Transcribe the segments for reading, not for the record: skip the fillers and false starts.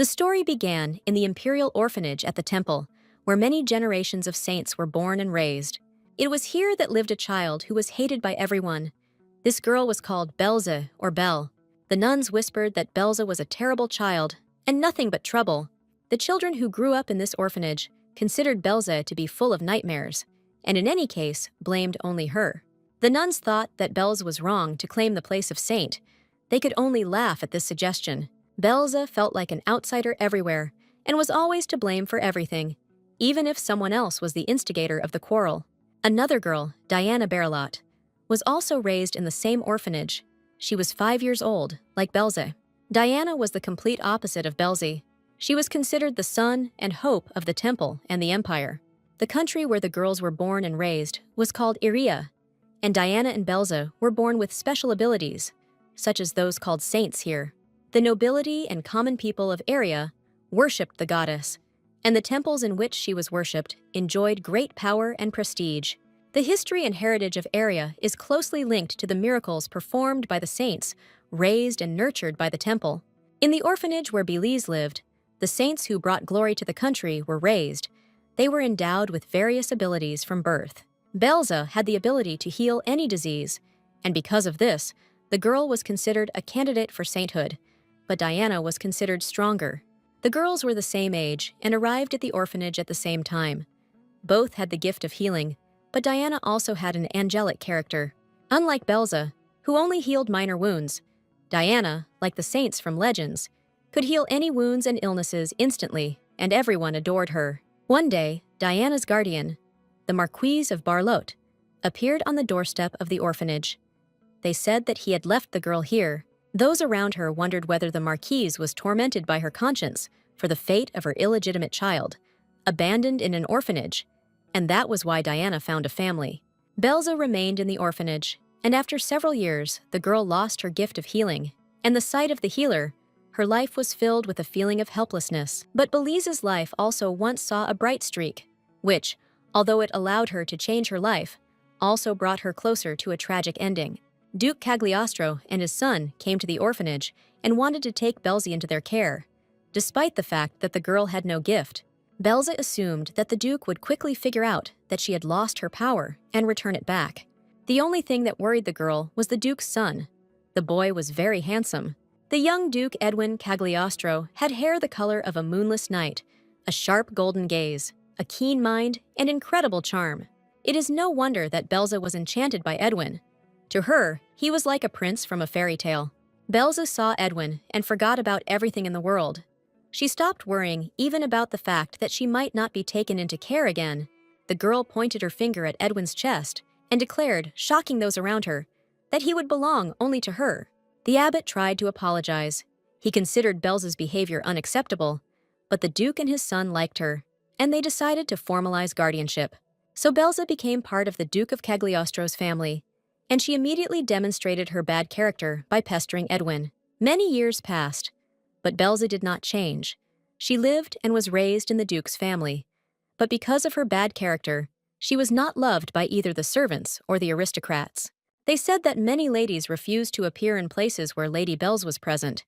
The story began in the imperial orphanage at the temple, where many generations of saints were born and raised. It was here that lived a child who was hated by everyone. This girl was called Belze, or Belle. The nuns whispered that Belze was a terrible child, and nothing but trouble. The children who grew up in this orphanage considered Belze to be full of nightmares, and in any case, blamed only her. The nuns thought that Belze was wrong to claim the place of saint. They could only laugh at this suggestion. Belze felt like an outsider everywhere, and was always to blame for everything, even if someone else was the instigator of the quarrel. Another girl, Diana Berlot, was also raised in the same orphanage. She was 5 years old, like Belze. Diana was the complete opposite of Belze. She was considered the sun and hope of the temple and the empire. The country where the girls were born and raised was called Iria, and Diana and Belze were born with special abilities, such as those called saints here. The nobility and common people of Iria worshipped the goddess, and the temples in which she was worshipped enjoyed great power and prestige. The history and heritage of Iria is closely linked to the miracles performed by the saints, raised and nurtured by the temple. In the orphanage where Belize lived, the saints who brought glory to the country were raised. They were endowed with various abilities from birth. Belze had the ability to heal any disease, and because of this, the girl was considered a candidate for sainthood, but Diana was considered stronger. The girls were the same age and arrived at the orphanage at the same time. Both had the gift of healing, but Diana also had an angelic character. Unlike Belze, who only healed minor wounds, Diana, like the saints from legends, could heal any wounds and illnesses instantly, and everyone adored her. One day, Diana's guardian, the Marquise of Barlotte, appeared on the doorstep of the orphanage. They said that he had left the girl here. Those around her wondered whether the Marquise was tormented by her conscience for the fate of her illegitimate child, abandoned in an orphanage, and that was why Diana found a family. Belze remained in the orphanage, and after several years, the girl lost her gift of healing, and the sight of the healer, her life was filled with a feeling of helplessness. But Belize's life also once saw a bright streak, which, although it allowed her to change her life, also brought her closer to a tragic ending. Duke Cagliostro and his son came to the orphanage and wanted to take Belze into their care. Despite the fact that the girl had no gift, Belze assumed that the Duke would quickly figure out that she had lost her power and return it back. The only thing that worried the girl was the Duke's son. The boy was very handsome. The young Duke Edwin Cagliostro had hair the color of a moonless night, a sharp golden gaze, a keen mind, and incredible charm. It is no wonder that Belze was enchanted by Edwin. To her, he was like a prince from a fairy tale. Belze saw Edwin and forgot about everything in the world. She stopped worrying even about the fact that she might not be taken into care again. The girl pointed her finger at Edwin's chest and declared, shocking those around her, that he would belong only to her. The abbot tried to apologize. He considered Belze's behavior unacceptable, but the Duke and his son liked her, and they decided to formalize guardianship. So Belze became part of the Duke of Cagliostro's family, and she immediately demonstrated her bad character by pestering Edwin. Many years passed, but Belze did not change. She lived and was raised in the Duke's family, but because of her bad character, she was not loved by either the servants or the aristocrats. They said that many ladies refused to appear in places where Lady Belze was present,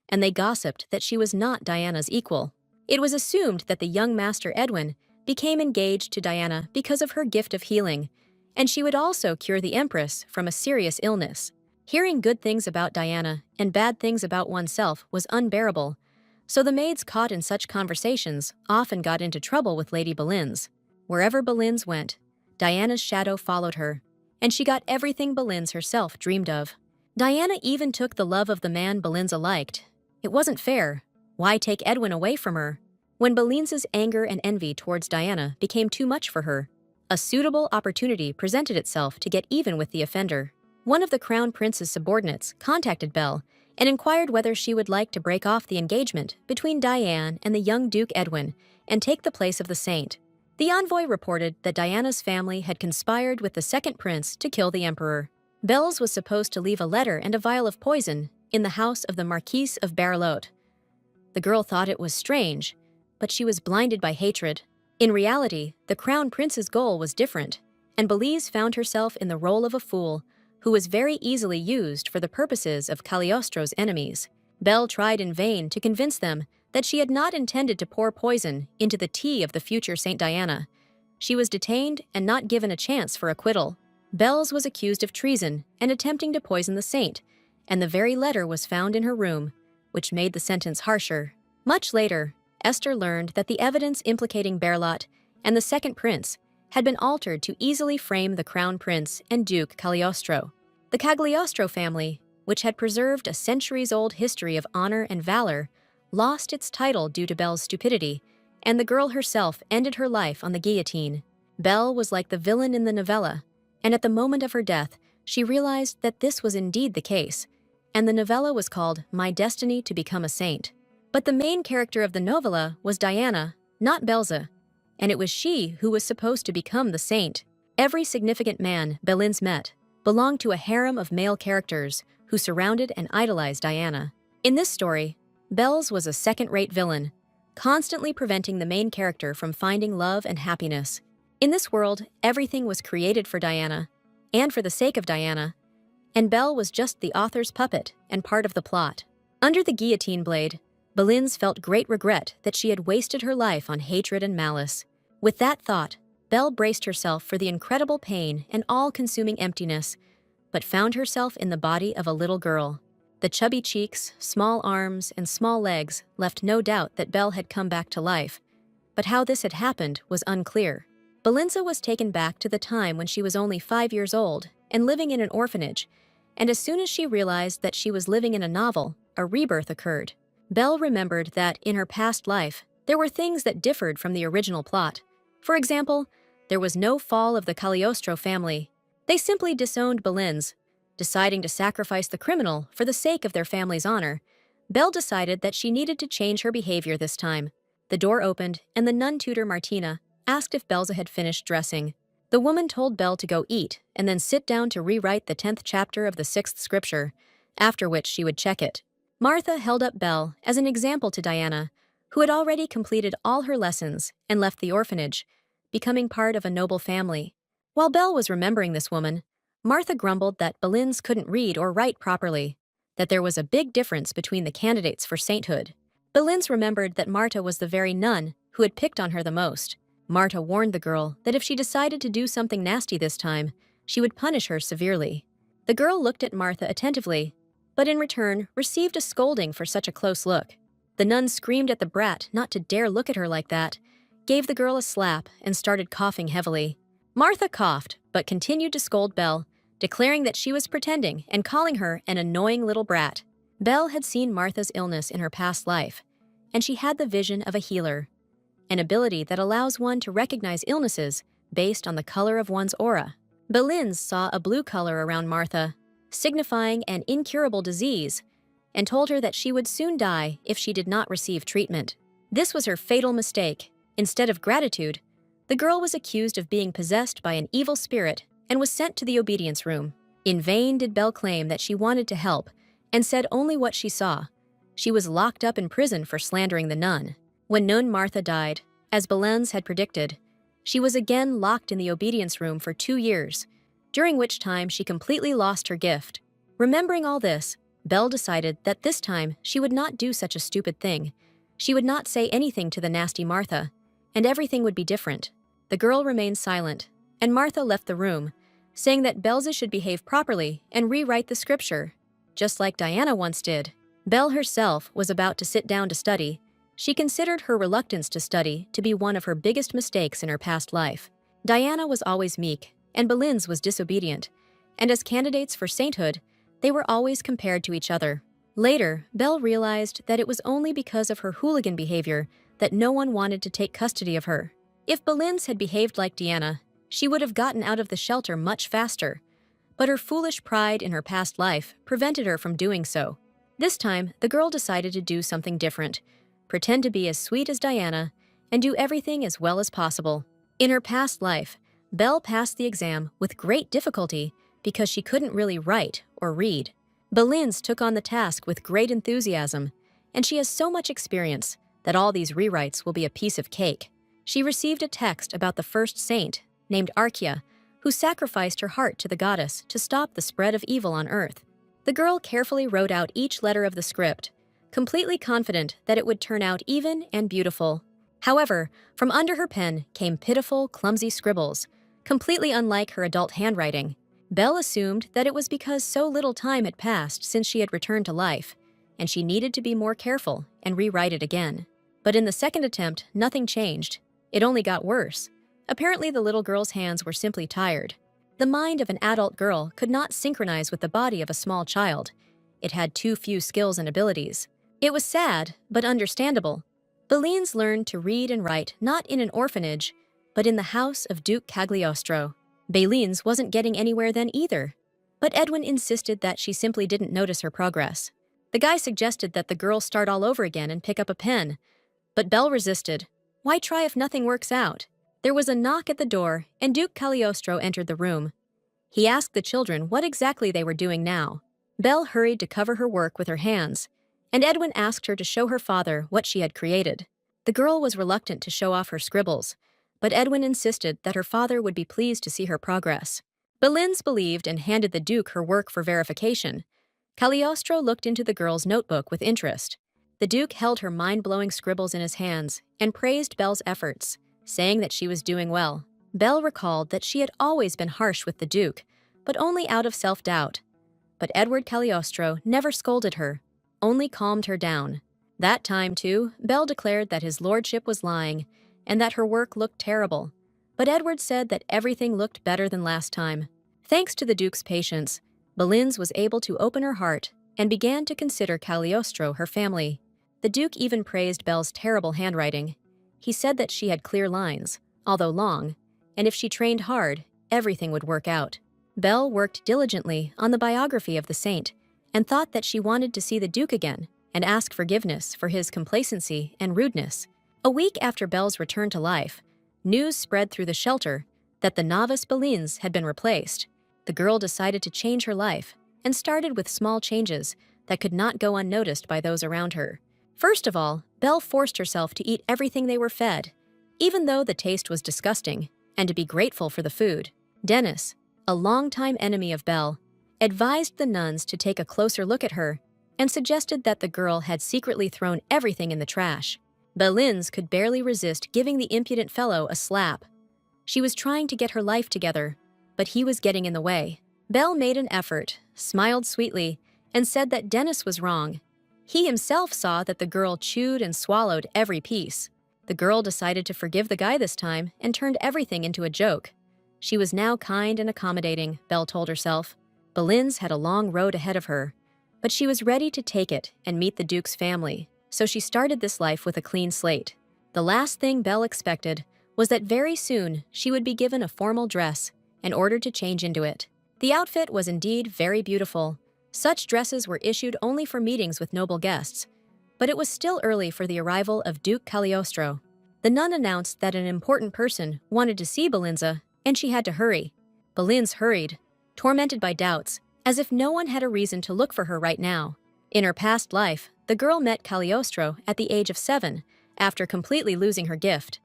and they gossiped that she was not Diana's equal. It was assumed that the young Master Edwin became engaged to Diana because of her gift of healing, and she would also cure the Empress from a serious illness. Hearing good things about Diana and bad things about oneself was unbearable, so the maids caught in such conversations often got into trouble with Lady Belins. Wherever Belins went, Diana's shadow followed her, and she got everything Belins herself dreamed of. Diana even took the love of the man Belinza liked. It wasn't fair. Why take Edwin away from her? When Belins's anger and envy towards Diana became too much for her, a suitable opportunity presented itself to get even with the offender. One of the crown prince's subordinates contacted Belle and inquired whether she would like to break off the engagement between Diane and the young Duke Edwin and take the place of the saint. The envoy reported that Diana's family had conspired with the second prince to kill the emperor. Belle's was supposed to leave a letter and a vial of poison in the house of the Marquise of Barlotte. The girl thought it was strange, but she was blinded by hatred. In reality, the crown prince's goal was different, and Belize found herself in the role of a fool who was very easily used for the purposes of Cagliostro's enemies. Belle tried in vain to convince them that she had not intended to pour poison into the tea of the future Saint Diana. She was detained and not given a chance for acquittal. Bells was accused of treason and attempting to poison the saint, and the very letter was found in her room, which made the sentence harsher. Much later, Esther learned that the evidence implicating Berlot and the second prince had been altered to easily frame the crown prince and Duke Cagliostro. The Cagliostro family, which had preserved a centuries-old history of honor and valor, lost its title due to Belle's stupidity, and the girl herself ended her life on the guillotine. Belle was like the villain in the novella, and at the moment of her death, she realized that this was indeed the case, and the novella was called My Destiny to Become a Saint. But the main character of the novella was Diana, not Belze, and it was she who was supposed to become the saint. Every significant man Belins met belonged to a harem of male characters who surrounded and idolized Diana. In this story, Belz was a second-rate villain, constantly preventing the main character from finding love and happiness. In this world, everything was created for Diana, and for the sake of Diana, and Belle was just the author's puppet and part of the plot. Under the guillotine blade, Belins felt great regret that she had wasted her life on hatred and malice. With that thought, Belle braced herself for the incredible pain and all-consuming emptiness, but found herself in the body of a little girl. The chubby cheeks, small arms, and small legs left no doubt that Belle had come back to life, but how this had happened was unclear. Belinza was taken back to the time when she was only 5 years old and living in an orphanage, and as soon as she realized that she was living in a novel, a rebirth occurred. Belle remembered that, in her past life, there were things that differed from the original plot. For example, there was no fall of the Cagliostro family. They simply disowned Belins, deciding to sacrifice the criminal for the sake of their family's honor. Belle decided that she needed to change her behavior this time. The door opened, and the nun tutor Martina asked if Belza had finished dressing. The woman told Belle to go eat and then sit down to rewrite the 10th chapter of the 6th scripture, after which she would check it. Martha held up Belle as an example to Diana, who had already completed all her lessons and left the orphanage, becoming part of a noble family. While Belle was remembering this woman, Martha grumbled that Belins couldn't read or write properly, that there was a big difference between the candidates for sainthood. Belins remembered that Marta was the very nun who had picked on her the most. Marta warned the girl that if she decided to do something nasty this time, she would punish her severely. The girl looked at Martha attentively, but in return received a scolding for such a close look. The nun screamed at the brat not to dare look at her like that, gave the girl a slap, and started coughing heavily. Martha coughed, but continued to scold Belle, declaring that she was pretending and calling her an annoying little brat. Belle had seen Martha's illness in her past life, and she had the vision of a healer, an ability that allows one to recognize illnesses based on the color of one's aura. Belins saw a blue color around Martha, signifying an incurable disease, and told her that she would soon die if she did not receive treatment. This was her fatal mistake. Instead of gratitude, the girl was accused of being possessed by an evil spirit and was sent to the obedience room. In vain did Belle claim that she wanted to help and said only what she saw. She was locked up in prison for slandering the nun. When Nun Martha died, as Belins had predicted, she was again locked in the obedience room for 2 years, during which time she completely lost her gift. Remembering all this, Belle decided that this time she would not do such a stupid thing. She would not say anything to the nasty Martha, and everything would be different. The girl remained silent, and Martha left the room, saying that Belza should behave properly and rewrite the scripture, just like Diana once did. Belle herself was about to sit down to study. She considered her reluctance to study to be one of her biggest mistakes in her past life. Diana was always meek, and Belins was disobedient, and as candidates for sainthood, they were always compared to each other. Later, Belle realized that it was only because of her hooligan behavior that no one wanted to take custody of her. If Belins had behaved like Diana, she would have gotten out of the shelter much faster, but her foolish pride in her past life prevented her from doing so. This time, the girl decided to do something different, pretend to be as sweet as Diana, and do everything as well as possible. In her past life, Belle passed the exam with great difficulty because she couldn't really write or read. Belins took on the task with great enthusiasm, and she has so much experience that all these rewrites will be a piece of cake. She received a text about the first saint, named Archaea, who sacrificed her heart to the goddess to stop the spread of evil on Earth. The girl carefully wrote out each letter of the script, completely confident that it would turn out even and beautiful. However, from under her pen came pitiful, clumsy scribbles, completely unlike her adult handwriting. Belle assumed that it was because so little time had passed since she had returned to life, and she needed to be more careful and rewrite it again. But in the second attempt, nothing changed. It only got worse. Apparently, the little girl's hands were simply tired. The mind of an adult girl could not synchronize with the body of a small child. It had too few skills and abilities. It was sad, but understandable. Bellines learned to read and write not in an orphanage, but in the house of Duke Cagliostro. Bellines wasn't getting anywhere then either. But Edwin insisted that she simply didn't notice her progress. The guy suggested that the girl start all over again and pick up a pen. But Belle resisted. Why try if nothing works out? There was a knock at the door, and Duke Cagliostro entered the room. He asked the children what exactly they were doing now. Belle hurried to cover her work with her hands, and Edwin asked her to show her father what she had created. The girl was reluctant to show off her scribbles, but Edwin insisted that her father would be pleased to see her progress. Bellines believed and handed the Duke her work for verification. Cagliostro looked into the girl's notebook with interest. The Duke held her mind-blowing scribbles in his hands and praised Belle's efforts, saying that she was doing well. Belle recalled that she had always been harsh with the Duke, but only out of self-doubt. But Edward Cagliostro never scolded her, only calmed her down. That time, too, Belle declared that his lordship was lying and that her work looked terrible. But Edward said that everything looked better than last time. Thanks to the Duke's patience, Bellines was able to open her heart and began to consider Cagliostro her family. The Duke even praised Belle's terrible handwriting. He said that she had clear lines, although long, and if she trained hard, everything would work out. Belle worked diligently on the biography of the saint and thought that she wanted to see the Duke again and ask forgiveness for his complacency and rudeness. A week after Belle's return to life, news spread through the shelter that the novice Bellines had been replaced. The girl decided to change her life and started with small changes that could not go unnoticed by those around her. First of all, Belle forced herself to eat everything they were fed, even though the taste was disgusting, and to be grateful for the food. Dennis, a longtime enemy of Belle, advised the nuns to take a closer look at her and suggested that the girl had secretly thrown everything in the trash. Bellines could barely resist giving the impudent fellow a slap. She was trying to get her life together, but he was getting in the way. Belle made an effort, smiled sweetly, and said that Dennis was wrong. He himself saw that the girl chewed and swallowed every piece. The girl decided to forgive the guy this time and turned everything into a joke. She was now kind and accommodating, Belle told herself. Bellines had a long road ahead of her, but she was ready to take it and meet the Duke's family, so she started this life with a clean slate. The last thing Belle expected was that very soon she would be given a formal dress and ordered to change into it. The outfit was indeed very beautiful. Such dresses were issued only for meetings with noble guests, but it was still early for the arrival of Duke Cagliostro. The nun announced that an important person wanted to see Bellines, and she had to hurry. Bellines hurried, tormented by doubts, as if no one had a reason to look for her right now. In her past life, the girl met Cagliostro at the age of 7, after completely losing her gift.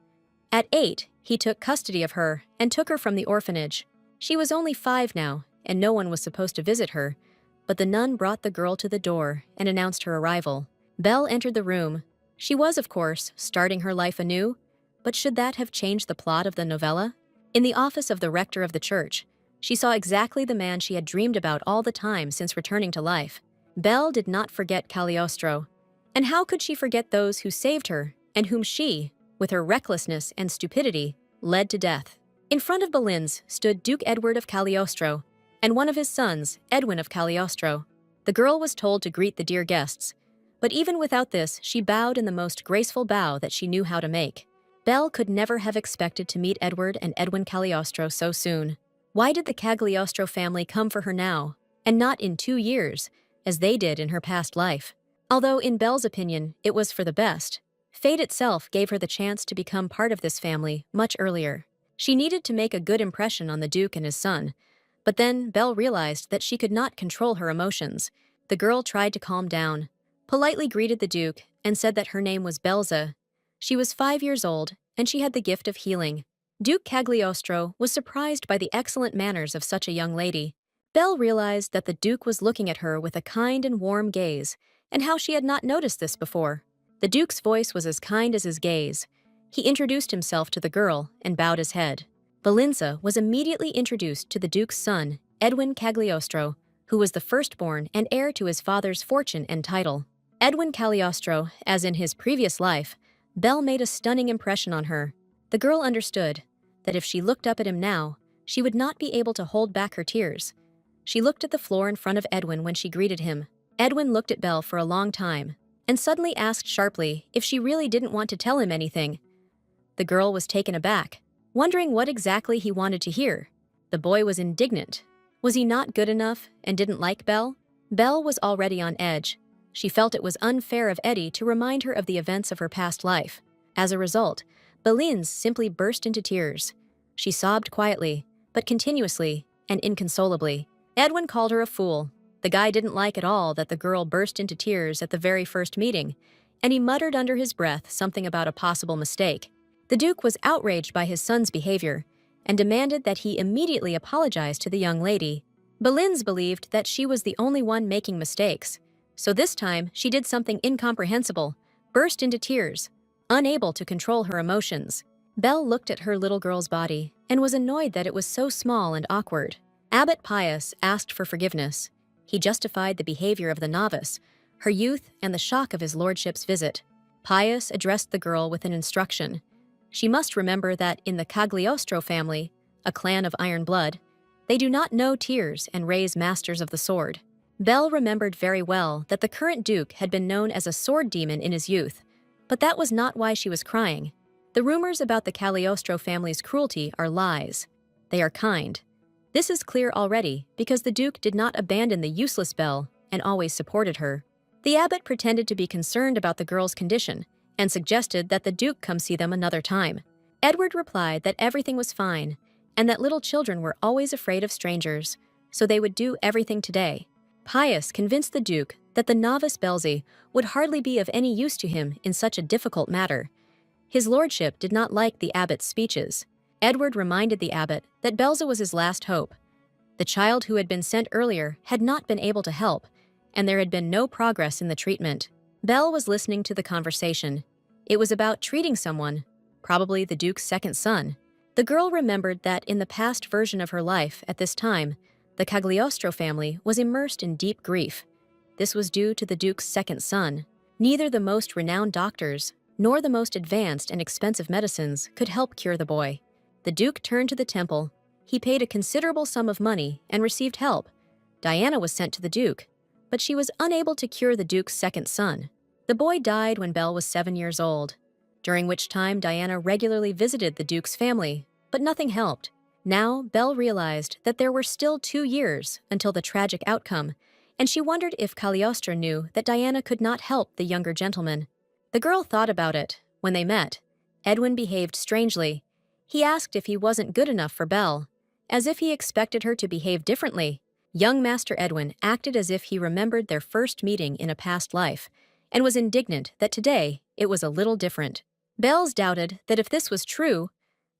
At 8, he took custody of her and took her from the orphanage. She was only 5 now, and no one was supposed to visit her, but the nun brought the girl to the door and announced her arrival. Belle entered the room. She was, of course, starting her life anew, but should that have changed the plot of the novella? In the office of the rector of the church, she saw exactly the man she had dreamed about all the time since returning to life. Belle did not forget Cagliostro, and how could she forget those who saved her and whom she, with her recklessness and stupidity, led to death? In front of Bellines stood Duke Edward of Cagliostro and one of his sons, Edwin of Cagliostro. The girl was told to greet the dear guests, but even without this, she bowed in the most graceful bow that she knew how to make. Belle could never have expected to meet Edward and Edwin Cagliostro so soon. Why did the Cagliostro family come for her now, and not in 2 years, as they did in her past life? Although in Belle's opinion, it was for the best, fate itself gave her the chance to become part of this family much earlier. She needed to make a good impression on the Duke and his son, but then Belle realized that she could not control her emotions. The girl tried to calm down, politely greeted the Duke, and said that her name was Belza. She was 5 years old, and she had the gift of healing. Duke Cagliostro was surprised by the excellent manners of such a young lady. Belle realized that the Duke was looking at her with a kind and warm gaze, and how she had not noticed this before. The Duke's voice was as kind as his gaze. He introduced himself to the girl and bowed his head. Valenza was immediately introduced to the Duke's son, Edwin Cagliostro, who was the firstborn and heir to his father's fortune and title. Edwin Cagliostro, as in his previous life, Belle made a stunning impression on her. The girl understood that if she looked up at him now, she would not be able to hold back her tears. She looked at the floor in front of Edwin when she greeted him. Edwin looked at Belle for a long time, and suddenly asked sharply if she really didn't want to tell him anything. The girl was taken aback, wondering what exactly he wanted to hear. The boy was indignant. Was he not good enough and didn't like Belle? Belle was already on edge. She felt it was unfair of Eddie to remind her of the events of her past life. As a result, Belinz simply burst into tears. She sobbed quietly, but continuously and inconsolably. Edwin called her a fool. The guy didn't like at all that the girl burst into tears at the very first meeting, and he muttered under his breath something about a possible mistake. The Duke was outraged by his son's behavior and demanded that he immediately apologize to the young lady. Belinz believed that she was the only one making mistakes, so this time she did something incomprehensible, burst into tears, unable to control her emotions. Belle looked at her little girl's body and was annoyed that it was so small and awkward. Abbot Pius asked for forgiveness. He justified the behavior of the novice, her youth, and the shock of his lordship's visit. Pius addressed the girl with an instruction. She must remember that in the Cagliostro family, a clan of iron blood, they do not know tears and raise masters of the sword. Belle remembered very well that the current duke had been known as a sword demon in his youth, but that was not why she was crying. The rumors about the Cagliostro family's cruelty are lies. They are kind. This is clear already because the duke did not abandon the useless Belle and always supported her. The abbot pretended to be concerned about the girl's condition and suggested that the duke come see them another time. Edward replied that everything was fine and that little children were always afraid of strangers, so they would do everything today. Pius convinced the duke that the novice Belzie would hardly be of any use to him in such a difficult matter. His lordship did not like the abbot's speeches. Edward reminded the abbot that Belza was his last hope. The child who had been sent earlier had not been able to help, and there had been no progress in the treatment. Belle was listening to the conversation. It was about treating someone, probably the duke's second son. The girl remembered that in the past version of her life at this time, the Cagliostro family was immersed in deep grief. This was due to the duke's second son. Neither the most renowned doctors nor the most advanced and expensive medicines could help cure the boy. The duke turned to the temple. He paid a considerable sum of money and received help. Diana was sent to the duke, but she was unable to cure the duke's second son. The boy died when Belle was 7 years old, during which time Diana regularly visited the duke's family, but nothing helped. Now, Belle realized that there were still 2 years until the tragic outcome, and she wondered if Cagliostro knew that Diana could not help the younger gentleman. The girl thought about it. When they met, Edwin behaved strangely. He asked if he wasn't good enough for Belle, as if he expected her to behave differently. Young Master Edwin acted as if he remembered their first meeting in a past life, and was indignant that today it was a little different. Belle's doubted that if this was true,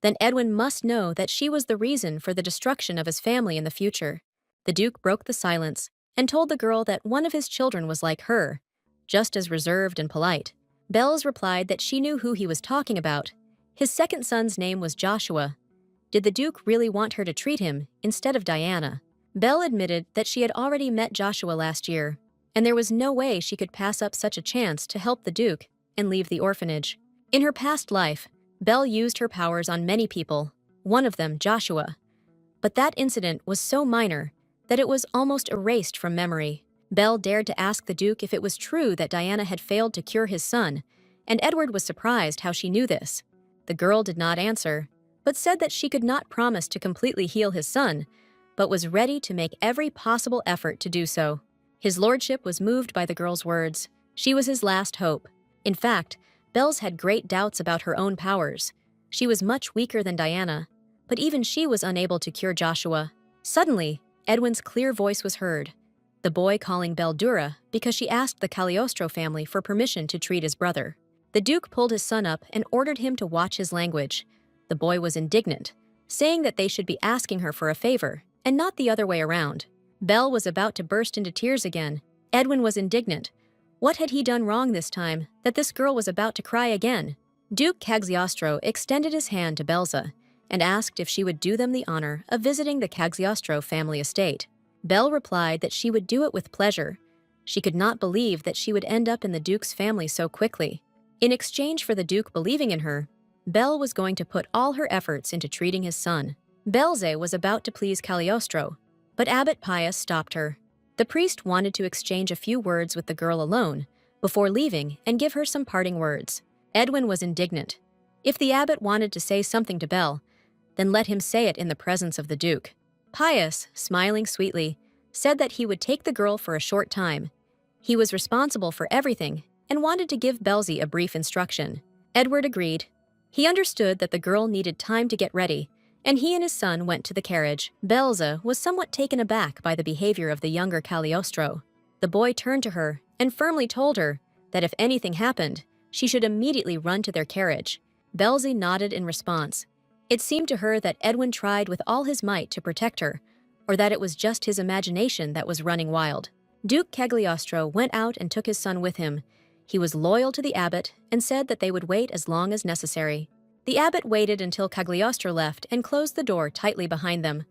then Edwin must know that she was the reason for the destruction of his family in the future. The Duke broke the silence and told the girl that one of his children was like her, just as reserved and polite. Belle's replied that she knew who he was talking about. His second son's name was Joshua. Did the Duke really want her to treat him instead of Diana? Belle admitted that she had already met Joshua last year, and there was no way she could pass up such a chance to help the Duke and leave the orphanage. In her past life, Belle used her powers on many people, one of them Joshua. But that incident was so minor that it was almost erased from memory. Belle dared to ask the Duke if it was true that Diana had failed to cure his son, and Edward was surprised how she knew this. The girl did not answer, but said that she could not promise to completely heal his son, but was ready to make every possible effort to do so. His lordship was moved by the girl's words. She was his last hope. In fact, Belle's had great doubts about her own powers. She was much weaker than Diana, but even she was unable to cure Joshua. Suddenly, Edwin's clear voice was heard, the boy calling Belle Dura because she asked the Cagliostro family for permission to treat his brother. The Duke pulled his son up and ordered him to watch his language. The boy was indignant, saying that they should be asking her for a favor, and not the other way around. Belle was about to burst into tears again. Edwin was indignant. What had he done wrong this time, that this girl was about to cry again? Duke Cagliostro extended his hand to Belza and asked if she would do them the honor of visiting the Cagliostro family estate. Belle replied that she would do it with pleasure. She could not believe that she would end up in the Duke's family so quickly. In exchange for the Duke believing in her, Belle was going to put all her efforts into treating his son. Belze was about to please Cagliostro, but Abbot Pius stopped her. The priest wanted to exchange a few words with the girl alone before leaving and give her some parting words. Edwin was indignant. If the abbot wanted to say something to Belle, then let him say it in the presence of the Duke. Pius, smiling sweetly, said that he would take the girl for a short time. He was responsible for everything and wanted to give Belze a brief instruction. Edward agreed. He understood that the girl needed time to get ready, and he and his son went to the carriage. Belze was somewhat taken aback by the behavior of the younger Cagliostro. The boy turned to her and firmly told her that if anything happened, she should immediately run to their carriage. Belze nodded in response. It seemed to her that Edwin tried with all his might to protect her, or that it was just his imagination that was running wild. Duke Cagliostro went out and took his son with him. He was loyal to the abbot and said that they would wait as long as necessary. The abbot waited until Cagliostro left and closed the door tightly behind them.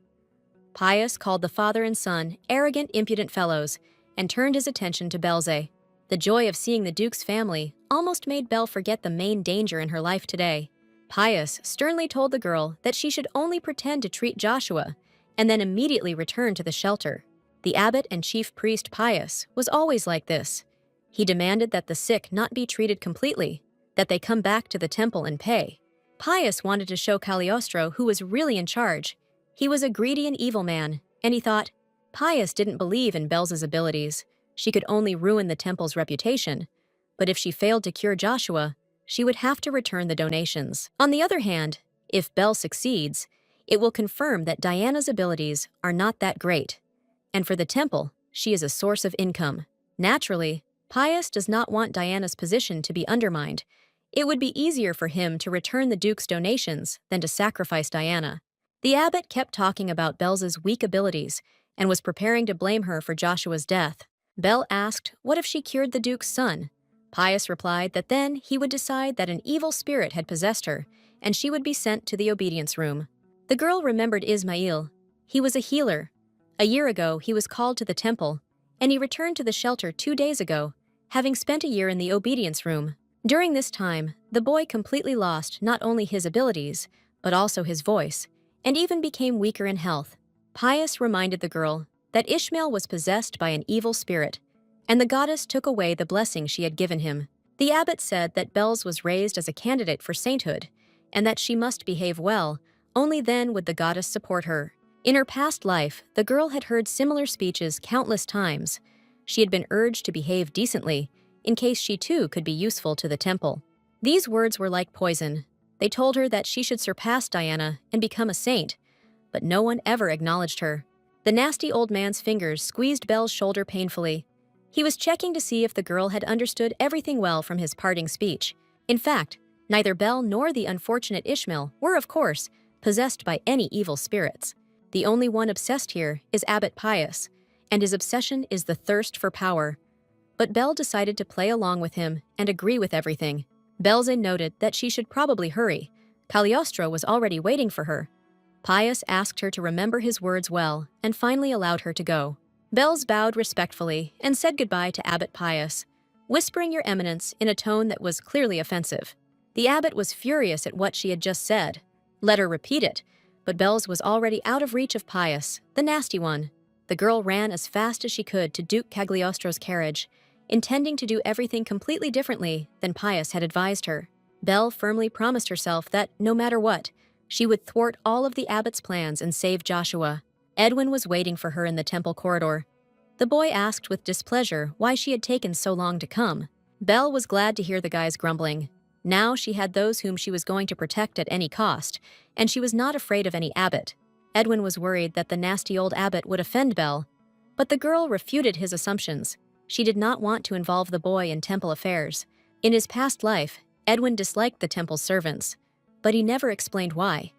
Pius called the father and son arrogant, impudent fellows and turned his attention to Belze. The joy of seeing the Duke's family almost made Belle forget the main danger in her life today. Pius sternly told the girl that she should only pretend to treat Joshua and then immediately return to the shelter. The abbot and chief priest Pius was always like this. He demanded that the sick not be treated completely, that they come back to the temple and pay. Pius wanted to show Cagliostro who was really in charge. He was a greedy and evil man, and he thought, Pius didn't believe in Belze's abilities. She could only ruin the temple's reputation. But if she failed to cure Joshua, she would have to return the donations. On the other hand, if Belle succeeds, it will confirm that Diana's abilities are not that great. And for the temple, she is a source of income. Naturally, Pius does not want Diana's position to be undermined. It would be easier for him to return the Duke's donations than to sacrifice Diana. The abbot kept talking about Belze's weak abilities and was preparing to blame her for Joshua's death. Belle asked what if she cured the Duke's son. Pius replied that then he would decide that an evil spirit had possessed her and she would be sent to the obedience room. The girl remembered Ismail. He was a healer. A year ago, he was called to the temple, and he returned to the shelter 2 days ago, having spent a year in the obedience room. During this time, the boy completely lost not only his abilities, but also his voice, and even became weaker in health. Pius reminded the girl that Ishmael was possessed by an evil spirit, and the goddess took away the blessing she had given him. The abbot said that Belze was raised as a candidate for sainthood, and that she must behave well, only then would the goddess support her. In her past life, the girl had heard similar speeches countless times. She had been urged to behave decently, in case she too could be useful to the temple. These words were like poison. They told her that she should surpass Diana and become a saint, but no one ever acknowledged her. The nasty old man's fingers squeezed Belle's shoulder painfully. He was checking to see if the girl had understood everything well from his parting speech. In fact, neither Belle nor the unfortunate Ishmael were, of course, possessed by any evil spirits. The only one obsessed here is Abbot Pius, and his obsession is the thirst for power. But Belle decided to play along with him and agree with everything. Belze noted that she should probably hurry. Cagliostro was already waiting for her. Pius asked her to remember his words well and finally allowed her to go. Belze bowed respectfully and said goodbye to Abbot Pius, whispering "Your Eminence" in a tone that was clearly offensive. The abbot was furious at what she had just said. Let her repeat it, but Belze was already out of reach of Pius, the nasty one. The girl ran as fast as she could to Duke Cagliostro's carriage, intending to do everything completely differently than Pius had advised her. Belle firmly promised herself that, no matter what, she would thwart all of the abbot's plans and save Joshua. Edwin was waiting for her in the temple corridor. The boy asked with displeasure why she had taken so long to come. Belle was glad to hear the guy's grumbling. Now she had those whom she was going to protect at any cost, and she was not afraid of any abbot. Edwin was worried that the nasty old abbot would offend Belle, but the girl refuted his assumptions. She did not want to involve the boy in temple affairs. In his past life, Edwin disliked the temple's servants, but he never explained why.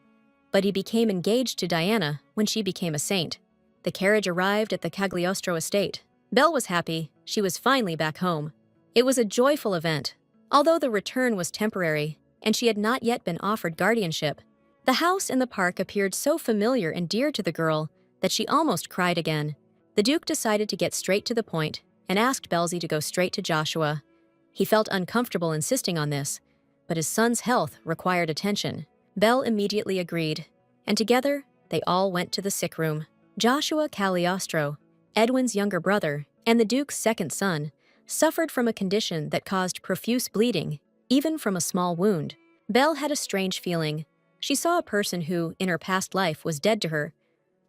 But he became engaged to Diana when she became a saint. The carriage arrived at the Cagliostro estate. Belle was happy. She was finally back home. It was a joyful event, although the return was temporary and she had not yet been offered guardianship. The house in the park appeared so familiar and dear to the girl that she almost cried again. The Duke decided to get straight to the point and asked Belzy to go straight to Joshua. He felt uncomfortable insisting on this, but his son's health required attention. Belle immediately agreed, and together they all went to the sick room. Joshua Cagliostro, Edwin's younger brother and the Duke's second son, suffered from a condition that caused profuse bleeding, even from a small wound. Belle had a strange feeling. She saw a person who, in her past life, was dead to her,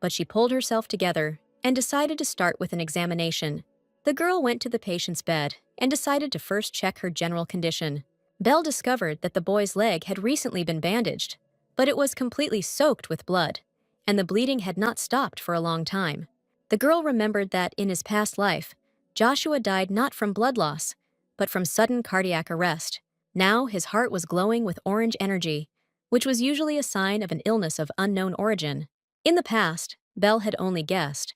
but she pulled herself together and decided to start with an examination. The girl went to the patient's bed and decided to first check her general condition. Belle discovered that the boy's leg had recently been bandaged, but it was completely soaked with blood, and the bleeding had not stopped for a long time. The girl remembered that in his past life, Joshua died not from blood loss, but from sudden cardiac arrest. Now his heart was glowing with orange energy, which was usually a sign of an illness of unknown origin. In the past, Belle had only guessed,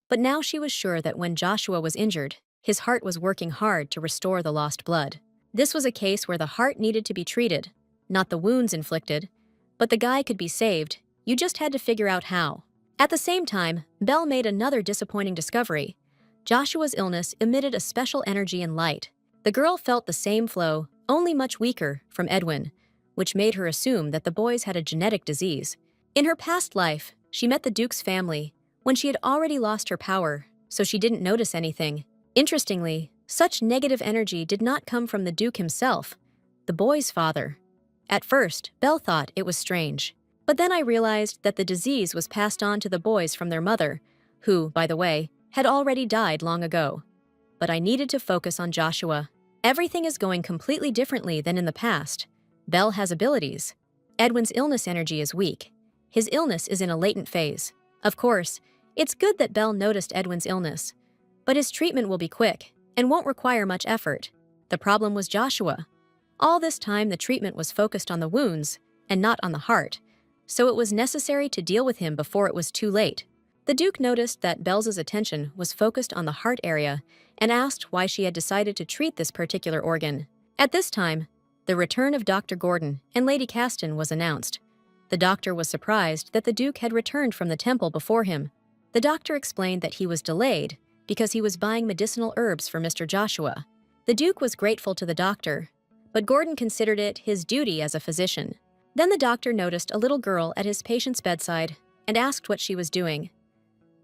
but now she was sure that when Joshua was injured, his heart was working hard to restore the lost blood. This was a case where the heart needed to be treated, not the wounds inflicted, but the guy could be saved. You just had to figure out how. At the same time, Belle made another disappointing discovery. Joshua's illness emitted a special energy and light. The girl felt the same flow, only much weaker, from Edwin, which made her assume that the boys had a genetic disease. In her past life, she met the Duke's family when she had already lost her power, so she didn't notice anything. Interestingly, such negative energy did not come from the Duke himself, the boy's father. At first, Belle thought it was strange, but then I realized that the disease was passed on to the boys from their mother, who, by the way, had already died long ago. But I needed to focus on Joshua. Everything is going completely differently than in the past. Belle has abilities. Edwin's illness energy is weak. His illness is in a latent phase. Of course, it's good that Belle noticed Edwin's illness, but his treatment will be quick and won't require much effort. The problem was Joshua. All this time the treatment was focused on the wounds and not on the heart, so it was necessary to deal with him before it was too late. The Duke noticed that Belle's attention was focused on the heart area and asked why she had decided to treat this particular organ. At this time, the return of Dr. Gordon and Lady Caston was announced. The doctor was surprised that the Duke had returned from the temple before him. The doctor explained that he was delayed because he was buying medicinal herbs for Mr. Joshua. The Duke was grateful to the doctor, but Gordon considered it his duty as a physician. Then the doctor noticed a little girl at his patient's bedside and asked what she was doing.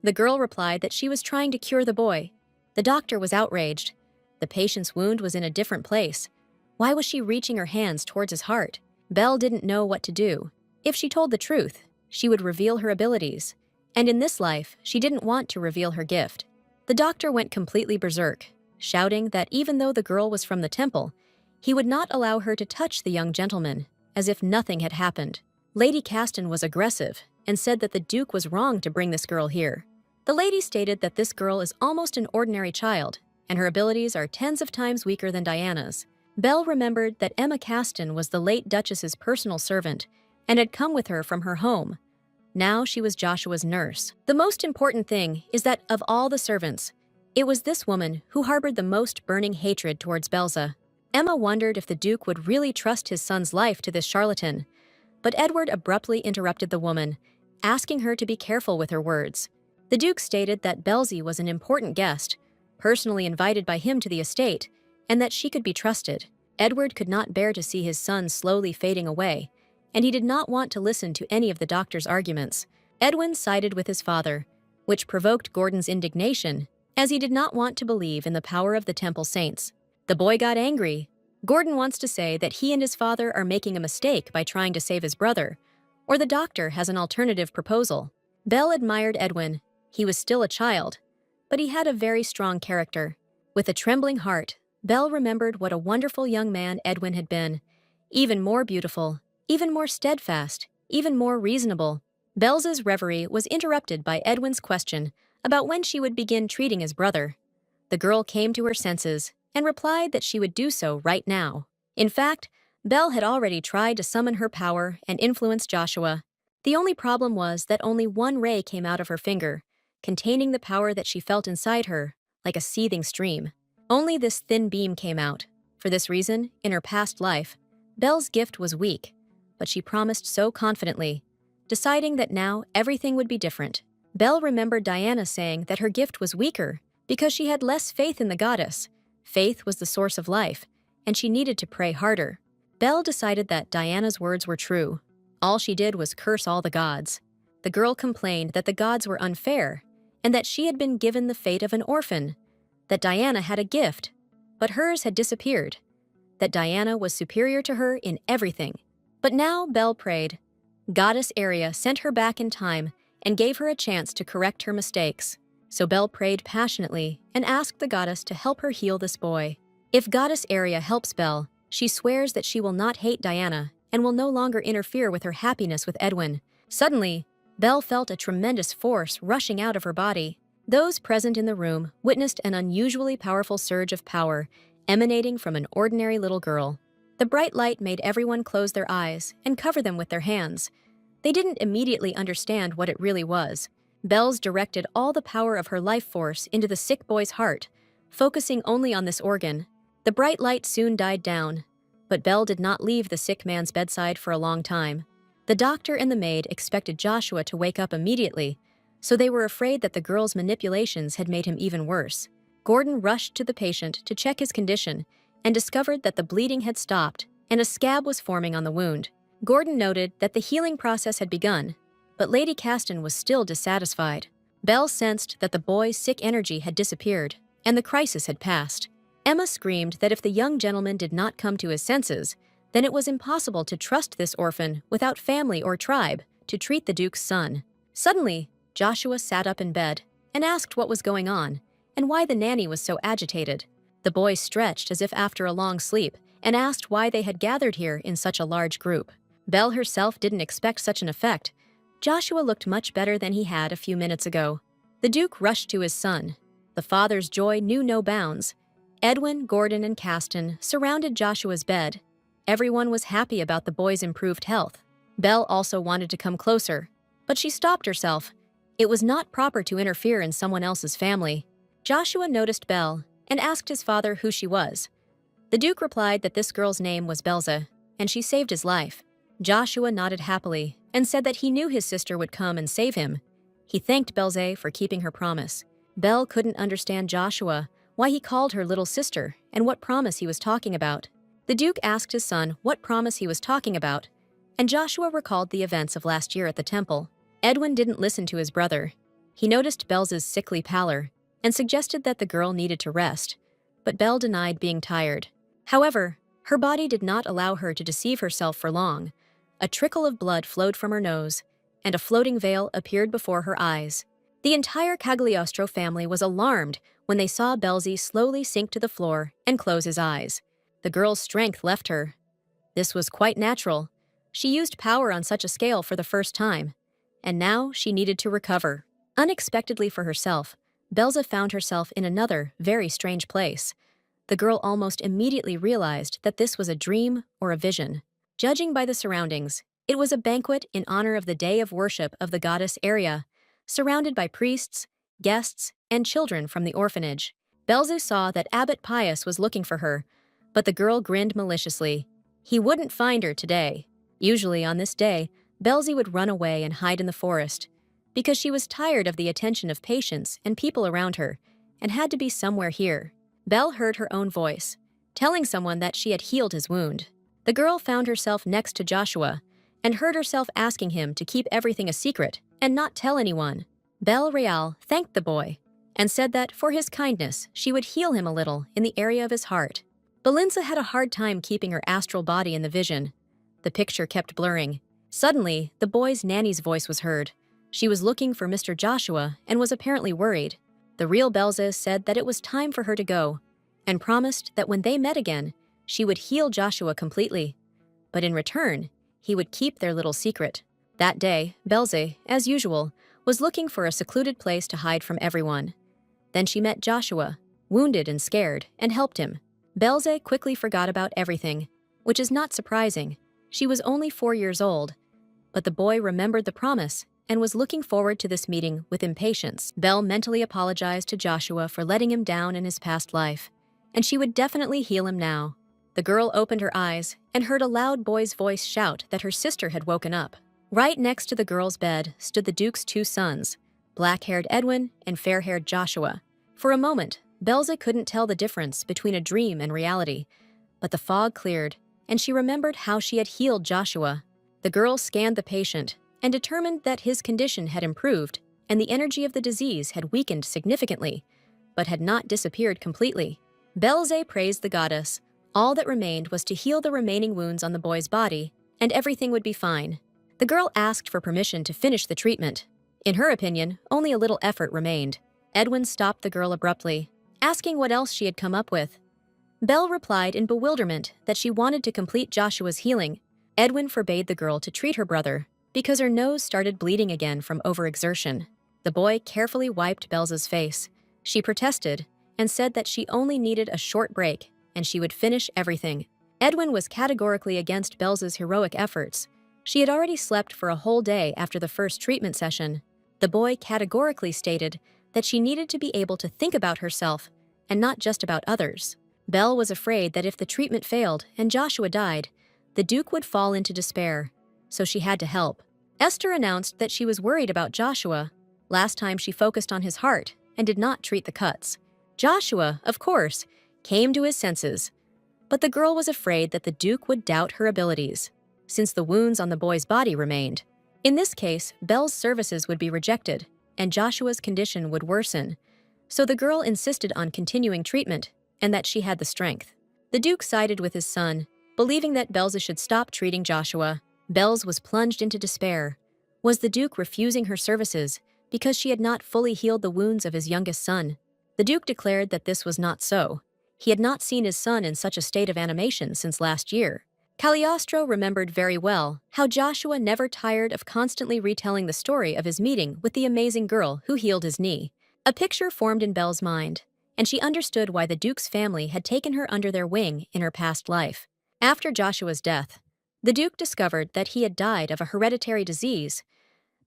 The girl replied that she was trying to cure the boy. The doctor was outraged. The patient's wound was in a different place. Why was she reaching her hands towards his heart? Belle didn't know what to do. If she told the truth, she would reveal her abilities, and in this life, she didn't want to reveal her gift. The doctor went completely berserk, shouting that even though the girl was from the temple, he would not allow her to touch the young gentleman, as if nothing had happened. Lady Caston was aggressive and said that the Duke was wrong to bring this girl here. The lady stated that this girl is almost an ordinary child, and her abilities are tens of times weaker than Diana's. Belle remembered that Emma Caston was the late Duchess's personal servant and had come with her from her home. Now she was Joshua's nurse. The most important thing is that of all the servants, it was this woman who harbored the most burning hatred towards Belza. Emma wondered if the Duke would really trust his son's life to this charlatan, but Edward abruptly interrupted the woman, asking her to be careful with her words. The Duke stated that Belzy was an important guest, personally invited by him to the estate, and that she could be trusted. Edward could not bear to see his son slowly fading away, and he did not want to listen to any of the doctor's arguments. Edwin sided with his father, which provoked Gordon's indignation, as he did not want to believe in the power of the temple saints. The boy got angry. Gordon wants to say that he and his father are making a mistake by trying to save his brother, or the doctor has an alternative proposal. Belle admired Edwin. He was still a child, but he had a very strong character. With a trembling heart, Belle remembered what a wonderful young man Edwin had been, even more beautiful, even more steadfast, even more reasonable. Belle's reverie was interrupted by Edwin's question about when she would begin treating his brother. The girl came to her senses and replied that she would do so right now. In fact, Belle had already tried to summon her power and influence Joshua. The only problem was that only one ray came out of her finger, containing the power that she felt inside her, like a seething stream. Only this thin beam came out. For this reason, in her past life, Belle's gift was weak, but she promised so confidently, deciding that now everything would be different. Belle remembered Diana saying that her gift was weaker because she had less faith in the goddess. Faith was the source of life, and she needed to pray harder. Belle decided that Diana's words were true. All she did was curse all the gods. The girl complained that the gods were unfair, and that she had been given the fate of an orphan, that Diana had a gift, but hers had disappeared, that Diana was superior to her in everything. But now Belle prayed. Goddess Aria sent her back in time and gave her a chance to correct her mistakes. So Belle prayed passionately and asked the goddess to help her heal this boy. If Goddess Aria helps Belle, she swears that she will not hate Diana and will no longer interfere with her happiness with Edwin. Suddenly, Belle felt a tremendous force rushing out of her body. Those present in the room witnessed an unusually powerful surge of power emanating from an ordinary little girl. The bright light made everyone close their eyes and cover them with their hands. They didn't immediately understand what it really was. Belle's directed all the power of her life force into the sick boy's heart, focusing only on this organ. The bright light soon died down, but Belle did not leave the sick man's bedside for a long time. The doctor and the maid expected Joshua to wake up immediately, so they were afraid that the girl's manipulations had made him even worse. Gordon rushed to the patient to check his condition and discovered that the bleeding had stopped and a scab was forming on the wound. Gordon noted that the healing process had begun, but Lady Caston was still dissatisfied. Belle sensed that the boy's sick energy had disappeared and the crisis had passed. Emma screamed that if the young gentleman did not come to his senses, then it was impossible to trust this orphan without family or tribe to treat the Duke's son. Suddenly, Joshua sat up in bed and asked what was going on and why the nanny was so agitated. The boy stretched as if after a long sleep and asked why they had gathered here in such a large group. Belle herself didn't expect such an effect. Joshua looked much better than he had a few minutes ago. The Duke rushed to his son. The father's joy knew no bounds. Edwin, Gordon, and Caston surrounded Joshua's bed. Everyone was happy about the boy's improved health. Belle also wanted to come closer, but she stopped herself. It was not proper to interfere in someone else's family. Joshua noticed Belle and asked his father who she was. The Duke replied that this girl's name was Belze, and she saved his life. Joshua nodded happily and said that he knew his sister would come and save him. He thanked Belze for keeping her promise. Belle couldn't understand Joshua, why he called her little sister, and what promise he was talking about. The Duke asked his son what promise he was talking about, and Joshua recalled the events of last year at the temple. Edwin didn't listen to his brother. He noticed Belze's sickly pallor and suggested that the girl needed to rest, but Belle denied being tired. However, her body did not allow her to deceive herself for long. A trickle of blood flowed from her nose, and a floating veil appeared before her eyes. The entire Cagliostro family was alarmed when they saw Belze slowly sink to the floor and close his eyes. The girl's strength left her. This was quite natural. She used power on such a scale for the first time, and now she needed to recover. Unexpectedly for herself, Belze found herself in another, very strange place. The girl almost immediately realized that this was a dream or a vision. Judging by the surroundings, it was a banquet in honor of the day of worship of the goddess Aria, surrounded by priests, guests, and children from the orphanage. Belze saw that Abbot Pius was looking for her, but the girl grinned maliciously. He wouldn't find her today. Usually on this day, Belze would run away and hide in the forest, because she was tired of the attention of patients and people around her, and had to be somewhere here. Belle heard her own voice, telling someone that she had healed his wound. The girl found herself next to Joshua, and heard herself asking him to keep everything a secret and not tell anyone. Belle Real thanked the boy, and said that for his kindness she would heal him a little in the area of his heart. Belinza had a hard time keeping her astral body in the vision. The picture kept blurring. Suddenly, the boy's nanny's voice was heard. She was looking for Mr. Joshua and was apparently worried. The real Belze said that it was time for her to go, and promised that when they met again, she would heal Joshua completely. But in return, he would keep their little secret. That day, Belze, as usual, was looking for a secluded place to hide from everyone. Then she met Joshua, wounded and scared, and helped him. Belze quickly forgot about everything, which is not surprising. She was only 4 years old, but the boy remembered the promise and was looking forward to this meeting with impatience. Belle mentally apologized to Joshua for letting him down in his past life. and she would definitely heal him now. The girl opened her eyes and heard a loud boy's voice shout that her sister had woken up. Right next to the girl's bed stood the Duke's two sons, black-haired Edwin and fair-haired Joshua. For a moment, Belza couldn't tell the difference between a dream and reality, but the fog cleared, and she remembered how she had healed Joshua. The girl scanned the patient and determined that his condition had improved and the energy of the disease had weakened significantly, but had not disappeared completely. Belze praised the goddess. All that remained was to heal the remaining wounds on the boy's body, and everything would be fine. The girl asked for permission to finish the treatment. In her opinion, only a little effort remained. Edwin stopped the girl abruptly, asking what else she had come up with. Belle replied in bewilderment that she wanted to complete Joshua's healing. Edwin forbade the girl to treat her brother because her nose started bleeding again from overexertion. The boy carefully wiped Belza's face. She protested and said that she only needed a short break and she would finish everything. Edwin was categorically against Belza's heroic efforts. She had already slept for a whole day after the first treatment session. The boy categorically stated that she needed to be able to think about herself and not just about others. Belle was afraid that if the treatment failed and Joshua died, the Duke would fall into despair, so she had to help. Esther announced that she was worried about Joshua. Last time she focused on his heart and did not treat the cuts. Joshua, of course, came to his senses, but the girl was afraid that the Duke would doubt her abilities, since the wounds on the boy's body remained. In this case, Belle's services would be rejected, and Joshua's condition would worsen, so the girl insisted on continuing treatment and that she had the strength. The Duke sided with his son, believing that Belza should stop treating Joshua. Belz was plunged into despair. Was the Duke refusing her services because she had not fully healed the wounds of his youngest son? The Duke declared that this was not so. He had not seen his son in such a state of animation since last year. Cagliostro remembered very well how Joshua never tired of constantly retelling the story of his meeting with the amazing girl who healed his knee. A picture formed in Belle's mind, and she understood why the Duke's family had taken her under their wing in her past life. After Joshua's death, the Duke discovered that he had died of a hereditary disease.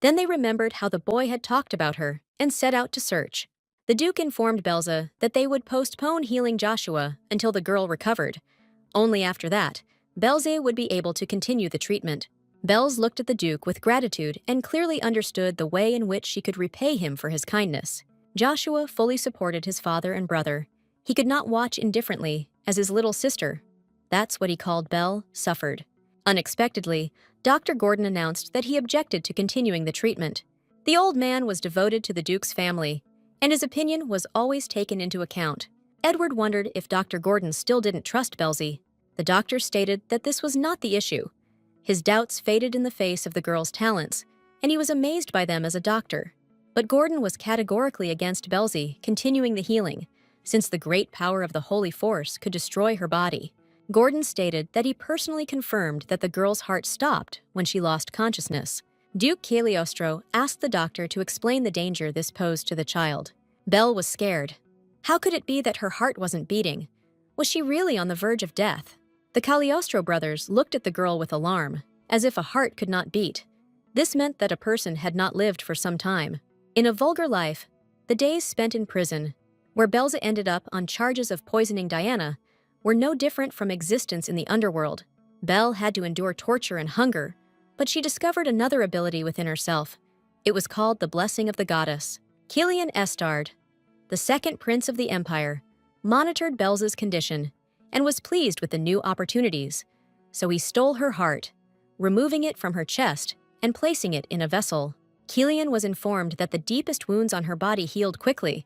Then they remembered how the boy had talked about her and set out to search. The Duke informed Belza that they would postpone healing Joshua until the girl recovered. Only after that, Belze would be able to continue the treatment. Belz looked at the Duke with gratitude and clearly understood the way in which she could repay him for his kindness. Joshua fully supported his father and brother. He could not watch indifferently as his little sister, that's what he called Belle, suffered. Unexpectedly, Dr. Gordon announced that he objected to continuing the treatment. The old man was devoted to the Duke's family, and his opinion was always taken into account. Edward wondered if Dr. Gordon still didn't trust Belzy. The doctor stated that this was not the issue. His doubts faded in the face of the girl's talents, and he was amazed by them as a doctor. But Gordon was categorically against Belzy continuing the healing, since the great power of the Holy Force could destroy her body. Gordon stated that he personally confirmed that the girl's heart stopped when she lost consciousness. Duke Cagliostro asked the doctor to explain the danger this posed to the child. Belle was scared. How could it be that her heart wasn't beating? Was she really on the verge of death? The Cagliostro brothers looked at the girl with alarm, as if a heart could not beat. This meant that a person had not lived for some time. In a vulgar life, the days spent in prison, where Belza ended up on charges of poisoning Diana, were no different from existence in the underworld. Belle had to endure torture and hunger, but she discovered another ability within herself. It was called the Blessing of the Goddess. Kilian Estard, the second prince of the empire, monitored Belza's condition and was pleased with the new opportunities, so he stole her heart, removing it from her chest and placing it in a vessel. Kilian was informed that the deepest wounds on her body healed quickly.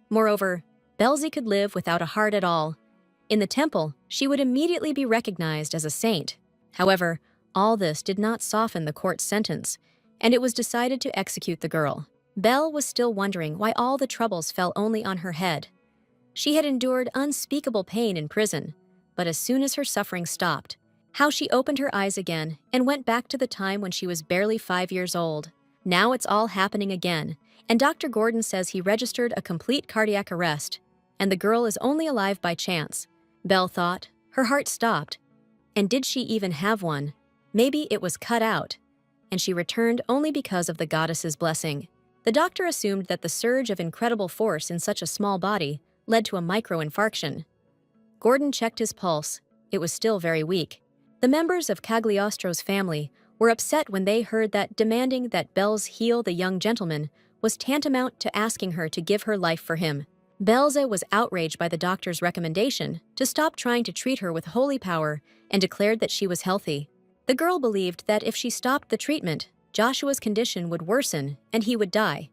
Moreover, Belzy could live without a heart at all. In the temple, she would immediately be recognized as a saint. However, all this did not soften the court's sentence, and it was decided to execute the girl. Belle was still wondering why all the troubles fell only on her head. She had endured unspeakable pain in prison, but as soon as her suffering stopped, how she opened her eyes again and went back to the time when she was barely 5 years old. Now it's all happening again, and Dr. Gordon says he registered a complete cardiac arrest, and the girl is only alive by chance. Belle thought. Her heart stopped. And did she even have one? Maybe it was cut out, and she returned only because of the goddess's blessing. The doctor assumed that the surge of incredible force in such a small body led to a microinfarction. Gordon checked his pulse. It was still very weak. The members of Cagliostro's family were upset when they heard that demanding that Belz heal the young gentleman was tantamount to asking her to give her life for him. Belze was outraged by the doctor's recommendation to stop trying to treat her with holy power and declared that she was healthy. The girl believed that if she stopped the treatment, Joshua's condition would worsen and he would die.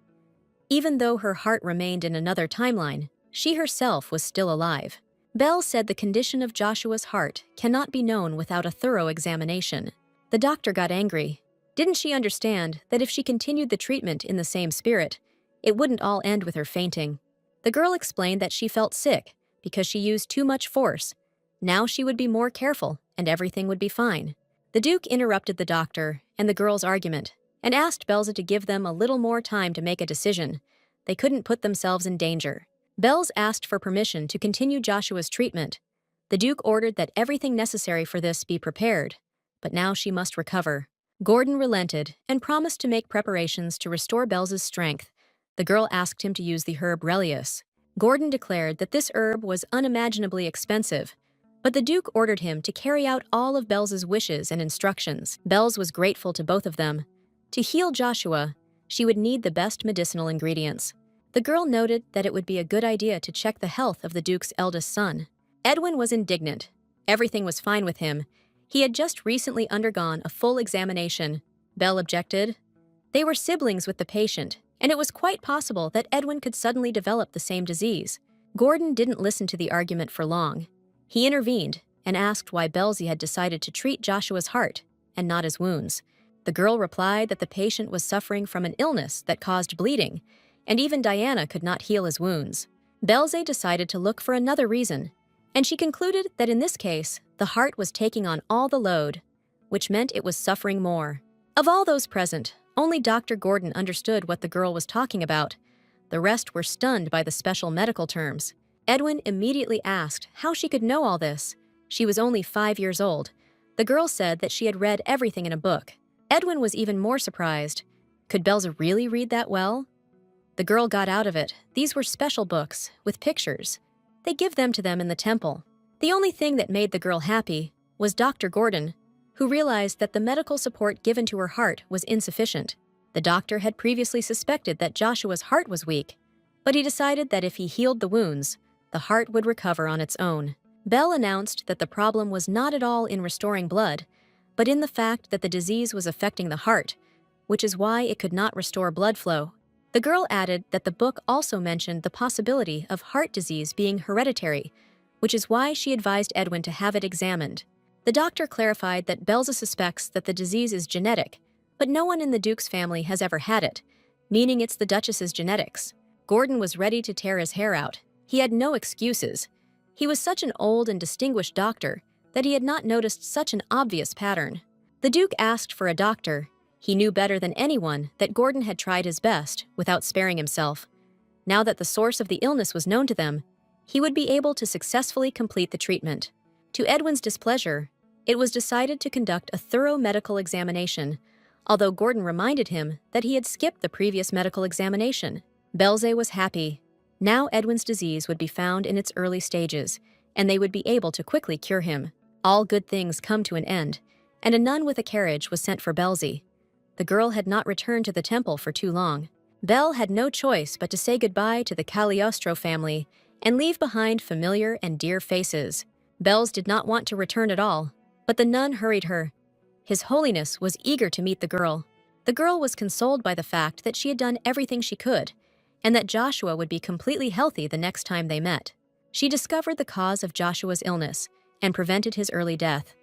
Even though her heart remained in another timeline, she herself was still alive. Bell said the condition of Joshua's heart cannot be known without a thorough examination. The doctor got angry. Didn't she understand that if she continued the treatment in the same spirit, it wouldn't all end with her fainting? The girl explained that she felt sick because she used too much force. Now she would be more careful and everything would be fine. The Duke interrupted the doctor and the girl's argument and asked Belza to give them a little more time to make a decision. They couldn't put themselves in danger. Belz asked for permission to continue Joshua's treatment. The Duke ordered that everything necessary for this be prepared, but now she must recover. Gordon relented and promised to make preparations to restore Belza's strength. The girl asked him to use the herb Relius. Gordon declared that this herb was unimaginably expensive, but the Duke ordered him to carry out all of Belza's wishes and instructions. Belz was grateful to both of them. To heal Joshua, she would need the best medicinal ingredients. The girl noted that it would be a good idea to check the health of the Duke's eldest son. Edwin was indignant. Everything was fine with him. He had just recently undergone a full examination. Belle objected. They were siblings with the patient, and it was quite possible that Edwin could suddenly develop the same disease. Gordon didn't listen to the argument for long. He intervened and asked why Belzy had decided to treat Joshua's heart and not his wounds. The girl replied that the patient was suffering from an illness that caused bleeding, and even Diana could not heal his wounds. Belze decided to look for another reason, and she concluded that in this case, the heart was taking on all the load, which meant it was suffering more. Of all those present, only Dr. Gordon understood what the girl was talking about. The rest were stunned by the special medical terms. Edwin immediately asked how she could know all this. She was only 5 years old. The girl said that she had read everything in a book. Edwin was even more surprised. Could Belza really read that well? The girl got out of it. These were special books, with pictures. They give them to them in the temple. The only thing that made the girl happy was Dr. Gordon, who realized that the medical support given to her heart was insufficient. The doctor had previously suspected that Joshua's heart was weak, but he decided that if he healed the wounds, the heart would recover on its own. Bell announced that the problem was not at all in restoring blood, but in the fact that the disease was affecting the heart, which is why it could not restore blood flow. The girl added that the book also mentioned the possibility of heart disease being hereditary, which is why she advised Edwin to have it examined. The doctor clarified that Belza suspects that the disease is genetic, but no one in the Duke's family has ever had it, meaning it's the Duchess's genetics. Gordon was ready to tear his hair out. He had no excuses. He was such an old and distinguished doctor that he had not noticed such an obvious pattern. The Duke asked for a doctor. He knew better than anyone that Gordon had tried his best without sparing himself. Now that the source of the illness was known to them, he would be able to successfully complete the treatment. To Edwin's displeasure, it was decided to conduct a thorough medical examination, although Gordon reminded him that he had skipped the previous medical examination. Belze was happy. Now Edwin's disease would be found in its early stages, and they would be able to quickly cure him. All good things come to an end, and a nun with a carriage was sent for Belzy. The girl had not returned to the temple for too long. Belle had no choice but to say goodbye to the Cagliostro family and leave behind familiar and dear faces. Belz did not want to return at all, but the nun hurried her. His Holiness was eager to meet the girl. The girl was consoled by the fact that she had done everything she could, and that Joshua would be completely healthy the next time they met. She discovered the cause of Joshua's illness and prevented his early death.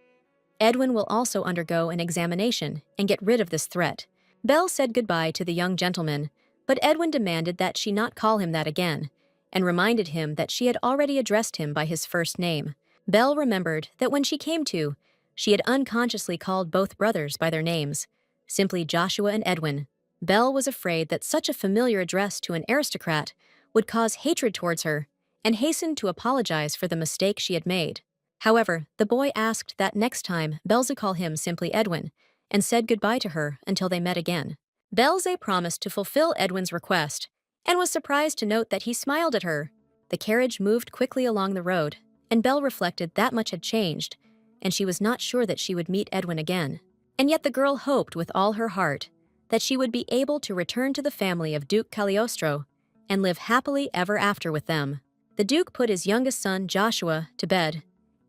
Edwin will also undergo an examination and get rid of this threat. Belle said goodbye to the young gentleman, but Edwin demanded that she not call him that again, and reminded him that she had already addressed him by his first name. Belle remembered that when she came to, she had unconsciously called both brothers by their names, simply Joshua and Edwin. Belle was afraid that such a familiar address to an aristocrat would cause hatred towards her, and hastened to apologize for the mistake she had made. However, the boy asked that next time Belze call him simply Edwin, and said goodbye to her until they met again. Belze promised to fulfill Edwin's request, and was surprised to note that he smiled at her. The carriage moved quickly along the road, and Belle reflected that much had changed, and she was not sure that she would meet Edwin again. And yet the girl hoped with all her heart that she would be able to return to the family of Duke Cagliostro and live happily ever after with them. The Duke put his youngest son, Joshua, to bed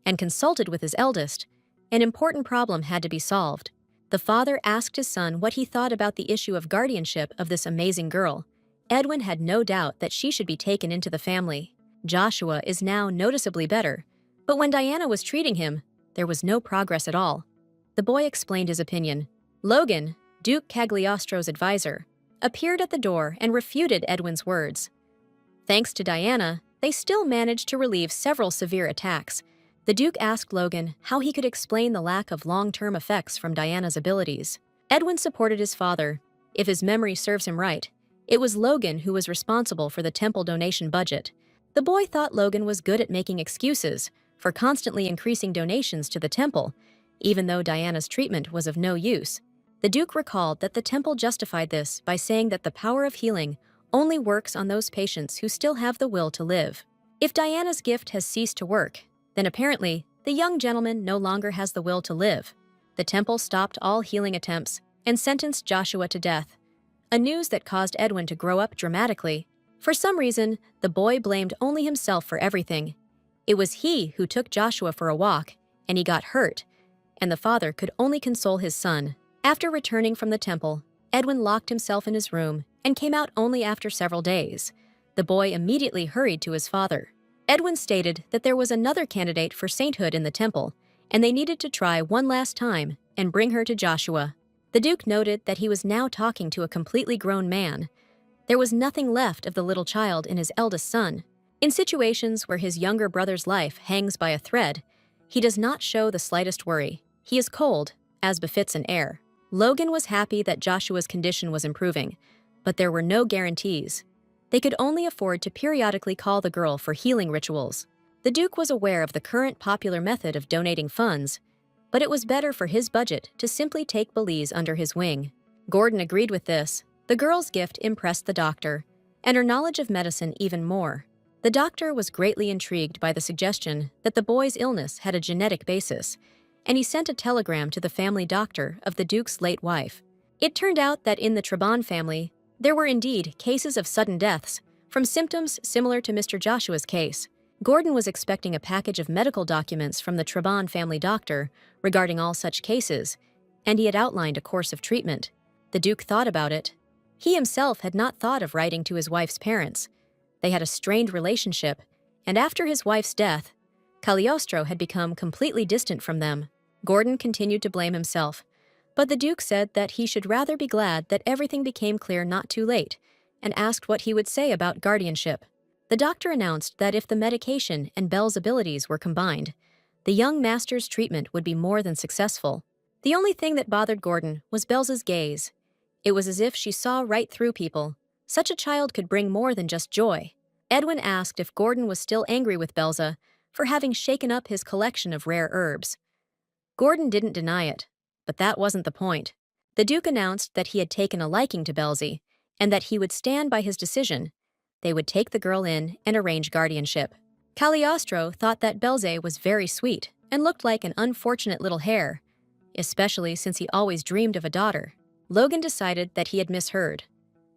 and consulted with his eldest. An important problem had to be solved. The father asked his son what he thought about the issue of guardianship of this amazing girl. Edwin had no doubt that she should be taken into the family. Joshua is now noticeably better, but when Diana was treating him, there was no progress at all. The boy explained his opinion. Logan, Duke Cagliostro's advisor, appeared at the door and refuted Edwin's words. Thanks to Diana, they still managed to relieve several severe attacks. The Duke asked Logan how he could explain the lack of long-term effects from Diana's abilities. Edwin supported his father. If his memory serves him right, it was Logan who was responsible for the temple donation budget. The boy thought Logan was good at making excuses for constantly increasing donations to the temple, even though Diana's treatment was of no use. The Duke recalled that the temple justified this by saying that the power of healing only works on those patients who still have the will to live. If Diana's gift has ceased to work, then apparently the young gentleman no longer has the will to live. The temple stopped all healing attempts and sentenced Joshua to death, a news that caused Edwin to grow up dramatically. For some reason, the boy blamed only himself for everything. It was he who took Joshua for a walk, and he got hurt, and the father could only console his son. After returning from the temple, Edwin locked himself in his room and came out only after several days. The boy immediately hurried to his father. Edwin stated that there was another candidate for sainthood in the temple, and they needed to try one last time and bring her to Joshua. The Duke noted that he was now talking to a completely grown man. There was nothing left of the little child in his eldest son. In situations where his younger brother's life hangs by a thread, he does not show the slightest worry. He is cold, as befits an heir. Logan was happy that Joshua's condition was improving, but there were no guarantees. They could only afford to periodically call the girl for healing rituals. The Duke was aware of the current popular method of donating funds, but it was better for his budget to simply take Belize under his wing. Gordon agreed with this. The girl's gift impressed the doctor, and her knowledge of medicine even more. The doctor was greatly intrigued by the suggestion that the boy's illness had a genetic basis, and he sent a telegram to the family doctor of the Duke's late wife. It turned out that in the Trabon family, there were indeed cases of sudden deaths from symptoms similar to Mr. Joshua's case. Gordon was expecting a package of medical documents from the Trabon family doctor regarding all such cases, and he had outlined a course of treatment. The Duke thought about it. He himself had not thought of writing to his wife's parents. They had a strained relationship, and after his wife's death, Cagliostro had become completely distant from them. Gordon continued to blame himself, but the Duke said that he should rather be glad that everything became clear not too late, and asked what he would say about guardianship. The doctor announced that if the medication and Belle's abilities were combined, the young master's treatment would be more than successful. The only thing that bothered Gordon was Belle's gaze. It was as if she saw right through people. Such a child could bring more than just joy. Edwin asked if Gordon was still angry with Belza for having shaken up his collection of rare herbs. Gordon didn't deny it, but that wasn't the point. The Duke announced that he had taken a liking to Belzy, and that he would stand by his decision. They would take the girl in and arrange guardianship. Cagliostro thought that Belze was very sweet and looked like an unfortunate little hare, especially since he always dreamed of a daughter. Logan decided that he had misheard,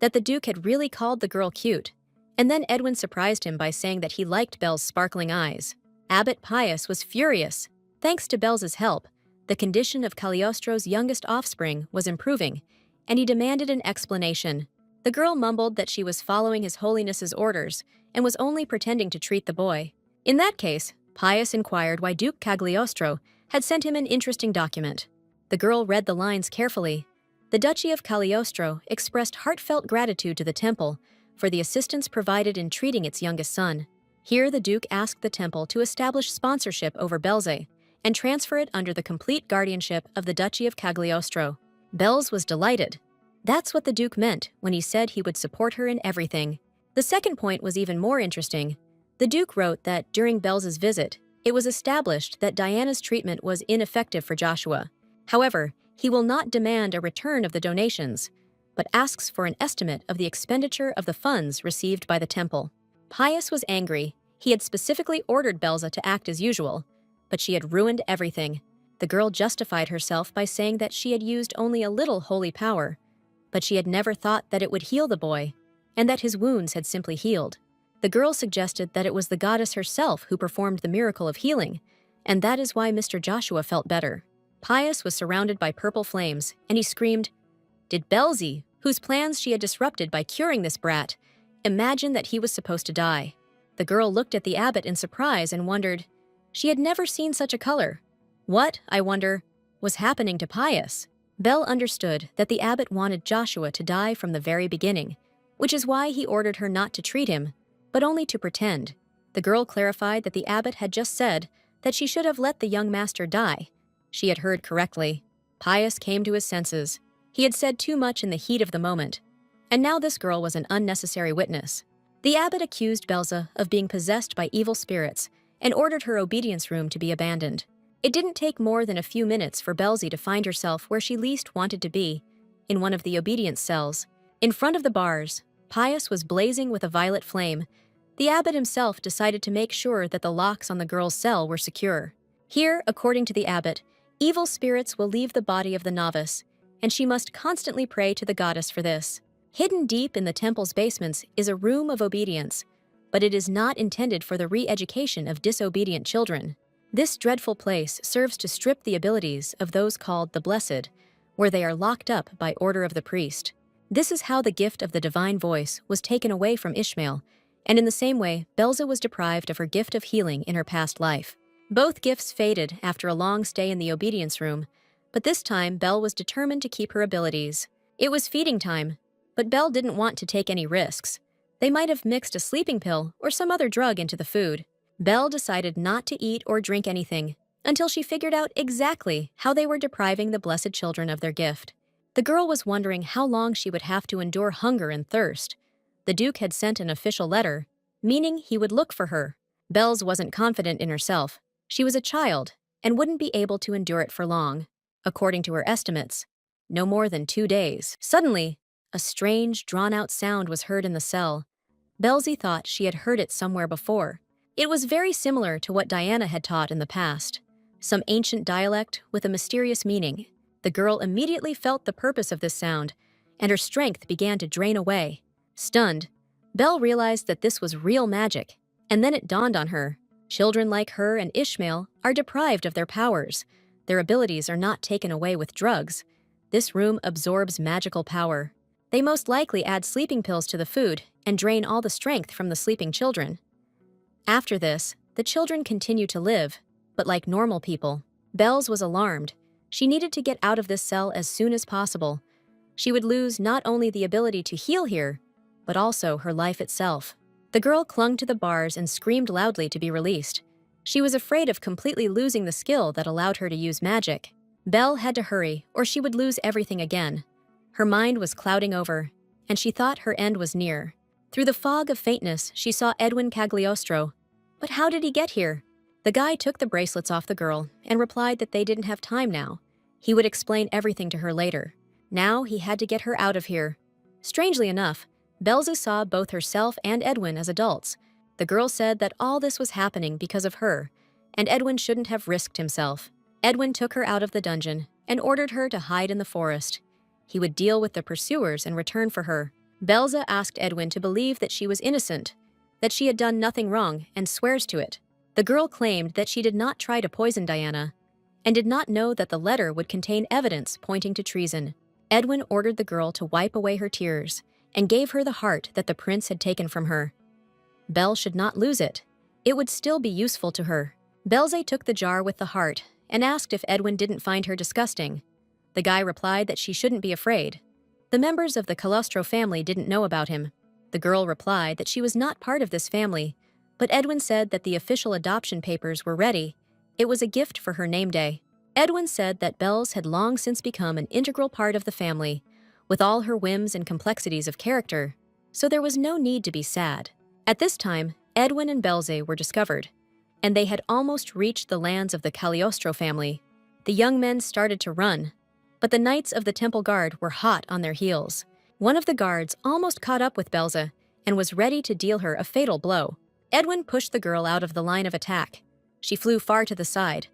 that the Duke had really called the girl cute, and then Edwin surprised him by saying that he liked Belle's sparkling eyes. Abbot Pius was furious. Thanks to Belze's help, the condition of Cagliostro's youngest offspring was improving, and he demanded an explanation. The girl mumbled that she was following His Holiness's orders and was only pretending to treat the boy. In that case, Pius inquired why Duke Cagliostro had sent him an interesting document. The girl read the lines carefully. The Duchy of Cagliostro expressed heartfelt gratitude to the temple for the assistance provided in treating its youngest son. Here the Duke asked the temple to establish sponsorship over Belze and transfer it under the complete guardianship of the Duchy of Cagliostro. Belz was delighted. That's what the Duke meant when he said he would support her in everything. The second point was even more interesting. The Duke wrote that during Belz's visit, it was established that Diana's treatment was ineffective for Joshua. However, he will not demand a return of the donations, but asks for an estimate of the expenditure of the funds received by the temple. Pius was angry. He had specifically ordered Belza to act as usual, but she had ruined everything. The girl justified herself by saying that she had used only a little holy power, but she had never thought that it would heal the boy, and that his wounds had simply healed. The girl suggested that it was the goddess herself who performed the miracle of healing, and that is why Mr. Joshua felt better. Pius was surrounded by purple flames, and he screamed, "Did Belzy, whose plans she had disrupted by curing this brat, imagine that he was supposed to die?" The girl looked at the abbot in surprise and wondered. She had never seen such a color. What, I wonder, was happening to Pius? Belle understood that the abbot wanted Joshua to die from the very beginning, which is why he ordered her not to treat him, but only to pretend. The girl clarified that the abbot had just said that she should have let the young master die. She had heard correctly. Pius came to his senses. He had said too much in the heat of the moment, and now this girl was an unnecessary witness. The abbot accused Belza of being possessed by evil spirits and ordered her obedience room to be abandoned. It didn't take more than a few minutes for Belzy to find herself where she least wanted to be, in one of the obedience cells. In front of the bars, Pius was blazing with a violet flame. The abbot himself decided to make sure that the locks on the girl's cell were secure. Here, according to the abbot, evil spirits will leave the body of the novice, and she must constantly pray to the goddess for this. Hidden deep in the temple's basements is a room of obedience, but it is not intended for the re-education of disobedient children. This dreadful place serves to strip the abilities of those called the Blessed, where they are locked up by order of the priest. This is how the gift of the divine voice was taken away from Ishmael, and in the same way, Belza was deprived of her gift of healing in her past life. Both gifts faded after a long stay in the obedience room, but this time Belle was determined to keep her abilities. It was feeding time, but Belle didn't want to take any risks. They might have mixed a sleeping pill or some other drug into the food. Belle decided not to eat or drink anything until she figured out exactly how they were depriving the blessed children of their gift. The girl was wondering how long she would have to endure hunger and thirst. The Duke had sent an official letter, meaning he would look for her. Belle's wasn't confident in herself. She was a child and wouldn't be able to endure it for long. According to her estimates, no more than 2 days. Suddenly, a strange, drawn-out sound was heard in the cell. Belzy thought she had heard it somewhere before. It was very similar to what Diana had taught in the past, some ancient dialect with a mysterious meaning. The girl immediately felt the purpose of this sound, and her strength began to drain away. Stunned, Belle realized that this was real magic, and then it dawned on her. Children like her and Ishmael are deprived of their powers. Their abilities are not taken away with drugs. This room absorbs magical power. They most likely add sleeping pills to the food and drain all the strength from the sleeping children. After this, the children continue to live, but like normal people. Belle's was alarmed. She needed to get out of this cell as soon as possible. She would lose not only the ability to heal here, but also her life itself. The girl clung to the bars and screamed loudly to be released. She was afraid of completely losing the skill that allowed her to use magic. Belle had to hurry, or she would lose everything again. Her mind was clouding over, and she thought her end was near. Through the fog of faintness, she saw Edwin Cagliostro. But how did he get here? The guy took the bracelets off the girl and replied that they didn't have time now. He would explain everything to her later. Now he had to get her out of here. Strangely enough, Belza saw both herself and Edwin as adults. The girl said that all this was happening because of her, and Edwin shouldn't have risked himself. Edwin took her out of the dungeon and ordered her to hide in the forest. He would deal with the pursuers in return for her. Belza asked Edwin to believe that she was innocent, that she had done nothing wrong, and swears to it. The girl claimed that she did not try to poison Diana, and did not know that the letter would contain evidence pointing to treason. Edwin ordered the girl to wipe away her tears, and gave her the heart that the prince had taken from her. Belle should not lose it. It would still be useful to her. Belze took the jar with the heart, and asked if Edwin didn't find her disgusting. The guy replied that she shouldn't be afraid. The members of the Calostro family didn't know about him. The girl replied that she was not part of this family, but Edwin said that the official adoption papers were ready. It was a gift for her name day. Edwin said that Belle's had long since become an integral part of the family, with all her whims and complexities of character, so there was no need to be sad. At this time, Edwin and Belze were discovered, and they had almost reached the lands of the Cagliostro family. The young men started to run, but the knights of the temple guard were hot on their heels. One of the guards almost caught up with Belze and was ready to deal her a fatal blow. Edwin pushed the girl out of the line of attack. She flew far to the side.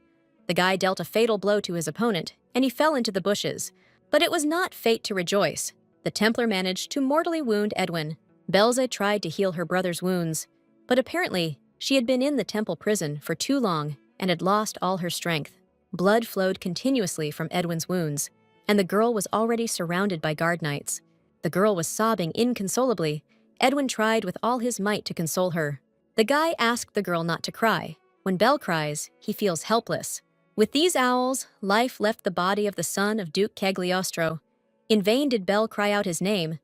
The guy dealt a fatal blow to his opponent, and he fell into the bushes. But it was not fate to rejoice. The Templar managed to mortally wound Edwin. Belza tried to heal her brother's wounds, but apparently she had been in the temple prison for too long and had lost all her strength. Blood flowed continuously from Edwin's wounds, and the girl was already surrounded by guard knights. The girl was sobbing inconsolably. Edwin tried with all his might to console her. The guy asked the girl not to cry. When Bell cries, he feels helpless. With these owls, life left the body of the son of Duke Cagliostro. In vain did Bell cry out his name.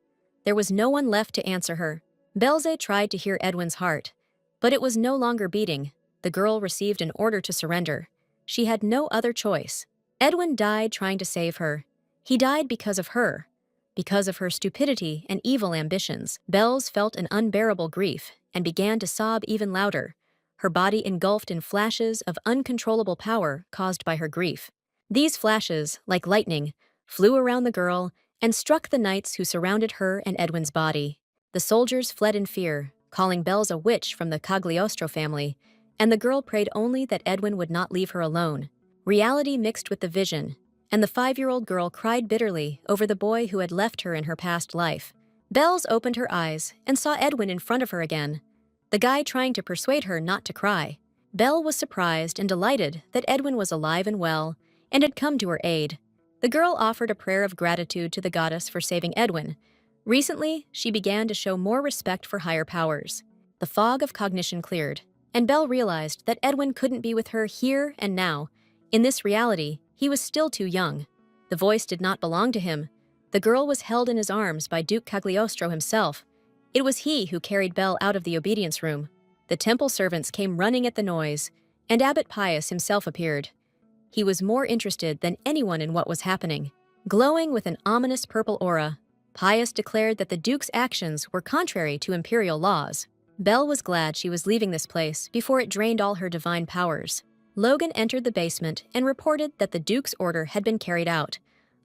There was no one left to answer her. Belze tried to hear Edwin's heart, but it was no longer beating. The girl received an order to surrender. She had no other choice. Edwin died trying to save her. He died because of her stupidity and evil ambitions. Bells felt an unbearable grief and began to sob even louder, her body engulfed in flashes of uncontrollable power caused by her grief. These flashes, like lightning, flew around the girl and struck the knights who surrounded her and Edwin's body. The soldiers fled in fear, calling Bells a witch from the Cagliostro family, and the girl prayed only that Edwin would not leave her alone. Reality mixed with the vision, and the 5-year-old girl cried bitterly over the boy who had left her in her past life. Bells opened her eyes and saw Edwin in front of her again, the guy trying to persuade her not to cry. Belle was surprised and delighted that Edwin was alive and well and had come to her aid. The girl offered a prayer of gratitude to the goddess for saving Edwin. Recently, she began to show more respect for higher powers. The fog of cognition cleared, and Belle realized that Edwin couldn't be with her here and now. In this reality, he was still too young. The voice did not belong to him. The girl was held in his arms by Duke Cagliostro himself. It was he who carried Belle out of the obedience room. The temple servants came running at the noise, and Abbot Pius himself appeared. He was more interested than anyone in what was happening. Glowing with an ominous purple aura, Pius declared that the Duke's actions were contrary to imperial laws. Belle was glad she was leaving this place before it drained all her divine powers. Logan entered the basement and reported that the Duke's order had been carried out.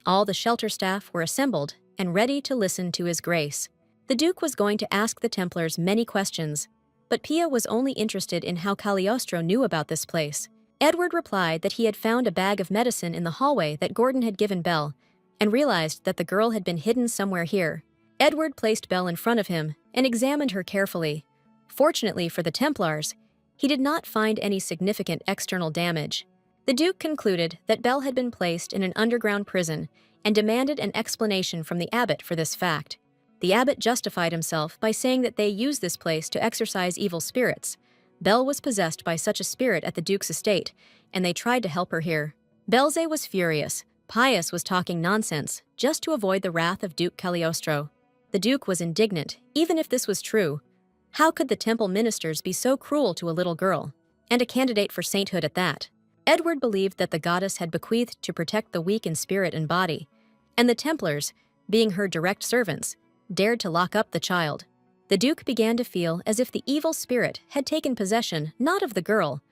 All the shelter staff were assembled and ready to listen to his grace. The Duke was going to ask the Templars many questions, but Pia was only interested in how Cagliostro knew about this place. Edward replied that he had found a bag of medicine in the hallway that Gordon had given Belle, and realized that the girl had been hidden somewhere here. Edward placed Belle in front of him and examined her carefully. Fortunately for the Templars, he did not find any significant external damage. The Duke concluded that Belle had been placed in an underground prison and demanded an explanation from the abbot for this fact. The abbot justified himself by saying that they used this place to exorcise evil spirits. Belle was possessed by such a spirit at the Duke's estate, and they tried to help her here. Belze was furious. Pius was talking nonsense, just to avoid the wrath of Duke Cagliostro. The Duke was indignant, even if this was true. How could the temple ministers be so cruel to a little girl, and a candidate for sainthood at that? Edward believed that the goddess had bequeathed to protect the weak in spirit and body, and the Templars, being her direct servants, dared to lock up the child. The Duke began to feel as if the evil spirit had taken possession not of the girl,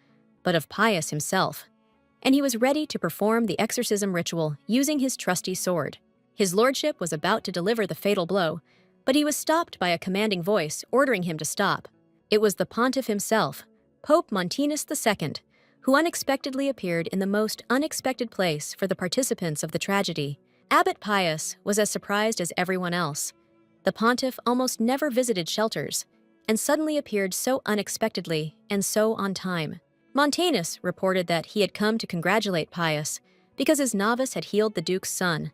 but of Pius himself, and he was ready to perform the exorcism ritual using his trusty sword. His lordship was about to deliver the fatal blow, but he was stopped by a commanding voice ordering him to stop. It was the pontiff himself, Pope Montanus II, who unexpectedly appeared in the most unexpected place for the participants of the tragedy. Abbot Pius was as surprised as everyone else. The pontiff almost never visited shelters, and suddenly appeared so unexpectedly and so on time. Montanus reported that he had come to congratulate Pius because his novice had healed the Duke's son,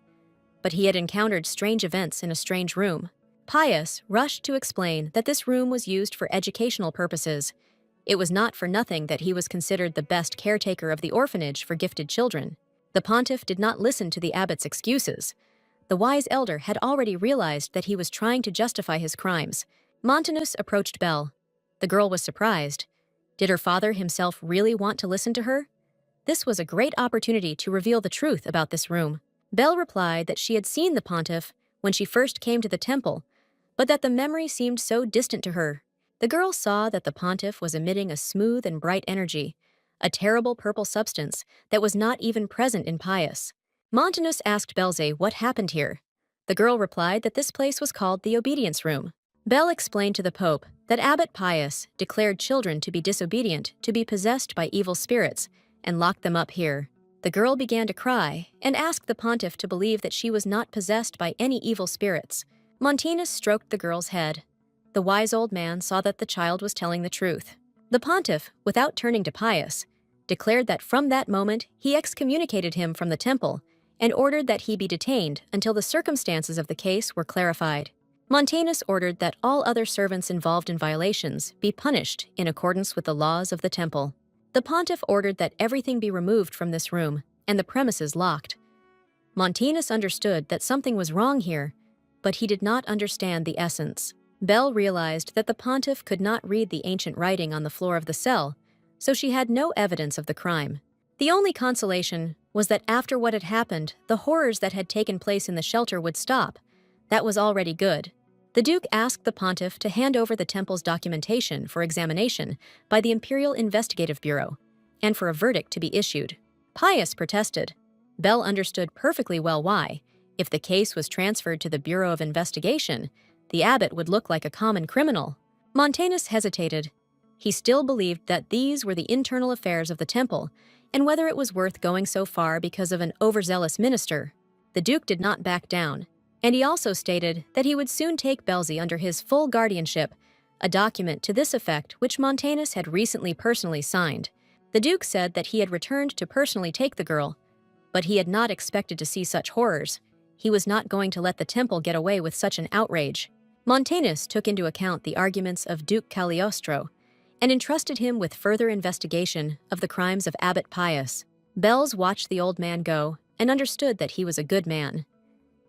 but he had encountered strange events in a strange room. Pius rushed to explain that this room was used for educational purposes. It was not for nothing that he was considered the best caretaker of the orphanage for gifted children. The pontiff did not listen to the abbot's excuses. The wise elder had already realized that he was trying to justify his crimes. Montanus approached Belle. The girl was surprised. Did her father himself really want to listen to her? This was a great opportunity to reveal the truth about this room. Belle replied that she had seen the pontiff when she first came to the temple, but that the memory seemed so distant to her. The girl saw that the pontiff was emitting a smooth and bright energy, a terrible purple substance that was not even present in Pius. Montanus asked Belze what happened here. The girl replied that this place was called the obedience room. Bell explained to the Pope that Abbot Pius declared children to be disobedient to be possessed by evil spirits and locked them up here. The girl began to cry and asked the pontiff to believe that she was not possessed by any evil spirits. Montanus stroked the girl's head. The wise old man saw that the child was telling the truth. The pontiff, without turning to Pius, declared that from that moment he excommunicated him from the temple and ordered that he be detained until the circumstances of the case were clarified. Montanus ordered that all other servants involved in violations be punished in accordance with the laws of the temple. The pontiff ordered that everything be removed from this room and the premises locked. Montanus understood that something was wrong here, but he did not understand the essence. Bell realized that the pontiff could not read the ancient writing on the floor of the cell, so she had no evidence of the crime. The only consolation was that after what had happened, the horrors that had taken place in the shelter would stop. That was already good. The Duke asked the pontiff to hand over the temple's documentation for examination by the Imperial Investigative Bureau, and for a verdict to be issued. Pius protested. Bell understood perfectly well why. If the case was transferred to the Bureau of Investigation, the abbot would look like a common criminal. Montanus hesitated. He still believed that these were the internal affairs of the temple, and whether it was worth going so far because of an overzealous minister. The Duke did not back down, and he also stated that he would soon take Belzi under his full guardianship, a document to this effect which Montanus had recently personally signed. The Duke said that he had returned to personally take the girl, but he had not expected to see such horrors. He was not going to let the temple get away with such an outrage. Montanus took into account the arguments of Duke Cagliostro and entrusted him with further investigation of the crimes of Abbot Pius. Bells watched the old man go and understood that he was a good man.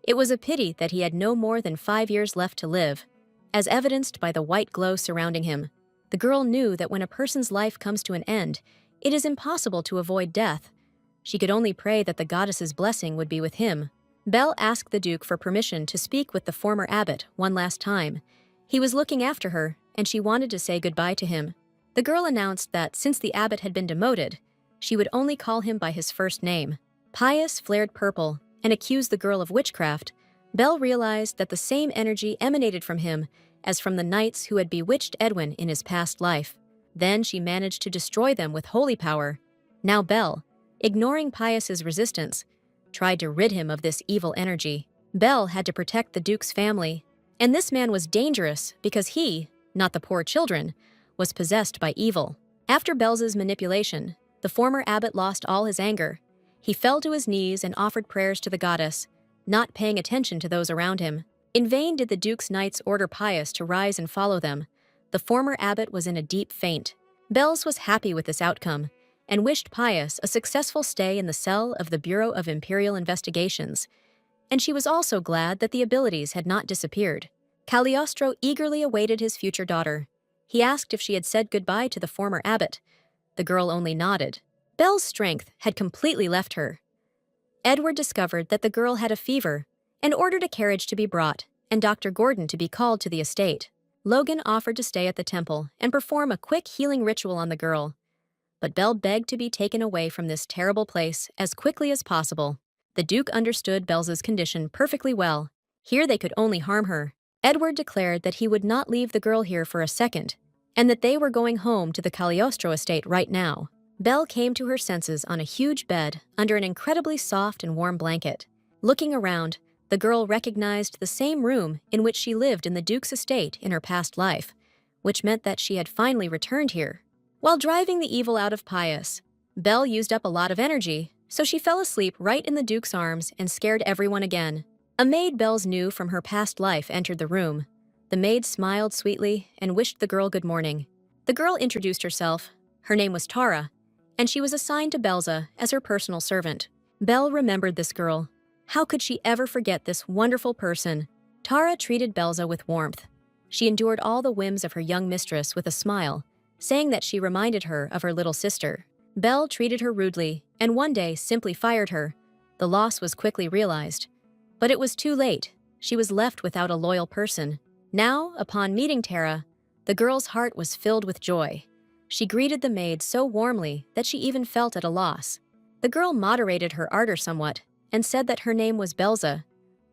It was a pity that he had no more than 5 years left to live, as evidenced by the white glow surrounding him. The girl knew that when a person's life comes to an end, it is impossible to avoid death. She could only pray that the goddess's blessing would be with him. Bell asked the Duke for permission to speak with the former abbot one last time. He was looking after her, and she wanted to say goodbye to him. The girl announced that since the abbot had been demoted, she would only call him by his first name. Pius flared purple and accused the girl of witchcraft. Bell realized that the same energy emanated from him as from the knights who had bewitched Edwin in his past life. Then she managed to destroy them with holy power. Now Bell, ignoring Pius's resistance, tried to rid him of this evil energy. Bell had to protect the Duke's family, and this man was dangerous because he, not the poor children, was possessed by evil. After Bell's manipulation, the former abbot lost all his anger. He fell to his knees and offered prayers to the goddess, not paying attention to those around him. In vain did the Duke's knights order Pius to rise and follow them. The former abbot was in a deep faint. Bells was happy with this outcome and wished Pius a successful stay in the cell of the Bureau of Imperial Investigations, and she was also glad that the abilities had not disappeared. Cagliostro eagerly awaited his future daughter. He asked if she had said goodbye to the former abbot. The girl only nodded. Belle's strength had completely left her. Edward discovered that the girl had a fever and ordered a carriage to be brought and Dr. Gordon to be called to the estate. Logan offered to stay at the temple and perform a quick healing ritual on the girl, but Belle begged to be taken away from this terrible place as quickly as possible. The Duke understood Belle's condition perfectly well. Here they could only harm her. Edward declared that he would not leave the girl here for a second, and that they were going home to the Cagliostro estate right now. Belle came to her senses on a huge bed under an incredibly soft and warm blanket. Looking around, the girl recognized the same room in which she lived in the Duke's estate in her past life, which meant that she had finally returned here. While driving the evil out of Pius, Belle used up a lot of energy, so she fell asleep right in the Duke's arms and scared everyone again. A maid Belle's knew from her past life entered the room. The maid smiled sweetly and wished the girl good morning. The girl introduced herself. Her name was Tara, and she was assigned to Belza as her personal servant. Belle remembered this girl. How could she ever forget this wonderful person? Tara treated Belza with warmth. She endured all the whims of her young mistress with a smile, saying that she reminded her of her little sister. Belle treated her rudely, and one day simply fired her. The loss was quickly realized. But it was too late. She was left without a loyal person. Now, upon meeting Tara, the girl's heart was filled with joy. She greeted the maid so warmly that she even felt at a loss. The girl moderated her ardor somewhat and said that her name was Belza.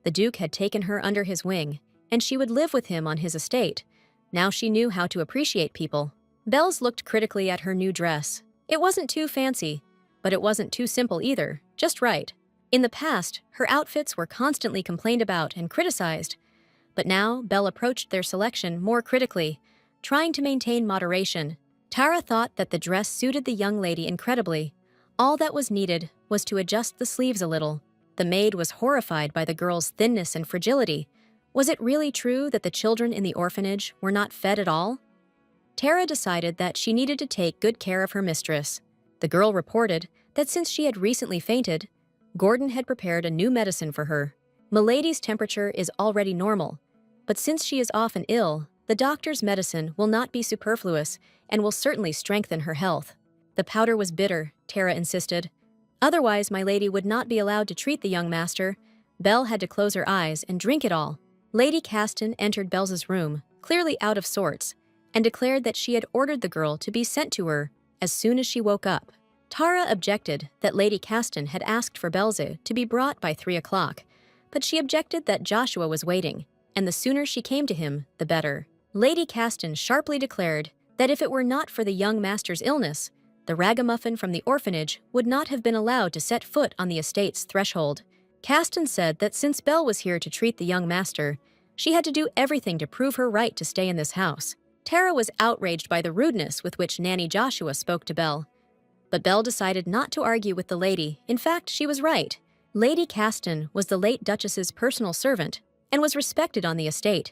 The Duke had taken her under his wing, and she would live with him on his estate. Now she knew how to appreciate people. Bells looked critically at her new dress. It wasn't too fancy, but it wasn't too simple either, just right. In the past, her outfits were constantly complained about and criticized, but now Belle approached their selection more critically, trying to maintain moderation. Tara thought that the dress suited the young lady incredibly. All that was needed was to adjust the sleeves a little. The maid was horrified by the girl's thinness and fragility. Was it really true that the children in the orphanage were not fed at all? Tara decided that she needed to take good care of her mistress. The girl reported that since she had recently fainted, Gordon had prepared a new medicine for her. Milady's temperature is already normal, but since she is often ill, the doctor's medicine will not be superfluous and will certainly strengthen her health. The powder was bitter, Tara insisted. Otherwise, my lady would not be allowed to treat the young master. Belle had to close her eyes and drink it all. Lady Caston entered Belle's room, clearly out of sorts, and declared that she had ordered the girl to be sent to her as soon as she woke up. Tara objected that Lady Caston had asked for Belze to be brought by 3 o'clock, but she objected that Joshua was waiting, and the sooner she came to him, the better. Lady Caston sharply declared that if it were not for the young master's illness, the ragamuffin from the orphanage would not have been allowed to set foot on the estate's threshold. Caston said that since Belle was here to treat the young master, she had to do everything to prove her right to stay in this house. Tara was outraged by the rudeness with which Nanny Joshua spoke to Belle. But Belle decided not to argue with the lady. In fact, she was right. Lady Caston was the late Duchess's personal servant and was respected on the estate.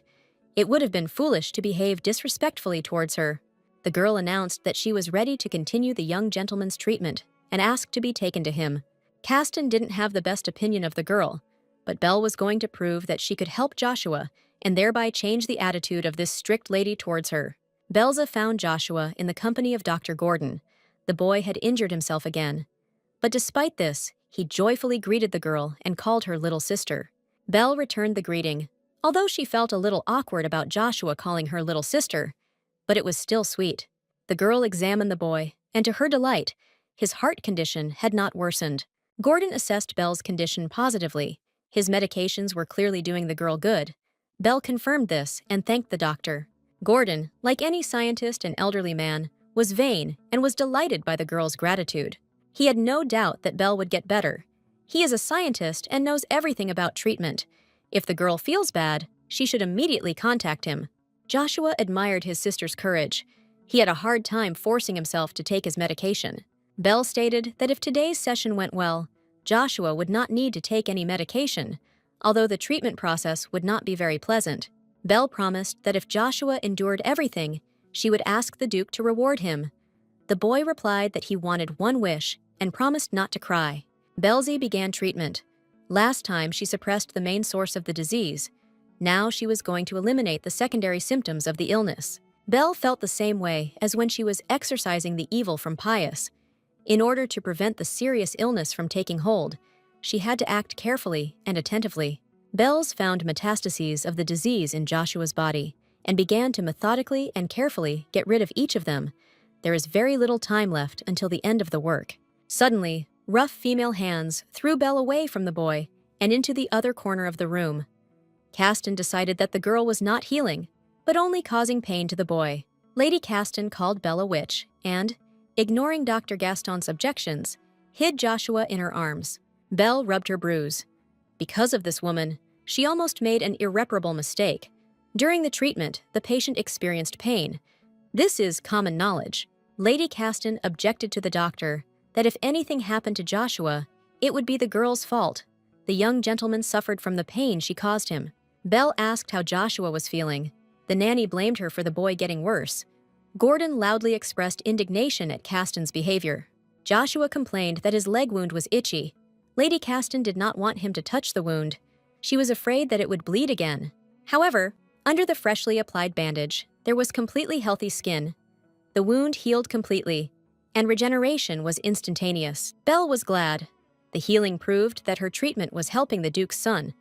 It would have been foolish to behave disrespectfully towards her. The girl announced that she was ready to continue the young gentleman's treatment and asked to be taken to him. Caston didn't have the best opinion of the girl, but Belle was going to prove that she could help Joshua and thereby change the attitude of this strict lady towards her. Belze found Joshua in the company of Dr. Gordon. The boy had injured himself again. But despite this, he joyfully greeted the girl and called her little sister. Belle returned the greeting, although she felt a little awkward about Joshua calling her little sister, but it was still sweet. The girl examined the boy, and to her delight, his heart condition had not worsened. Gordon assessed Belle's condition positively. His medications were clearly doing the girl good. Belle confirmed this and thanked the doctor. Gordon, like any scientist and elderly man, was vain and was delighted by the girl's gratitude. He had no doubt that Belle would get better. He is a scientist and knows everything about treatment. If the girl feels bad, she should immediately contact him. Joshua admired his sister's courage. He had a hard time forcing himself to take his medication. Belle stated that if today's session went well, Joshua would not need to take any medication, although the treatment process would not be very pleasant. Belle promised that if Joshua endured everything, she would ask the Duke to reward him. The boy replied that he wanted one wish and promised not to cry. Belze began treatment. Last time she suppressed the main source of the disease. Now she was going to eliminate the secondary symptoms of the illness. Belle felt the same way as when she was exorcising the evil from Pius. In order to prevent the serious illness from taking hold, she had to act carefully and attentively. Bells found metastases of the disease in Joshua's body and began to methodically and carefully get rid of each of them. There is very little time left until the end of the work. Suddenly, rough female hands threw Belle away from the boy and into the other corner of the room. Caston decided that the girl was not healing, but only causing pain to the boy. Lady Caston called Belle a witch and, ignoring Dr. Gaston's objections, hid Joshua in her arms. Belle rubbed her bruise. Because of this woman, she almost made an irreparable mistake. During the treatment, the patient experienced pain. This is common knowledge. Lady Caston objected to the doctor that if anything happened to Joshua, it would be the girl's fault. The young gentleman suffered from the pain she caused him. Belle asked how Joshua was feeling. The nanny blamed her for the boy getting worse. Gordon loudly expressed indignation at Caston's behavior. Joshua complained that his leg wound was itchy. Lady Caston did not want him to touch the wound. She was afraid that it would bleed again. However, under the freshly applied bandage, there was completely healthy skin. The wound healed completely, and regeneration was instantaneous. Belle was glad. The healing proved that her treatment was helping the Duke's son.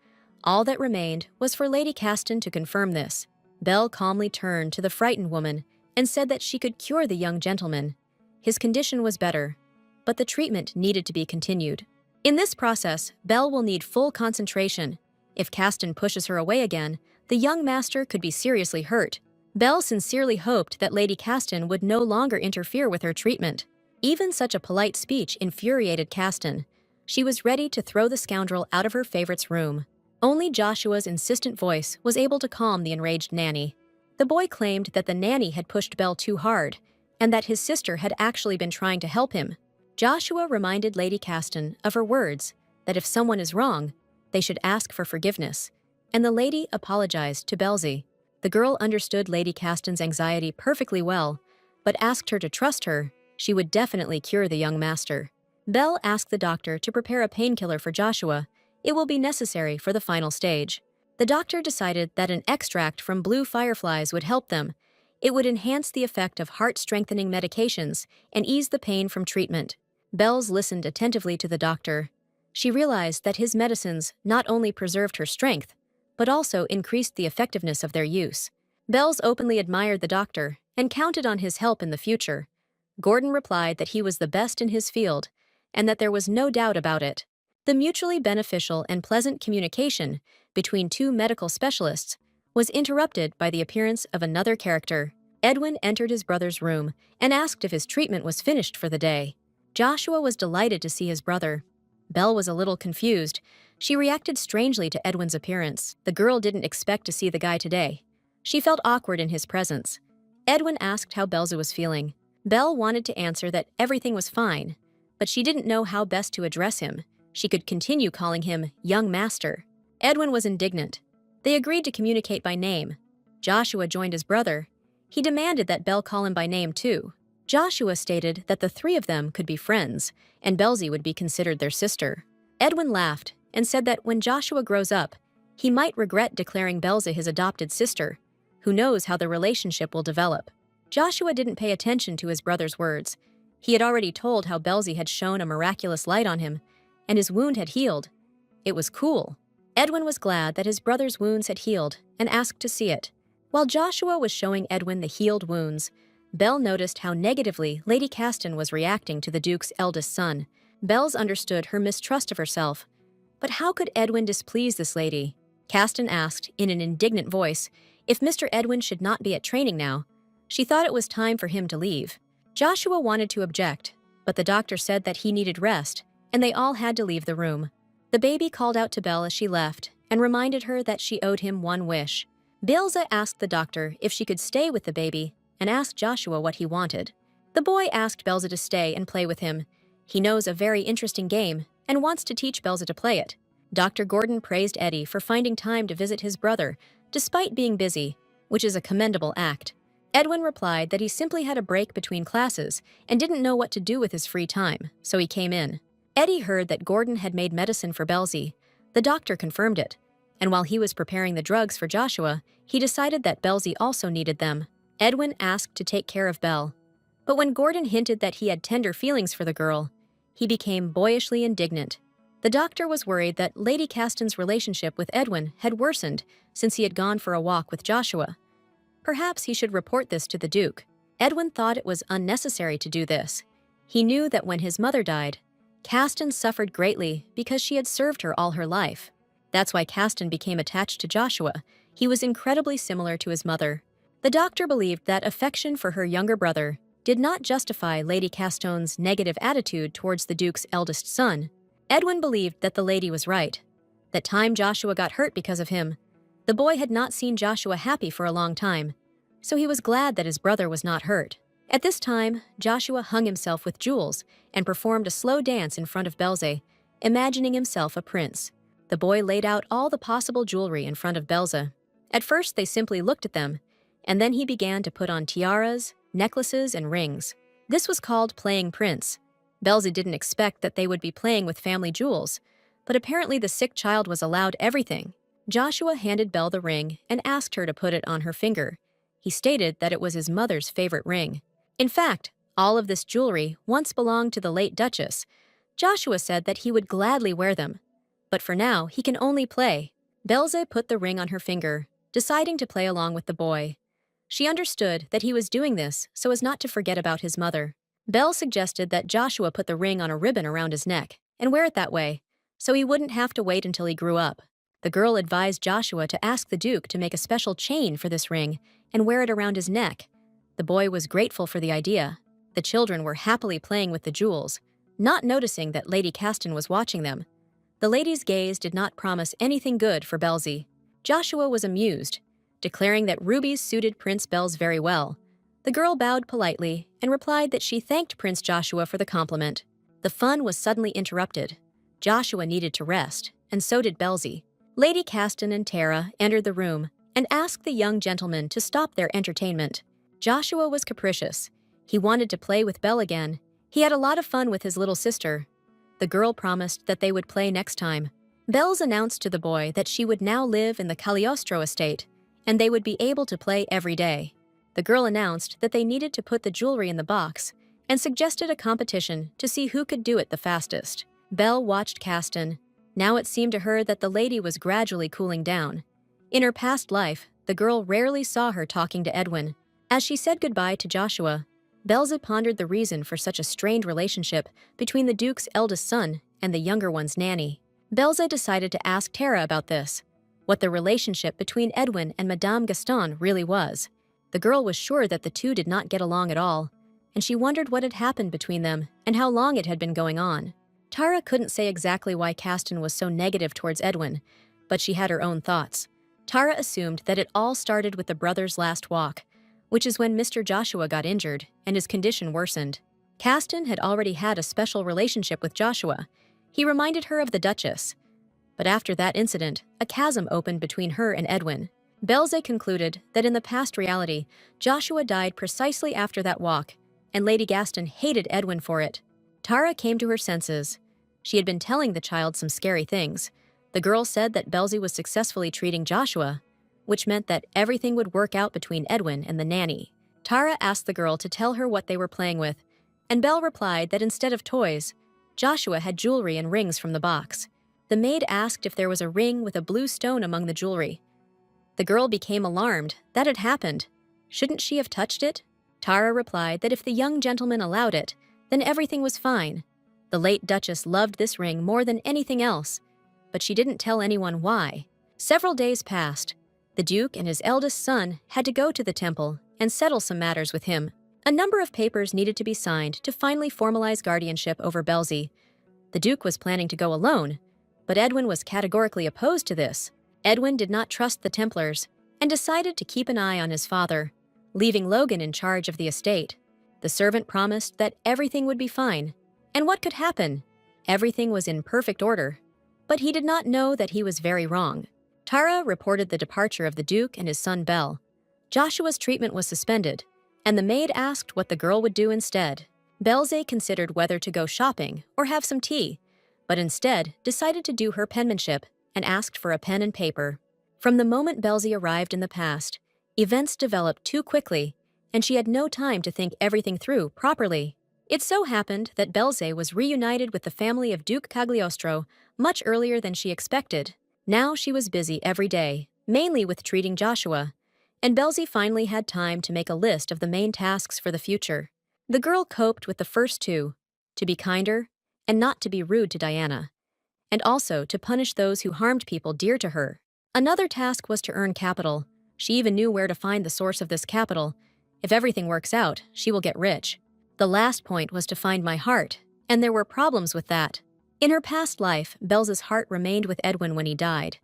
All that remained was for Lady Caston to confirm this. Belle calmly turned to the frightened woman and said that she could cure the young gentleman. His condition was better, but the treatment needed to be continued. In this process, Belle will need full concentration. If Caston pushes her away again, The young master could be seriously hurt. Belle sincerely hoped that Lady Caston would no longer interfere with her treatment. Even such a polite speech infuriated Caston. She was ready to throw the scoundrel out of her favorite's room. Only Joshua's insistent voice was able to calm the enraged nanny. The boy claimed that the nanny had pushed Belle too hard, and that his sister had actually been trying to help him. Joshua reminded Lady Caston of her words, that if someone is wrong, they should ask for forgiveness, and the lady apologized to Belzy. The girl understood Lady Caston's anxiety perfectly well, but asked her to trust her. She would definitely cure the young master. Belle asked the doctor to prepare a painkiller for Joshua. It will be necessary for the final stage. The doctor decided that an extract from blue fireflies would help them. It would enhance the effect of heart-strengthening medications and ease the pain from treatment. Bells listened attentively to the doctor. She realized that his medicines not only preserved her strength, but also increased the effectiveness of their use. Bells openly admired the doctor and counted on his help in the future. Gordon replied that he was the best in his field, and that there was no doubt about it. The mutually beneficial and pleasant communication between two medical specialists was interrupted by the appearance of another character. Edwin entered his brother's room and asked if his treatment was finished for the day. Joshua was delighted to see his brother. Belle was a little confused. She reacted strangely to Edwin's appearance. The girl didn't expect to see the guy today. She felt awkward in his presence. Edwin asked how Belza was feeling. Belle wanted to answer that everything was fine, but she didn't know how best to address him. She could continue calling him young master. Edwin was indignant. They agreed to communicate by name. Joshua joined his brother. He demanded that Belle call him by name too. Joshua stated that the three of them could be friends, and Belzy would be considered their sister. Edwin laughed and said that when Joshua grows up, he might regret declaring Belza his adopted sister. Who knows how the relationship will develop? Joshua didn't pay attention to his brother's words. He had already told how Belzy had shone a miraculous light on him, and his wound had healed. It was cool. Edwin was glad that his brother's wounds had healed and asked to see it. While Joshua was showing Edwin the healed wounds, Belle noticed how negatively Lady Caston was reacting to the Duke's eldest son. Bells understood her mistrust of herself. But how could Edwin displease this lady? Caston asked, in an indignant voice, if Mr. Edwin should not be at training now. She thought it was time for him to leave. Joshua wanted to object, but the doctor said that he needed rest, and they all had to leave the room. The baby called out to Belle as she left and reminded her that she owed him one wish. Belza asked the doctor if she could stay with the baby and asked Joshua what he wanted. The boy asked Belza to stay and play with him. He knows a very interesting game and wants to teach Belza to play it. Dr. Gordon praised Eddie for finding time to visit his brother despite being busy, which is a commendable act. Edwin replied that he simply had a break between classes and didn't know what to do with his free time, so he came in. Eddie heard that Gordon had made medicine for Belzy. The doctor confirmed it, and while he was preparing the drugs for Joshua, he decided that Belzy also needed them. Edwin asked to take care of Belle, but when Gordon hinted that he had tender feelings for the girl, he became boyishly indignant. The doctor was worried that Lady Caston's relationship with Edwin had worsened since he had gone for a walk with Joshua. Perhaps he should report this to the Duke. Edwin thought it was unnecessary to do this. He knew that when his mother died, Caston suffered greatly because she had served her all her life. That's why Caston became attached to Joshua. He was incredibly similar to his mother. The doctor believed that affection for her younger brother did not justify Lady Caston's negative attitude towards the Duke's eldest son. Edwin believed that the lady was right. That time Joshua got hurt because of him. The boy had not seen Joshua happy for a long time, so he was glad that his brother was not hurt. At this time, Joshua hung himself with jewels and performed a slow dance in front of Belze, imagining himself a prince. The boy laid out all the possible jewelry in front of Belze. At first, they simply looked at them, and then he began to put on tiaras, necklaces, and rings. This was called playing prince. Belze didn't expect that they would be playing with family jewels, but apparently the sick child was allowed everything. Joshua handed Belle the ring and asked her to put it on her finger. He stated that it was his mother's favorite ring. In fact, all of this jewelry once belonged to the late Duchess. Joshua said that he would gladly wear them, but for now he can only play. Belze put the ring on her finger, deciding to play along with the boy. She understood that he was doing this so as not to forget about his mother. Belle suggested that Joshua put the ring on a ribbon around his neck and wear it that way, so he wouldn't have to wait until he grew up. The girl advised Joshua to ask the Duke to make a special chain for this ring and wear it around his neck. The boy was grateful for the idea. The children were happily playing with the jewels, not noticing that Lady Caston was watching them. The lady's gaze did not promise anything good for Belzy. Joshua was amused, declaring that rubies suited Prince Belz very well. The girl bowed politely and replied that she thanked Prince Joshua for the compliment. The fun was suddenly interrupted. Joshua needed to rest, and so did Belzy. Lady Caston and Tara entered the room and asked the young gentleman to stop their entertainment. Joshua was capricious. He wanted to play with Belle again. He had a lot of fun with his little sister. The girl promised that they would play next time. Belz announced to the boy that she would now live in the Cagliostro estate, and they would be able to play every day. The girl announced that they needed to put the jewelry in the box and suggested a competition to see who could do it the fastest. Belle watched Caston. Now it seemed to her that the lady was gradually cooling down. In her past life, the girl rarely saw her talking to Edwin. As she said goodbye to Joshua, Belza pondered the reason for such a strained relationship between the Duke's eldest son and the younger one's nanny. Belza decided to ask Tara about this, what the relationship between Edwin and Madame Gaston really was. The girl was sure that the two did not get along at all, and she wondered what had happened between them and how long it had been going on. Tara couldn't say exactly why Caston was so negative towards Edwin, but she had her own thoughts. Tara assumed that it all started with the brothers' last walk, which is when Mr. Joshua got injured and his condition worsened. Caston had already had a special relationship with Joshua. He reminded her of the Duchess. But after that incident, a chasm opened between her and Edwin. Belze concluded that in the past reality, Joshua died precisely after that walk, and Lady Gaston hated Edwin for it. Tara came to her senses. She had been telling the child some scary things. The girl said that Belzy was successfully treating Joshua, which meant that everything would work out between Edwin and the nanny. Tara asked the girl to tell her what they were playing with, and Belle replied that instead of toys, Joshua had jewelry and rings from the box. The maid asked if there was a ring with a blue stone among the jewelry. The girl became alarmed. That had happened. Shouldn't she have touched it? Tara replied that if the young gentleman allowed it, then everything was fine. The late Duchess loved this ring more than anything else, but she didn't tell anyone why. Several days passed. The Duke and his eldest son had to go to the temple and settle some matters with him. A number of papers needed to be signed to finally formalize guardianship over Belzy. The Duke was planning to go alone, but Edwin was categorically opposed to this. Edwin did not trust the Templars and decided to keep an eye on his father, leaving Logan in charge of the estate. The servant promised that everything would be fine. And what could happen? Everything was in perfect order. But he did not know that he was very wrong. Tara reported the departure of the Duke and his son Belle. Joshua's treatment was suspended, and the maid asked what the girl would do instead. Belze considered whether to go shopping or have some tea, but instead decided to do her penmanship and asked for a pen and paper. From the moment Belze arrived in the past, events developed too quickly, and she had no time to think everything through properly. It so happened that Belze was reunited with the family of Duke Cagliostro much earlier than she expected. Now she was busy every day, mainly with treating Joshua, and Belzy finally had time to make a list of the main tasks for the future. The girl coped with the first two, to be kinder and not to be rude to Diana, and also to punish those who harmed people dear to her. Another task was to earn capital. She even knew where to find the source of this capital. If everything works out, she will get rich. The last point was to find my heart, and there were problems with that. In her past life, Belze's heart remained with Edwin when he died,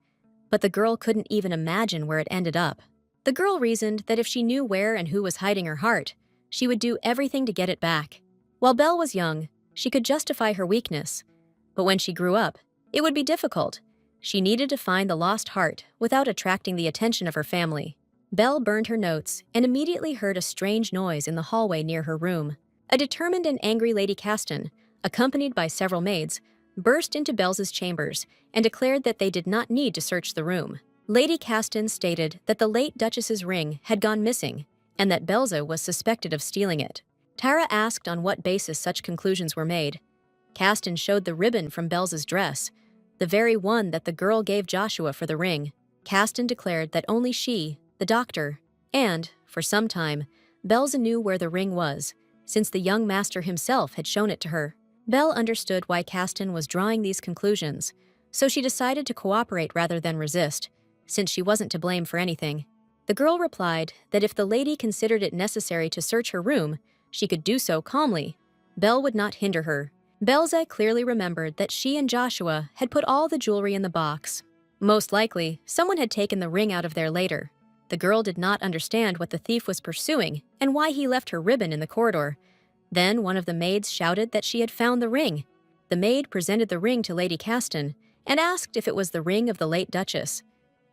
but the girl couldn't even imagine where it ended up. The girl reasoned that if she knew where and who was hiding her heart, she would do everything to get it back. While Belle was young, she could justify her weakness, but when she grew up, it would be difficult. She needed to find the lost heart without attracting the attention of her family. Belle burned her notes and immediately heard a strange noise in the hallway near her room. A determined and angry Lady Caston, accompanied by several maids, burst into Belze's chambers and declared that they did not need to search the room. Lady Caston stated that the late Duchess's ring had gone missing and that Belze was suspected of stealing it. Tara asked on what basis such conclusions were made. Caston showed the ribbon from Belze's dress, the very one that the girl gave Joshua for the ring. Caston declared that only she, the doctor, and, for some time, Belze knew where the ring was, since the young master himself had shown it to her. Belle understood why Caston was drawing these conclusions, so she decided to cooperate rather than resist, since she wasn't to blame for anything. The girl replied that if the lady considered it necessary to search her room, she could do so calmly. Belle would not hinder her. Belze clearly remembered that she and Joshua had put all the jewelry in the box. Most likely, someone had taken the ring out of there later. The girl did not understand what the thief was pursuing and why he left her ribbon in the corridor. Then one of the maids shouted that she had found the ring. The maid presented the ring to Lady Caston and asked if it was the ring of the late Duchess.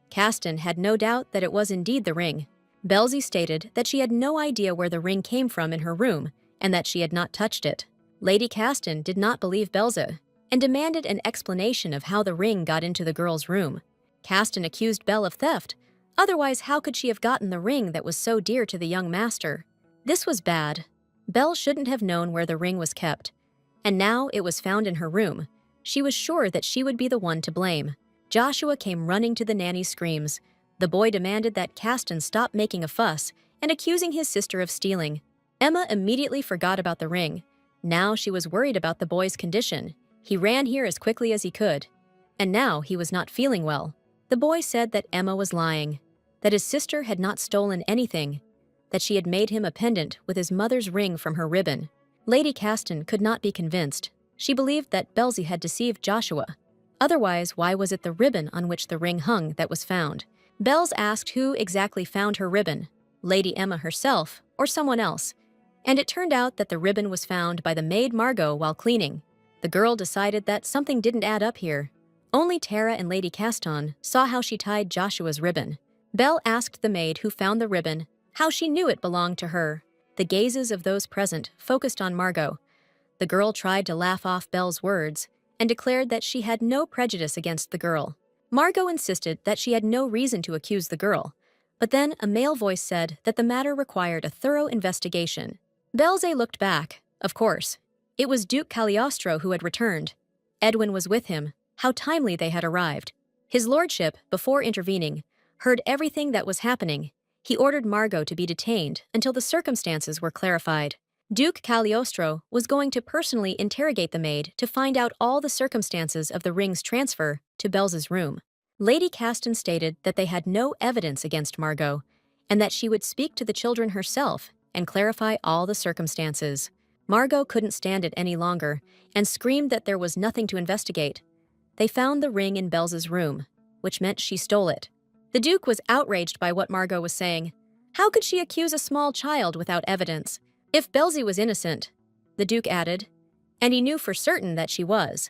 Caston had no doubt that it was indeed the ring. Belze stated that she had no idea where the ring came from in her room and that she had not touched it. Lady Caston did not believe Belze and demanded an explanation of how the ring got into the girl's room. Caston accused Belle of theft. Otherwise, how could she have gotten the ring that was so dear to the young master? This was bad. Belle shouldn't have known where the ring was kept. And now it was found in her room. She was sure that she would be the one to blame. Joshua came running to the nanny's screams. The boy demanded that Caston stop making a fuss and accusing his sister of stealing. Emma immediately forgot about the ring. Now she was worried about the boy's condition. He ran here as quickly as he could. And now he was not feeling well. The boy said that Emma was lying, that his sister had not stolen anything, that she had made him a pendant with his mother's ring from her ribbon. Lady Caston could not be convinced. She believed that Belze had deceived Joshua. Otherwise, why was it the ribbon on which the ring hung that was found? Belze asked who exactly found her ribbon, Lady Emma herself or someone else, and it turned out that the ribbon was found by the maid Margot while cleaning. The girl decided that something didn't add up here. Only Tara and Lady Caston saw how she tied Joshua's ribbon. Belle asked the maid who found the ribbon how she knew it belonged to her. The gazes of those present focused on Margot. The girl tried to laugh off Belle's words and declared that she had no prejudice against the girl. Margot insisted that she had no reason to accuse the girl, but then a male voice said that the matter required a thorough investigation. Belze looked back. Of course. It was Duke Cagliostro who had returned. Edwin was with him. How timely they had arrived. His lordship, before intervening, heard everything that was happening. He ordered Margot to be detained until the circumstances were clarified. Duke Cagliostro was going to personally interrogate the maid to find out all the circumstances of the ring's transfer to Belze's room. Lady Caston stated that they had no evidence against Margot and that she would speak to the children herself and clarify all the circumstances. Margot couldn't stand it any longer and screamed that there was nothing to investigate. They found the ring in Belze's room, which meant she stole it. The Duke was outraged by what Margot was saying. How could she accuse a small child without evidence? If Belze was innocent, the Duke added, and he knew for certain that she was,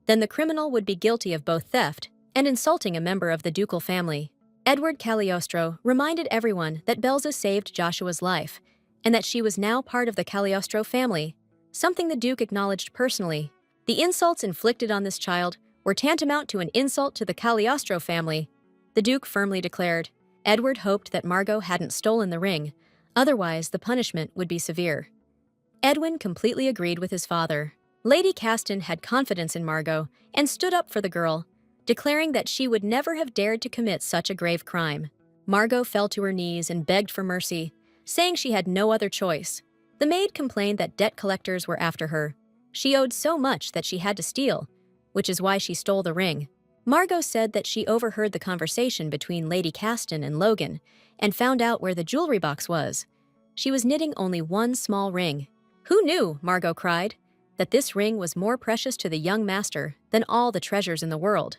then the criminal would be guilty of both theft and insulting a member of the ducal family. Edward Cagliostro reminded everyone that Belze saved Joshua's life and that she was now part of the Cagliostro family, something the Duke acknowledged personally. The insults inflicted on this child were tantamount to an insult to the Cagliostro family, the Duke firmly declared. Edward hoped that Margot hadn't stolen the ring, otherwise the punishment would be severe. Edwin completely agreed with his father. Lady Caston had confidence in Margot and stood up for the girl, declaring that she would never have dared to commit such a grave crime. Margot fell to her knees and begged for mercy, saying she had no other choice. The maid complained that debt collectors were after her. She owed so much that she had to steal, which is why she stole the ring. Margot said that she overheard the conversation between Lady Caston and Logan and found out where the jewelry box was. She was knitting only one small ring. Who knew, Margot cried, that this ring was more precious to the young master than all the treasures in the world.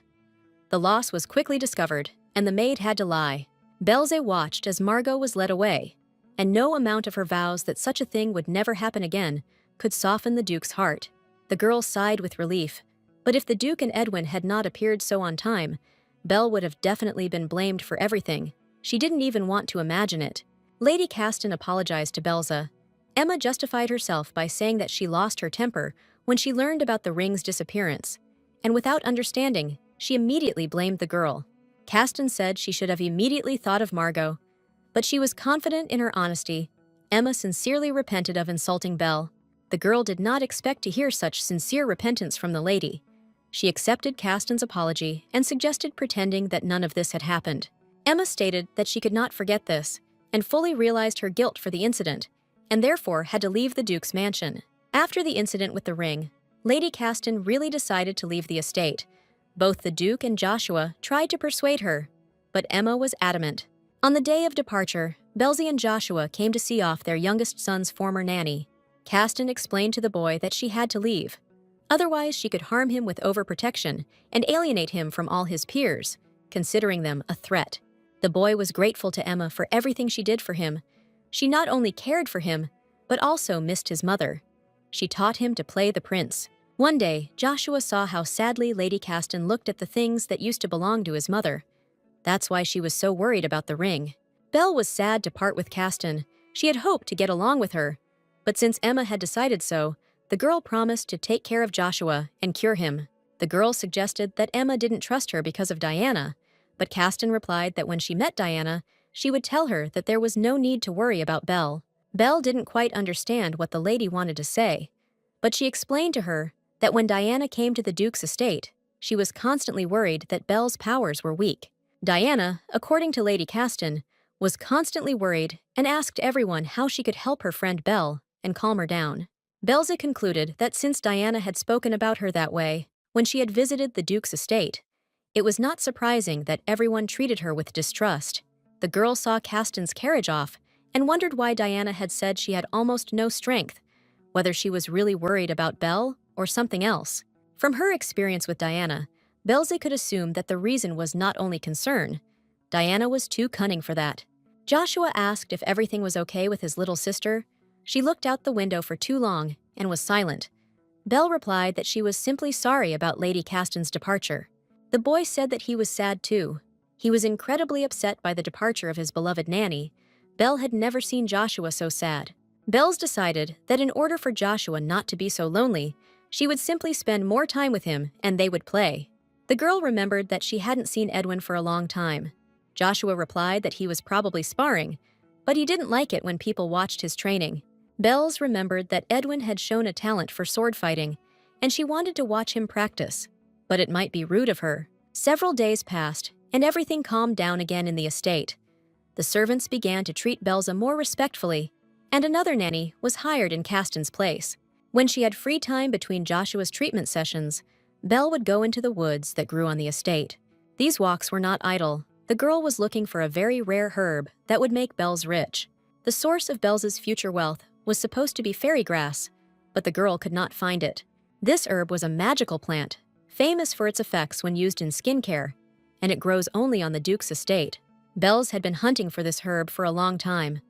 The loss was quickly discovered, and the maid had to lie. Belze watched as Margot was led away, and no amount of her vows that such a thing would never happen again could soften the Duke's heart. The girl sighed with relief, but if the Duke and Edwin had not appeared so on time, Belle would have definitely been blamed for everything. She didn't even want to imagine it. Lady Caston apologized to Belze. Emma justified herself by saying that she lost her temper when she learned about the ring's disappearance, and without understanding, she immediately blamed the girl. Caston said she should have immediately thought of Margot, but she was confident in her honesty. Emma sincerely repented of insulting Belle. The girl did not expect to hear such sincere repentance from the lady. She accepted Caston's apology and suggested pretending that none of this had happened. Emma stated that she could not forget this and fully realized her guilt for the incident, and therefore had to leave the Duke's mansion. After the incident with the ring, Lady Caston really decided to leave the estate, Both the Duke and Joshua tried to persuade her, but Emma was adamant. On the day of departure, Belzy and Joshua came to see off their youngest son's former nanny. Caston explained to the boy that she had to leave. Otherwise, she could harm him with overprotection and alienate him from all his peers, considering them a threat. The boy was grateful to Emma for everything she did for him. She not only cared for him, but also missed his mother. She taught him to play the prince. One day, Joshua saw how sadly Lady Caston looked at the things that used to belong to his mother. That's why she was so worried about the ring. Belle was sad to part with Caston. She had hoped to get along with her. But since Emma had decided so, the girl promised to take care of Joshua and cure him. The girl suggested that Emma didn't trust her because of Diana, but Caston replied that when she met Diana, she would tell her that there was no need to worry about Belle. Belle didn't quite understand what the lady wanted to say, but she explained to her that when Diana came to the Duke's estate, she was constantly worried that Belle's powers were weak. Diana, according to Lady Caston, was constantly worried and asked everyone how she could help her friend Belle and calm her down. Belza concluded that since Diana had spoken about her that way when she had visited the Duke's estate, it was not surprising that everyone treated her with distrust. The girl saw Caston's carriage off and wondered why Diana had said she had almost no strength, whether she was really worried about Belle or something else. From her experience with Diana, Belzy could assume that the reason was not only concern. Diana was too cunning for that. Joshua asked if everything was okay with his little sister. She looked out the window for too long and was silent. Belle replied that she was simply sorry about Lady Caston's departure. The boy said that he was sad too. He was incredibly upset by the departure of his beloved nanny. Belle had never seen Joshua so sad. Belle's decided that in order for Joshua not to be so lonely, she would simply spend more time with him and they would play. The girl remembered that she hadn't seen Edwin for a long time. Joshua replied that he was probably sparring, but he didn't like it when people watched his training. Bells remembered that Edwin had shown a talent for sword fighting, and she wanted to watch him practice, but it might be rude of her. Several days passed, and everything calmed down again in the estate. The servants began to treat Belza more respectfully, and another nanny was hired in Caston's place. When she had free time between Joshua's treatment sessions, Belle would go into the woods that grew on the estate. These walks were not idle. The girl was looking for a very rare herb that would make Bells rich. The source of Belz's future wealth was supposed to be fairy grass, but the girl could not find it. This herb was a magical plant, famous for its effects when used in skincare, and it grows only on the Duke's estate. Bells had been hunting for this herb for a long time.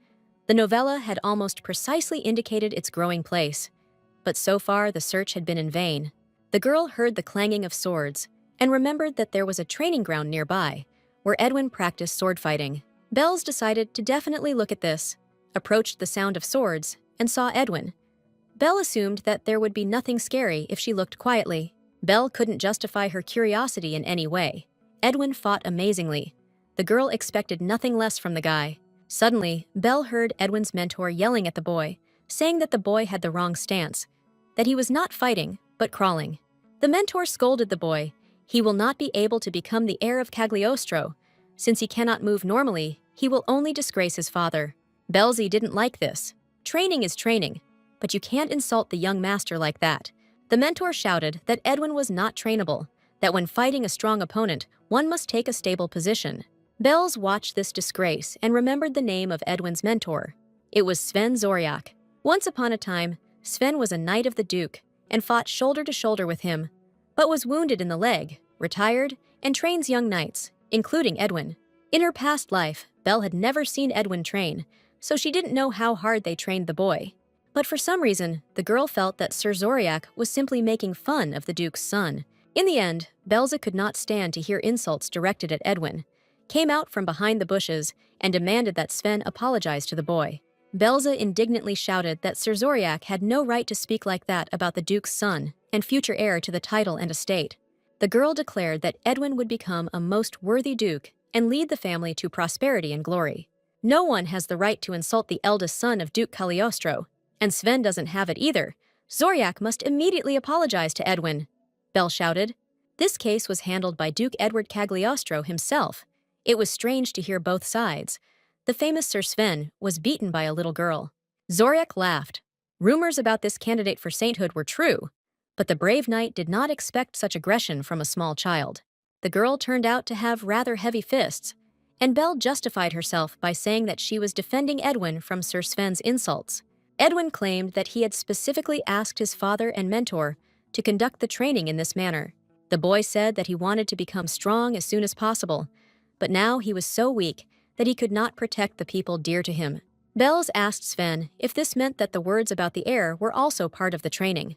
The novella had almost precisely indicated its growing place, but so far the search had been in vain. The girl heard the clanging of swords and remembered that there was a training ground nearby where Edwin practiced sword fighting. Bells decided to definitely look at this, approached the sound of swords, and saw Edwin. Belle assumed that there would be nothing scary if she looked quietly. Belle couldn't justify her curiosity in any way. Edwin fought amazingly. The girl expected nothing less from the guy. Suddenly, Belle heard Edwin's mentor yelling at the boy, saying that the boy had the wrong stance, that he was not fighting, but crawling. The mentor scolded the boy. He will not be able to become the heir of Cagliostro. Since he cannot move normally, he will only disgrace his father. Belzy didn't like this. Training is training, but you can't insult the young master like that. The mentor shouted that Edwin was not trainable, that when fighting a strong opponent, one must take a stable position. Bells watched this disgrace and remembered the name of Edwin's mentor. It was Sven Zoriak. Once upon a time, Sven was a knight of the Duke and fought shoulder to shoulder with him, but was wounded in the leg, retired, and trains young knights, including Edwin. In her past life, Belle had never seen Edwin train, so she didn't know how hard they trained the boy. But for some reason, the girl felt that Sir Zoriak was simply making fun of the Duke's son. In the end, Belza could not stand to hear insults directed at Edwin, came out from behind the bushes, and demanded that Sven apologize to the boy. Belza indignantly shouted that Sir Zoriak had no right to speak like that about the Duke's son and future heir to the title and estate. The girl declared that Edwin would become a most worthy duke and lead the family to prosperity and glory. No one has the right to insult the eldest son of Duke Cagliostro, and Sven doesn't have it either. Zoriak must immediately apologize to Edwin, Belle shouted. This case was handled by Duke Edward Cagliostro himself. It was strange to hear both sides. The famous Sir Sven was beaten by a little girl. Zoriak laughed. Rumors about this candidate for sainthood were true, But the brave knight did not expect such aggression from a small child. The girl turned out to have rather heavy fists, and Belle justified herself by saying that she was defending Edwin from Sir Sven's insults. Edwin claimed that he had specifically asked his father and mentor to conduct the training in this manner. The boy said that he wanted to become strong as soon as possible, but now he was so weak that he could not protect the people dear to him. Bells asked Sven if this meant that the words about the air were also part of the training.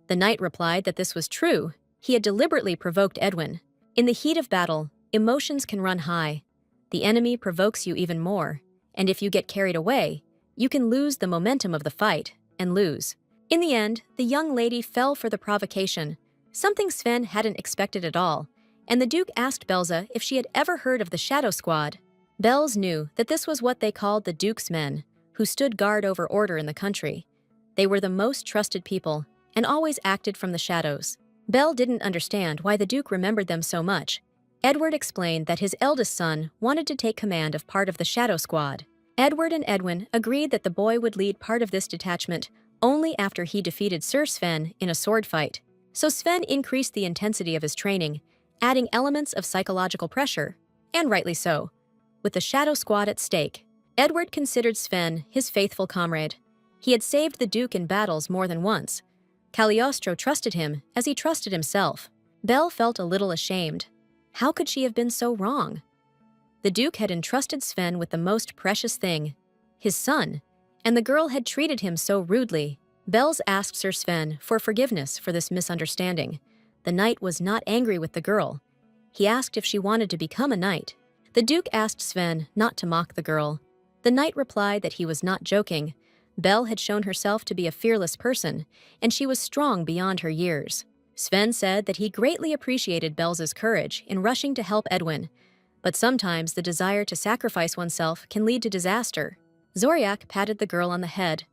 The knight replied that this was true. He had deliberately provoked Edwin. In the heat of battle, emotions can run high. The enemy provokes you even more, and if you get carried away, you can lose the momentum of the fight and lose. In the end, the young lady fell for the provocation, something Sven hadn't expected at all, and the Duke asked Belza if she had ever heard of the Shadow Squad. Bells knew that this was what they called the Duke's men, who stood guard over order in the country. They were the most trusted people, and always acted from the shadows. Belle didn't understand why the Duke remembered them so much. Edward explained that his eldest son wanted to take command of part of the Shadow Squad. Edward and Edwin agreed that the boy would lead part of this detachment only after he defeated Sir Sven in a sword fight. So Sven increased the intensity of his training, adding elements of psychological pressure, and rightly so. With the Shadow Squad at stake, Edward considered Sven his faithful comrade. He had saved the Duke in battles more than once. Cagliostro trusted him as he trusted himself. Belle felt a little ashamed. How could she have been so wrong? The Duke had entrusted Sven with the most precious thing, his son, and the girl had treated him so rudely. Bells asked Sir Sven for forgiveness for this misunderstanding. The knight was not angry with the girl. He asked if she wanted to become a knight. The Duke asked Sven not to mock the girl. The knight replied that he was not joking. Belle had shown herself to be a fearless person, and she was strong beyond her years. Sven said that he greatly appreciated Belle's courage in rushing to help Edwin, but sometimes the desire to sacrifice oneself can lead to disaster. Zoriak patted the girl on the head.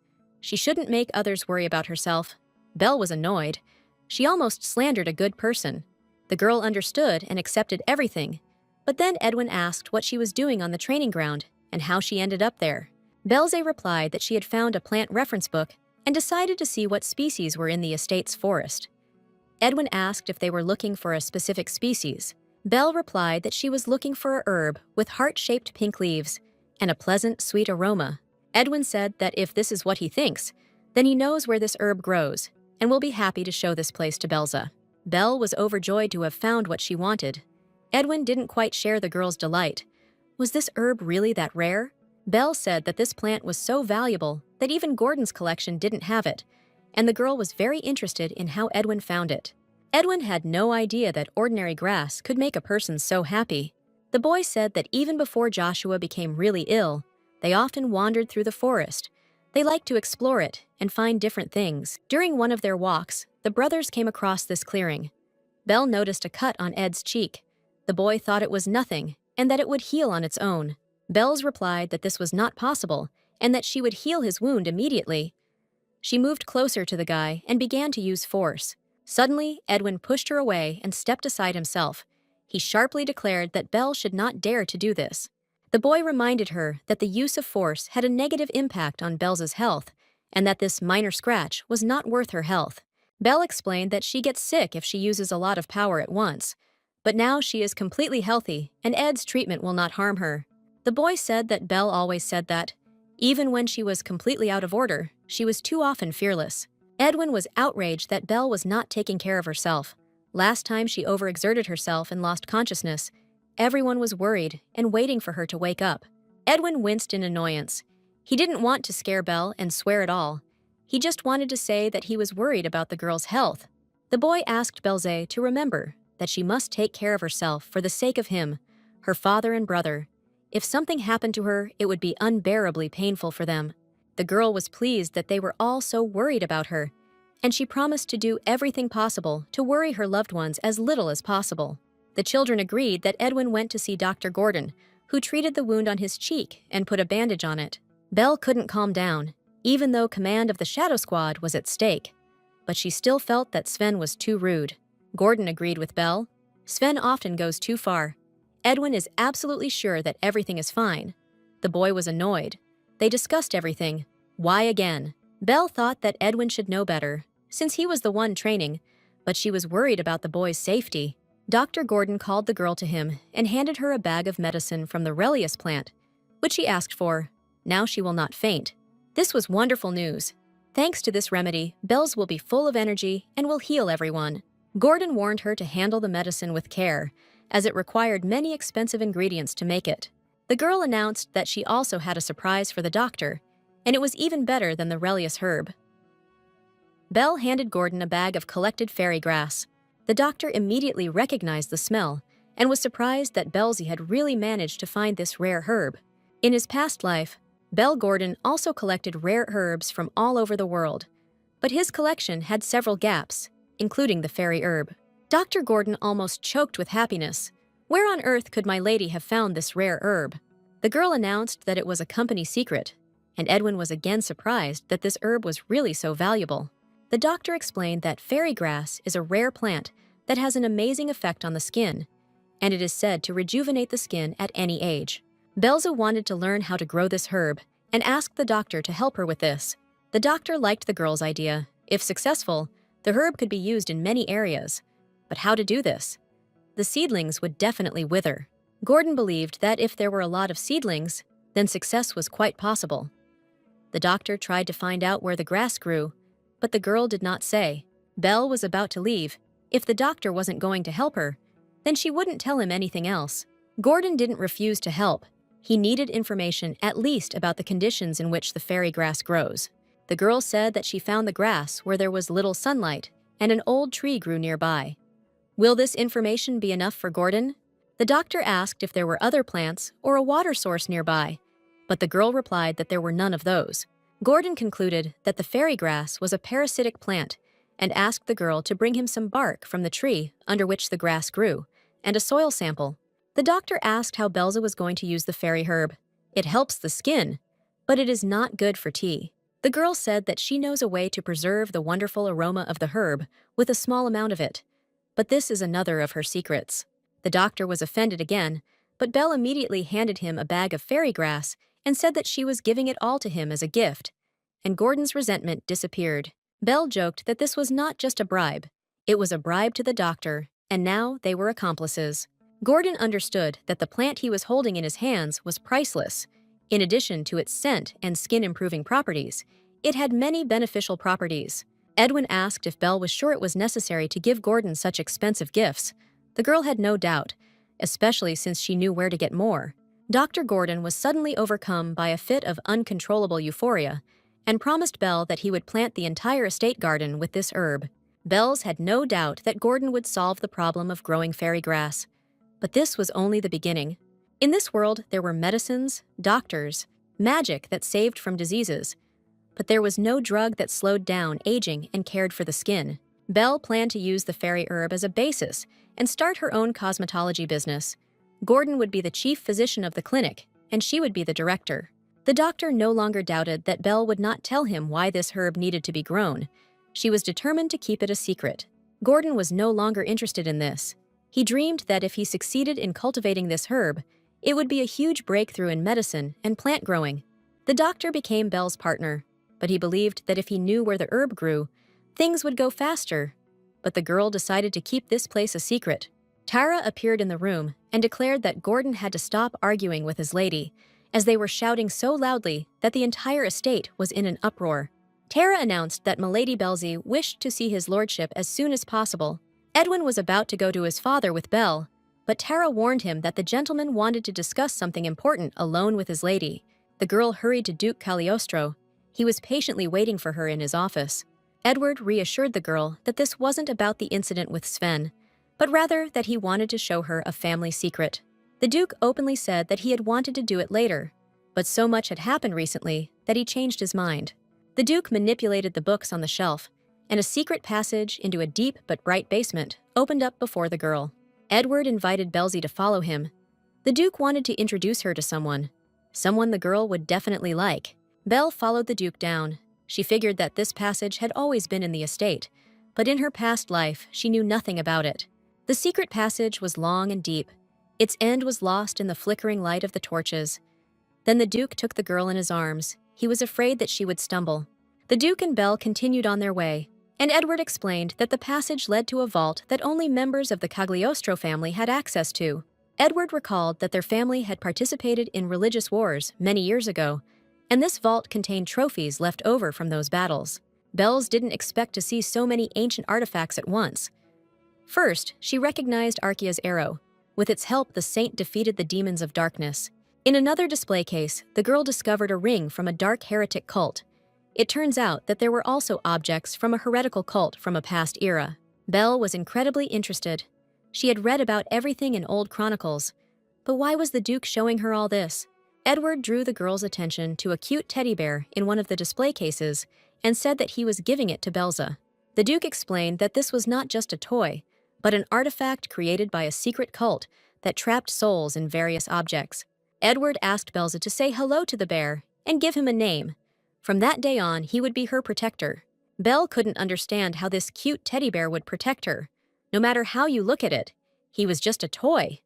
She shouldn't make others worry about herself. Belle was annoyed. She almost slandered a good person. The girl understood and accepted everything, but then Edwin asked what she was doing on the training ground and how she ended up there. Belze replied that she had found a plant reference book and decided to see what species were in the estate's forest. Edwin asked if they were looking for a specific species. Belle replied that she was looking for a herb with heart-shaped pink leaves and a pleasant, sweet aroma. Edwin said that if this is what he thinks, then he knows where this herb grows and will be happy to show this place to Belza. Belle was overjoyed to have found what she wanted. Edwin didn't quite share the girl's delight. Was this herb really that rare? Belle said that this plant was so valuable that even Gordon's collection didn't have it, and the girl was very interested in how Edwin found it. Edwin had no idea that ordinary grass could make a person so happy. The boy said that even before Joshua became really ill, they often wandered through the forest. They liked to explore it and find different things. During one of their walks, the brothers came across this clearing. Belle noticed a cut on Ed's cheek. The boy thought it was nothing and that it would heal on its own. Bells replied that this was not possible and that she would heal his wound immediately. She moved closer to the guy and began to use force. Suddenly, Edwin pushed her away and stepped aside himself. He sharply declared that Belle should not dare to do this. The boy reminded her that the use of force had a negative impact on Belle's health and that this minor scratch was not worth her health. Belle explained that she gets sick if she uses a lot of power at once, but now she is completely healthy and Ed's treatment will not harm her. The boy said that Belle always said that, even when she was completely out of order, she was too often fearless. Edwin was outraged that Belle was not taking care of herself. Last time she overexerted herself and lost consciousness, everyone was worried and waiting for her to wake up. Edwin winced in annoyance. He didn't want to scare Belle and swear at all. He just wanted to say that he was worried about the girl's health. The boy asked Belze to remember that she must take care of herself for the sake of him, her father and brother. If something happened to her, it would be unbearably painful for them. The girl was pleased that they were all so worried about her, and she promised to do everything possible to worry her loved ones as little as possible. The children agreed that Edwin went to see Dr. Gordon, who treated the wound on his cheek and put a bandage on it. Belle couldn't calm down, even though command of the Shadow Squad was at stake. But she still felt that Sven was too rude. Gordon agreed with Belle. Sven often goes too far. Edwin is absolutely sure that everything is fine. The boy was annoyed. They discussed everything. Why again? Belle thought that Edwin should know better. since he was the one training, but she was worried about the boy's safety. Dr. Gordon called the girl to him and handed her a bag of medicine from the Relius plant, which she asked for. Now she will not faint. This was wonderful news. Thanks to this remedy, Bells will be full of energy and will heal everyone. Gordon warned her to handle the medicine with care, as it required many expensive ingredients to make it. The girl announced that she also had a surprise for the doctor, and it was even better than the Relius herb. Belle handed Gordon a bag of collected fairy grass. The doctor immediately recognized the smell and was surprised that Belzy had really managed to find this rare herb. In his past life, Belle Gordon also collected rare herbs from all over the world, but his collection had several gaps, including the fairy herb. Dr. Gordon almost choked with happiness. Where on earth could my lady have found this rare herb? The girl announced that it was a company secret, and Edwin was again surprised that this herb was really so valuable. The doctor explained that fairy grass is a rare plant that has an amazing effect on the skin, and it is said to rejuvenate the skin at any age. Belza wanted to learn how to grow this herb and asked the doctor to help her with this. The doctor liked the girl's idea. If successful, the herb could be used in many areas. But how to do this? The seedlings would definitely wither. Gordon believed that if there were a lot of seedlings, then success was quite possible. The doctor tried to find out where the grass grew, but the girl did not say. Belle was about to leave. If the doctor wasn't going to help her, then she wouldn't tell him anything else. Gordon didn't refuse to help. He needed information at least about the conditions in which the fairy grass grows. The girl said that she found the grass where there was little sunlight and an old tree grew nearby. Will this information be enough for Gordon? The doctor asked if there were other plants or a water source nearby, but the girl replied that there were none of those. Gordon concluded that the fairy grass was a parasitic plant and asked the girl to bring him some bark from the tree under which the grass grew and a soil sample. The doctor asked how Belza was going to use the fairy herb. It helps the skin, but it is not good for tea. The girl said that she knows a way to preserve the wonderful aroma of the herb with a small amount of it, but this is another of her secrets. The doctor was offended again, but Belle immediately handed him a bag of fairy grass and said that she was giving it all to him as a gift, and Gordon's resentment disappeared. Belle joked that this was not just a bribe. It was a bribe to the doctor, and now they were accomplices. Gordon understood that the plant he was holding in his hands was priceless. In addition to its scent and skin-improving properties, it had many beneficial properties. Edwin asked if Belle was sure it was necessary to give Gordon such expensive gifts. The girl had no doubt, especially since she knew where to get more. Dr. Gordon was suddenly overcome by a fit of uncontrollable euphoria and promised Belle that he would plant the entire estate garden with this herb. Bells had no doubt that Gordon would solve the problem of growing fairy grass. But this was only the beginning. In this world, there were medicines, doctors, magic that saved from diseases. But there was no drug that slowed down aging and cared for the skin. Belle planned to use the fairy herb as a basis and start her own cosmetology business. Gordon would be the chief physician of the clinic, and she would be the director. The doctor no longer doubted that Belle would not tell him why this herb needed to be grown. She was determined to keep it a secret. Gordon was no longer interested in this. He dreamed that if he succeeded in cultivating this herb, it would be a huge breakthrough in medicine and plant growing. The doctor became Belle's partner, but he believed that if he knew where the herb grew, things would go faster. But the girl decided to keep this place a secret. Tara appeared in the room and declared that Gordon had to stop arguing with his lady, as they were shouting so loudly that the entire estate was in an uproar. Tara announced that Milady Belzy wished to see his lordship as soon as possible. Edwin was about to go to his father with Belle, but Tara warned him that the gentleman wanted to discuss something important alone with his lady. The girl hurried to Duke Cagliostro. He was patiently waiting for her in his office. Edward reassured the girl that this wasn't about the incident with Sven, but rather that he wanted to show her a family secret. The Duke openly said that he had wanted to do it later, but so much had happened recently that he changed his mind. The Duke manipulated the books on the shelf, and a secret passage into a deep but bright basement opened up before the girl. Edward invited Belzy to follow him. The Duke wanted to introduce her to someone the girl would definitely like. Belle followed the Duke down. She figured that this passage had always been in the estate, but in her past life, she knew nothing about it. The secret passage was long and deep. Its end was lost in the flickering light of the torches. Then the Duke took the girl in his arms. He was afraid that she would stumble. The Duke and Belle continued on their way. and Edward explained that the passage led to a vault that only members of the Cagliostro family had access to. Edward recalled that their family had participated in religious wars many years ago, and this vault contained trophies left over from those battles. Bells didn't expect to see so many ancient artifacts at once. First, she recognized Archaea's arrow. With its help, the saint defeated the demons of darkness. In another display case, the girl discovered a ring from a dark heretic cult. It turns out that there were also objects from a heretical cult from a past era. Belle was incredibly interested. She had read about everything in old chronicles. But why was the Duke showing her all this? Edward drew the girl's attention to a cute teddy bear in one of the display cases and said that he was giving it to Belza. The Duke explained that this was not just a toy, but an artifact created by a secret cult that trapped souls in various objects. Edward asked Belza to say hello to the bear and give him a name. From that day on, he would be her protector. Belle couldn't understand how this cute teddy bear would protect her. No matter how you look at it, he was just a toy.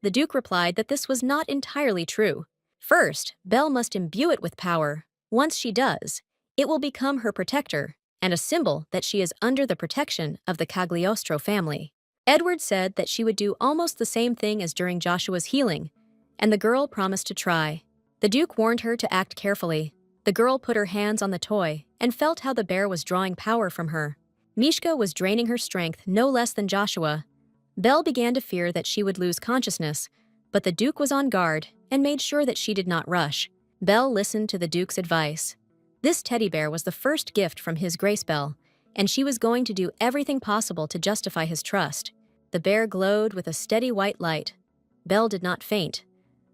The Duke replied that this was not entirely true. First, Belle must imbue it with power. Once she does, it will become her protector and a symbol that she is under the protection of the Cagliostro family. Edward said that she would do almost the same thing as during Joshua's healing, and the girl promised to try. The Duke warned her to act carefully. The girl put her hands on the toy and felt how the bear was drawing power from her. Mishka was draining her strength no less than Joshua. Belle began to fear that she would lose consciousness, but the Duke was on guard and made sure that she did not rush. Belle listened to the Duke's advice. This teddy bear was the first gift from his Grace Belle, and she was going to do everything possible to justify his trust. The bear glowed with a steady white light. Belle did not faint.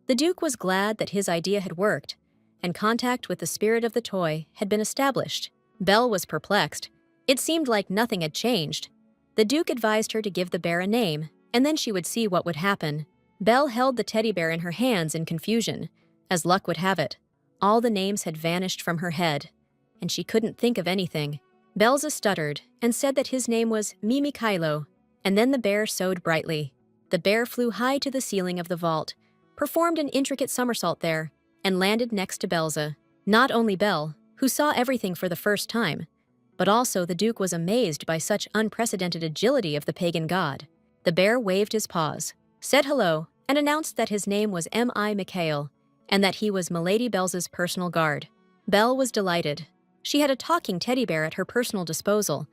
The Duke was glad that his idea had worked, and contact with the spirit of the toy had been established. Belle was perplexed. It seemed like nothing had changed. The Duke advised her to give the bear a name, and then she would see what would happen. Belle held the teddy bear in her hands in confusion. As luck would have it, all the names had vanished from her head, and she couldn't think of anything. Belza stuttered and said that his name was Mimikailo, and then the bear sewed brightly. The bear flew high to the ceiling of the vault, performed an intricate somersault there, and landed next to Belza. Not only Belle, who saw everything for the first time, but also the Duke was amazed by such unprecedented agility of the pagan god. The bear waved his paws, said hello, and announced that his name was M.I. Mikhail, and that he was Milady Belza's personal guard. Belle was delighted. She had a talking teddy bear at her personal disposal,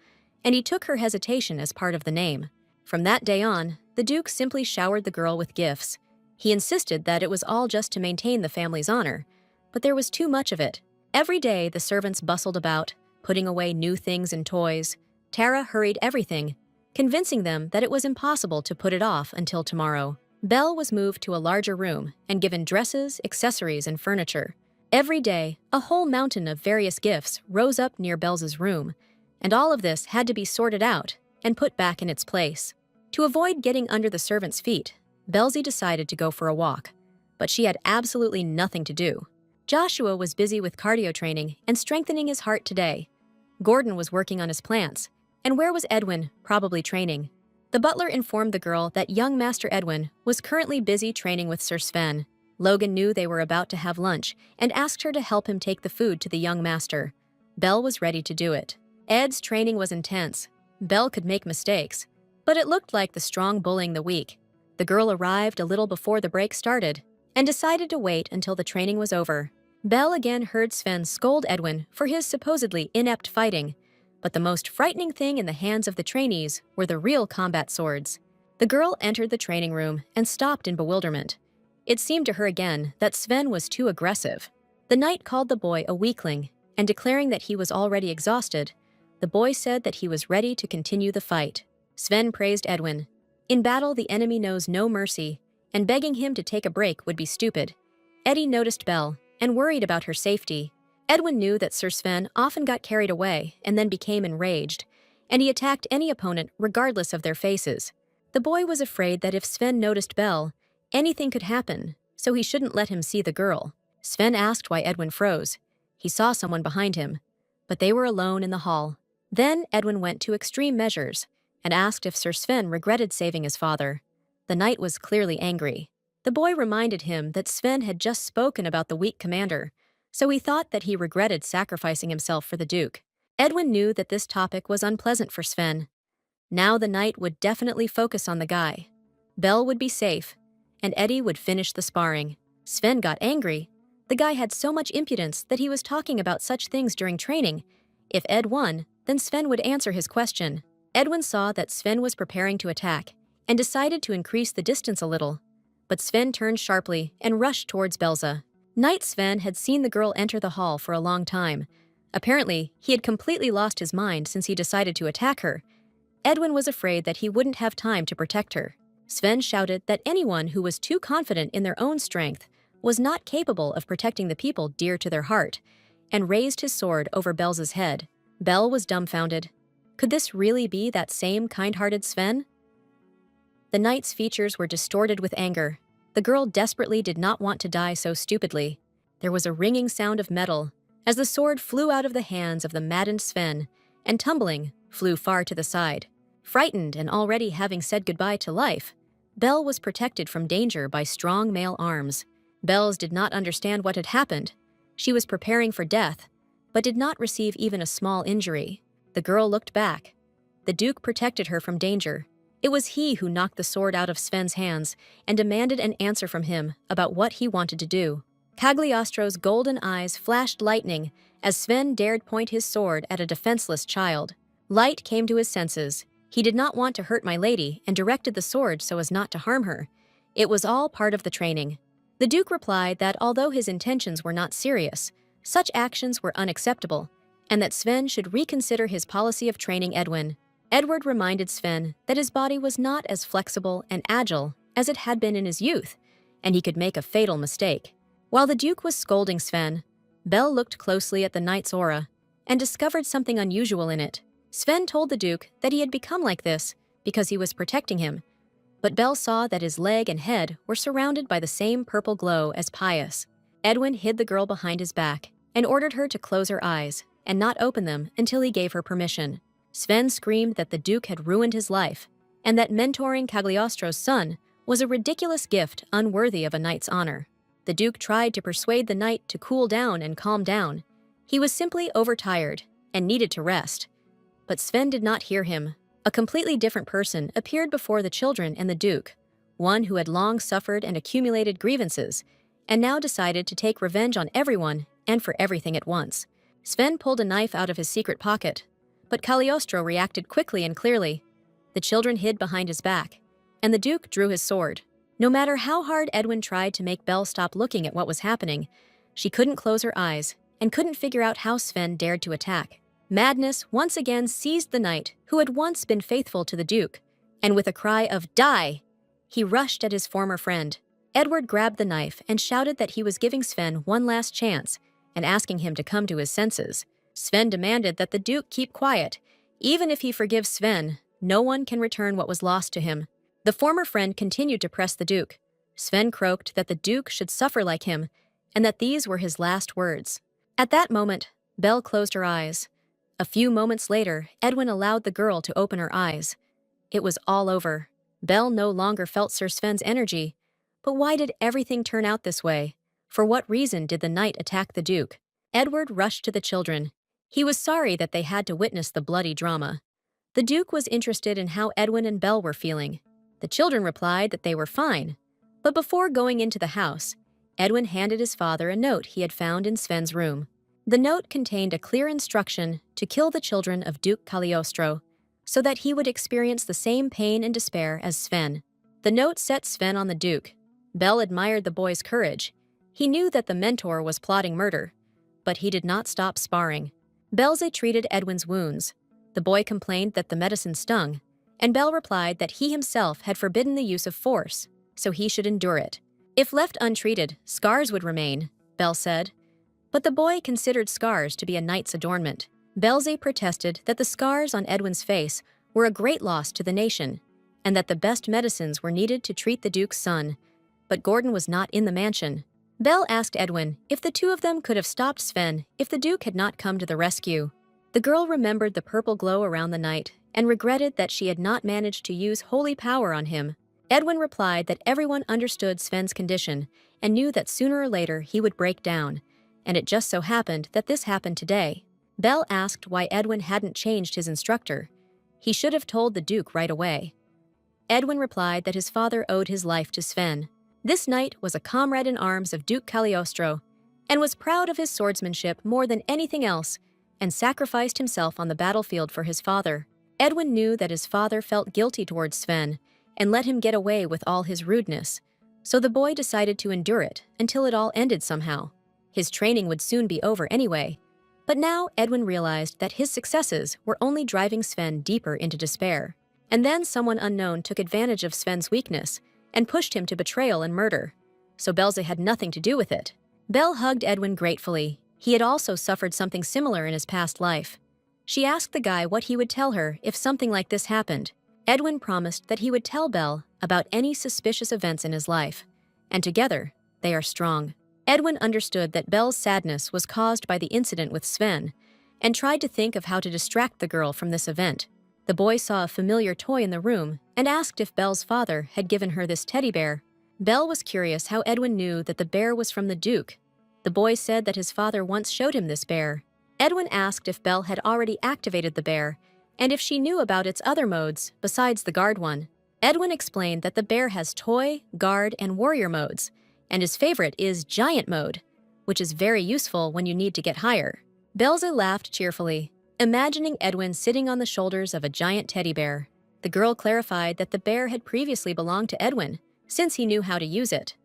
and he took her hesitation as part of the name. From that day on, the Duke simply showered the girl with gifts. He insisted that it was all just to maintain the family's honor, but there was too much of it. Every day, the servants bustled about, putting away new things and toys. Tara hurried everything, convincing them that it was impossible to put it off until tomorrow. Belle was moved to a larger room and given dresses, accessories, and furniture. Every day, a whole mountain of various gifts rose up near Belza's room, and all of this had to be sorted out and put back in its place. To avoid getting under the servants' feet, Belzie decided to go for a walk, but she had absolutely nothing to do. Joshua was busy with cardio training and strengthening his heart today. Gordon was working on his plants, and where was Edwin? Probably training. The butler informed the girl that young Master Edwin was currently busy training with Sir Sven. Logan knew they were about to have lunch and asked her to help him take the food to the young master. Belle was ready to do it. Ed's training was intense. Belle could make mistakes, but it looked like the strong bullying the weak. The girl arrived a little before the break started and decided to wait until the training was over. Belle again heard Sven scold Edwin for his supposedly inept fighting, but the most frightening thing in the hands of the trainees were the real combat swords. The girl entered the training room and stopped in bewilderment. It seemed to her again that Sven was too aggressive. The knight called the boy a weakling, and declaring that he was already exhausted, the boy said that he was ready to continue the fight. Sven praised Edwin. In battle, the enemy knows no mercy, and begging him to take a break would be stupid. Eddie noticed Belle and worried about her safety. Edwin knew that Sir Sven often got carried away and then became enraged, and he attacked any opponent regardless of their faces. The boy was afraid that if Sven noticed Belle, anything could happen, so he shouldn't let him see the girl. Sven asked why Edwin froze. He saw someone behind him, but they were alone in the hall. Then Edwin went to extreme measures and asked if Sir Sven regretted saving his father. The knight was clearly angry. The boy reminded him that Sven had just spoken about the weak commander, so he thought that he regretted sacrificing himself for the Duke. Edwin knew that this topic was unpleasant for Sven. Now the knight would definitely focus on the guy. Belle would be safe, and Eddie would finish the sparring. Sven got angry. The guy had so much impudence that he was talking about such things during training. If Ed won, then Sven would answer his question. Edwin saw that Sven was preparing to attack and decided to increase the distance a little. But Sven turned sharply and rushed towards Belza. Knight Sven had seen the girl enter the hall for a long time. Apparently, he had completely lost his mind since he decided to attack her. Edwin was afraid that he wouldn't have time to protect her. Sven shouted that anyone who was too confident in their own strength was not capable of protecting the people dear to their heart, and raised his sword over Belza's head. Belle was dumbfounded. Could this really be that same kind-hearted Sven? The knight's features were distorted with anger. The girl desperately did not want to die so stupidly. There was a ringing sound of metal as the sword flew out of the hands of the maddened Sven and, tumbling, flew far to the side. Frightened and already having said goodbye to life, Belle was protected from danger by strong male arms. Belle's did not understand what had happened. She was preparing for death, but did not receive even a small injury. The girl looked back. The Duke protected her from danger. It was he who knocked the sword out of Sven's hands and demanded an answer from him about what he wanted to do. Cagliostro's golden eyes flashed lightning as Sven dared point his sword at a defenseless child. Light came to his senses. He did not want to hurt my lady and directed the sword so as not to harm her. It was all part of the training. The Duke replied that although his intentions were not serious, such actions were unacceptable, and that Sven should reconsider his policy of training Edwin. Edward reminded Sven that his body was not as flexible and agile as it had been in his youth, and he could make a fatal mistake. While the Duke was scolding Sven, Belle looked closely at the knight's aura and discovered something unusual in it. Sven told the Duke that he had become like this because he was protecting him, but Belle saw that his leg and head were surrounded by the same purple glow as Pius. Edwin hid the girl behind his back and ordered her to close her eyes and not open them until he gave her permission. Sven screamed that the Duke had ruined his life and that mentoring Cagliostro's son was a ridiculous gift unworthy of a knight's honor. The Duke tried to persuade the knight to cool down and calm down. He was simply overtired and needed to rest. But Sven did not hear him. A completely different person appeared before the children and the Duke, one who had long suffered and accumulated grievances, and now decided to take revenge on everyone and for everything at once. Sven pulled a knife out of his secret pocket, but Cagliostro reacted quickly and clearly. The children hid behind his back, and the Duke drew his sword. No matter how hard Edwin tried to make Belle stop looking at what was happening, she couldn't close her eyes and couldn't figure out how Sven dared to attack. Madness once again seized the knight who had once been faithful to the Duke, and with a cry of "Die!" he rushed at his former friend. Edward grabbed the knife and shouted that he was giving Sven one last chance and asking him to come to his senses. Sven demanded that the Duke keep quiet. Even if he forgives Sven, no one can return what was lost to him. The former friend continued to press the Duke. Sven croaked that the Duke should suffer like him, and that these were his last words. At that moment, Belle closed her eyes. A few moments later, Edwin allowed the girl to open her eyes. It was all over. Belle no longer felt Sir Sven's energy. But why did everything turn out this way? For what reason did the knight attack the Duke? Edward rushed to the children. He was sorry that they had to witness the bloody drama. The Duke was interested in how Edwin and Belle were feeling. The children replied that they were fine. But before going into the house, Edwin handed his father a note he had found in Sven's room. The note contained a clear instruction to kill the children of Duke Cagliostro, so that he would experience the same pain and despair as Sven. The note set Sven on the Duke. Belle admired the boy's courage. He knew that the mentor was plotting murder, but he did not stop sparring. Belze treated Edwin's wounds. The boy complained that the medicine stung, and Belle replied that he himself had forbidden the use of force, so he should endure it. If left untreated, scars would remain, Belle said. But the boy considered scars to be a knight's adornment. Belze protested that the scars on Edwin's face were a great loss to the nation, and that the best medicines were needed to treat the Duke's son. But Gordon was not in the mansion. Belle asked Edwin if the two of them could have stopped Sven if the Duke had not come to the rescue. The girl remembered the purple glow around the knight and regretted that she had not managed to use holy power on him. Edwin replied that everyone understood Sven's condition and knew that sooner or later he would break down, and it just so happened that this happened today. Belle asked why Edwin hadn't changed his instructor. He should have told the Duke right away. Edwin replied that his father owed his life to Sven. This knight was a comrade in arms of Duke Cagliostro and was proud of his swordsmanship more than anything else and sacrificed himself on the battlefield for his father. Edwin knew that his father felt guilty towards Sven and let him get away with all his rudeness, so the boy decided to endure it until it all ended somehow. His training would soon be over anyway, but now Edwin realized that his successes were only driving Sven deeper into despair. And then someone unknown took advantage of Sven's weakness and pushed him to betrayal and murder, so Belze had nothing to do with it. Belle hugged Edwin gratefully. He had also suffered something similar in his past life. She asked the guy what he would tell her if something like this happened. Edwin promised that he would tell Belle about any suspicious events in his life, and together, they are strong. Edwin understood that Belle's sadness was caused by the incident with Sven and tried to think of how to distract the girl from this event. The boy saw a familiar toy in the room and asked if Belle's father had given her this teddy bear. Belle was curious how Edwin knew that the bear was from the Duke. The boy said that his father once showed him this bear. Edwin asked if Belle had already activated the bear and if she knew about its other modes besides the guard one. Edwin explained that the bear has toy, guard, and warrior modes, and his favorite is giant mode, which is very useful when you need to get higher. Belze laughed cheerfully, imagining Edwin sitting on the shoulders of a giant teddy bear. The girl clarified that the bear had previously belonged to Edwin, since he knew how to use it.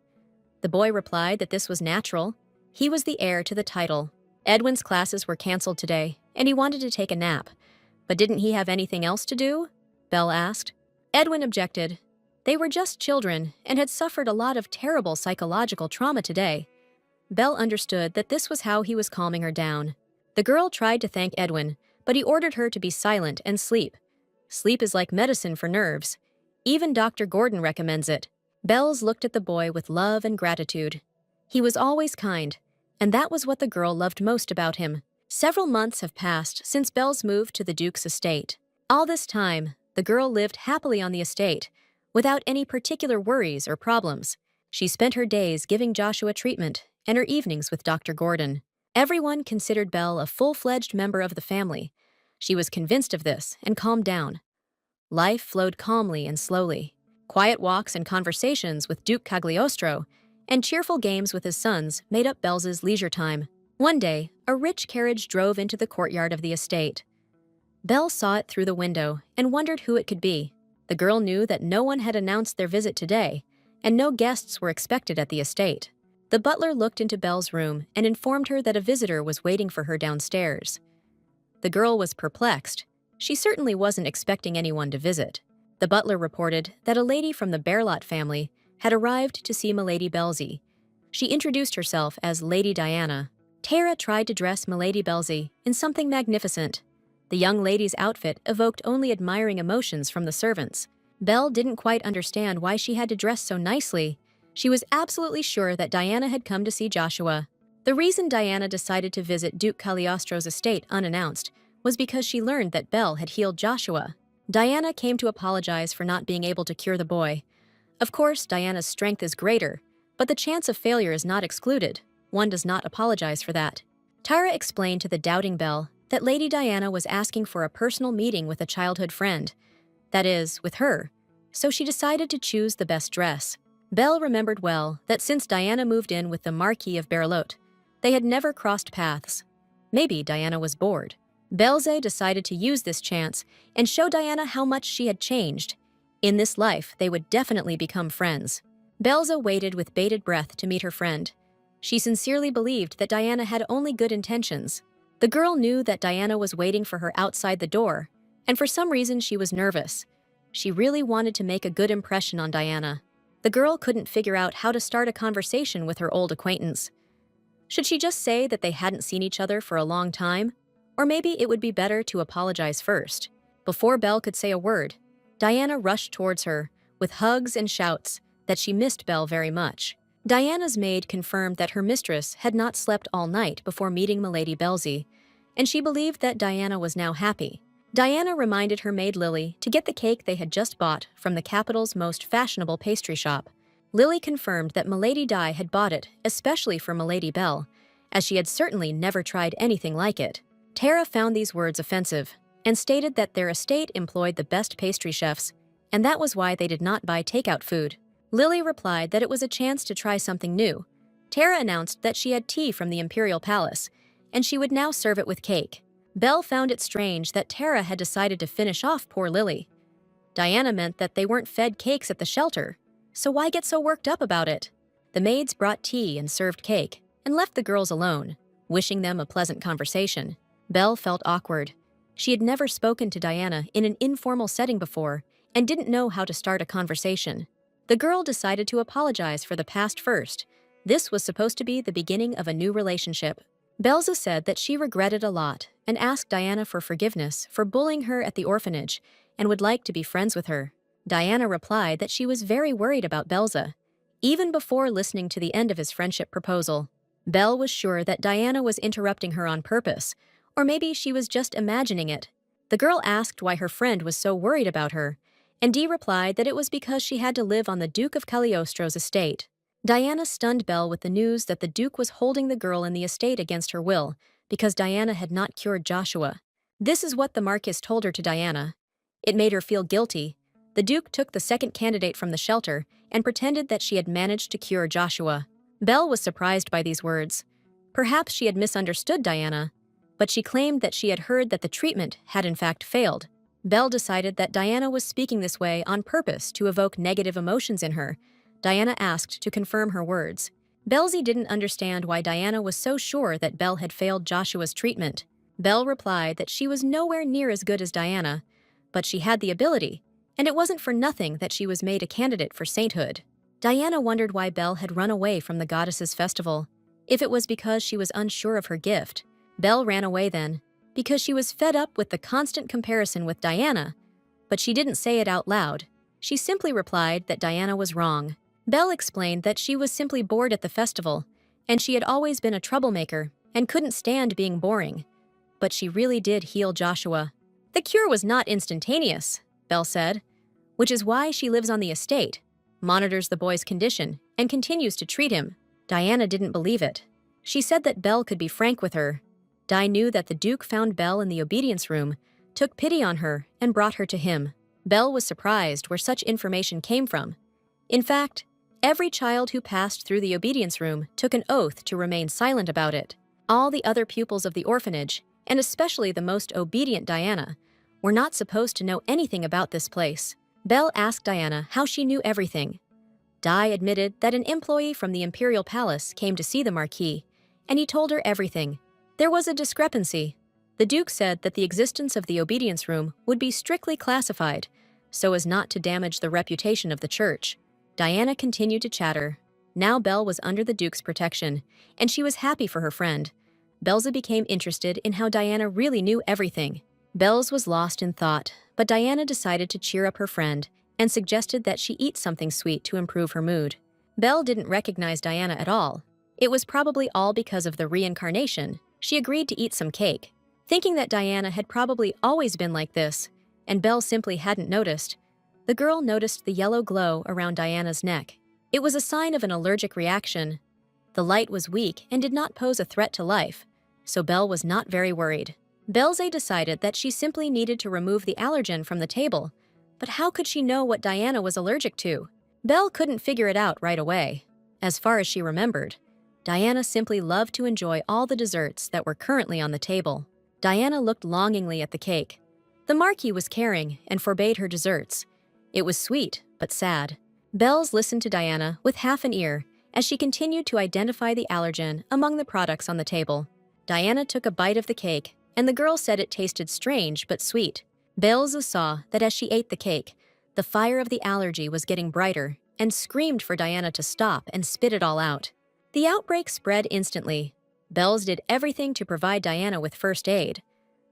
The boy replied that this was natural. He was the heir to the title. Edwin's classes were canceled today, and he wanted to take a nap. But didn't he have anything else to do? Belle asked. Edwin objected. They were just children and had suffered a lot of terrible psychological trauma today. Belle understood that this was how he was calming her down. The girl tried to thank Edwin, but he ordered her to be silent and sleep. Sleep is like medicine for nerves. Even Dr. Gordon recommends it. Bells looked at the boy with love and gratitude. He was always kind, and that was what the girl loved most about him. Several months have passed since Bells moved to the Duke's estate. All this time, the girl lived happily on the estate, without any particular worries or problems. She spent her days giving Joshua treatment and her evenings with Dr. Gordon. Everyone considered Belle a full-fledged member of the family. She was convinced of this and calmed down. Life flowed calmly and slowly. Quiet walks and conversations with Duke Cagliostro and cheerful games with his sons made up Belle's leisure time. One day, a rich carriage drove into the courtyard of the estate. Belle saw it through the window and wondered who it could be. The girl knew that no one had announced their visit today, and no guests were expected at the estate. The butler looked into Belle's room and informed her that a visitor was waiting for her downstairs. The girl was perplexed. She certainly wasn't expecting anyone to visit. The butler reported that a lady from the Berlot family had arrived to see Milady Belze. She introduced herself as Lady Diana. Tara tried to dress Milady Belze in something magnificent. The young lady's outfit evoked only admiring emotions from the servants. Belle didn't quite understand why she had to dress so nicely. She was absolutely sure that Diana had come to see Joshua. The reason Diana decided to visit Duke Cagliostro's estate unannounced was because she learned that Belle had healed Joshua. Diana came to apologize for not being able to cure the boy. Of course, Diana's strength is greater, but the chance of failure is not excluded. One does not apologize for that. Tara explained to the doubting Belle that Lady Diana was asking for a personal meeting with a childhood friend. That is, with her. So she decided to choose the best dress. Belle remembered well that since Diana moved in with the Marquis of Berlot, they had never crossed paths. Maybe Diana was bored. Belze decided to use this chance and show Diana how much she had changed. In this life, they would definitely become friends. Belze waited with bated breath to meet her friend. She sincerely believed that Diana had only good intentions. The girl knew that Diana was waiting for her outside the door, and for some reason she was nervous. She really wanted to make a good impression on Diana. The girl couldn't figure out how to start a conversation with her old acquaintance. Should she just say that they hadn't seen each other for a long time? Or maybe it would be better to apologize first. Before Belle could say a word, Diana rushed towards her with hugs and shouts that she missed Belle very much. Diana's maid confirmed that her mistress had not slept all night before meeting Milady Belze, and she believed that Diana was now happy. Diana reminded her maid Lily to get the cake they had just bought from the capital's most fashionable pastry shop. Lily confirmed that Milady Di had bought it especially for Milady Belle, as she had certainly never tried anything like it. Tara found these words offensive and stated that their estate employed the best pastry chefs, and that was why they did not buy takeout food. Lily replied that it was a chance to try something new. Tara announced that she had tea from the Imperial Palace, and she would now serve it with cake. Belle found it strange that Tara had decided to finish off poor Lily. Diana meant that they weren't fed cakes at the shelter, so why get so worked up about it? The maids brought tea and served cake, and left the girls alone, wishing them a pleasant conversation. Belle felt awkward. She had never spoken to Diana in an informal setting before and didn't know how to start a conversation. The girl decided to apologize for the past first. This was supposed to be the beginning of a new relationship. Belza said that she regretted a lot and asked Diana for forgiveness for bullying her at the orphanage and would like to be friends with her. Diana replied that she was very worried about Belza, even before listening to the end of his friendship proposal. Belle was sure that Diana was interrupting her on purpose, or maybe she was just imagining it. The girl asked why her friend was so worried about her, and Dee replied that it was because she had to live on the Duke of Cagliostro's estate. Diana stunned Belle with the news that the Duke was holding the girl in the estate against her will because Diana had not cured Joshua. This is what the Marquis told her to Diana. It made her feel guilty. The Duke took the second candidate from the shelter and pretended that she had managed to cure Joshua. Belle was surprised by these words. Perhaps she had misunderstood Diana, but she claimed that she had heard that the treatment had in fact failed. Belle decided that Diana was speaking this way on purpose to evoke negative emotions in her. Diana asked to confirm her words. Belzy didn't understand why Diana was so sure that Belle had failed Joshua's treatment. Belle replied that she was nowhere near as good as Diana, but she had the ability, and it wasn't for nothing that she was made a candidate for sainthood. Diana wondered why Belle had run away from the goddess's festival. If it was because she was unsure of her gift, Belle ran away then, because she was fed up with the constant comparison with Diana, but she didn't say it out loud. She simply replied that Diana was wrong. Belle explained that she was simply bored at the festival, and she had always been a troublemaker and couldn't stand being boring. But she really did heal Joshua. The cure was not instantaneous, Belle said, which is why she lives on the estate, monitors the boy's condition, and continues to treat him. Diana didn't believe it. She said that Belle could be frank with her. Di knew that the Duke found Belle in the obedience room, took pity on her, and brought her to him. Belle was surprised where such information came from. In fact, every child who passed through the obedience room took an oath to remain silent about it. All the other pupils of the orphanage, and especially the most obedient Diana, were not supposed to know anything about this place. Belle asked Diana how she knew everything. Di admitted that an employee from the Imperial Palace came to see the Marquis, and he told her everything. There was a discrepancy. The Duke said that the existence of the obedience room would be strictly classified, so as not to damage the reputation of the church. Diana continued to chatter. Now Belle was under the Duke's protection, and she was happy for her friend. Belza became interested in how Diana really knew everything. Belz was lost in thought, but Diana decided to cheer up her friend and suggested that she eat something sweet to improve her mood. Belle didn't recognize Diana at all. It was probably all because of the reincarnation. She agreed to eat some cake, thinking that Diana had probably always been like this, and Belle simply hadn't noticed. The girl noticed the yellow glow around Diana's neck. It was a sign of an allergic reaction. The light was weak and did not pose a threat to life, so Belle was not very worried. Belze decided that she simply needed to remove the allergen from the table, but how could she know what Diana was allergic to? Belle couldn't figure it out right away. As far as she remembered, Diana simply loved to enjoy all the desserts that were currently on the table. Diana looked longingly at the cake. The Marquis was caring and forbade her desserts. It was sweet, but sad. Bells listened to Diana with half an ear as she continued to identify the allergen among the products on the table. Diana took a bite of the cake, and the girl said it tasted strange but sweet. Bells saw that as she ate the cake, the fire of the allergy was getting brighter and screamed for Diana to stop and spit it all out. The outbreak spread instantly. Bells did everything to provide Diana with first aid.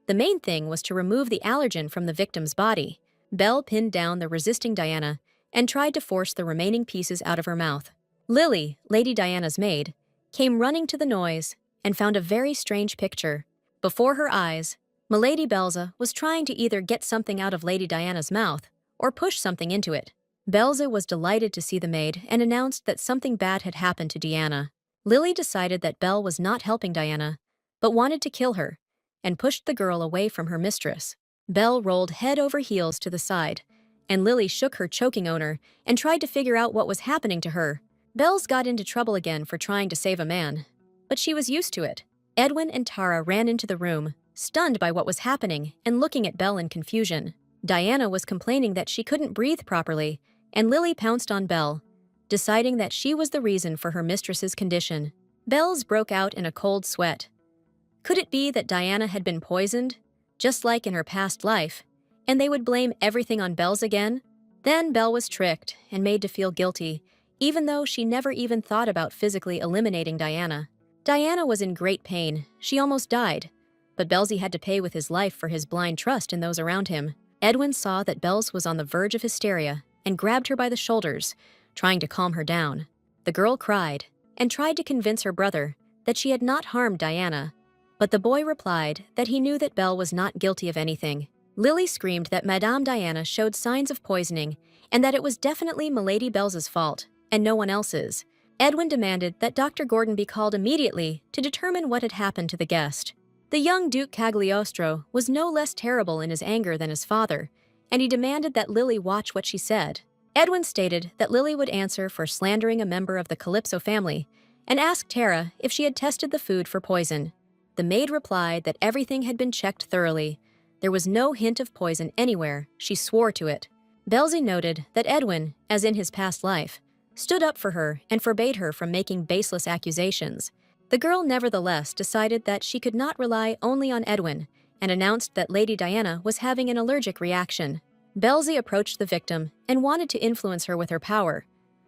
The main thing was to remove the allergen from the victim's body. Belle pinned down the resisting Diana and tried to force the remaining pieces out of her mouth. Lily, Lady Diana's maid, came running to the noise and found a very strange picture. Before her eyes, Milady Belza was trying to either get something out of Lady Diana's mouth or push something into it. Belza was delighted to see the maid and announced that something bad had happened to Diana. Lily decided that Belle was not helping Diana, but wanted to kill her, and pushed the girl away from her mistress. Belle rolled head over heels to the side, and Lily shook her choking owner and tried to figure out what was happening to her. Belle's got into trouble again for trying to save a man, but she was used to it. Edwin and Tara ran into the room, stunned by what was happening and looking at Belle in confusion. Diana was complaining that she couldn't breathe properly, and Lily pounced on Belle, deciding that she was the reason for her mistress's condition. Belle's broke out in a cold sweat. Could it be that Diana had been poisoned, just like in her past life, and they would blame everything on Belle's again? Then Belle was tricked and made to feel guilty, even though she never even thought about physically eliminating Diana. Diana was in great pain. She almost died, but Belzy had to pay with his life for his blind trust in those around him. Edwin saw that Belz was on the verge of hysteria and grabbed her by the shoulders, trying to calm her down. The girl cried and tried to convince her brother that she had not harmed Diana, but the boy replied that he knew that Belle was not guilty of anything. Lily screamed that Madame Diana showed signs of poisoning and that it was definitely Milady Belz's fault and no one else's. Edwin demanded that Dr. Gordon be called immediately to determine what had happened to the guest. The young Duke Cagliostro was no less terrible in his anger than his father, and he demanded that Lily watch what she said. Edwin stated that Lily would answer for slandering a member of the Calypso family and asked Tara if she had tested the food for poison. The maid replied that everything had been checked thoroughly. There was no hint of poison anywhere. She swore to it. Belzy noted that Edwin, as in his past life, stood up for her and forbade her from making baseless accusations. The girl nevertheless decided that she could not rely only on Edwin and announced that Lady Diana was having an allergic reaction. Belzy approached the victim and wanted to influence her with her power,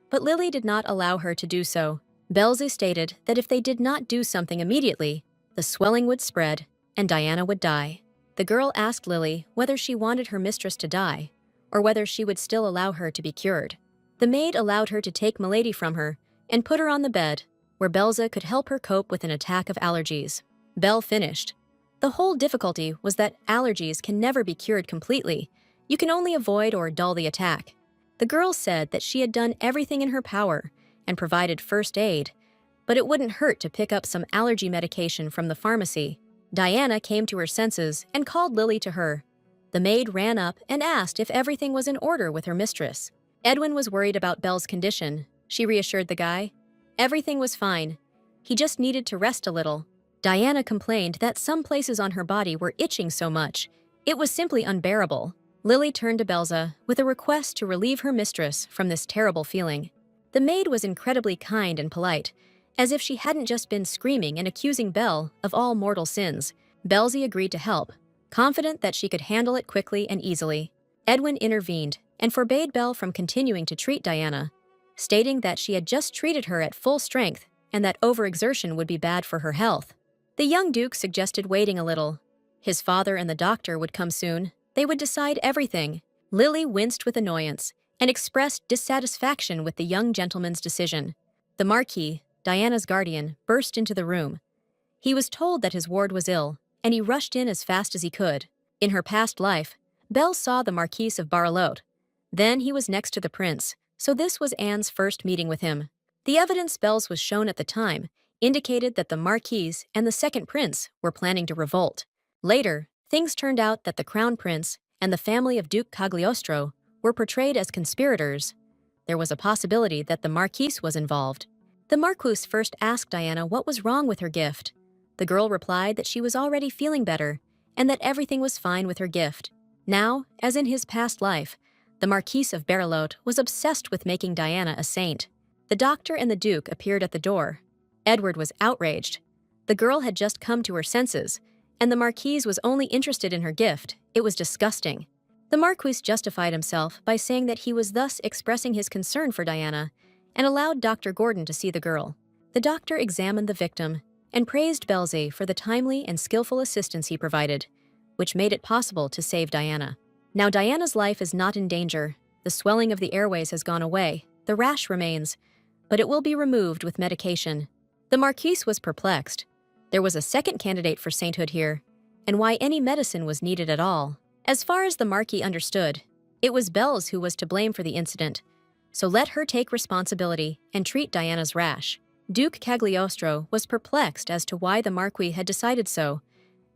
but Lily did not allow her to do so. Belzy stated that if they did not do something immediately, the swelling would spread and Diana would die. The girl asked Lily whether she wanted her mistress to die or whether she would still allow her to be cured. The maid allowed her to take Milady from her and put her on the bed, where Belza could help her cope with an attack of allergies. Belle finished. The whole difficulty was that allergies can never be cured completely. You can only avoid or dull the attack. The girl said that she had done everything in her power and provided first aid, but it wouldn't hurt to pick up some allergy medication from the pharmacy. Diana came to her senses and called Lily to her. The maid ran up and asked if everything was in order with her mistress. Edwin was worried about Belle's condition. She reassured the guy. Everything was fine. He just needed to rest a little. Diana complained that some places on her body were itching so much. It was simply unbearable. Lily turned to Belza with a request to relieve her mistress from this terrible feeling. The maid was incredibly kind and polite, as if she hadn't just been screaming and accusing Belle of all mortal sins. Belzy agreed to help, confident that she could handle it quickly and easily. Edwin intervened and forbade Belle from continuing to treat Diana, stating that she had just treated her at full strength and that overexertion would be bad for her health. The young duke suggested waiting a little. His father and the doctor would come soon. They would decide everything. Lily winced with annoyance and expressed dissatisfaction with the young gentleman's decision. The Marquis, Diana's guardian, burst into the room. He was told that his ward was ill, and he rushed in as fast as he could. In her past life, Belle saw the Marquis of Barlotte. Then he was next to the prince, so this was Anne's first meeting with him. The evidence Belle's was shown at the time indicated that the Marquis and the second prince were planning to revolt. Later, things turned out that the crown prince and the family of Duke Cagliostro were portrayed as conspirators. There was a possibility that the Marquis was involved. The Marquis first asked Diana what was wrong with her gift. The girl replied that she was already feeling better and that everything was fine with her gift. Now, as in his past life, the Marquis of Barlotte was obsessed with making Diana a saint. The doctor and the duke appeared at the door. Edward was outraged. The girl had just come to her senses, and the Marquis was only interested in her gift. It was disgusting. The Marquis justified himself by saying that he was thus expressing his concern for Diana and allowed Dr. Gordon to see the girl. The doctor examined the victim and praised Belzy for the timely and skillful assistance he provided, which made it possible to save Diana. Now Diana's life is not in danger. The swelling of the airways has gone away. The rash remains, but it will be removed with medication. The Marquis was perplexed. There was a second candidate for sainthood here, and why any medicine was needed at all. As far as the Marquis understood, it was Belle's who was to blame for the incident, so let her take responsibility and treat Diana's rash. Duke Cagliostro was perplexed as to why the Marquis had decided so,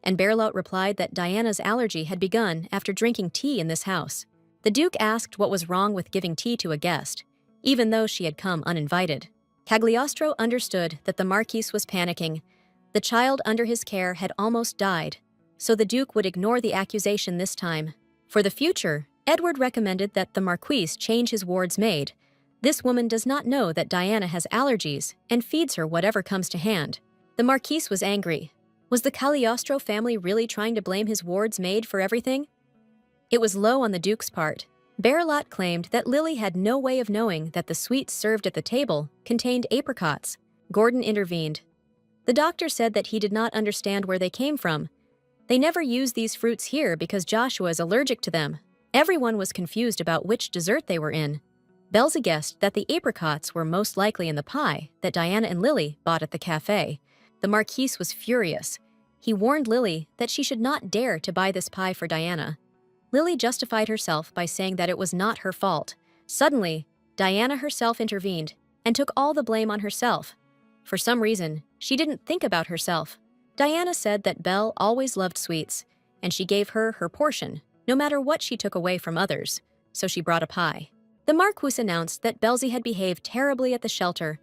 and Berlot replied that Diana's allergy had begun after drinking tea in this house. The Duke asked what was wrong with giving tea to a guest, even though she had come uninvited. Cagliostro understood that the Marquise was panicking. The child under his care had almost died, so the Duke would ignore the accusation this time. For the future, Edward recommended that the Marquise change his ward's maid. This woman does not know that Diana has allergies and feeds her whatever comes to hand. The Marquise was angry. Was the Cagliostro family really trying to blame his ward's maid for everything? It was low on the Duke's part. Berlot claimed that Lily had no way of knowing that the sweets served at the table contained apricots. Gordon intervened. The doctor said that he did not understand where they came from. They never use these fruits here because Joshua is allergic to them. Everyone was confused about which dessert they were in. Belza guessed that the apricots were most likely in the pie that Diana and Lily bought at the cafe. The Marquise was furious. He warned Lily that she should not dare to buy this pie for Diana. Lily justified herself by saying that it was not her fault. Suddenly, Diana herself intervened and took all the blame on herself. For some reason, she didn't think about herself. Diana said that Belle always loved sweets, and she gave her her portion, no matter what she took away from others, so she brought a pie. The Marquise announced that Belzy had behaved terribly at the shelter.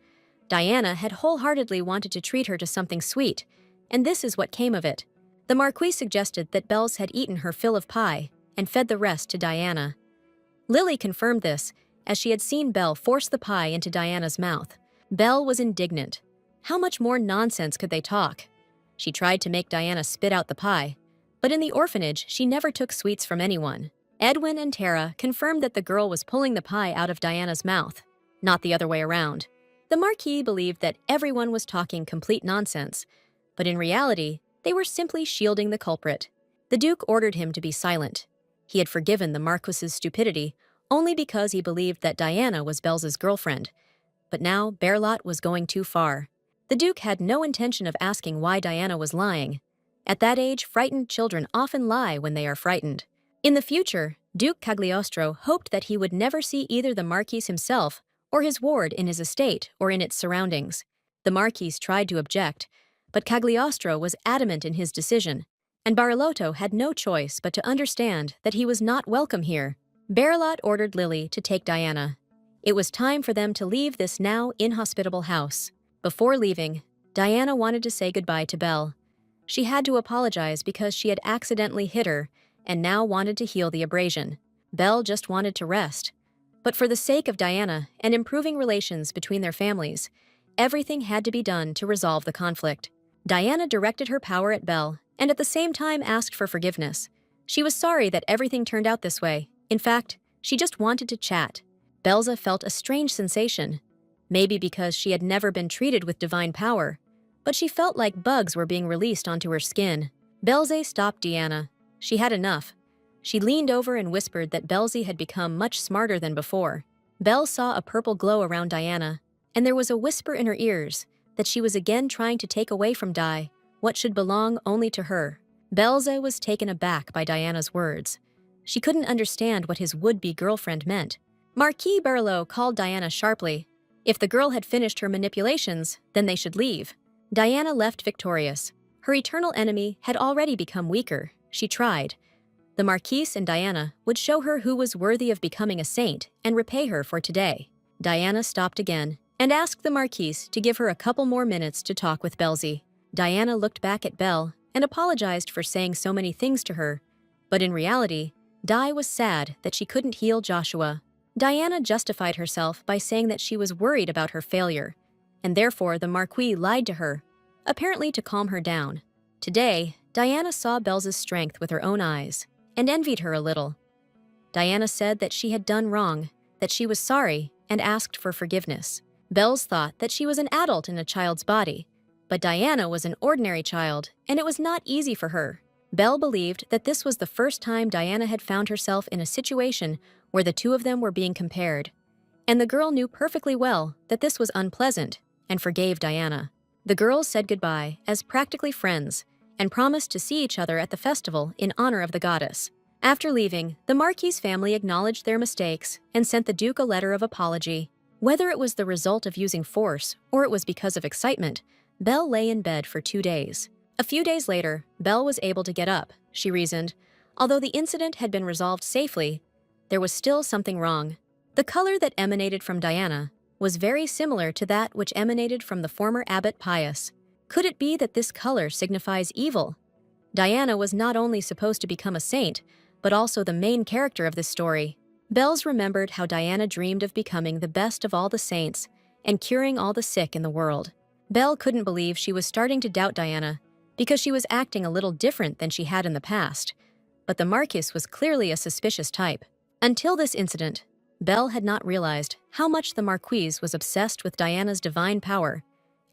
Diana had wholeheartedly wanted to treat her to something sweet, and this is what came of it. The Marquise suggested that Belz had eaten her fill of pie and fed the rest to Diana. Lily confirmed this, as she had seen Belle force the pie into Diana's mouth. Belle was indignant. How much more nonsense could they talk? She tried to make Diana spit out the pie, but in the orphanage she never took sweets from anyone. Edwin and Tara confirmed that the girl was pulling the pie out of Diana's mouth, not the other way around. The Marquis believed that everyone was talking complete nonsense, but in reality, they were simply shielding the culprit. The Duke ordered him to be silent. He had forgiven the Marquis's stupidity only because he believed that Diana was Belz's girlfriend. But now Berlot was going too far. The Duke had no intention of asking why Diana was lying. At that age, frightened children often lie when they are frightened. In the future, Duke Cagliostro hoped that he would never see either the Marquis himself or his ward in his estate or in its surroundings. The Marquis tried to object, but Cagliostro was adamant in his decision, and Barolotto had no choice but to understand that he was not welcome here. Berlot ordered Lily to take Diana. It was time for them to leave this now inhospitable house. Before leaving, Diana wanted to say goodbye to Belle. She had to apologize because she had accidentally hit her and now wanted to heal the abrasion. Belle just wanted to rest. But for the sake of Diana and improving relations between their families, everything had to be done to resolve the conflict. Diana directed her power at Belle and at the same time asked for forgiveness. She was sorry that everything turned out this way. In fact, she just wanted to chat. Belza felt a strange sensation, maybe because she had never been treated with divine power, but she felt like bugs were being released onto her skin. Belze stopped Diana. She had enough. She leaned over and whispered that Belzy had become much smarter than before. Belle saw a purple glow around Diana, and there was a whisper in her ears that she was again trying to take away from Di what should belong only to her. Belze was taken aback by Diana's words. She couldn't understand what his would-be girlfriend meant. Marquis Berlot called Diana sharply. If the girl had finished her manipulations, then they should leave. Diana left victorious. Her eternal enemy had already become weaker. She tried. The Marquise and Diana would show her who was worthy of becoming a saint and repay her for today. Diana stopped again and asked the Marquise to give her a couple more minutes to talk with Belzy. Diana looked back at Belle and apologized for saying so many things to her, but in reality, Di was sad that she couldn't heal Joshua. Diana justified herself by saying that she was worried about her failure, and therefore the Marquis lied to her, apparently to calm her down. Today, Diana saw Belza's strength with her own eyes and envied her a little. Diana said that she had done wrong, that she was sorry, and asked for forgiveness. Belz thought that she was an adult in a child's body, but Diana was an ordinary child, and it was not easy for her. Belle believed that this was the first time Diana had found herself in a situation where the two of them were being compared, and the girl knew perfectly well that this was unpleasant and forgave Diana. The girls said goodbye as practically friends and promised to see each other at the festival in honor of the goddess. After leaving, the Marquis family acknowledged their mistakes and sent the Duke a letter of apology. Whether it was the result of using force or it was because of excitement, Belle lay in bed for 2 days. A few days later, Belle was able to get up, she reasoned. Although the incident had been resolved safely, there was still something wrong. The color that emanated from Diana was very similar to that which emanated from the former abbot Pius. Could it be that this color signifies evil? Diana was not only supposed to become a saint, but also the main character of this story. Bells remembered how Diana dreamed of becoming the best of all the saints and curing all the sick in the world. Belle couldn't believe she was starting to doubt Diana because she was acting a little different than she had in the past. But the Marquis was clearly a suspicious type. Until this incident, Belle had not realized how much the Marquise was obsessed with Diana's divine power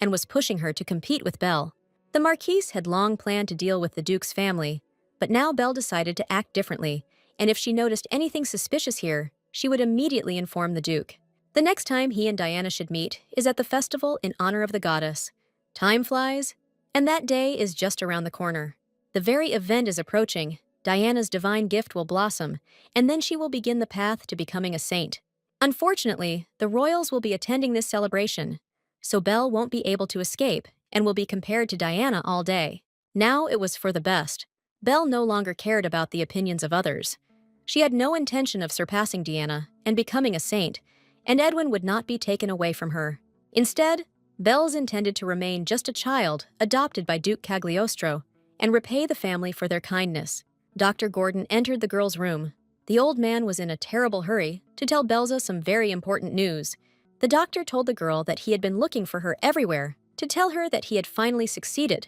and was pushing her to compete with Belle. The Marquise had long planned to deal with the Duke's family, but now Belle decided to act differently, and if she noticed anything suspicious here, she would immediately inform the Duke. The next time he and Diana should meet is at the festival in honor of the goddess. Time flies, and that day is just around the corner. The very event is approaching. Diana's divine gift will blossom, and then she will begin the path to becoming a saint. Unfortunately, the royals will be attending this celebration, so Belle won't be able to escape and will be compared to Diana all day. Now it was for the best. Belle no longer cared about the opinions of others. She had no intention of surpassing Diana and becoming a saint, and Edwin would not be taken away from her. Instead, Belle's intended to remain just a child adopted by Duke Cagliostro and repay the family for their kindness. Dr. Gordon entered the girl's room. The old man was in a terrible hurry to tell Belza some very important news. The doctor told the girl that he had been looking for her everywhere to tell her that he had finally succeeded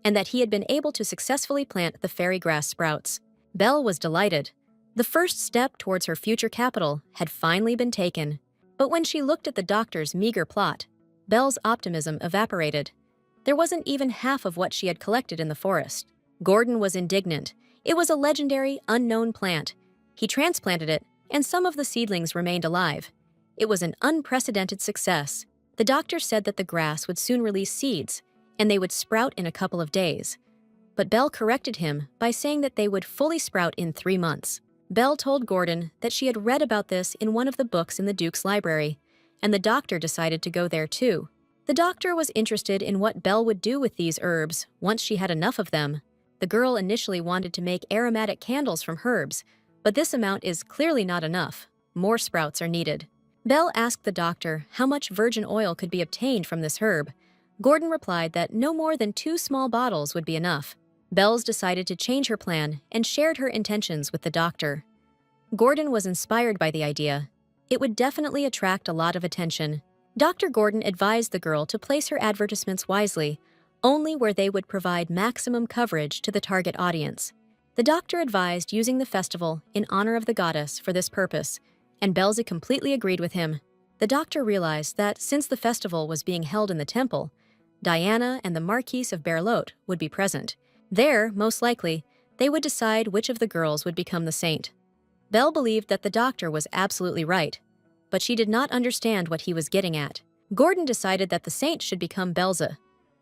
and that he had been able to successfully plant the fairy grass sprouts. Belle was delighted. The first step towards her future capital had finally been taken. But when she looked at the doctor's meager plot, Belle's optimism evaporated. There wasn't even half of what she had collected in the forest. Gordon was indignant. It was a legendary, unknown plant. He transplanted it, and some of the seedlings remained alive. It was an unprecedented success. The doctor said that the grass would soon release seeds, and they would sprout in a couple of days. But Belle corrected him by saying that they would fully sprout in 3 months. Belle told Gordon that she had read about this in one of the books in the Duke's library, and the doctor decided to go there too. The doctor was interested in what Belle would do with these herbs once she had enough of them. The girl initially wanted to make aromatic candles from herbs, but this amount is clearly not enough. More sprouts are needed. Belle asked the doctor how much virgin oil could be obtained from this herb. Gordon replied that no more than 2 small bottles would be enough. Bells decided to change her plan and shared her intentions with the doctor. Gordon was inspired by the idea. It would definitely attract a lot of attention. Dr. Gordon advised the girl to place her advertisements wisely, only where they would provide maximum coverage to the target audience. The doctor advised using the festival in honor of the goddess for this purpose, and Belza completely agreed with him. The doctor realized that since the festival was being held in the temple, Diana and the Marquis of Berlot would be present. There, most likely, they would decide which of the girls would become the saint. Belle believed that the doctor was absolutely right, but she did not understand what he was getting at. Gordon decided that the saint should become Belza.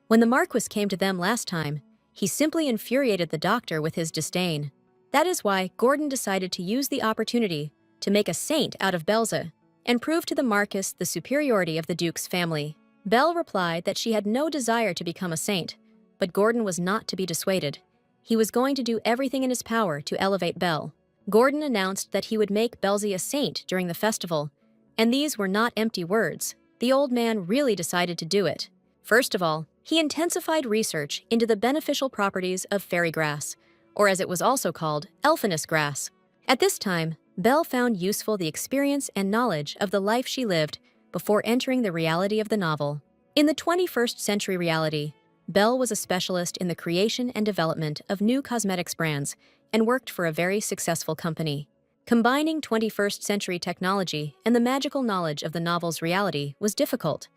When the Marquis came to them last time, he simply infuriated the doctor with his disdain. That is why Gordon decided to use the opportunity to make a saint out of Belza and prove to the Marquis the superiority of the Duke's family. Belle replied that she had no desire to become a saint, but Gordon was not to be dissuaded. He was going to do everything in his power to elevate Belle. Gordon announced that he would make Belzy a saint during the festival, and these were not empty words. The old man really decided to do it. First of all, he intensified research into the beneficial properties of fairy grass, or as it was also called, elfiness grass. At this time, Belle found useful the experience and knowledge of the life she lived before entering the reality of the novel. In the 21st century reality, Belle was a specialist in the creation and development of new cosmetics brands and worked for a very successful company. Combining 21st century technology and the magical knowledge of the novel's reality was difficult,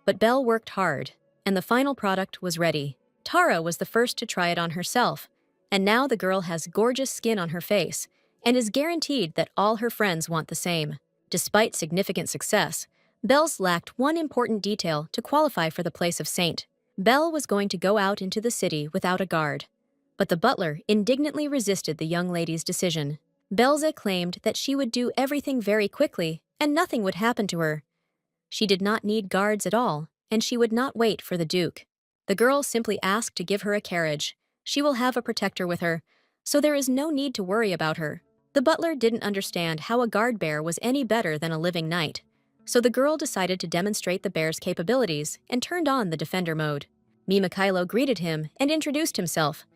but Belle worked hard, and the final product was ready. Tara was the first to try it on herself, and now the girl has gorgeous skin on her face and is guaranteed that all her friends want the same. Despite significant success, Belle's lacked one important detail to qualify for the place of saint. Belle was going to go out into the city without a guard, but the butler indignantly resisted the young lady's decision. Belza claimed that she would do everything very quickly and nothing would happen to her. She did not need guards at all, and she would not wait for the Duke. The girl simply asked to give her a carriage. She will have a protector with her, so there is no need to worry about her. The butler didn't understand how a guard bear was any better than a living knight, so the girl decided to demonstrate the bear's capabilities and turned on the defender mode. Mikhailo greeted him and introduced himself,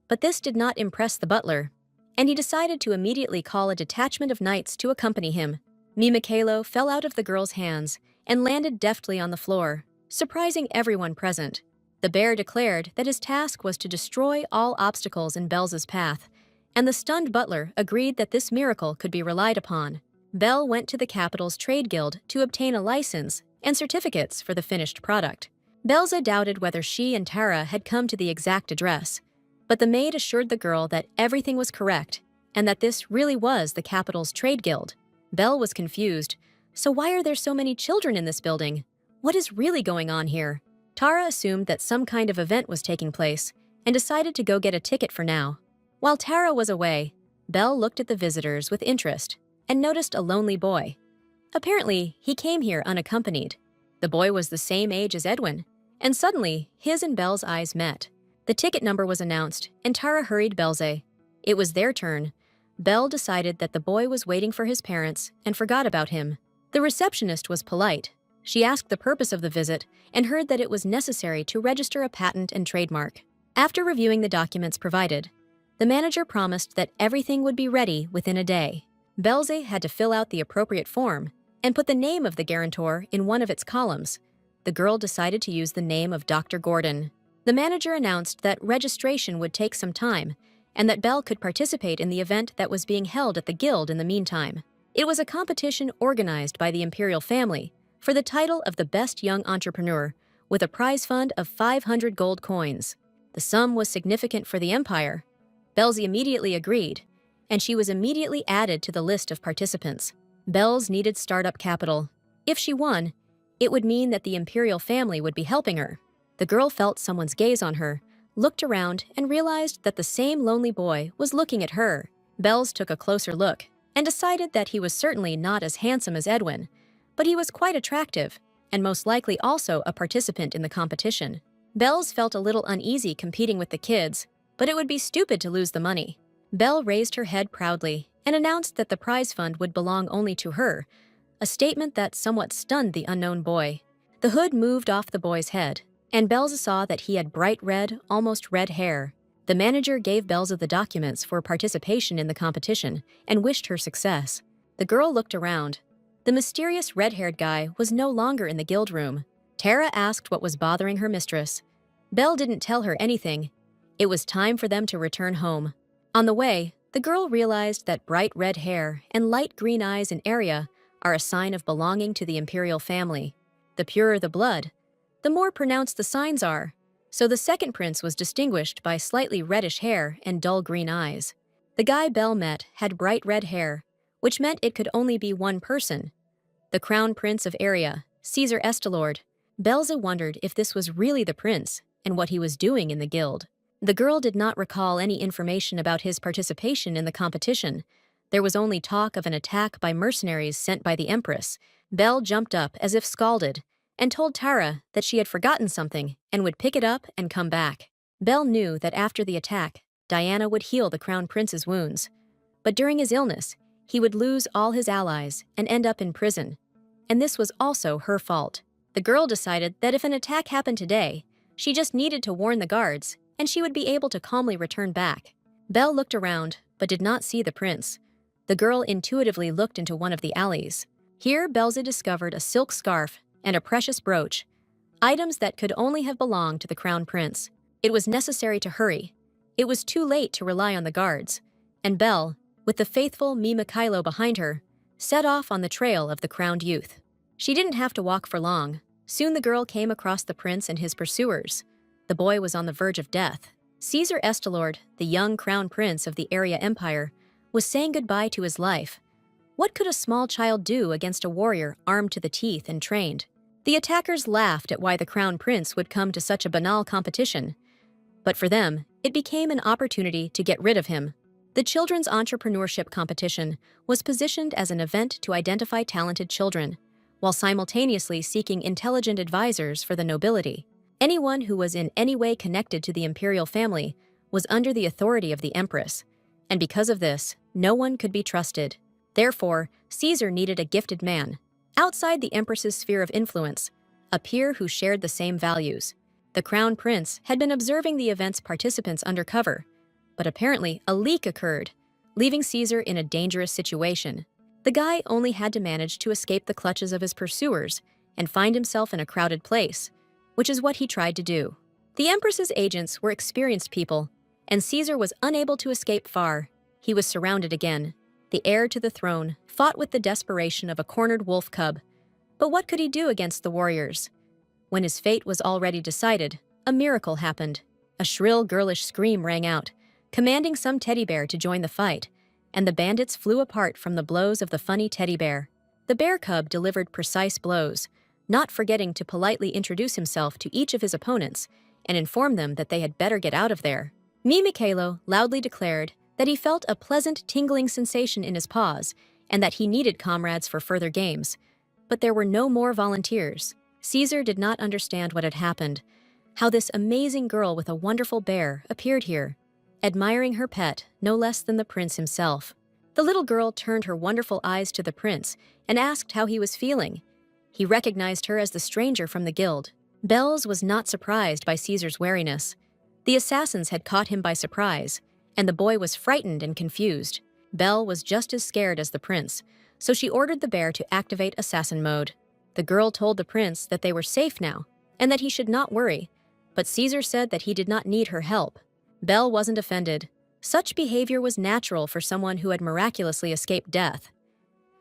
but this did not impress the butler, and he decided to immediately call a detachment of knights to accompany him. Mikhailo fell out of the girl's hands and landed deftly on the floor, surprising everyone present. The bear declared that his task was to destroy all obstacles in Belza's path, and the stunned butler agreed that this miracle could be relied upon. Belle went to the capital's trade guild to obtain a license and certificates for the finished product. Belza doubted whether she and Tara had come to the exact address, but the maid assured the girl that everything was correct and that this really was the capital's trade guild. Belle was confused. So why are there so many children in this building? What is really going on here? Tara assumed that some kind of event was taking place and decided to go get a ticket for now. While Tara was away, Belle looked at the visitors with interest and noticed a lonely boy. Apparently, he came here unaccompanied. The boy was the same age as Edwin, and suddenly, his and Belle's eyes met. The ticket number was announced, and Tara hurried Belze. It was their turn. Belle decided that the boy was waiting for his parents and forgot about him. The receptionist was polite. She asked the purpose of the visit and heard that it was necessary to register a patent and trademark. After reviewing the documents provided, the manager promised that everything would be ready within a day. Belze had to fill out the appropriate form and put the name of the guarantor in one of its columns. The girl decided to use the name of Dr. Gordon. The manager announced that registration would take some time and that Belle could participate in the event that was being held at the guild in the meantime. It was a competition organized by the imperial family for the title of the best young entrepreneur, with a prize fund of 500 gold coins. The sum was significant for the empire. Belze immediately agreed, and she was immediately added to the list of participants. Belze needed startup capital. If she won, it would mean that the imperial family would be helping her. The girl felt someone's gaze on her, looked around, and realized that the same lonely boy was looking at her. Belze took a closer look and decided that he was certainly not as handsome as Edwin, but he was quite attractive, and most likely also a participant in the competition. Belze felt a little uneasy competing with the kids, but it would be stupid to lose the money. Belle raised her head proudly and announced that the prize fund would belong only to her, a statement that somewhat stunned the unknown boy. The hood moved off the boy's head, and Belze saw that he had bright red, almost red hair. The manager gave Belze the documents for participation in the competition and wished her success. The girl looked around. The mysterious red-haired guy was no longer in the guild room. Tara asked what was bothering her mistress. Belle didn't tell her anything. It was time for them to return home. On the way, the girl realized that bright red hair and light green eyes in area are a sign of belonging to the imperial family. The purer the blood, the more pronounced the signs are. So the second prince was distinguished by slightly reddish hair and dull green eyes. The guy Belle met had bright red hair, which meant it could only be one person. The crown prince of Area, Caesar Estelord. Belze wondered if this was really the prince and what he was doing in the guild. The girl did not recall any information about his participation in the competition. There was only talk of an attack by mercenaries sent by the Empress. Belle jumped up as if scalded and told Tara that she had forgotten something and would pick it up and come back. Belle knew that after the attack, Diana would heal the crown prince's wounds. But during his illness, he would lose all his allies and end up in prison. And this was also her fault. The girl decided that if an attack happened today, she just needed to warn the guards, and she would be able to calmly return back. Belle looked around, but did not see the prince. The girl intuitively looked into one of the alleys. Here, Belze discovered a silk scarf and a precious brooch, items that could only have belonged to the crown prince. It was necessary to hurry. It was too late to rely on the guards, and Belle, with the faithful Mikhailo behind her, set off on the trail of the crowned youth. She didn't have to walk for long. Soon the girl came across the prince and his pursuers. The boy was on the verge of death. Caesar Estelord, the young crown prince of the Area Empire, was saying goodbye to his life. What could a small child do against a warrior armed to the teeth and trained? The attackers laughed at why the crown prince would come to such a banal competition. But for them, it became an opportunity to get rid of him. The children's entrepreneurship competition was positioned as an event to identify talented children, while simultaneously seeking intelligent advisors for the nobility. Anyone who was in any way connected to the imperial family was under the authority of the empress, and because of this, no one could be trusted. Therefore, Caesar needed a gifted man, outside the empress's sphere of influence, a peer who shared the same values. The crown prince had been observing the event's participants undercover, but apparently a leak occurred, leaving Caesar in a dangerous situation. The guy only had to manage to escape the clutches of his pursuers and find himself in a crowded place, which is what he tried to do. The empress's agents were experienced people, and Caesar was unable to escape far. He was surrounded again. The heir to the throne fought with the desperation of a cornered wolf cub. But what could he do against the warriors? When his fate was already decided, a miracle happened. A shrill, girlish scream rang out, commanding some teddy bear to join the fight, and the bandits flew apart from the blows of the funny teddy bear. The bear cub delivered precise blows, not forgetting to politely introduce himself to each of his opponents and inform them that they had better get out of there. Mikhailo loudly declared that he felt a pleasant tingling sensation in his paws and that he needed comrades for further games. But there were no more volunteers. Caesar did not understand what had happened, how this amazing girl with a wonderful bear appeared here, admiring her pet no less than the prince himself. The little girl turned her wonderful eyes to the prince and asked how he was feeling. He recognized her as the stranger from the guild. Belz was not surprised by Caesar's wariness. The assassins had caught him by surprise, and the boy was frightened and confused. Belle was just as scared as the prince, so she ordered the bear to activate assassin mode. The girl told the prince that they were safe now, and that he should not worry, but Caesar said that he did not need her help. Belle wasn't offended. Such behavior was natural for someone who had miraculously escaped death.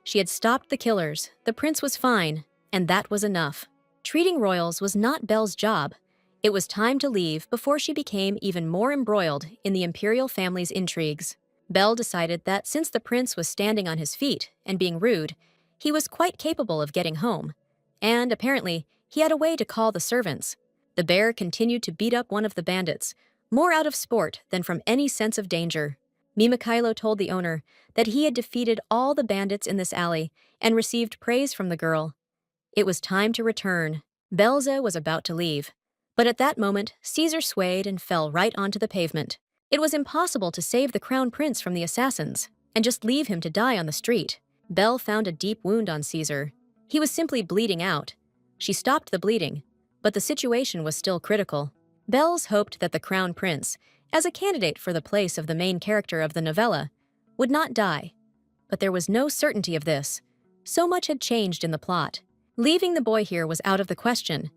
She had stopped the killers, the prince was fine, and that was enough. Treating royals was not Belle's job. It was time to leave before she became even more embroiled in the imperial family's intrigues. Belle decided that since the prince was standing on his feet and being rude, he was quite capable of getting home. And apparently, he had a way to call the servants. The bear continued to beat up one of the bandits, more out of sport than from any sense of danger. Mikhailo told the owner that he had defeated all the bandits in this alley and received praise from the girl. It was time to return. Belze was about to leave. But at that moment, Caesar swayed and fell right onto the pavement. It was impossible to save the crown prince from the assassins and just leave him to die on the street. Belle found a deep wound on Caesar. He was simply bleeding out. She stopped the bleeding, but the situation was still critical. Belz hoped that the crown prince, as a candidate for the place of the main character of the novella, would not die. But there was no certainty of this. So much had changed in the plot. Leaving the boy here was out of the question,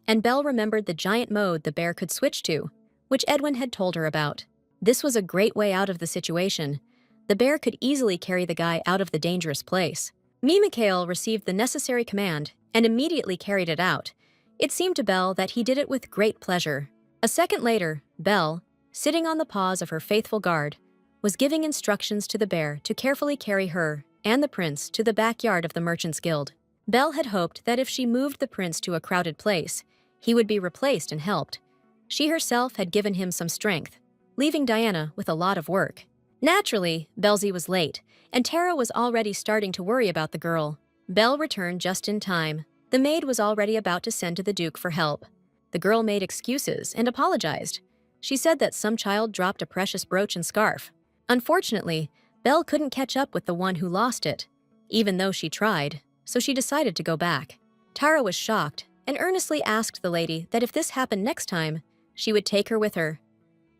and Belle remembered the giant mode the bear could switch to, which Edwin had told her about. This was a great way out of the situation. The bear could easily carry the guy out of the dangerous place. Mikhail received the necessary command and immediately carried it out. It seemed to Belle that he did it with great pleasure. A second later, Belle, sitting on the paws of her faithful guard, was giving instructions to the bear to carefully carry her and the prince to the backyard of the Merchants' Guild. Belle had hoped that if she moved the prince to a crowded place, he would be replaced and helped. She herself had given him some strength, leaving Diana with a lot of work. Naturally, Belzy was late, and Tara was already starting to worry about the girl. Belle returned just in time. The maid was already about to send to the Duke for help. The girl made excuses and apologized. She said that some child dropped a precious brooch and scarf. Unfortunately, Belle couldn't catch up with the one who lost it, even though she tried, so she decided to go back. Tara was shocked and earnestly asked the lady that if this happened next time, she would take her with her.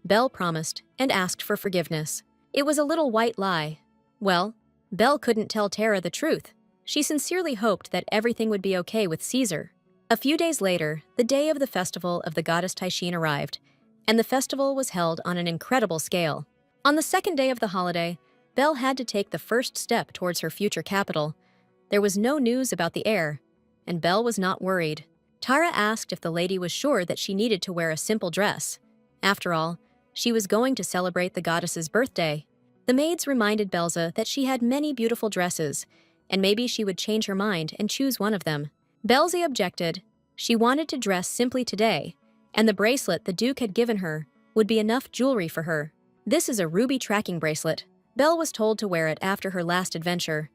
Belle promised and asked for forgiveness. It was a little white lie. Well, Belle couldn't tell Tara the truth. She sincerely hoped that everything would be okay with Caesar. A few days later, the day of the festival of the goddess Taishin arrived, and the festival was held on an incredible scale. On the second day of the holiday, Belle had to take the first step towards her future capital. There was no news about the heir, and Belle was not worried. Tara asked if the lady was sure that she needed to wear a simple dress. After all, she was going to celebrate the goddess's birthday. The maids reminded Belza that she had many beautiful dresses, and maybe she would change her mind and choose one of them. Belzy objected. She wanted to dress simply today, and the bracelet the Duke had given her would be enough jewelry for her. This is a ruby tracking bracelet. Belle was told to wear it after her last adventure.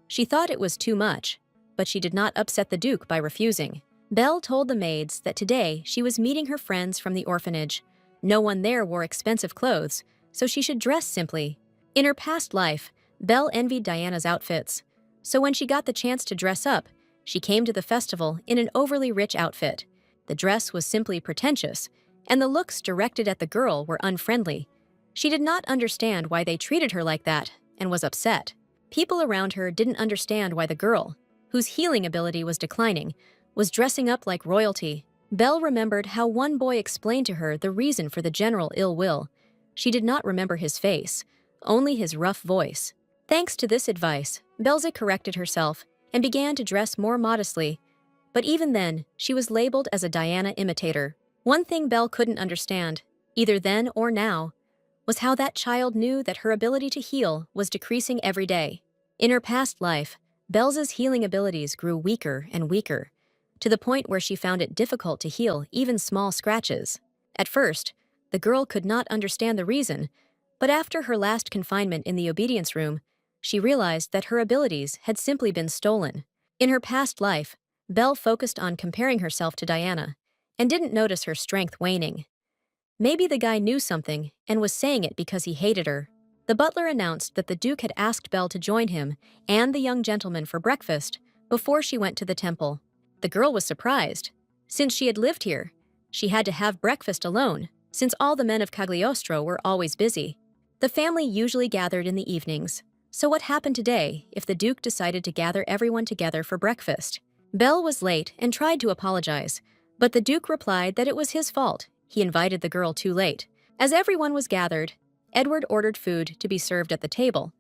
She thought it was too much, but she did not upset the Duke by refusing. Belle told the maids that today she was meeting her friends from the orphanage. No one there wore expensive clothes, so she should dress simply. In her past life, Belle envied Diana's outfits, so when she got the chance to dress up, she came to the festival in an overly rich outfit. The dress was simply pretentious, and the looks directed at the girl were unfriendly. She did not understand why they treated her like that and was upset. People around her didn't understand why the girl, whose healing ability was declining, was dressing up like royalty. Belle remembered how one boy explained to her the reason for the general ill will. She did not remember his face, only his rough voice. Thanks to this advice, Belze corrected herself and began to dress more modestly. But even then, she was labeled as a Diana imitator. One thing Belle couldn't understand, either then or now, was how that child knew that her ability to heal was decreasing every day. In her past life, Belze's healing abilities grew weaker and weaker, to the point where she found it difficult to heal even small scratches. At first, the girl could not understand the reason, but after her last confinement in the obedience room, she realized that her abilities had simply been stolen. In her past life, Belle focused on comparing herself to Diana and didn't notice her strength waning. Maybe the guy knew something and was saying it because he hated her. The butler announced that the Duke had asked Belle to join him and the young gentleman for breakfast before she went to the temple. The girl was surprised. Since she had lived here, she had to have breakfast alone, since all the men of Cagliostro were always busy. The family usually gathered in the evenings, so what happened today if the Duke decided to gather everyone together for breakfast? Belle was late and tried to apologize, but the Duke replied that it was his fault. He invited the girl too late. As everyone was gathered, Edward ordered food to be served at the table.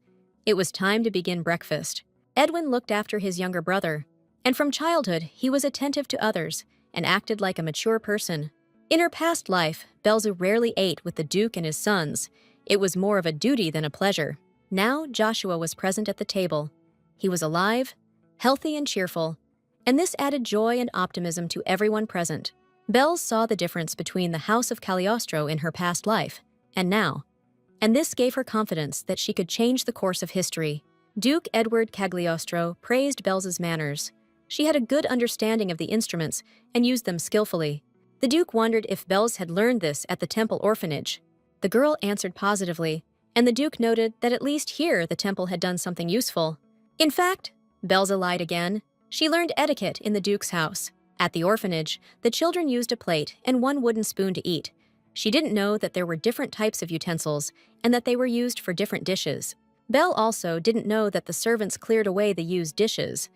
It was time to begin breakfast. Edwin looked after his younger brother, and from childhood he was attentive to others and acted like a mature person. In her past life, Belze rarely ate with the Duke and his sons. It was more of a duty than a pleasure. Now Joshua was present at the table. He was alive, healthy and cheerful, and this added joy and optimism to everyone present. Belze saw the difference between the House of Cagliostro in her past life and now, and this gave her confidence that she could change the course of history. Duke Edward Cagliostro praised Belze's manners. She had a good understanding of the instruments and used them skillfully. The Duke wondered if Belze had learned this at the temple orphanage. The girl answered positively, and the Duke noted that at least here the temple had done something useful. In fact, Belze lied again. She learned etiquette in the Duke's house. At the orphanage, the children used a plate and one wooden spoon to eat. She didn't know that there were different types of utensils and that they were used for different dishes. Belle also didn't know that the servants cleared away the used dishes.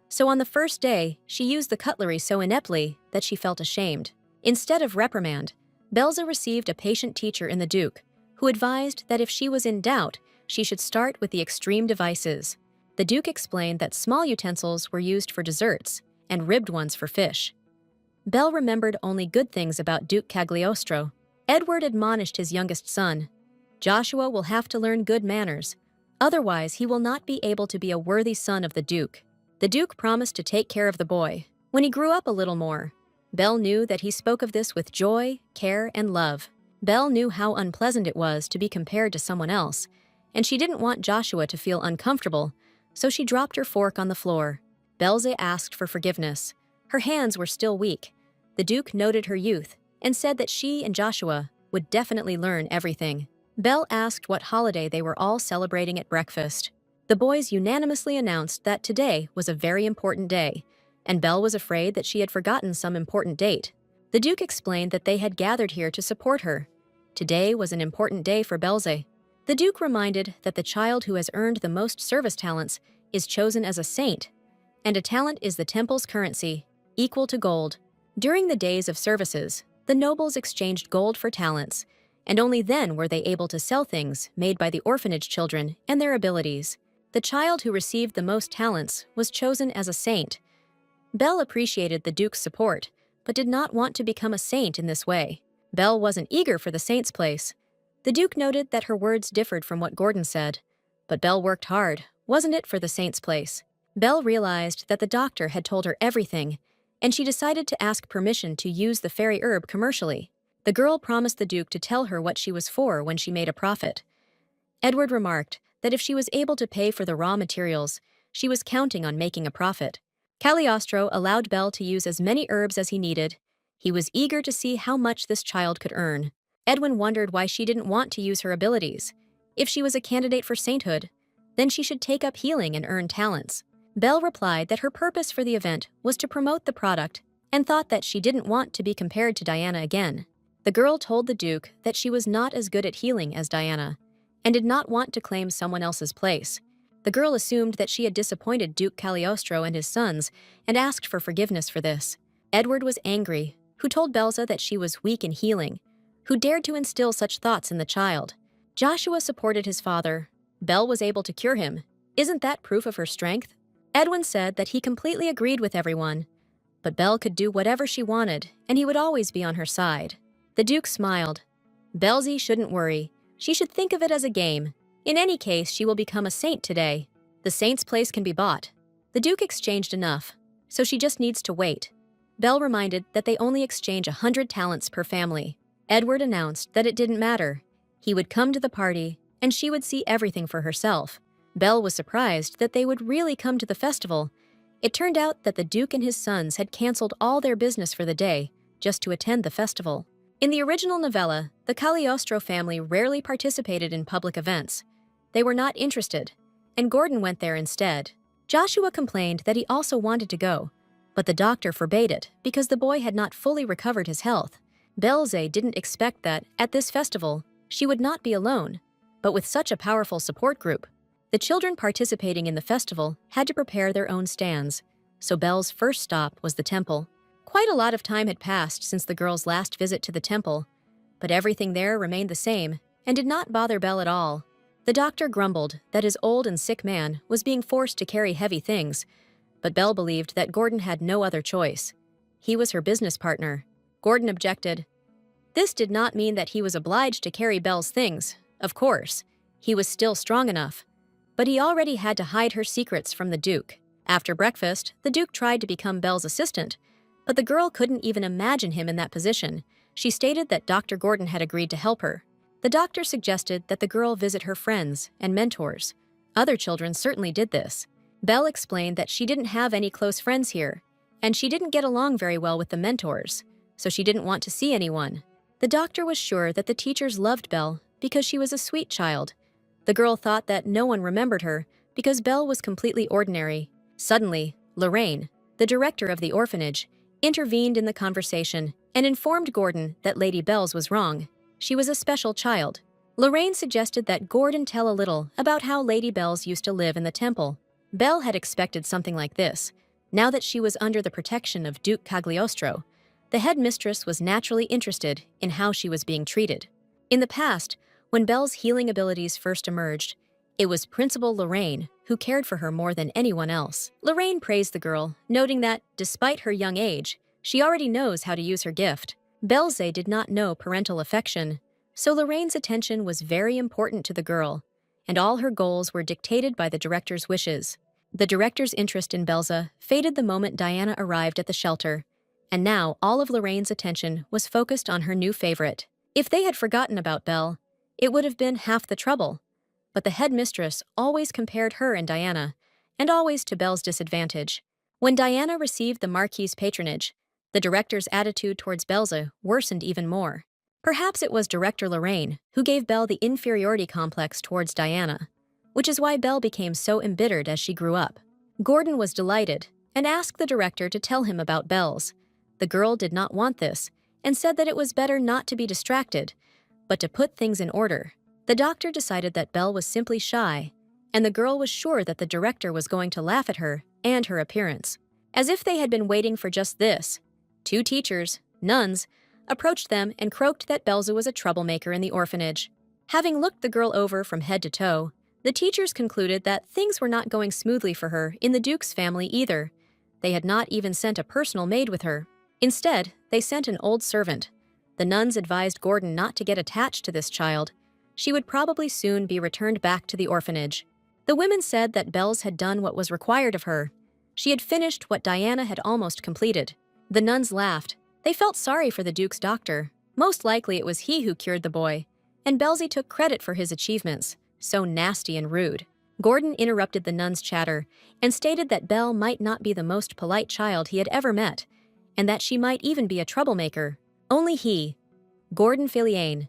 So on the first day, she used the cutlery so ineptly that she felt ashamed. Instead of reprimand, Belze received a patient teacher in the Duke, who advised that if she was in doubt, she should start with the extreme devices. The Duke explained that small utensils were used for desserts and ribbed ones for fish. Belle remembered only good things about Duke Cagliostro. Edward admonished his youngest son, "Joshua will have to learn good manners, otherwise he will not be able to be a worthy son of the Duke." The Duke promised to take care of the boy. When he grew up a little more, Belle knew that he spoke of this with joy, care, and love. Belle knew how unpleasant it was to be compared to someone else, and she didn't want Joshua to feel uncomfortable, so she dropped her fork on the floor. Belze asked for forgiveness. Her hands were still weak. The Duke noted her youth and said that she and Joshua would definitely learn everything. Belle asked what holiday they were all celebrating at breakfast. The boys unanimously announced that today was a very important day, and Belle was afraid that she had forgotten some important date. The Duke explained that they had gathered here to support her. Today was an important day for Belze. The Duke reminded that the child who has earned the most service talents is chosen as a saint, and a talent is the temple's currency, equal to gold. During the days of services, the nobles exchanged gold for talents, and only then were they able to sell things made by the orphanage children and their abilities. The child who received the most talents was chosen as a saint. Belle appreciated the Duke's support, but did not want to become a saint in this way. Belle wasn't eager for the saint's place. The Duke noted that her words differed from what Gordon said, but Belle worked hard, wasn't it, for the saint's place? Belle realized that the doctor had told her everything, and she decided to ask permission to use the fairy herb commercially. The girl promised the Duke to tell her what she was for when she made a profit. Edward remarked that if she was able to pay for the raw materials, she was counting on making a profit. Cagliostro allowed Belle to use as many herbs as he needed. He was eager to see how much this child could earn. Edwin wondered why she didn't want to use her abilities. If she was a candidate for sainthood, then she should take up healing and earn talents. Belle replied that her purpose for the event was to promote the product and thought that she didn't want to be compared to Diana again. The girl told the Duke that she was not as good at healing as Diana and did not want to claim someone else's place. The girl assumed that she had disappointed Duke Cagliostro and his sons and asked for forgiveness for this. Edward was angry, who told Belza that she was weak in healing, who dared to instill such thoughts in the child. Joshua supported his father. Belle was able to cure him. Isn't that proof of her strength? Edwin said that he completely agreed with everyone, but Belle could do whatever she wanted, and he would always be on her side. The Duke smiled. Belzy shouldn't worry. She should think of it as a game. In any case, she will become a saint today. The saint's place can be bought. The Duke exchanged enough, so she just needs to wait. Belle reminded that they only exchange 100 talents per family. Edward announced that it didn't matter. He would come to the party, and she would see everything for herself. Belle was surprised that they would really come to the festival. It turned out that the Duke and his sons had canceled all their business for the day just to attend the festival. In the original novella, the Cagliostro family rarely participated in public events. They were not interested, and Gordon went there instead. Joshua complained that he also wanted to go, but the doctor forbade it because the boy had not fully recovered his health. Belze didn't expect that, at this festival, she would not be alone, but with such a powerful support group. The children participating in the festival had to prepare their own stands, so Belle's first stop was the temple. Quite a lot of time had passed since the girl's last visit to the temple, but everything there remained the same and did not bother Belle at all. The doctor grumbled that his old and sick man was being forced to carry heavy things, but Belle believed that Gordon had no other choice. He was her business partner. Gordon objected. This did not mean that he was obliged to carry Belle's things. Of course, he was still strong enough, but he already had to hide her secrets from the Duke. After breakfast, the Duke tried to become Belle's assistant, but the girl couldn't even imagine him in that position. She stated that Dr. Gordon had agreed to help her. The doctor suggested that the girl visit her friends and mentors. Other children certainly did this. Belle explained that she didn't have any close friends here, and she didn't get along very well with the mentors, so she didn't want to see anyone. The doctor was sure that the teachers loved Belle because she was a sweet child. The girl thought that no one remembered her because Belle was completely ordinary. Suddenly, Lorraine, the director of the orphanage, intervened in the conversation and informed Gordon that Lady Belle's was wrong. She was a special child. Lorraine suggested that Gordon tell a little about how Lady Belle's used to live in the temple. Belle had expected something like this. Now that she was under the protection of Duke Cagliostro, the headmistress was naturally interested in how she was being treated. In the past, when Belle's healing abilities first emerged, it was Principal Lorraine who cared for her more than anyone else. Lorraine praised the girl, noting that, despite her young age, she already knows how to use her gift. Belze did not know parental affection, so Lorraine's attention was very important to the girl, and all her goals were dictated by the director's wishes. The director's interest in Belze faded the moment Diana arrived at the shelter, and now all of Lorraine's attention was focused on her new favorite. If they had forgotten about Belle, it would have been half the trouble. But the headmistress always compared her and Diana, and always to Belle's disadvantage. When Diana received the Marquis's patronage, the director's attitude towards Belze worsened even more. Perhaps it was Director Lorraine who gave Belle the inferiority complex towards Diana, which is why Belle became so embittered as she grew up. Gordon was delighted and asked the director to tell him about Belle's. The girl did not want this and said that it was better not to be distracted, but to put things in order. The doctor decided that Belle was simply shy, and the girl was sure that the director was going to laugh at her and her appearance. As if they had been waiting for just this, 2 teachers, nuns, approached them and croaked that Belze was a troublemaker in the orphanage. Having looked the girl over from head to toe, the teachers concluded that things were not going smoothly for her in the Duke's family either. They had not even sent a personal maid with her. Instead, they sent an old servant. The nuns advised Gordon not to get attached to this child. She would probably soon be returned back to the orphanage. The women said that Belze had done what was required of her. She had finished what Diana had almost completed. The nuns laughed. They felt sorry for the Duke's doctor. Most likely it was he who cured the boy, and Belze took credit for his achievements. So nasty and rude. Gordon interrupted the nun's chatter and stated that Belle might not be the most polite child he had ever met, and that she might even be a troublemaker. Only he, Gordon Villainess,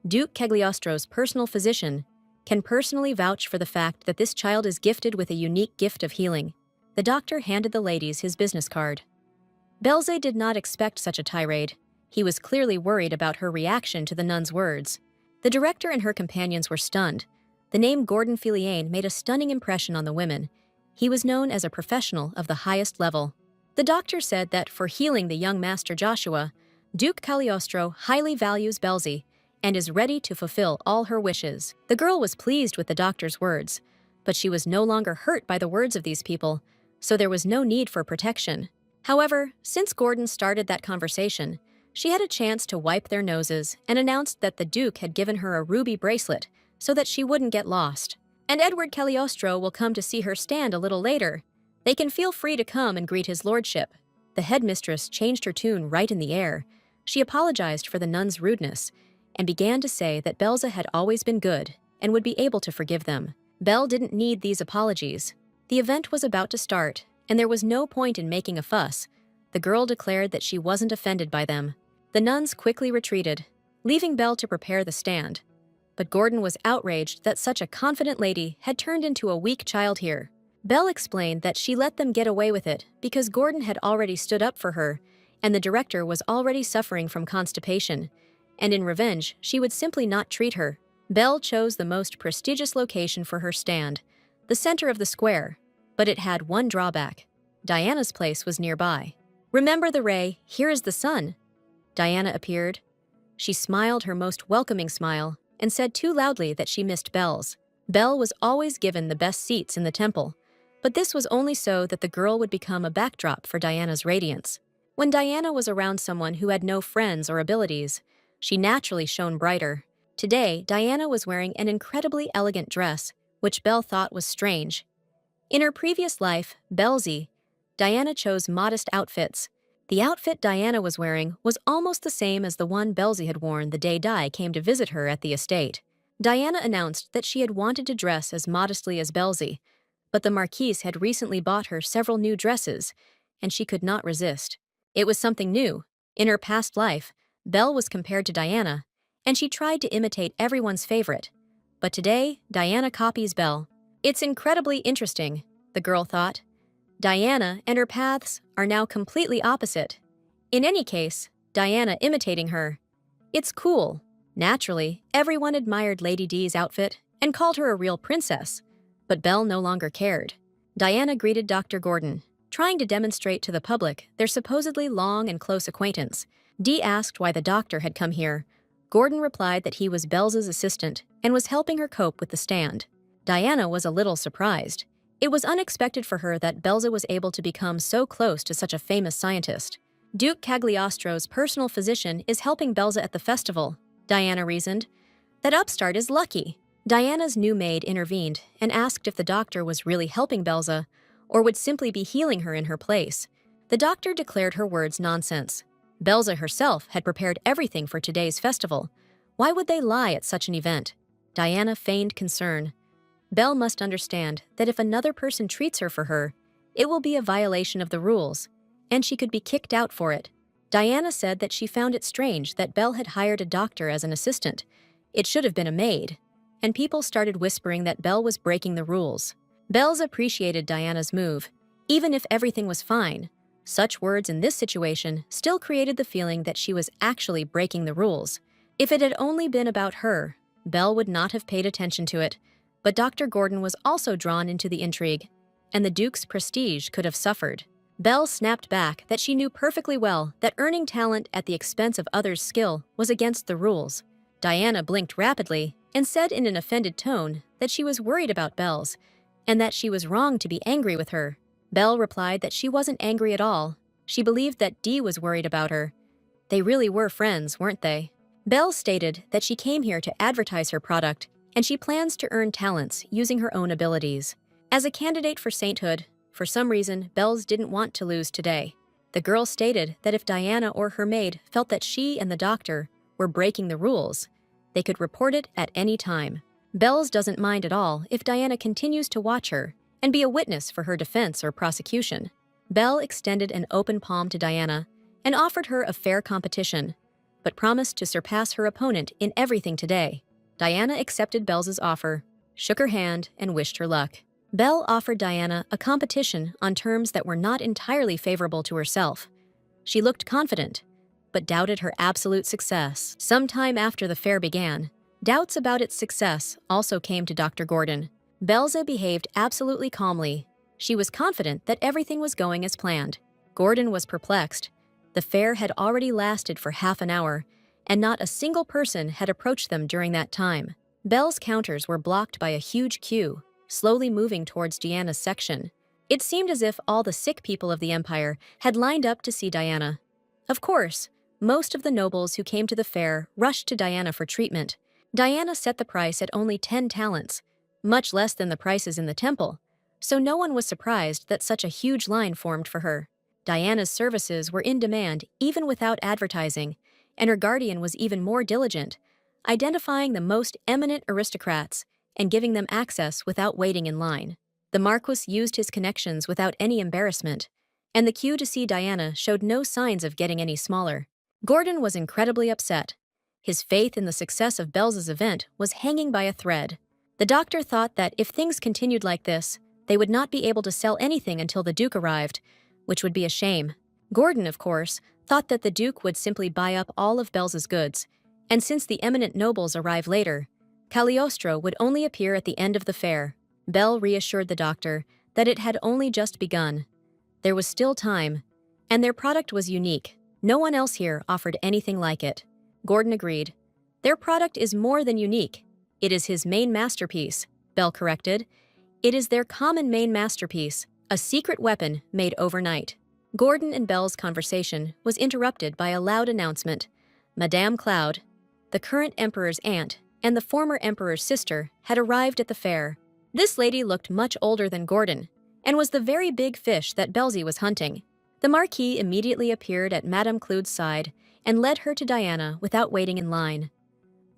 Duke Cagliostro's personal physician, can personally vouch for the fact that this child is gifted with a unique gift of healing. The doctor handed the ladies his business card. Belze did not expect such a tirade. He was clearly worried about her reaction to the nun's words. The director and her companions were stunned. The name Gordon Villainess made a stunning impression on the women. He was known as a professional of the highest level. The doctor said that for healing the young Master Joshua, Duke Cagliostro highly values Belze and is ready to fulfill all her wishes. The girl was pleased with the doctor's words, but she was no longer hurt by the words of these people, so there was no need for protection. However, since Gordon started that conversation, she had a chance to wipe their noses and announced that the Duke had given her a ruby bracelet so that she wouldn't get lost. And Edward Cagliostro will come to see her stand a little later. They can feel free to come and greet his lordship. The headmistress changed her tune right in the air. She apologized for the nun's rudeness and began to say that Belze had always been good and would be able to forgive them. Belle didn't need these apologies. The event was about to start, and there was no point in making a fuss. The girl declared that she wasn't offended by them. The nuns quickly retreated, leaving Belle to prepare the stand. But Gordon was outraged that such a confident lady had turned into a weak child here. Belle explained that she let them get away with it because Gordon had already stood up for her, and the director was already suffering from constipation, and in revenge, she would simply not treat her. Belle chose the most prestigious location for her stand, the center of the square, but it had one drawback. Diana's place was nearby. "Remember the ray, here is the sun." Diana appeared. She smiled her most welcoming smile and said too loudly that she missed Belle's. Belle was always given the best seats in the temple, but this was only so that the girl would become a backdrop for Diana's radiance. When Diana was around someone who had no friends or abilities, she naturally shone brighter. Today, Diana was wearing an incredibly elegant dress, which Belle thought was strange. In her previous life, Belze, Diana chose modest outfits. The outfit Diana was wearing was almost the same as the one Belze had worn the day Di came to visit her at the estate. Diana announced that she had wanted to dress as modestly as Belze, but the Marquise had recently bought her several new dresses, and she could not resist. It was something new. In her past life, Belle was compared to Diana, and she tried to imitate everyone's favorite. But today, Diana copies Belle. It's incredibly interesting, the girl thought. Diana and her paths are now completely opposite. In any case, Diana imitating her. It's cool. Naturally, everyone admired Lady Di's outfit and called her a real princess, but Belle no longer cared. Diana greeted Dr. Gordon, trying to demonstrate to the public their supposedly long and close acquaintance. Di asked why the doctor had come here. Gordon replied that he was Belze's assistant and was helping her cope with the stand. Diana was a little surprised. It was unexpected for her that Belze was able to become so close to such a famous scientist. Duke Cagliostro's personal physician is helping Belze at the festival, Diana reasoned. That upstart is lucky. Diana's new maid intervened and asked if the doctor was really helping Belze or would simply be healing her in her place. The doctor declared her words nonsense. Belze herself had prepared everything for today's festival. Why would they lie at such an event? Diana feigned concern. Belle must understand that if another person treats her for her, it will be a violation of the rules, and she could be kicked out for it. Diana said that she found it strange that Belle had hired a doctor as an assistant. It should have been a maid, and people started whispering that Belle was breaking the rules. Belze appreciated Diana's move, even if everything was fine. Such words in this situation still created the feeling that she was actually breaking the rules. If it had only been about her, Belle would not have paid attention to it. But Dr. Gordon was also drawn into the intrigue, and the Duke's prestige could have suffered. Belle snapped back that she knew perfectly well that earning talent at the expense of others' skill was against the rules. Diana blinked rapidly and said in an offended tone that she was worried about Belle's, and that she was wrong to be angry with her. Belle replied that she wasn't angry at all. She believed that Di was worried about her. They really were friends, weren't they? Belle stated that she came here to advertise her product, and she plans to earn talents using her own abilities. As a candidate for sainthood, for some reason, Belze didn't want to lose today. The girl stated that if Diana or her maid felt that she and the doctor were breaking the rules, they could report it at any time. Bells doesn't mind at all if Diana continues to watch her and be a witness for her defense or prosecution. Belle extended an open palm to Diana and offered her a fair competition, but promised to surpass her opponent in everything today. Diana accepted Belle's offer, shook her hand, and wished her luck. Belle offered Diana a competition on terms that were not entirely favorable to herself. She looked confident, but doubted her absolute success. Sometime after the fair began, doubts about its success also came to Dr. Gordon. Belza behaved absolutely calmly. She was confident that everything was going as planned. Gordon was perplexed. The fair had already lasted for half an hour, and not a single person had approached them during that time. Belle's counters were blocked by a huge queue, slowly moving towards Diana's section. It seemed as if all the sick people of the empire had lined up to see Diana. Of course, most of the nobles who came to the fair rushed to Diana for treatment. Diana set the price at only 10 talents, much less than the prices in the temple, so no one was surprised that such a huge line formed for her. Diana's services were in demand even without advertising, and her guardian was even more diligent, identifying the most eminent aristocrats and giving them access without waiting in line. The Marquis used his connections without any embarrassment, and the queue to see Diana showed no signs of getting any smaller. Gordon was incredibly upset. His faith in the success of Belle's event was hanging by a thread. The doctor thought that if things continued like this, they would not be able to sell anything until the Duke arrived, which would be a shame. Gordon, of course, thought that the Duke would simply buy up all of Belle's goods, and since the eminent nobles arrive later, Cagliostro would only appear at the end of the fair. Belle reassured the doctor that it had only just begun. There was still time, and their product was unique. No one else here offered anything like it. Gordon agreed. Their product is more than unique. It is his main masterpiece, Belle corrected. It is their common main masterpiece, a secret weapon made overnight. Gordon and Belle's conversation was interrupted by a loud announcement. Madame Cloud, the current emperor's aunt and the former emperor's sister, had arrived at the fair. This lady looked much older than Gordon and was the very big fish that Belzy was hunting. The Marquis immediately appeared at Madame Cloud's side and led her to Diana without waiting in line.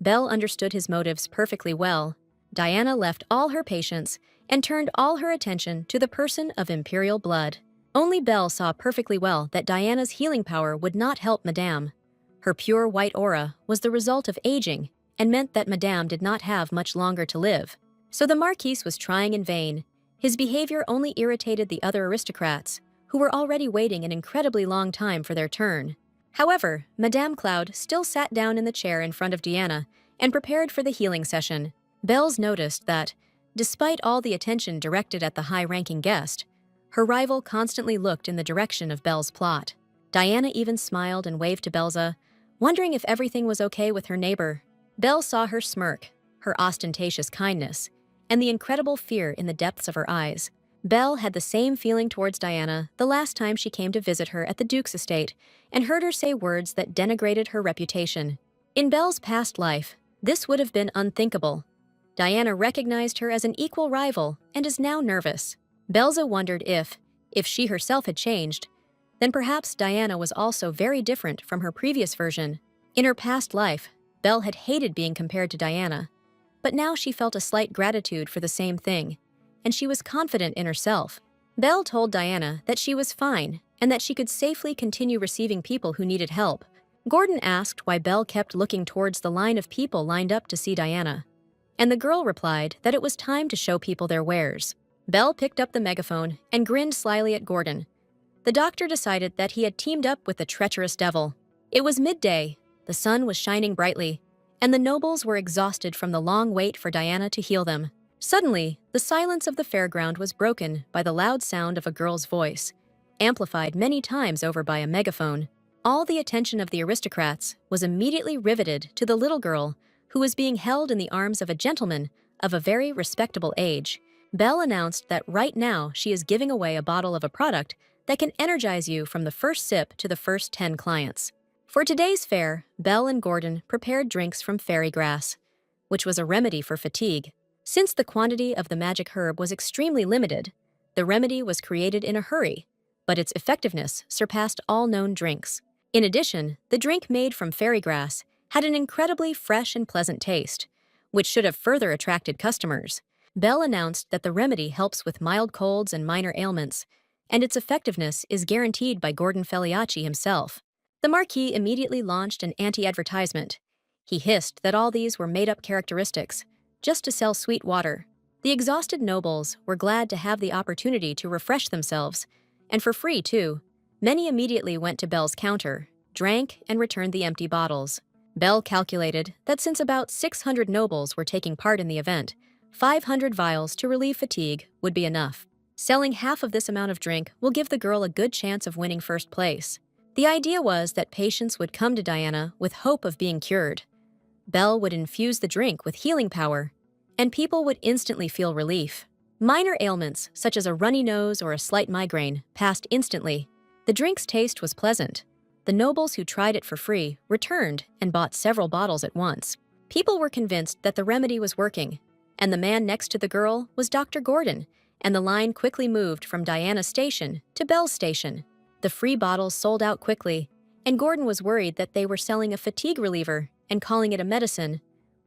Belle understood his motives perfectly well. Diana left all her patience and turned all her attention to the person of imperial blood. Only Belle saw perfectly well that Diana's healing power would not help Madame. Her pure white aura was the result of aging and meant that Madame did not have much longer to live. So the Marquis was trying in vain. His behavior only irritated the other aristocrats, who were already waiting an incredibly long time for their turn. However, Madame Cloud still sat down in the chair in front of Diana and prepared for the healing session. Belle's noticed that, despite all the attention directed at the high-ranking guest, her rival constantly looked in the direction of Belle's plot. Diana even smiled and waved to Belza, wondering if everything was okay with her neighbor. Belle saw her smirk, her ostentatious kindness, and the incredible fear in the depths of her eyes. Belle had the same feeling towards Diana the last time she came to visit her at the Duke's estate and heard her say words that denigrated her reputation. In Belle's past life, this would have been unthinkable. Diana recognized her as an equal rival and is now nervous. Belza wondered if she herself had changed, then perhaps Diana was also very different from her previous version. In her past life, Belle had hated being compared to Diana, but now she felt a slight gratitude for the same thing, and she was confident in herself. Belle told Diana that she was fine and that she could safely continue receiving people who needed help. Gordon asked why Belle kept looking towards the line of people lined up to see Diana, and the girl replied that it was time to show people their wares. Belle picked up the megaphone and grinned slyly at Gordon. The doctor decided that he had teamed up with the treacherous devil. It was midday, the sun was shining brightly, and the nobles were exhausted from the long wait for Diana to heal them. Suddenly, the silence of the fairground was broken by the loud sound of a girl's voice, amplified many times over by a megaphone. All the attention of the aristocrats was immediately riveted to the little girl who was being held in the arms of a gentleman of a very respectable age. Belle announced that right now she is giving away a bottle of a product that can energize you from the first sip to the first 10 clients. For today's fair, Belle and Gordon prepared drinks from fairy grass, which was a remedy for fatigue. Since the quantity of the magic herb was extremely limited, the remedy was created in a hurry, but its effectiveness surpassed all known drinks. In addition, the drink made from fairy grass had an incredibly fresh and pleasant taste, which should have further attracted customers. Bell announced that the remedy helps with mild colds and minor ailments, and its effectiveness is guaranteed by Gordon Feliacci himself. The Marquis immediately launched an anti-advertisement. He hissed that all these were made-up characteristics, just to sell sweet water. The exhausted nobles were glad to have the opportunity to refresh themselves, and for free, too. Many immediately went to Bell's counter, drank, and returned the empty bottles. Bell calculated that since about 600 nobles were taking part in the event, 500 vials to relieve fatigue would be enough. Selling half of this amount of drink will give the girl a good chance of winning first place. The idea was that patients would come to Diana with hope of being cured. Bell would infuse the drink with healing power, and people would instantly feel relief. Minor ailments, such as a runny nose or a slight migraine, passed instantly. The drink's taste was pleasant. The nobles who tried it for free returned and bought several bottles at once. People were convinced that the remedy was working, and the man next to the girl was Dr. Gordon, and the line quickly moved from Diana's station to Bell's station. The free bottles sold out quickly, and Gordon was worried that they were selling a fatigue reliever and calling it a medicine,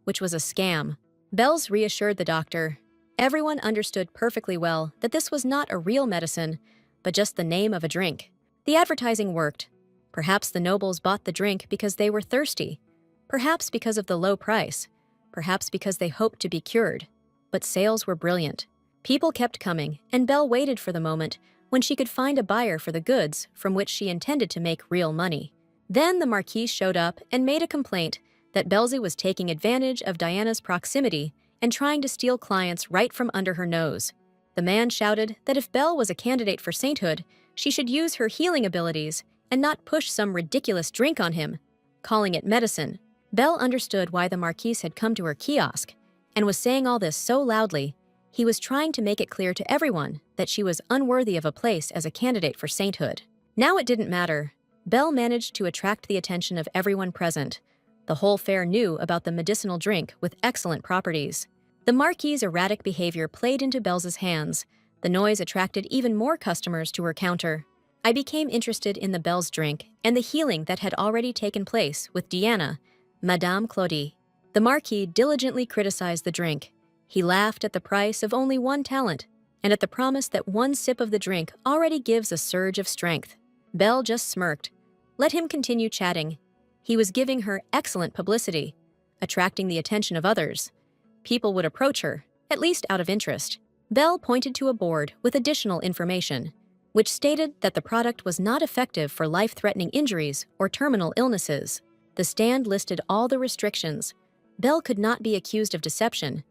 which was a scam. Bell's reassured the doctor. Everyone understood perfectly well that this was not a real medicine, but just the name of a drink. The advertising worked. Perhaps the nobles bought the drink because they were thirsty, perhaps because of the low price, perhaps because they hoped to be cured. But sales were brilliant. People kept coming, and Belle waited for the moment when she could find a buyer for the goods from which she intended to make real money. Then the Marquise showed up and made a complaint that Belzy was taking advantage of Diana's proximity and trying to steal clients right from under her nose. The man shouted that if Belle was a candidate for sainthood, she should use her healing abilities and not push some ridiculous drink on him, calling it medicine. Belle understood why the Marquise had come to her kiosk and was saying all this so loudly. He was trying to make it clear to everyone that she was unworthy of a place as a candidate for sainthood. Now it didn't matter. Belle managed to attract the attention of everyone present. The whole fair knew about the medicinal drink with excellent properties. The Marquis's erratic behavior played into Belle's hands. The noise attracted even more customers to her counter. I became interested in the Belle's drink and the healing that had already taken place with Diana, Madame Claudie. The Marquis diligently criticized the drink. He laughed at the price of only one talent, and at the promise that one sip of the drink already gives a surge of strength. Belle just smirked. Let him continue chatting. He was giving her excellent publicity, attracting the attention of others. People would approach her, at least out of interest. Belle pointed to a board with additional information, which stated that the product was not effective for life-threatening injuries or terminal illnesses. The stand listed all the restrictions. Belle could not be accused of deception,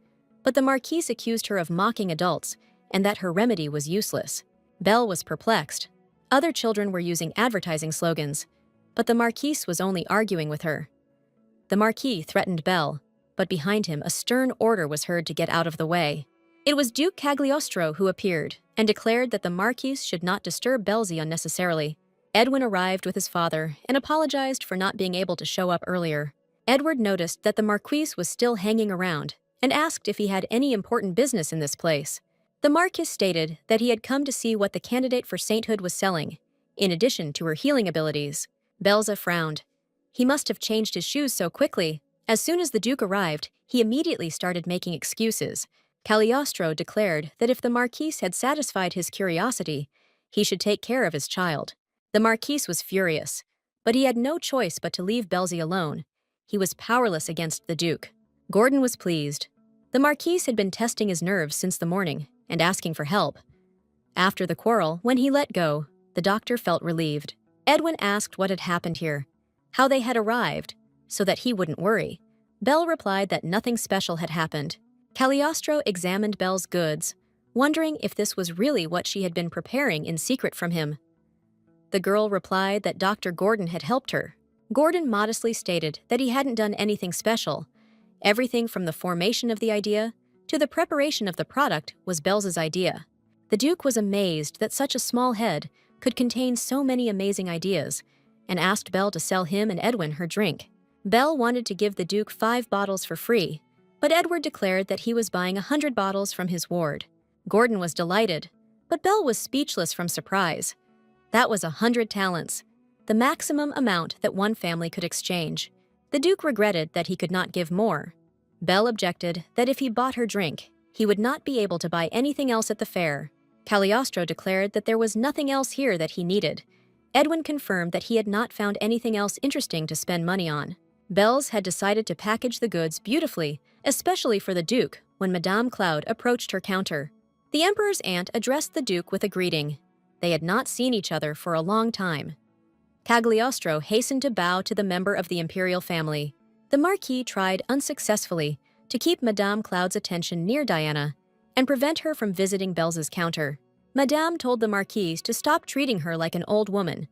but the Marquise accused her of mocking adults and that her remedy was useless. Belle was perplexed. Other children were using advertising slogans, but the Marquise was only arguing with her. The Marquis threatened Belle, but behind him a stern order was heard to get out of the way. It was Duke Cagliostro who appeared and declared that the Marquise should not disturb Belzy unnecessarily. Edwin arrived with his father and apologized for not being able to show up earlier. Edward noticed that the Marquise was still hanging around and asked if he had any important business in this place. The Marquis stated that he had come to see what the candidate for sainthood was selling, in addition to her healing abilities. Belza frowned. He must have changed his shoes so quickly. As soon as the Duke arrived, he immediately started making excuses. Cagliostro declared that if the Marquise had satisfied his curiosity, he should take care of his child. The Marquise was furious, but he had no choice but to leave Belzy alone. He was powerless against the Duke. Gordon was pleased. The Marquise had been testing his nerves since the morning and asking for help. After the quarrel, when he let go, the doctor felt relieved. Edwin asked what had happened here, how they had arrived, so that he wouldn't worry. Belle replied that nothing special had happened. Cagliostro examined Belle's goods, wondering if this was really what she had been preparing in secret from him. The girl replied that Dr. Gordon had helped her. Gordon modestly stated that he hadn't done anything special. Everything from the formation of the idea to the preparation of the product was Belle's idea. The Duke was amazed that such a small head could contain so many amazing ideas, and asked Belle to sell him and Edwin her drink. Belle wanted to give the Duke 5 bottles for free, but Edward declared that he was buying 100 bottles from his ward. Gordon was delighted, but Belle was speechless from surprise. That was 100 talents, the maximum amount that one family could exchange. The Duke regretted that he could not give more. Belle objected that if he bought her drink, he would not be able to buy anything else at the fair. Cagliostro declared that there was nothing else here that he needed. Edwin confirmed that he had not found anything else interesting to spend money on. Belle's had decided to package the goods beautifully, especially for the Duke, when Madame Cloud approached her counter. The Emperor's aunt addressed the Duke with a greeting. They had not seen each other for a long time. Cagliostro hastened to bow to the member of the imperial family. The Marquis tried unsuccessfully to keep Madame Cloud's attention near Diana and prevent her from visiting Belle's counter. Madame told the Marquise to stop treating her like an old woman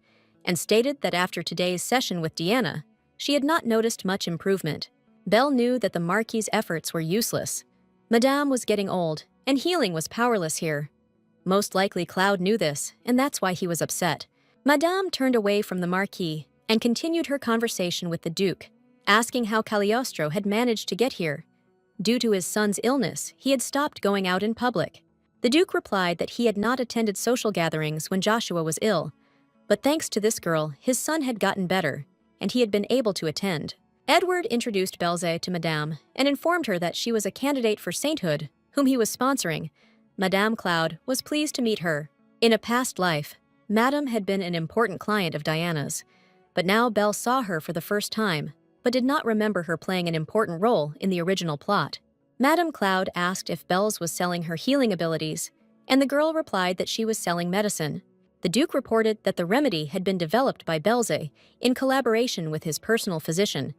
and stated that after today's session with Diana, she had not noticed much improvement. Belle knew that the Marquis's efforts were useless. Madame was getting old, and healing was powerless here. Most likely Cloud knew this, and that's why he was upset. Madame turned away from the Marquis and continued her conversation with the Duke, asking how Cagliostro had managed to get here. Due to his son's illness, he had stopped going out in public. The Duke replied that he had not attended social gatherings when Joshua was ill, but thanks to this girl, his son had gotten better, and he had been able to attend. Edward introduced Belze to Madame and informed her that she was a candidate for sainthood, whom he was sponsoring. Madame Cloud was pleased to meet her. In a past life, Madame had been an important client of Diana's, but now Belle saw her for the first time, but did not remember her playing an important role in the original plot. Madame Cloud asked if Belle's was selling her healing abilities, and the girl replied that she was selling medicine. The Duke reported that the remedy had been developed by Belze in collaboration with his personal physician,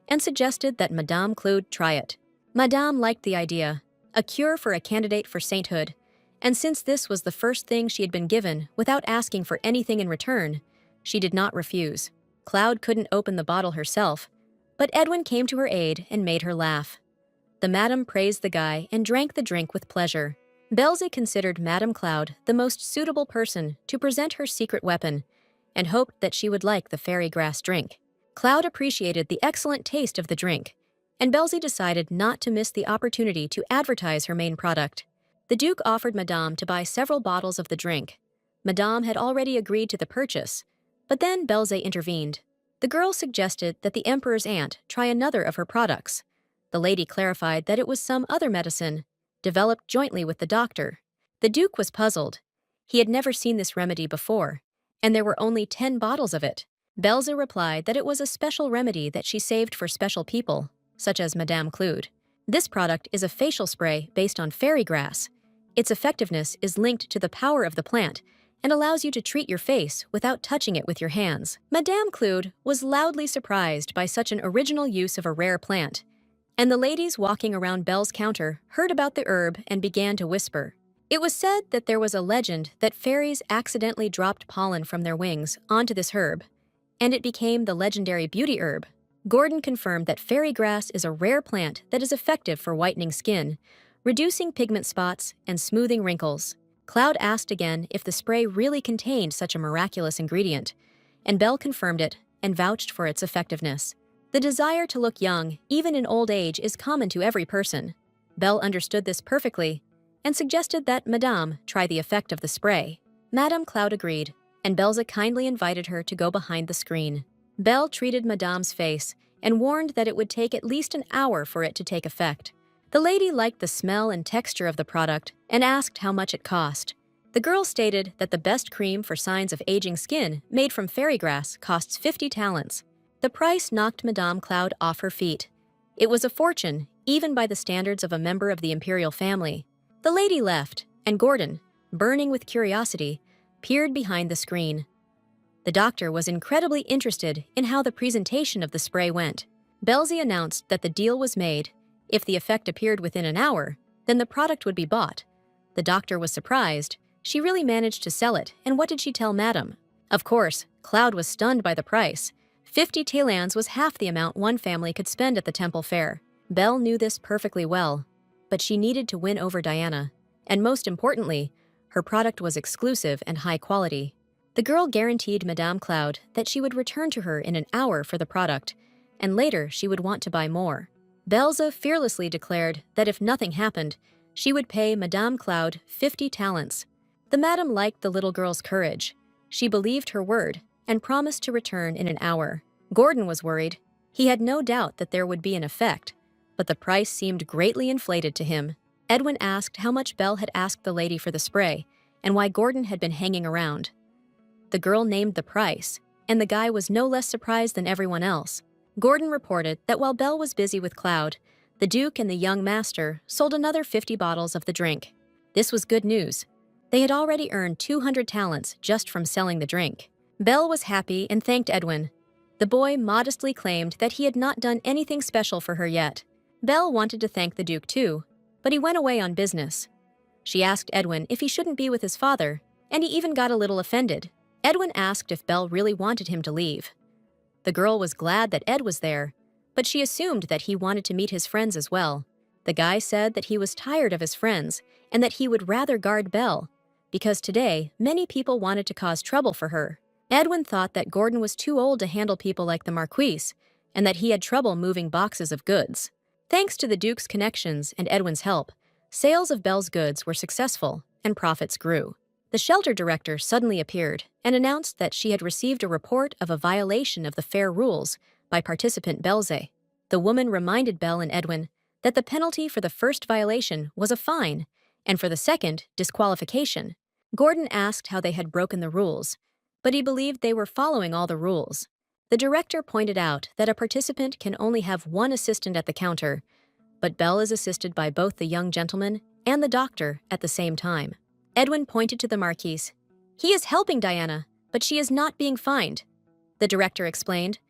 and suggested that Madame Cloud try it. Madame liked the idea, a cure for a candidate for sainthood, and since this was the first thing she had been given without asking for anything in return, she did not refuse. Cloud couldn't open the bottle herself, but Edwin came to her aid and made her laugh. The madam praised the guy and drank the drink with pleasure. Belze considered Madame Cloud the most suitable person to present her secret weapon and hoped that she would like the fairy grass drink. Cloud appreciated the excellent taste of the drink, and Belze decided not to miss the opportunity to advertise her main product. The Duke offered Madame to buy several bottles of the drink. Madame had already agreed to the purchase, but then Belze intervened. The girl suggested that the Emperor's aunt try another of her products. The lady clarified that it was some other medicine, developed jointly with the doctor. The Duke was puzzled. He had never seen this remedy before, and there were only 10 bottles of it. Belze replied that it was a special remedy that she saved for special people, such as Madame Cloud. This product is a facial spray based on fairy grass. Its effectiveness is linked to the power of the plant and allows you to treat your face without touching it with your hands. Madame Cloud was loudly surprised by such an original use of a rare plant, and the ladies walking around Belle's counter heard about the herb and began to whisper. It was said that there was a legend that fairies accidentally dropped pollen from their wings onto this herb, and it became the legendary beauty herb. Gordon confirmed that fairy grass is a rare plant that is effective for whitening skin, reducing pigment spots and smoothing wrinkles. Cloud asked again if the spray really contained such a miraculous ingredient, and Belle confirmed it and vouched for its effectiveness. The desire to look young, even in old age, is common to every person. Belle understood this perfectly and suggested that Madame try the effect of the spray. Madame Cloud agreed, and Belze kindly invited her to go behind the screen. Belle treated Madame's face and warned that it would take at least an hour for it to take effect. The lady liked the smell and texture of the product and asked how much it cost. The girl stated that the best cream for signs of aging skin made from fairy grass costs 50 talents. The price knocked Madame Cloud off her feet. It was a fortune, even by the standards of a member of the imperial family. The lady left, and Gordon, burning with curiosity, peered behind the screen. The doctor was incredibly interested in how the presentation of the spray went. Belze announced that the deal was made. If the effect appeared within an hour, then the product would be bought. The doctor was surprised. She really managed to sell it, and what did she tell Madame? Of course, Cloud was stunned by the price. 50 talents was half the amount one family could spend at the temple fair. Belle knew this perfectly well, but she needed to win over Diana, and most importantly, her product was exclusive and high quality. The girl guaranteed Madame Cloud that she would return to her in an hour for the product, and later she would want to buy more. Belze fearlessly declared that if nothing happened, she would pay Madame Cloud 50 talents. The madam liked the little girl's courage. She believed her word and promised to return in an hour. Gordon was worried. He had no doubt that there would be an effect, but the price seemed greatly inflated to him. Edwin asked how much Belle had asked the lady for the spray and why Gordon had been hanging around. The girl named the price, and the guy was no less surprised than everyone else. Gordon reported that while Belle was busy with Cloud, the Duke and the young master sold another 50 bottles of the drink. This was good news. They had already earned 200 talents just from selling the drink. Belle was happy and thanked Edwin. The boy modestly claimed that he had not done anything special for her yet. Belle wanted to thank the Duke too, but he went away on business. She asked Edwin if he shouldn't be with his father, and he even got a little offended. Edwin asked if Belle really wanted him to leave. The girl was glad that Ed was there, but she assumed that he wanted to meet his friends as well. The guy said that he was tired of his friends and that he would rather guard Belle, because today many people wanted to cause trouble for her. Edwin thought that Gordon was too old to handle people like the Marquise, and that he had trouble moving boxes of goods. Thanks to the Duke's connections and Edwin's help, sales of Belle's goods were successful and profits grew. The shelter director suddenly appeared and announced that she had received a report of a violation of the fair rules by participant Belze. The woman reminded Belle and Edwin that the penalty for the first violation was a fine, and for the second, disqualification. Gordon asked how they had broken the rules, but he believed they were following all the rules. The director pointed out that a participant can only have one assistant at the counter, but Belle is assisted by both the young gentleman and the doctor at the same time. Edwin pointed to the Marquise. He is helping Diana, but she is not being fined. The director explained.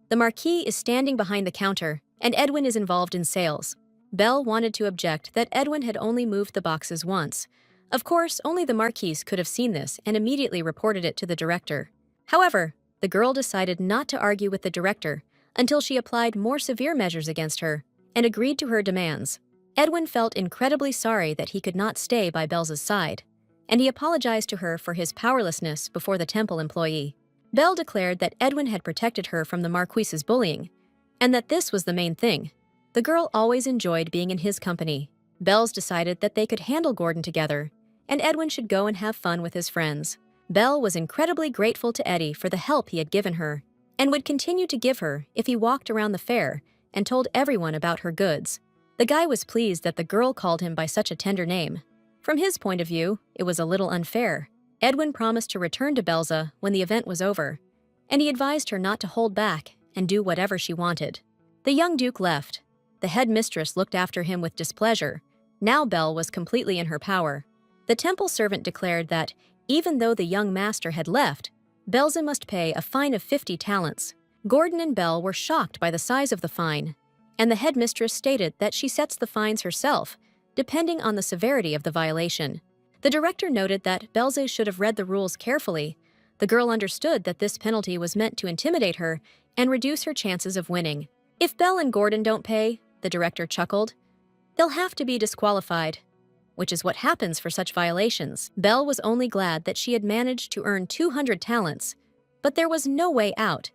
The Marquis is standing behind the counter, and Edwin is involved in sales. Belle wanted to object that Edwin had only moved the boxes once. Of course, only the Marquise could have seen this and immediately reported it to the director. However, the girl decided not to argue with the director until she applied more severe measures against her and agreed to her demands. Edwin felt incredibly sorry that he could not stay by Belle's side, and he apologized to her for his powerlessness before the temple employee. Belle declared that Edwin had protected her from the Marquise's bullying, and that this was the main thing. The girl always enjoyed being in his company. Belle's decided that they could handle Gordon together, and Edwin should go and have fun with his friends. Belle was incredibly grateful to Eddie for the help he had given her, and would continue to give her if he walked around the fair and told everyone about her goods. The guy was pleased that the girl called him by such a tender name. From his point of view, it was a little unfair. Edwin promised to return to Belze when the event was over, and he advised her not to hold back and do whatever she wanted. The young Duke left. The headmistress looked after him with displeasure. Now Belle was completely in her power. The temple servant declared that, even though the young master had left, Belze must pay a fine of 50 talents. Gordon and Belle were shocked by the size of the fine, and the headmistress stated that she sets the fines herself, depending on the severity of the violation. The director noted that Belze should have read the rules carefully. The girl understood that this penalty was meant to intimidate her and reduce her chances of winning. If Belle and Gordon don't pay, the director chuckled, they'll have to be disqualified, which is what happens for such violations. Belle was only glad that she had managed to earn 200 talents, but there was no way out.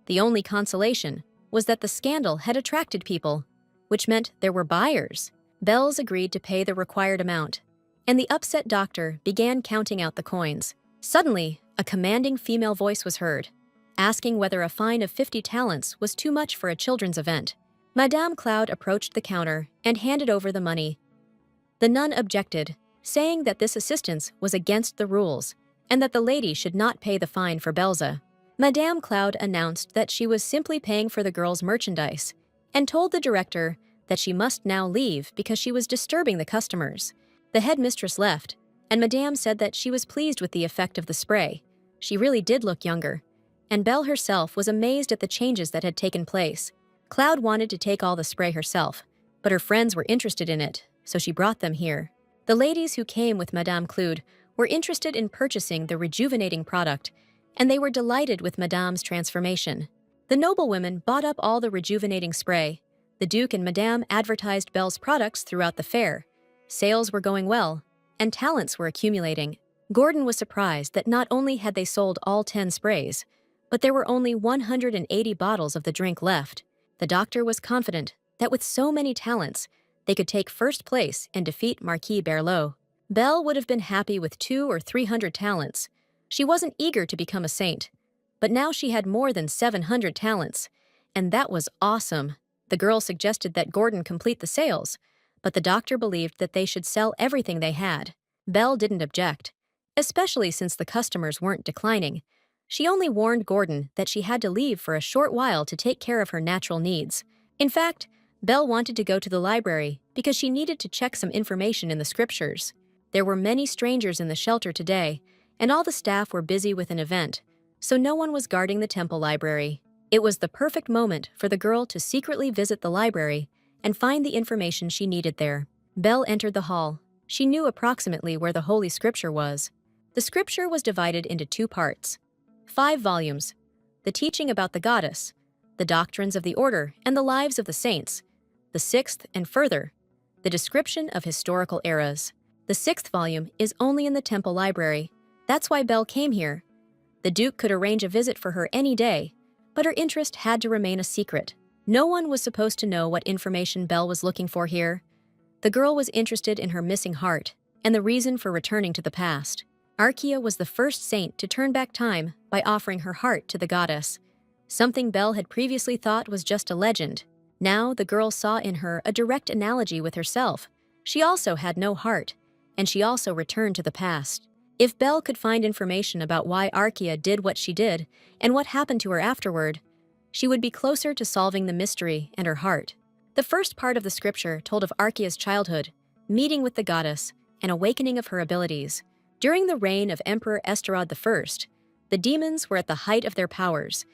The only consolation was that the scandal had attracted people, which meant there were buyers. Belle's agreed to pay the required amount, and the upset doctor began counting out the coins. Suddenly, a commanding female voice was heard, asking whether a fine of 50 talents was too much for a children's event. Madame Cloud approached the counter and handed over the money. The nun objected, saying that this assistance was against the rules and that the lady should not pay the fine for Belze. Madame Cloud announced that she was simply paying for the girl's merchandise and told the director that she must now leave because she was disturbing the customers. The headmistress left, and Madame said that she was pleased with the effect of the spray. She really did look younger, and Belle herself was amazed at the changes that had taken place. Cloud wanted to take all the spray herself, but her friends were interested in it, so she brought them here. The ladies who came with Madame Cloud were interested in purchasing the rejuvenating product, and they were delighted with Madame's transformation. The noblewomen bought up all the rejuvenating spray. The Duke and Madame advertised Belle's products throughout the fair. Sales were going well, and talents were accumulating. Gordon was surprised that not only had they sold all 10 sprays, but there were only 180 bottles of the drink left. The doctor was confident that with so many talents, they could take first place and defeat Marquis Berlot. Belle would have been happy with 200 or 300 talents. She wasn't eager to become a saint, but now she had more than 700 talents, and that was awesome. The girl suggested that Gordon complete the sales, but the doctor believed that they should sell everything they had. Belle didn't object, especially since the customers weren't declining. She only warned Gordon that she had to leave for a short while to take care of her natural needs. In fact, Belle wanted to go to the library because she needed to check some information in the scriptures. There were many strangers in the shelter today, and all the staff were busy with an event, so no one was guarding the temple library. It was the perfect moment for the girl to secretly visit the library and find the information she needed there. Belle entered the hall. She knew approximately where the Holy Scripture was. The scripture was divided into 2 parts. 5 volumes: the teaching about the goddess, the doctrines of the order and the lives of the saints. The 6th and further, the description of historical eras. The 6th volume is only in the temple library. That's why Belle came here. The Duke could arrange a visit for her any day, but her interest had to remain a secret. No one was supposed to know what information Belle was looking for here. The girl was interested in her missing heart and the reason for returning to the past. Archaea was the first saint to turn back time by offering her heart to the goddess, something Belle had previously thought was just a legend. Now the girl saw in her a direct analogy with herself. She also had no heart, and she also returned to the past. If Belle could find information about why Archaea did what she did and what happened to her afterward, she would be closer to solving the mystery and her heart. The first part of the scripture told of Archaea's childhood, meeting with the goddess, and awakening of her abilities. During the reign of Emperor Esterod I, the demons were at the height of their powers,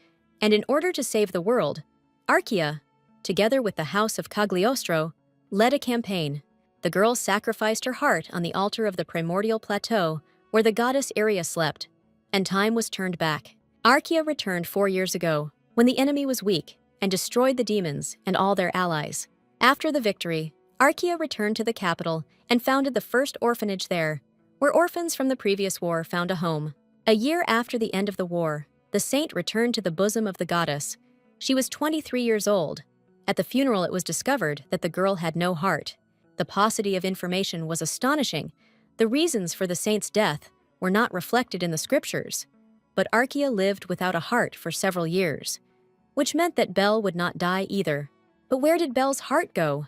and in order to save the world, Archaea, together with the House of Cagliostro, led a campaign. The girl sacrificed her heart on the altar of the primordial plateau where the goddess Aria slept, and time was turned back. Archaea returned 4 years ago, when the enemy was weak, and destroyed the demons and all their allies. After the victory, Archaea returned to the capital and founded the first orphanage there, where orphans from the previous war found a home. A year after the end of the war, the saint returned to the bosom of the goddess. She was 23 years old. At the funeral, it was discovered that the girl had no heart. The paucity of information was astonishing. The reasons for the saint's death were not reflected in the scriptures, but Archaea lived without a heart for several years, which meant that Belle would not die either. But where did Belle's heart go?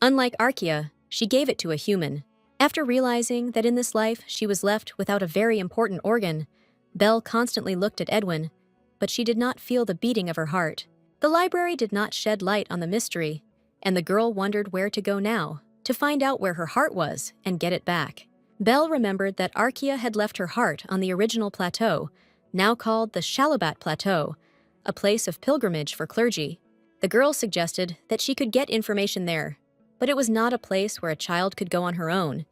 Unlike Archaea, she gave it to a human. After realizing that in this life she was left without a very important organ, Belle constantly looked at Edwin, but she did not feel the beating of her heart. The library did not shed light on the mystery, and the girl wondered where to go now, to find out where her heart was and get it back. Belle remembered that Archaea had left her heart on the original plateau, now called the Shalabat Plateau, a place of pilgrimage for clergy. The girl suggested that she could get information there, but it was not a place where a child could go on her own.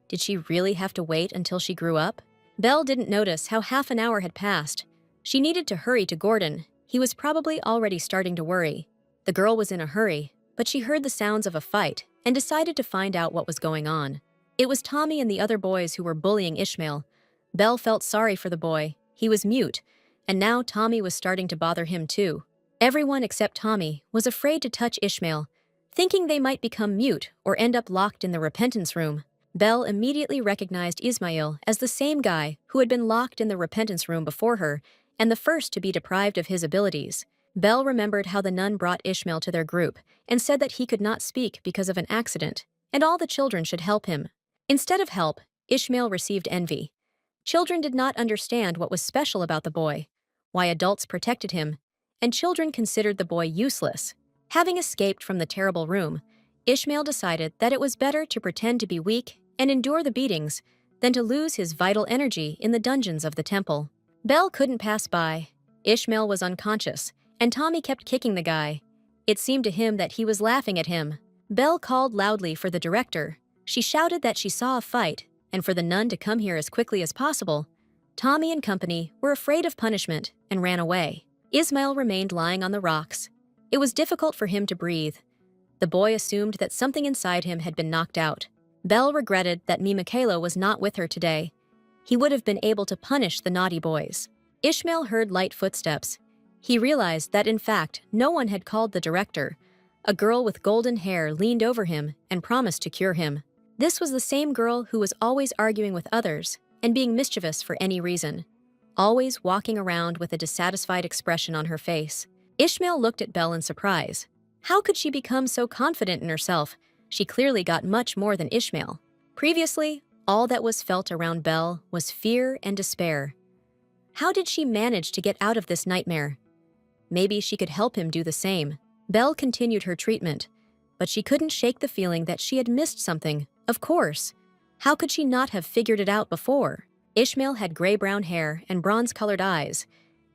Did she really have to wait until she grew up? Belle didn't notice how half an hour had passed. She needed to hurry to Gordon. He was probably already starting to worry. The girl was in a hurry, but she heard the sounds of a fight and decided to find out what was going on. It was Tommy and the other boys who were bullying Ishmael. Belle felt sorry for the boy. He was mute, and now Tommy was starting to bother him too. Everyone except Tommy was afraid to touch Ishmael, thinking they might become mute or end up locked in the repentance room. Belle immediately recognized Ismail as the same guy who had been locked in the repentance room before her and the first to be deprived of his abilities. Belle remembered how the nun brought Ishmael to their group and said that he could not speak because of an accident, and all the children should help him. Instead of help, Ishmael received envy. Children did not understand what was special about the boy, why adults protected him, and children considered the boy useless. Having escaped from the terrible room, Ishmael decided that it was better to pretend to be weak and endure the beatings than to lose his vital energy in the dungeons of the temple. Belle couldn't pass by. Ishmael was unconscious, and Tommy kept kicking the guy. It seemed to him that he was laughing at him. Belle called loudly for the director. She shouted that she saw a fight, and for the nun to come here as quickly as possible. Tommy and company were afraid of punishment and ran away. Ismail remained lying on the rocks. It was difficult for him to breathe. The boy assumed that something inside him had been knocked out. Belle regretted that Michaela was not with her today. He would have been able to punish the naughty boys. Ishmael heard light footsteps. He realized that in fact no one had called the director. A girl with golden hair leaned over him and promised to cure him. This was the same girl who was always arguing with others and being mischievous for any reason, always walking around with a dissatisfied expression on her face. Ishmael looked at Belle in surprise. How could she become so confident in herself? She clearly got much more than Ishmael. Previously, all that was felt around Belle was fear and despair. How did she manage to get out of this nightmare? Maybe she could help him do the same. Belle continued her treatment, but she couldn't shake the feeling that she had missed something, of course. How could she not have figured it out before? Ishmael had gray-brown hair and bronze-colored eyes.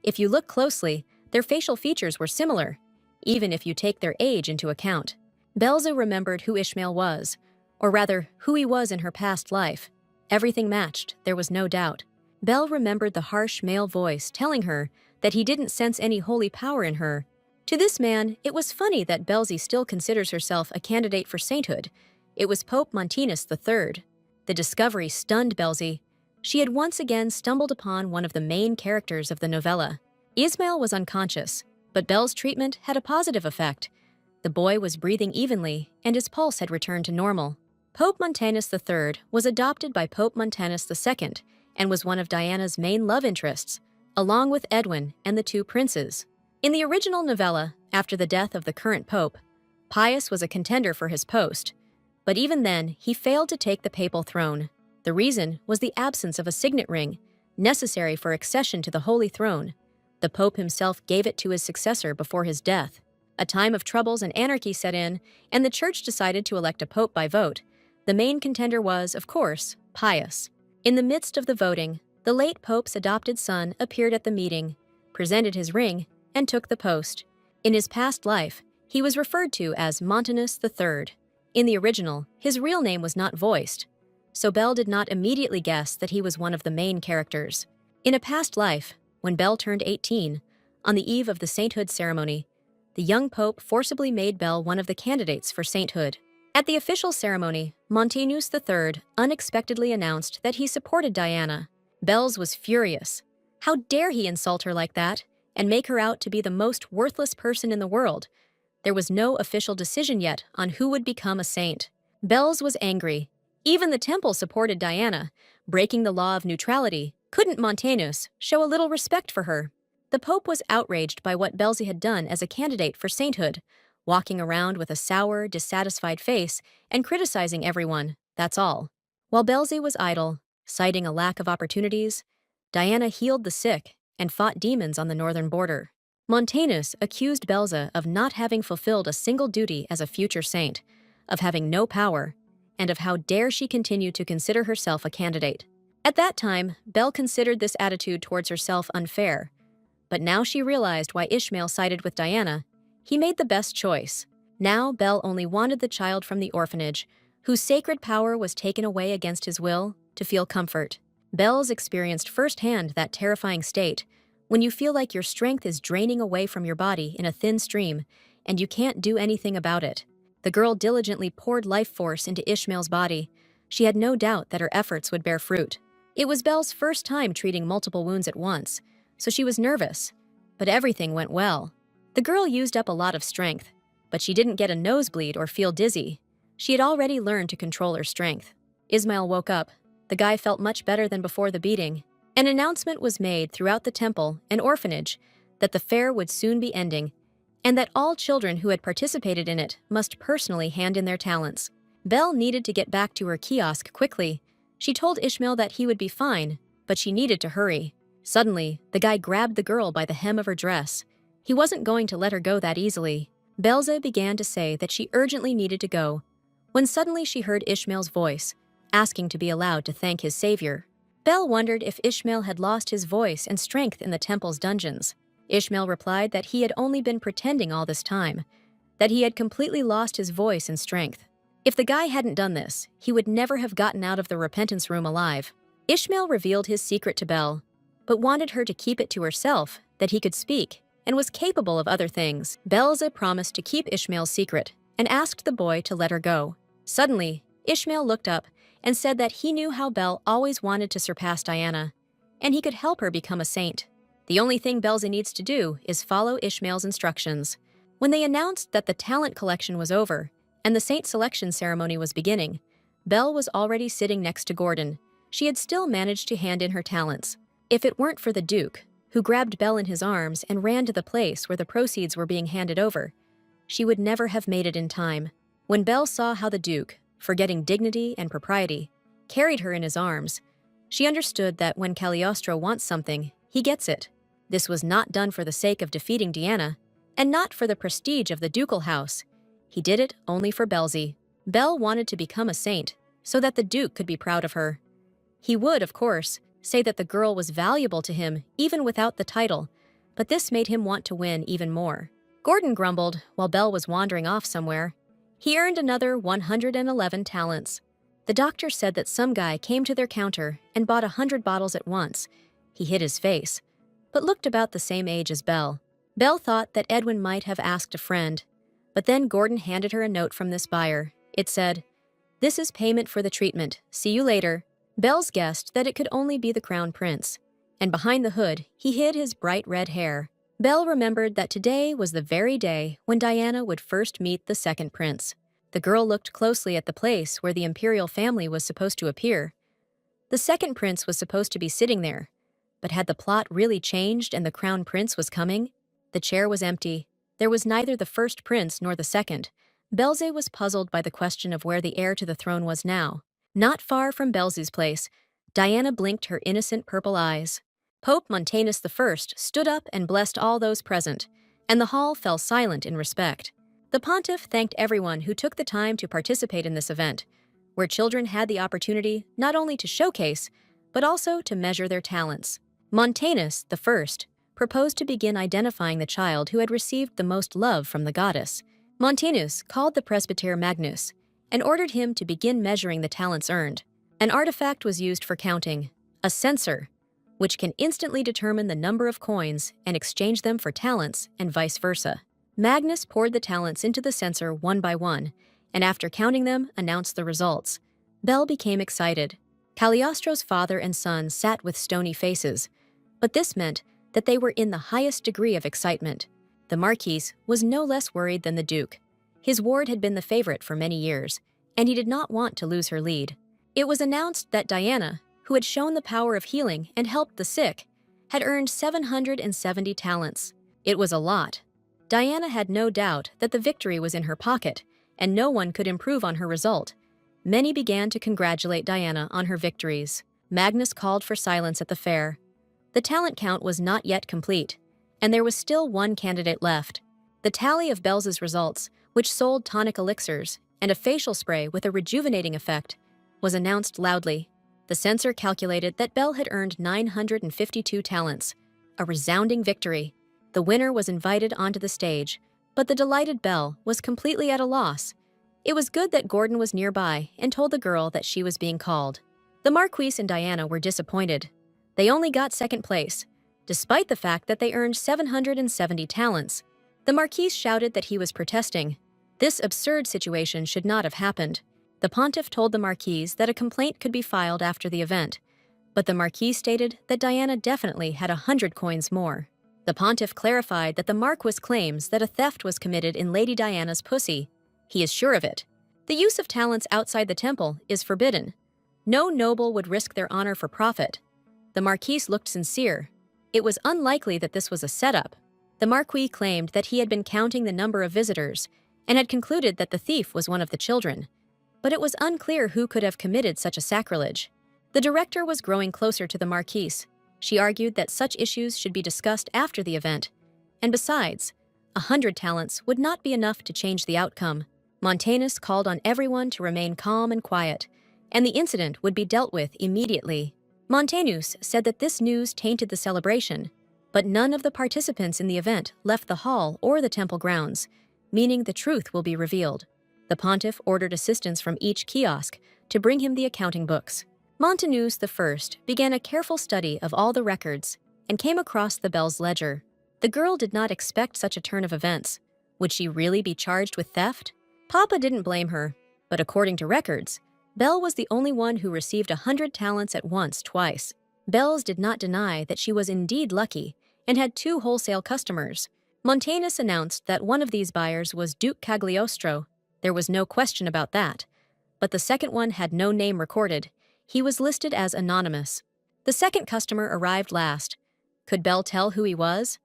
If you look closely, their facial features were similar, even if you take their age into account. Belza remembered who Ishmael was, or rather, who he was in her past life. Everything matched, there was no doubt. Belle remembered the harsh male voice telling her that he didn't sense any holy power in her. To this man, it was funny that Belzy still considers herself a candidate for sainthood. It was Pope Montanus III. The discovery stunned Belzy. She had once again stumbled upon one of the main characters of the novella. Ismail was unconscious, but Belle's treatment had a positive effect. The boy was breathing evenly, and his pulse had returned to normal. Pope Montanus III was adopted by Pope Montanus II and was one of Diana's main love interests, along with Edwin and the two princes. In the original novella, after the death of the current pope, Pius was a contender for his post, but even then, he failed to take the papal throne. The reason was the absence of a signet ring, necessary for accession to the Holy Throne. The Pope himself gave it to his successor before his death. A time of troubles and anarchy set in, and the Church decided to elect a pope by vote. The main contender was, of course, Pius. In the midst of the voting, the late Pope's adopted son appeared at the meeting, presented his ring, and took the post. In his past life, he was referred to as Montanus III. In the original, his real name was not voiced, so Belle did not immediately guess that he was one of the main characters. In a past life, when Belle turned 18, on the eve of the sainthood ceremony, the young pope forcibly made Belle one of the candidates for sainthood. At the official ceremony, Montanus III unexpectedly announced that he supported Diana. Belle's was furious. How dare he insult her like that and make her out to be the most worthless person in the world? There was no official decision yet on who would become a saint. Belle's was angry. Even the temple supported Diana. Breaking the law of neutrality, couldn't Montanus show a little respect for her? The Pope was outraged by what Belzy had done as a candidate for sainthood, walking around with a sour, dissatisfied face and criticizing everyone, that's all. While Belzy was idle, citing a lack of opportunities, Diana healed the sick and fought demons on the northern border. Montanus accused Belza of not having fulfilled a single duty as a future saint, of having no power, and of how dare she continue to consider herself a candidate. At that time, Belle considered this attitude towards herself unfair, but now she realized why Ishmael sided with Diana. He made the best choice. Now Belle only wanted the child from the orphanage, whose sacred power was taken away against his will, to feel comfort. Belle's experienced firsthand that terrifying state, when you feel like your strength is draining away from your body in a thin stream, and you can't do anything about it. The girl diligently poured life force into Ishmael's body. She had no doubt that her efforts would bear fruit. It was Belle's first time treating multiple wounds at once, so she was nervous, but everything went well. The girl used up a lot of strength, but she didn't get a nosebleed or feel dizzy. She had already learned to control her strength. Ismail woke up. The guy felt much better than before the beating. An announcement was made throughout the temple and orphanage that the fair would soon be ending, and that all children who had participated in it must personally hand in their talents. Belle needed to get back to her kiosk quickly. She told Ishmael that he would be fine, but she needed to hurry. Suddenly, the guy grabbed the girl by the hem of her dress. He wasn't going to let her go that easily. Belza began to say that she urgently needed to go, when suddenly she heard Ishmael's voice, asking to be allowed to thank his savior. Belle wondered if Ishmael had lost his voice and strength in the temple's dungeons. Ishmael replied that he had only been pretending all this time, that he had completely lost his voice and strength. If the guy hadn't done this, he would never have gotten out of the repentance room alive. Ishmael revealed his secret to Belle, but wanted her to keep it to herself, that he could speak, and was capable of other things. Belza promised to keep Ishmael's secret, and asked the boy to let her go. Suddenly, Ishmael looked up and said that he knew how Belle always wanted to surpass Diana, and he could help her become a saint. The only thing Belza needs to do is follow Ishmael's instructions. When they announced that the talent collection was over, and the saint selection ceremony was beginning, Belle was already sitting next to Gordon. She had still managed to hand in her talents. If it weren't for the Duke, who grabbed Belle in his arms and ran to the place where the proceeds were being handed over, she would never have made it in time. When Belle saw how the Duke, forgetting dignity and propriety, carried her in his arms, she understood that when Cagliostro wants something, he gets it. This was not done for the sake of defeating Diana, and not for the prestige of the ducal house. He did it only for Belzie. Belle wanted to become a saint, so that the Duke could be proud of her. He would, of course, say that the girl was valuable to him even without the title, but this made him want to win even more. Gordon grumbled while Belle was wandering off somewhere. He earned another 111 talents. The doctor said that some guy came to their counter and bought 100 bottles at once. He hid his face, but looked about the same age as Belle. Belle thought that Edwin might have asked a friend, but then Gordon handed her a note from this buyer. It said, "This is payment for the treatment. See you later." Belle's guessed that it could only be the Crown Prince, and behind the hood he hid his bright red hair. Belle remembered that today was the very day when Diana would first meet the second prince. The girl looked closely at the place where the imperial family was supposed to appear. The second prince was supposed to be sitting there, but had the plot really changed and the Crown Prince was coming? The chair was empty. There was neither the first prince nor the second. Belzie was puzzled by the question of where the heir to the throne was now. Not far from Belzie's place, Diana blinked her innocent purple eyes. Pope Montanus I stood up and blessed all those present, and the hall fell silent in respect. The pontiff thanked everyone who took the time to participate in this event, where children had the opportunity not only to showcase, but also to measure their talents. Montanus I proposed to begin identifying the child who had received the most love from the goddess. Montanus called the presbyter Magnus and ordered him to begin measuring the talents earned. An artifact was used for counting, a censer, which can instantly determine the number of coins and exchange them for talents and vice versa. Magnus poured the talents into the censer one by one, and after counting them, announced the results. Belle became excited. Cagliostro's father and son sat with stony faces, but this meant that they were in the highest degree of excitement. The Marquis was no less worried than the Duke. His ward had been the favorite for many years, and he did not want to lose her lead. It was announced that Diana, who had shown the power of healing and helped the sick, had earned 770 talents. It was a lot. Diana had no doubt that the victory was in her pocket, and no one could improve on her result. Many began to congratulate Diana on her victories. Magnus called for silence at the fair. The talent count was not yet complete, and there was still one candidate left. The tally of Belle's results, which sold tonic elixirs and a facial spray with a rejuvenating effect, was announced loudly. The censor calculated that Belle had earned 952 talents, a resounding victory. The winner was invited onto the stage, but the delighted Belle was completely at a loss. It was good that Gordon was nearby and told the girl that she was being called. The Marquis and Diana were disappointed. They only got second place, despite the fact that they earned 770 talents. The Marquis shouted that he was protesting. This absurd situation should not have happened. The pontiff told the Marquis that a complaint could be filed after the event, but the Marquis stated that Diana definitely had 100 coins more. The pontiff clarified that the Marquis claims that a theft was committed in Lady Diana's pussy. He is sure of it. The use of talents outside the temple is forbidden. No noble would risk their honor for profit. The Marquis looked sincere. It was unlikely that this was a setup. The Marquis claimed that he had been counting the number of visitors and had concluded that the thief was one of the children, but it was unclear who could have committed such a sacrilege. The director was growing closer to the Marquis. She argued that such issues should be discussed after the event, and besides, 100 talents would not be enough to change the outcome. Montanus called on everyone to remain calm and quiet, and the incident would be dealt with immediately. Montanus said that this news tainted the celebration, but none of the participants in the event left the hall or the temple grounds, meaning the truth will be revealed. The pontiff ordered assistants from each kiosk to bring him the accounting books. Montanus I began a careful study of all the records and came across the Belle's ledger. The girl did not expect such a turn of events. Would she really be charged with theft? Papa didn't blame her, but according to records, Belle was the only one who received 100 talents at once twice. Belle's did not deny that she was indeed lucky and had 2 wholesale customers. Montanus announced that one of these buyers was Duke Cagliostro. There was no question about that, but the second one had no name recorded. He was listed as anonymous. The second customer arrived last. Could Belle tell who he was?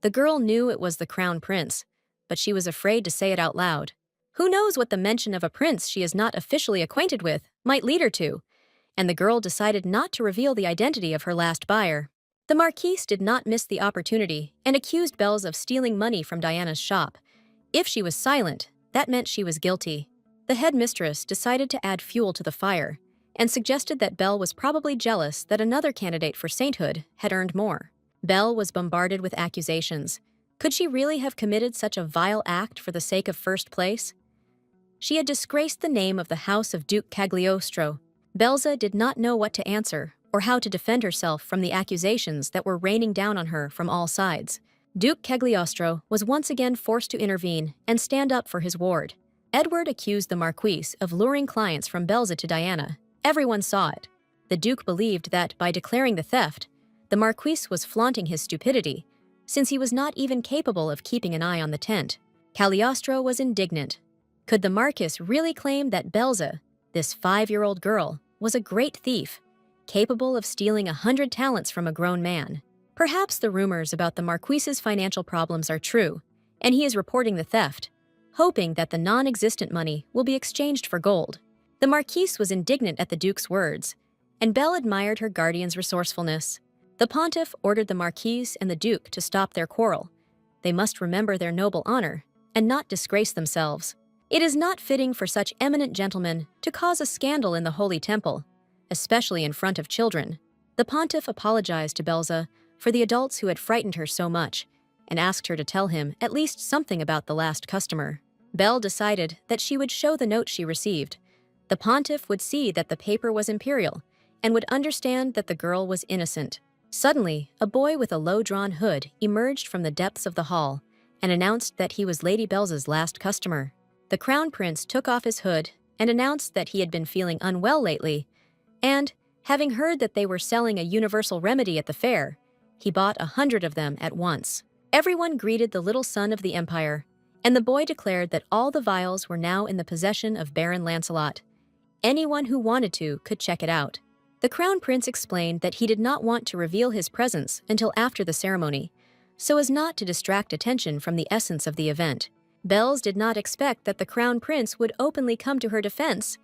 The girl knew it was the Crown Prince, but she was afraid to say it out loud. Who knows what the mention of a prince she is not officially acquainted with might lead her to? And the girl decided not to reveal the identity of her last buyer. The Marquise did not miss the opportunity and accused Bells of stealing money from Diana's shop. If she was silent, that meant she was guilty. The headmistress decided to add fuel to the fire and suggested that Belle was probably jealous that another candidate for sainthood had earned more. Belle was bombarded with accusations. Could she really have committed such a vile act for the sake of first place? She had disgraced the name of the house of Duke Cagliostro. Belza did not know what to answer or how to defend herself from the accusations that were raining down on her from all sides. Duke Cagliostro was once again forced to intervene and stand up for his ward. Edward accused the Marquise of luring clients from Belza to Diana. Everyone saw it. The Duke believed that by declaring the theft, the Marquise was flaunting his stupidity, since he was not even capable of keeping an eye on the tent. Cagliostro was indignant. Could the Marquis really claim that Belza, this 5-year-old girl, was a great thief, capable of stealing 100 talents from a grown man? Perhaps the rumors about the Marquise's financial problems are true, and he is reporting the theft, hoping that the non-existent money will be exchanged for gold. The Marquise was indignant at the Duke's words, and Belle admired her guardian's resourcefulness. The Pontiff ordered the Marquise and the Duke to stop their quarrel. They must remember their noble honor and not disgrace themselves. It is not fitting for such eminent gentlemen to cause a scandal in the Holy Temple, especially in front of children. The Pontiff apologized to Belza for the adults who had frightened her so much and asked her to tell him at least something about the last customer. Belle decided that she would show the note she received. The Pontiff would see that the paper was imperial and would understand that the girl was innocent. Suddenly, a boy with a low-drawn hood emerged from the depths of the hall and announced that he was Lady Belza's last customer. The Crown Prince took off his hood and announced that he had been feeling unwell lately, and, having heard that they were selling a universal remedy at the fair, he bought 100 of them at once. Everyone greeted the little son of the Empire, and the boy declared that all the vials were now in the possession of Baron Lancelot. Anyone who wanted to could check it out. The Crown Prince explained that he did not want to reveal his presence until after the ceremony, so as not to distract attention from the essence of the event. Bells did not expect that the Crown Prince would openly come to her defense.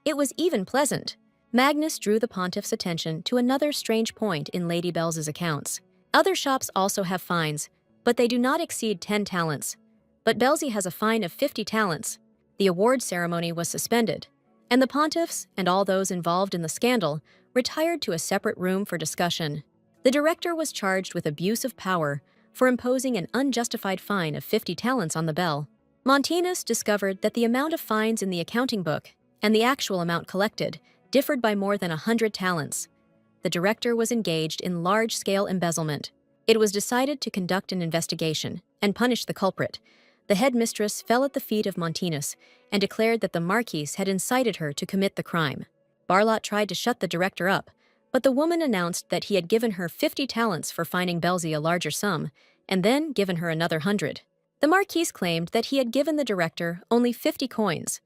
It was even pleasant. Magnus drew the Pontiff's attention to another strange point in Lady Belza's accounts. Other shops also have fines, but they do not exceed 10 talents. But Belzy has a fine of 50 talents. The award ceremony was suspended, and the Pontiffs and all those involved in the scandal retired to a separate room for discussion. The director was charged with abuse of power for imposing an unjustified fine of 50 talents on the Belle. Montanus discovered that the amount of fines in the accounting book and the actual amount collected differed by more than 100 talents. The director was engaged in large-scale embezzlement. It was decided to conduct an investigation and punish the culprit. The headmistress fell at the feet of Montanus and declared that the Marquise had incited her to commit the crime. Barlot tried to shut the director up, but the woman announced that he had given her 50 talents for fining Belzy a larger sum, and then given her another 100. The Marquise claimed that he had given the director only 50 coins.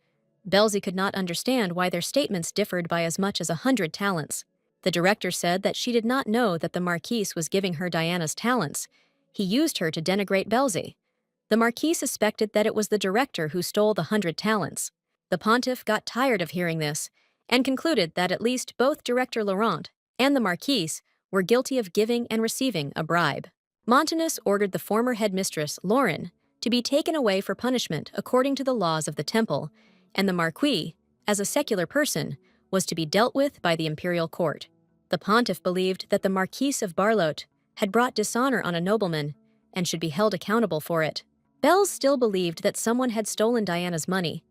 Belzy could not understand why their statements differed by as much as 100 talents. The director said that she did not know that the Marquise was giving her Diana's talents. He used her to denigrate Belzy. The Marquis suspected that it was the director who stole the 100 talents. The Pontiff got tired of hearing this and concluded that at least both Director Laurent and the Marquise were guilty of giving and receiving a bribe. Montanus ordered the former headmistress, Lauren, to be taken away for punishment according to the laws of the temple, and the Marquis, as a secular person, was to be dealt with by the imperial court. The Pontiff believed that the Marquis of Barlot had brought dishonor on a nobleman and should be held accountable for it. Bells still believed that someone had stolen Diana's money,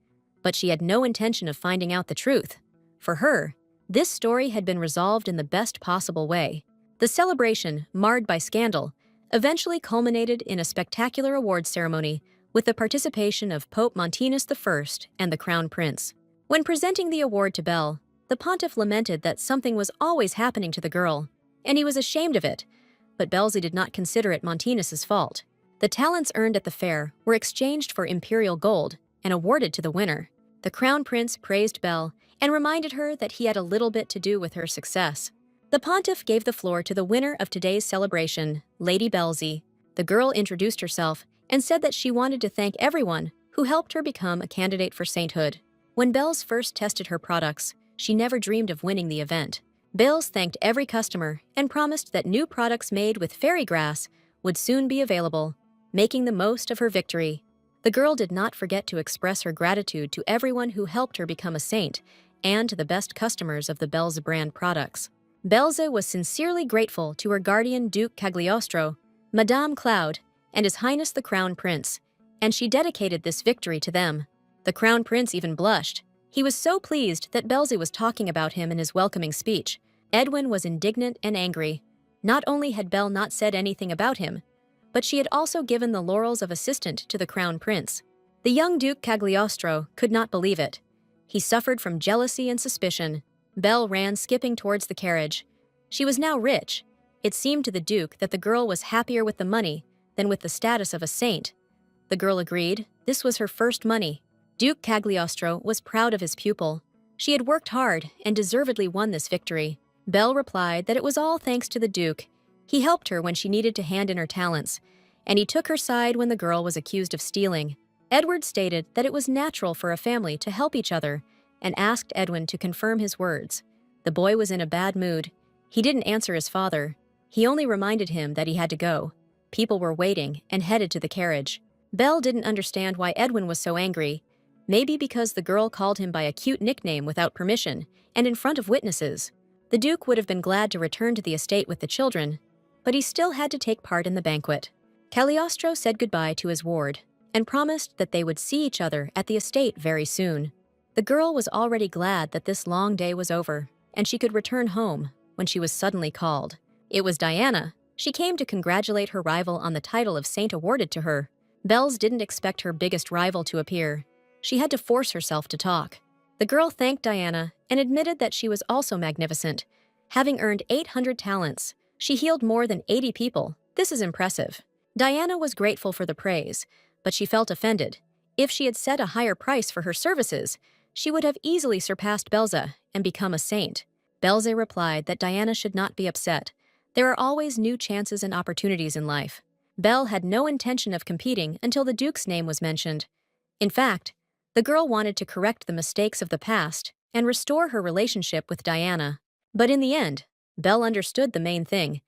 but she had no intention of finding out the truth. For her, this story had been resolved in the best possible way. The celebration, marred by scandal, eventually culminated in a spectacular awards ceremony with the participation of Pope Montanus I and the Crown Prince. When presenting the award to Belle, the Pontiff lamented that something was always happening to the girl, and he was ashamed of it, but Belzy did not consider it Montanus's fault. The talents earned at the fair were exchanged for imperial gold and awarded to the winner. The Crown Prince praised Belle and reminded her that he had a little bit to do with her success. The Pontiff gave the floor to the winner of today's celebration, Lady Belzy. The girl introduced herself and said that she wanted to thank everyone who helped her become a candidate for sainthood. When Bells first tested her products, she never dreamed of winning the event. Bells thanked every customer and promised that new products made with fairy grass would soon be available, making the most of her victory. The girl did not forget to express her gratitude to everyone who helped her become a saint and to the best customers of the Belze brand products. Belze was sincerely grateful to her guardian Duke Cagliostro, Madame Cloud, and His Highness the Crown Prince, and she dedicated this victory to them. The Crown Prince even blushed. He was so pleased that Belze was talking about him in his welcoming speech. Edwin was indignant and angry. Not only had Belle not said anything about him, but she had also given the laurels of assistant to the Crown Prince. The young Duke Cagliostro could not believe it. He suffered from jealousy and suspicion. Belle ran skipping towards the carriage. She was now rich. It seemed to the Duke that the girl was happier with the money than with the status of a saint. The girl agreed. This was her first money. Duke Cagliostro was proud of his pupil. She had worked hard and deservedly won this victory. Belle replied that it was all thanks to the Duke. He helped her when she needed to hand in her talents, and he took her side when the girl was accused of stealing. Edward stated that it was natural for a family to help each other and asked Edwin to confirm his words. The boy was in a bad mood. He didn't answer his father. He only reminded him that he had to go. People were waiting and headed to the carriage. Belle didn't understand why Edwin was so angry. Maybe because the girl called him by a cute nickname without permission and in front of witnesses. The Duke would have been glad to return to the estate with the children, but he still had to take part in the banquet. Cagliostro said goodbye to his ward and promised that they would see each other at the estate very soon. The girl was already glad that this long day was over, and she could return home when she was suddenly called. It was Diana. She came to congratulate her rival on the title of saint awarded to her. Bells didn't expect her biggest rival to appear. She had to force herself to talk. The girl thanked Diana and admitted that she was also magnificent. Having earned 800 talents, she healed more than 80 people. This is impressive. Diana was grateful for the praise, but she felt offended. If she had set a higher price for her services, she would have easily surpassed Belze and become a saint. Belze replied that Diana should not be upset. There are always new chances and opportunities in life. Belle had no intention of competing until the Duke's name was mentioned. In fact, the girl wanted to correct the mistakes of the past and restore her relationship with Diana. But in the end, Belle understood the main thing.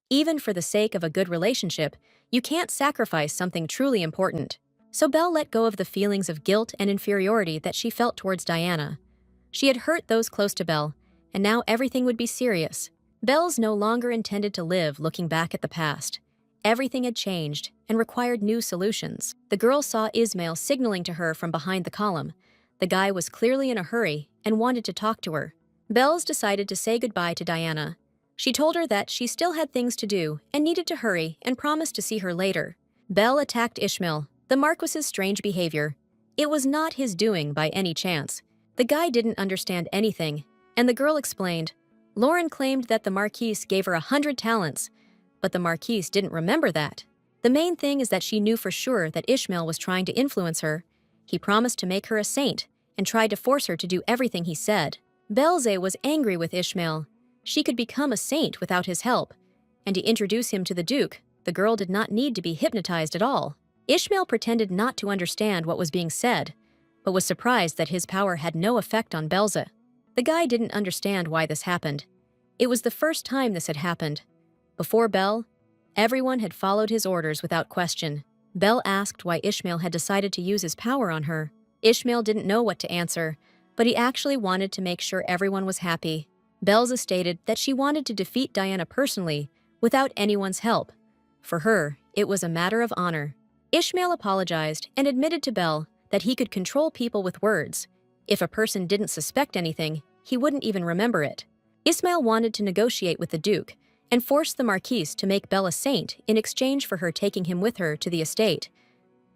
Even for the sake of a good relationship, you can't sacrifice something truly important. So Belle let go of the feelings of guilt and inferiority that she felt towards Diana. She had hurt those close to Belle, and now everything would be serious. Belle's no longer intended to live looking back at the past. Everything had changed and required new solutions. The girl saw Ismail signaling to her from behind the column. The guy was clearly in a hurry and wanted to talk to her. Bells decided to say goodbye to Diana. She told her that she still had things to do and needed to hurry and promised to see her later. Belle attacked Ishmael, the Marquis's strange behavior. It was not his doing by any chance. The guy didn't understand anything, and the girl explained. Lauren claimed that the Marquise gave her 100 talents, but the Marquise didn't remember that. The main thing is that she knew for sure that Ishmael was trying to influence her. He promised to make her a saint and tried to force her to do everything he said. Belze was angry with Ishmael. She could become a saint without his help, and to introduce him to the Duke, the girl did not need to be hypnotized at all. Ishmael pretended not to understand what was being said, but was surprised that his power had no effect on Belze. The guy didn't understand why this happened. It was the first time this had happened. Before Belle, everyone had followed his orders without question. Belle asked why Ishmael had decided to use his power on her. Ishmael didn't know what to answer, but he actually wanted to make sure everyone was happy. Belze stated that she wanted to defeat Diana personally, without anyone's help. For her, it was a matter of honor. Ishmael apologized and admitted to Belle that he could control people with words. If a person didn't suspect anything, he wouldn't even remember it. Ismail wanted to negotiate with the Duke and force the Marquise to make Belle a saint in exchange for her taking him with her to the estate.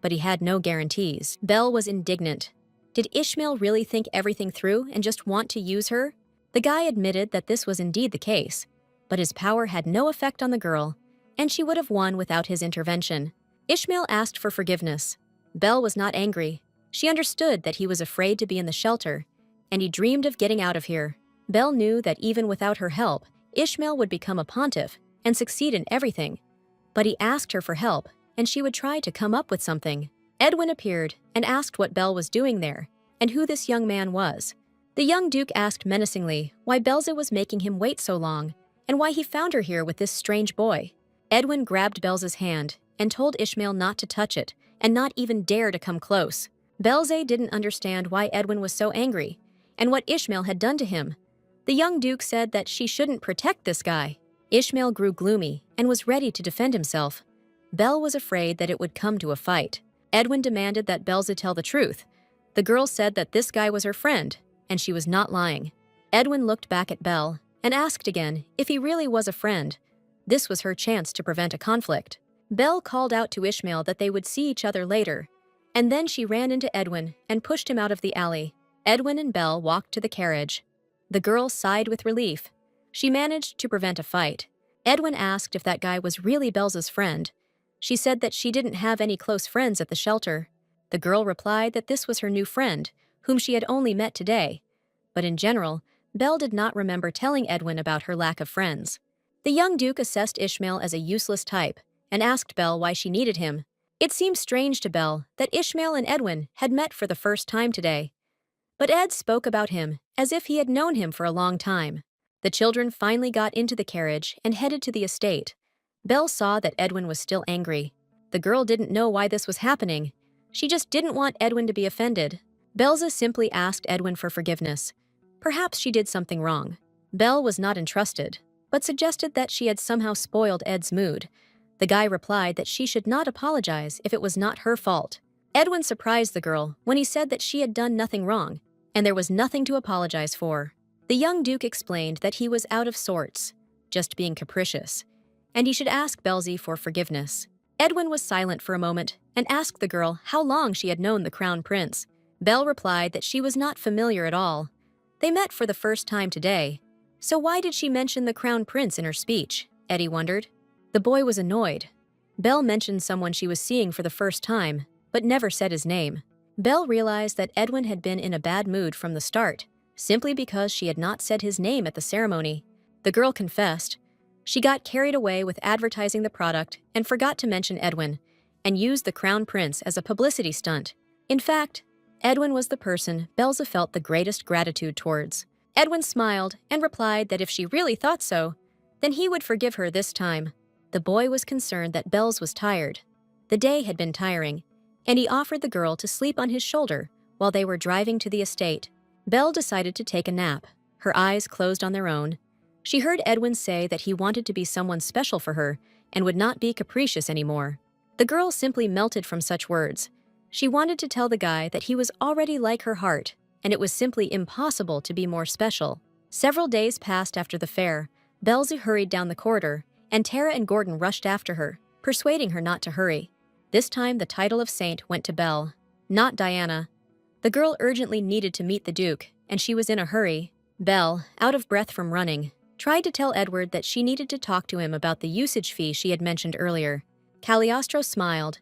But he had no guarantees. Belle was indignant. Did Ishmael really think everything through and just want to use her? The guy admitted that this was indeed the case, but his power had no effect on the girl, and she would have won without his intervention. Ishmael asked for forgiveness. Belle was not angry. She understood that he was afraid to be in the shelter, and he dreamed of getting out of here. Belle knew that even without her help, Ishmael would become a pontiff and succeed in everything. But he asked her for help, and she would try to come up with something. Edwin appeared and asked what Belle was doing there, and who this young man was. The young duke asked menacingly why Belza was making him wait so long, and why he found her here with this strange boy. Edwin grabbed Belza's hand and told Ishmael not to touch it, and not even dare to come close. Belza didn't understand why Edwin was so angry, and what Ishmael had done to him. The young duke said that she shouldn't protect this guy. Ishmael grew gloomy and was ready to defend himself. Belle was afraid that it would come to a fight. Edwin demanded that Belza tell the truth. The girl said that this guy was her friend, and she was not lying. Edwin looked back at Belle and asked again if he really was a friend. This was her chance to prevent a conflict. Belle called out to Ishmael that they would see each other later, and then she ran into Edwin and pushed him out of the alley. Edwin and Belle walked to the carriage. The girl sighed with relief. She managed to prevent a fight. Edwin asked if that guy was really Belza's friend. She said that she didn't have any close friends at the shelter. The girl replied that this was her new friend, whom she had only met today. But in general, Belle did not remember telling Edwin about her lack of friends. The young duke assessed Ishmael as a useless type and asked Belle why she needed him. It seemed strange to Belle that Ishmael and Edwin had met for the first time today. But Ed spoke about him as if he had known him for a long time. The children finally got into the carriage and headed to the estate. Belle saw that Edwin was still angry. The girl didn't know why this was happening. She just didn't want Edwin to be offended. Belza simply asked Edwin for forgiveness. Perhaps she did something wrong. Belle was not entrusted, but suggested that she had somehow spoiled Ed's mood. The guy replied that she should not apologize if it was not her fault. Edwin surprised the girl when he said that she had done nothing wrong, and there was nothing to apologize for. The young duke explained that he was out of sorts, just being capricious, and he should ask Belzy for forgiveness. Edwin was silent for a moment and asked the girl how long she had known the crown prince. Belle replied that she was not familiar at all. They met for the first time today. So why did she mention the crown prince in her speech? Eddie wondered. The boy was annoyed. Belle mentioned someone she was seeing for the first time, but never said his name. Belle realized that Edwin had been in a bad mood from the start, simply because she had not said his name at the ceremony. The girl confessed. She got carried away with advertising the product and forgot to mention Edwin, and used the crown prince as a publicity stunt. In fact, Edwin was the person Belza felt the greatest gratitude towards. Edwin smiled and replied that if she really thought so, then he would forgive her this time. The boy was concerned that Belz was tired. The day had been tiring, and he offered the girl to sleep on his shoulder while they were driving to the estate. Belle decided to take a nap. Her eyes closed on their own. She heard Edwin say that he wanted to be someone special for her and would not be capricious anymore. The girl simply melted from such words. She wanted to tell the guy that he was already like her heart, and it was simply impossible to be more special. Several days passed after the fair. Belzy hurried down the corridor, and Tara and Gordon rushed after her, persuading her not to hurry. This time the title of saint went to Belle, not Diana. The girl urgently needed to meet the Duke, and she was in a hurry. Belle, out of breath from running, tried to tell Edward that she needed to talk to him about the usage fee she had mentioned earlier. Cagliostro smiled.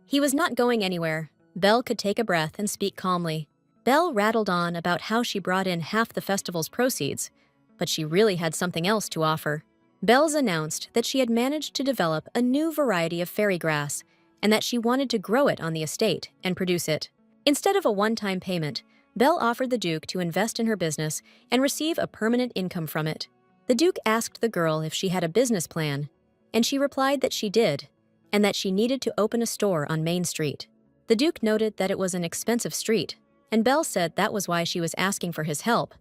He was not going anywhere. Belle could take a breath and speak calmly. Belle rattled on about how she brought in half the festival's proceeds, but she really had something else to offer. Belle's announced that she had managed to develop a new variety of fairy grass, and that she wanted to grow it on the estate and produce it. Instead of a one-time payment, Belle offered the Duke to invest in her business and receive a permanent income from it. The Duke asked the girl if she had a business plan, and she replied that she did, and that she needed to open a store on Main Street. The Duke noted that it was an expensive street, and Belle said that was why she was asking for his help.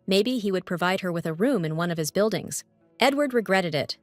Maybe he would provide her with a room in one of his buildings. Edward regretted it,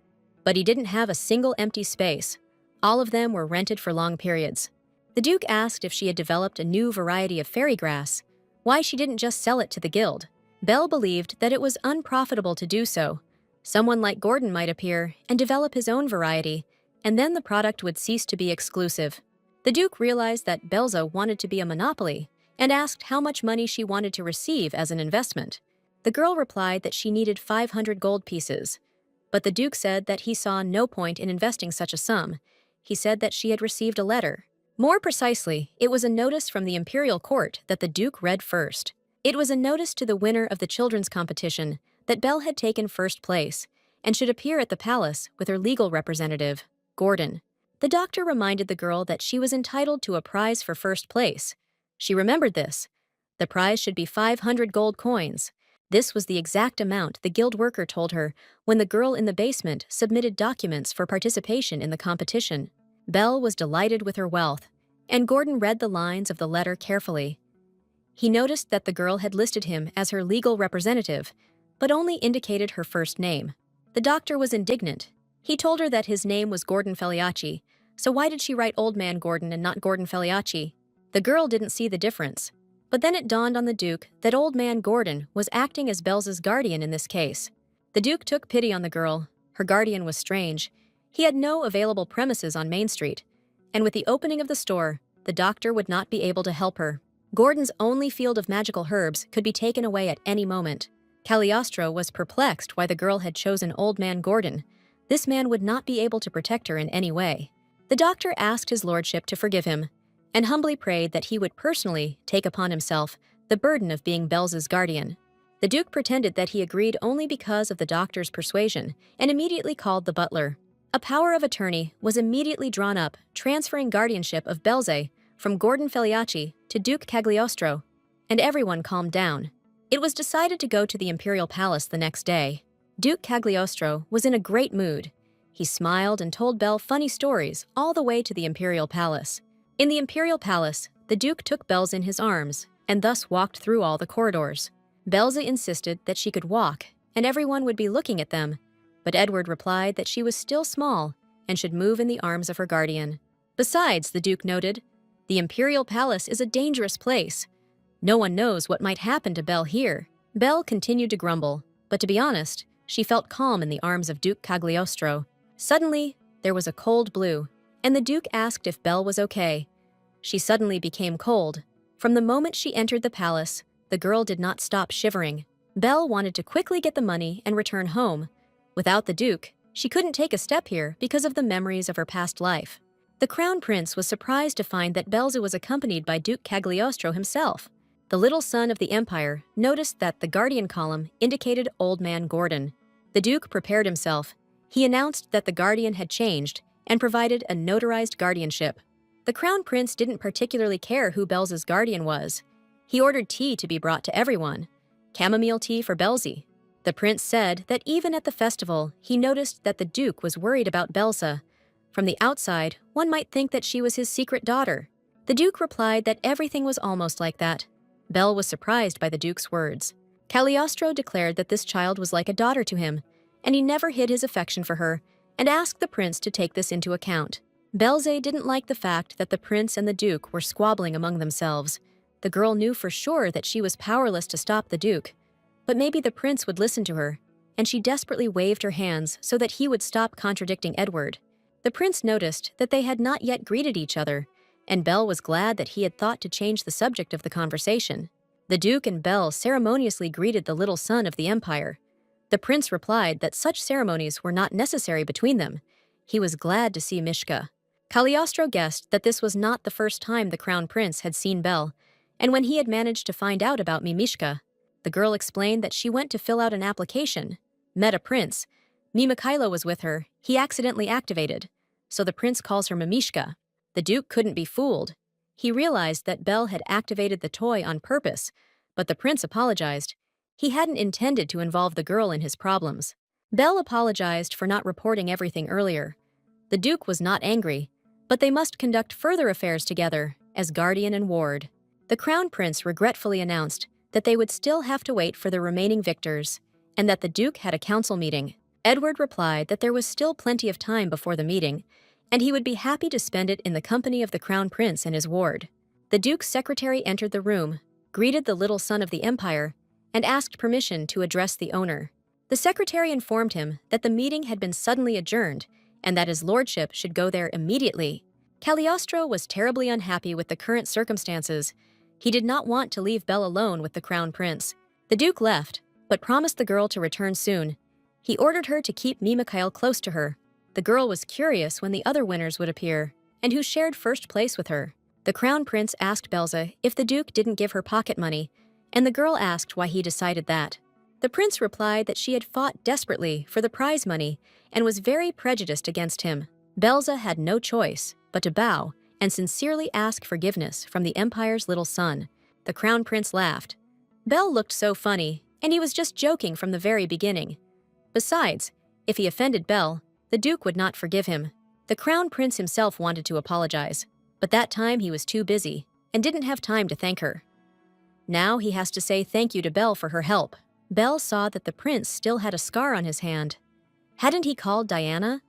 but he didn't have a single empty space. All of them were rented for long periods. The Duke asked if she had developed a new variety of fairy grass, why she didn't just sell it to the guild. Belle believed that it was unprofitable to do so. Someone like Gordon might appear and develop his own variety, and then the product would cease to be exclusive. The Duke realized that Belza wanted to be a monopoly and asked how much money she wanted to receive as an investment. The girl replied that she needed 500 gold pieces, but the Duke said that he saw no point in investing such a sum. He said that she had received a letter. More precisely, it was a notice from the imperial court that the Duke read first. It was a notice to the winner of the children's competition that Belle had taken first place and should appear at the palace with her legal representative, Gordon. The doctor reminded the girl that she was entitled to a prize for first place. She remembered this. The prize should be 500 gold coins. This was the exact amount the guild worker told her when the girl in the basement submitted documents for participation in the competition. Belle was delighted with her wealth, and Gordon read the lines of the letter carefully. He noticed that the girl had listed him as her legal representative, but only indicated her first name. The doctor was indignant. He told her that his name was Gordon Feliacci, so why did she write Old Man Gordon and not Gordon Feliacci? The girl didn't see the difference. But then it dawned on the Duke that Old Man Gordon was acting as Belle's guardian in this case. The Duke took pity on the girl. Her guardian was strange. He had no available premises on Main Street, and with the opening of the store, the doctor would not be able to help her. Gordon's only field of magical herbs could be taken away at any moment. Cagliostro was perplexed why the girl had chosen Old Man Gordon. This man would not be able to protect her in any way. The doctor asked his lordship to forgive him, and humbly prayed that he would personally take upon himself the burden of being Belle's guardian. The Duke pretended that he agreed only because of the doctor's persuasion and immediately called the butler. A power of attorney was immediately drawn up, transferring guardianship of Belze from Gordon Feliacci to Duke Cagliostro, and everyone calmed down. It was decided to go to the Imperial Palace the next day. Duke Cagliostro was in a great mood. He smiled and told Belle funny stories all the way to the Imperial Palace. In the Imperial Palace, the Duke took Belze in his arms and thus walked through all the corridors. Belze insisted that she could walk and everyone would be looking at them, but Edward replied that she was still small and should move in the arms of her guardian. Besides, the Duke noted, the Imperial Palace is a dangerous place. No one knows what might happen to Belle here. Belle continued to grumble, but to be honest, she felt calm in the arms of Duke Cagliostro. Suddenly, there was a cold blue, and the Duke asked if Belle was okay. She suddenly became cold. From the moment she entered the palace, the girl did not stop shivering. Belle wanted to quickly get the money and return home. Without the Duke, she couldn't take a step here because of the memories of her past life. The Crown Prince was surprised to find that Belze was accompanied by Duke Cagliostro himself. The little son of the Empire noticed that the guardian column indicated Old Man Gordon. The Duke prepared himself. He announced that the guardian had changed and provided a notarized guardianship. The Crown Prince didn't particularly care who Belze's guardian was. He ordered tea to be brought to everyone. Chamomile tea for Belze. The prince said that even at the festival, he noticed that the Duke was worried about Belze. From the outside, one might think that she was his secret daughter. The Duke replied that everything was almost like that. Belle was surprised by the Duke's words. Cagliostro declared that this child was like a daughter to him, and he never hid his affection for her, and asked the prince to take this into account. Belze didn't like the fact that the prince and the Duke were squabbling among themselves. The girl knew for sure that she was powerless to stop the Duke, but maybe the prince would listen to her, and she desperately waved her hands so that he would stop contradicting Edward. The prince noticed that they had not yet greeted each other, and Belle was glad that he had thought to change the subject of the conversation. The Duke and Belle ceremoniously greeted the little son of the Empire. The prince replied that such ceremonies were not necessary between them. He was glad to see Mishka. Cagliostro guessed that this was not the first time the Crown Prince had seen Belle, and when he had managed to find out about Mimishka, the girl explained that she went to fill out an application, met a prince. Mikhailo was with her. He accidentally activated, so the prince calls her Mimishka. The Duke couldn't be fooled. He realized that Belle had activated the toy on purpose, but the prince apologized. He hadn't intended to involve the girl in his problems. Belle apologized for not reporting everything earlier. The Duke was not angry, but they must conduct further affairs together as guardian and ward. The Crown Prince regretfully announced that they would still have to wait for the remaining victors, and that the Duke had a council meeting. Edward replied that there was still plenty of time before the meeting, and he would be happy to spend it in the company of the Crown Prince and his ward. The Duke's secretary entered the room, greeted the little son of the Empire, and asked permission to address the owner. The secretary informed him that the meeting had been suddenly adjourned and that his lordship should go there immediately. Cagliostro was terribly unhappy with the current circumstances. He did not want to leave Belle alone with the Crown Prince. The Duke left, but promised the girl to return soon. He ordered her to keep Mikhail close to her. The girl was curious when the other winners would appear, and who shared first place with her. The Crown Prince asked Belze if the Duke didn't give her pocket money, and the girl asked why he decided that. The prince replied that she had fought desperately for the prize money and was very prejudiced against him. Belza had no choice but to bow and sincerely ask forgiveness from the empire's little son. The crown prince laughed. Bel looked so funny, and he was just joking from the very beginning. Besides, if he offended Bel, the duke would not forgive him. The crown prince himself wanted to apologize, but that time he was too busy and didn't have time to thank her. Now he has to say thank you to Bel for her help. Bel saw that the prince still had a scar on his hand. Hadn't he called Diana?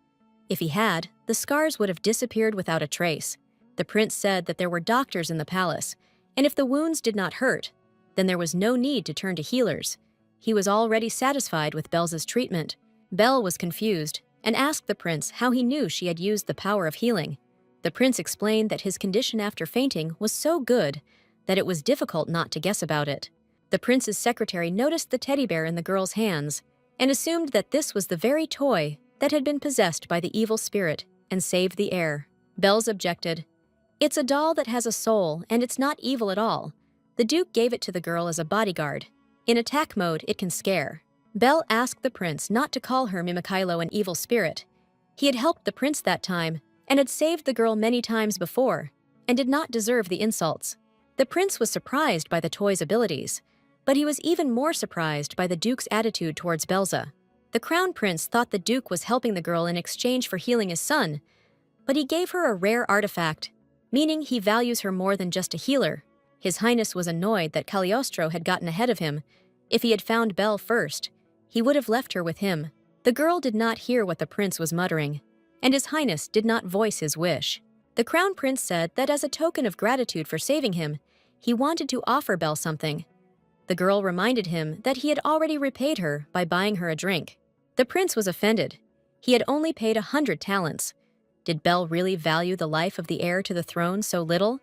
If he had, the scars would have disappeared without a trace. The prince said that there were doctors in the palace, and if the wounds did not hurt, then there was no need to turn to healers. He was already satisfied with Belza's treatment. Bel was confused and asked the prince how he knew she had used the power of healing. The prince explained that his condition after fainting was so good that it was difficult not to guess about it. The prince's secretary noticed the teddy bear in the girl's hands and assumed that this was the very toy that had been possessed by the evil spirit and saved the heir. Belz objected. It's a doll that has a soul, and it's not evil at all. The duke gave it to the girl as a bodyguard. In attack mode, it can scare. Bel asked the prince not to call her Mimikilo an evil spirit. He had helped the prince that time and had saved the girl many times before and did not deserve the insults. The prince was surprised by the toy's abilities, but he was even more surprised by the duke's attitude towards Belza. The crown prince thought the duke was helping the girl in exchange for healing his son, but he gave her a rare artifact, meaning he values her more than just a healer. His Highness was annoyed that Cagliostro had gotten ahead of him. If he had found Bel first, he would have left her with him. The girl did not hear what the prince was muttering, and His Highness did not voice his wish. The crown prince said that as a token of gratitude for saving him, he wanted to offer Bel something. The girl reminded him that he had already repaid her by buying her a drink. The prince was offended. He had only paid 100 talents. Did Bel really value the life of the heir to the throne so little?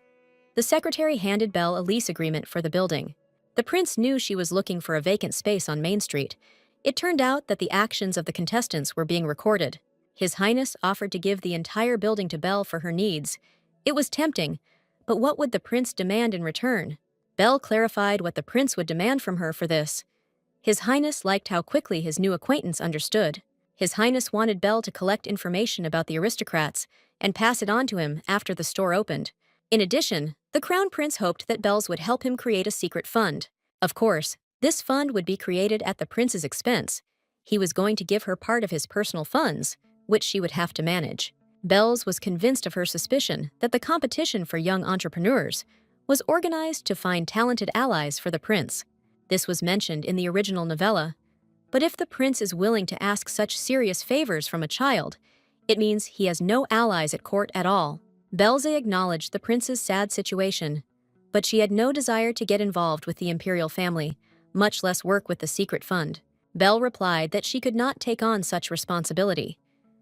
The secretary handed Bel a lease agreement for the building. The prince knew she was looking for a vacant space on Main Street. It turned out that the actions of the contestants were being recorded. His Highness offered to give the entire building to Bel for her needs. It was tempting, but what would the prince demand in return? Bel clarified what the prince would demand from her for this. His Highness liked how quickly his new acquaintance understood. His Highness wanted Bel to collect information about the aristocrats and pass it on to him after the store opened. In addition, the crown prince hoped that Belz would help him create a secret fund. Of course, this fund would be created at the prince's expense. He was going to give her part of his personal funds, which she would have to manage. Belz was convinced of her suspicion that the competition for young entrepreneurs was organized to find talented allies for the prince. This was mentioned in the original novella, but if the prince is willing to ask such serious favors from a child, it means he has no allies at court at all. Belze acknowledged the prince's sad situation, but she had no desire to get involved with the imperial family, much less work with the secret fund. Bel replied that she could not take on such responsibility.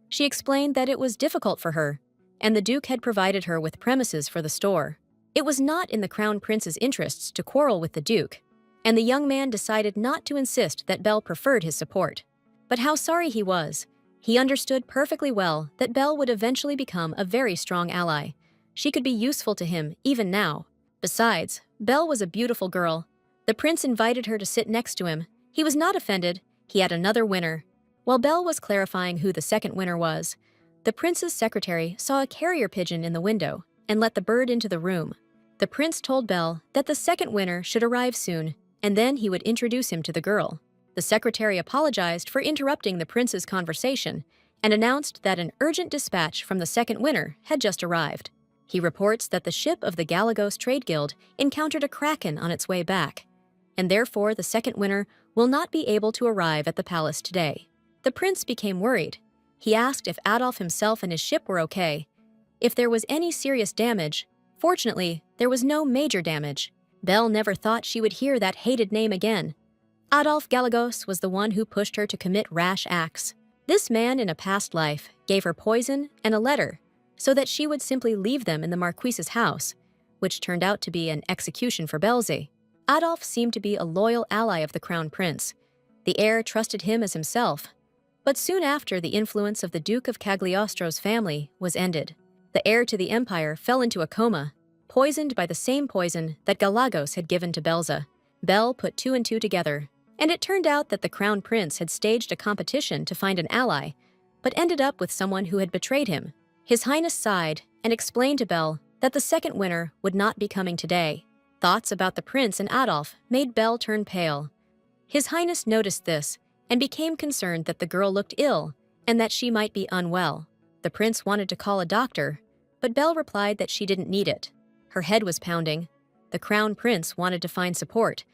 She explained that it was difficult for her, and the duke had provided her with premises for the store. It was not in the crown prince's interests to quarrel with the duke, and the young man decided not to insist that Bel preferred his support. But how sorry he was. He understood perfectly well that Bel would eventually become a very strong ally. She could be useful to him even now. Besides, Bel was a beautiful girl. The prince invited her to sit next to him. He was not offended. He had another winner. While Bel was clarifying who the second winner was, the prince's secretary saw a carrier pigeon in the window and let the bird into the room. The prince told Bel that the second winner should arrive soon, and then he would introduce him to the girl. The secretary apologized for interrupting the prince's conversation and announced that an urgent dispatch from the second winner had just arrived. He reports that the ship of the Galagos Trade Guild encountered a kraken on its way back, and therefore the second winner will not be able to arrive at the palace today. The prince became worried. He asked if Adolf himself and his ship were okay. If there was any serious damage, fortunately, there was no major damage. Bel never thought she would hear that hated name again. Adolf Galagos was the one who pushed her to commit rash acts. This man in a past life gave her poison and a letter so that she would simply leave them in the Marquise's house, which turned out to be an execution for Belze. Adolf seemed to be a loyal ally of the crown prince. The heir trusted him as himself. But soon after, the influence of the Duke of Cagliostro's family was ended. The heir to the empire fell into a coma, poisoned by the same poison that Galagos had given to Belza. Bel put two and two together, and it turned out that the crown prince had staged a competition to find an ally, but ended up with someone who had betrayed him. His Highness sighed and explained to Belle that the second winner would not be coming today. Thoughts about the prince and Adolf made Belle turn pale. His Highness noticed this and became concerned that the girl looked ill and that she might be unwell. The prince wanted to call a doctor, but Belle replied that she didn't need it. Her head was pounding. The crown prince wanted to find support,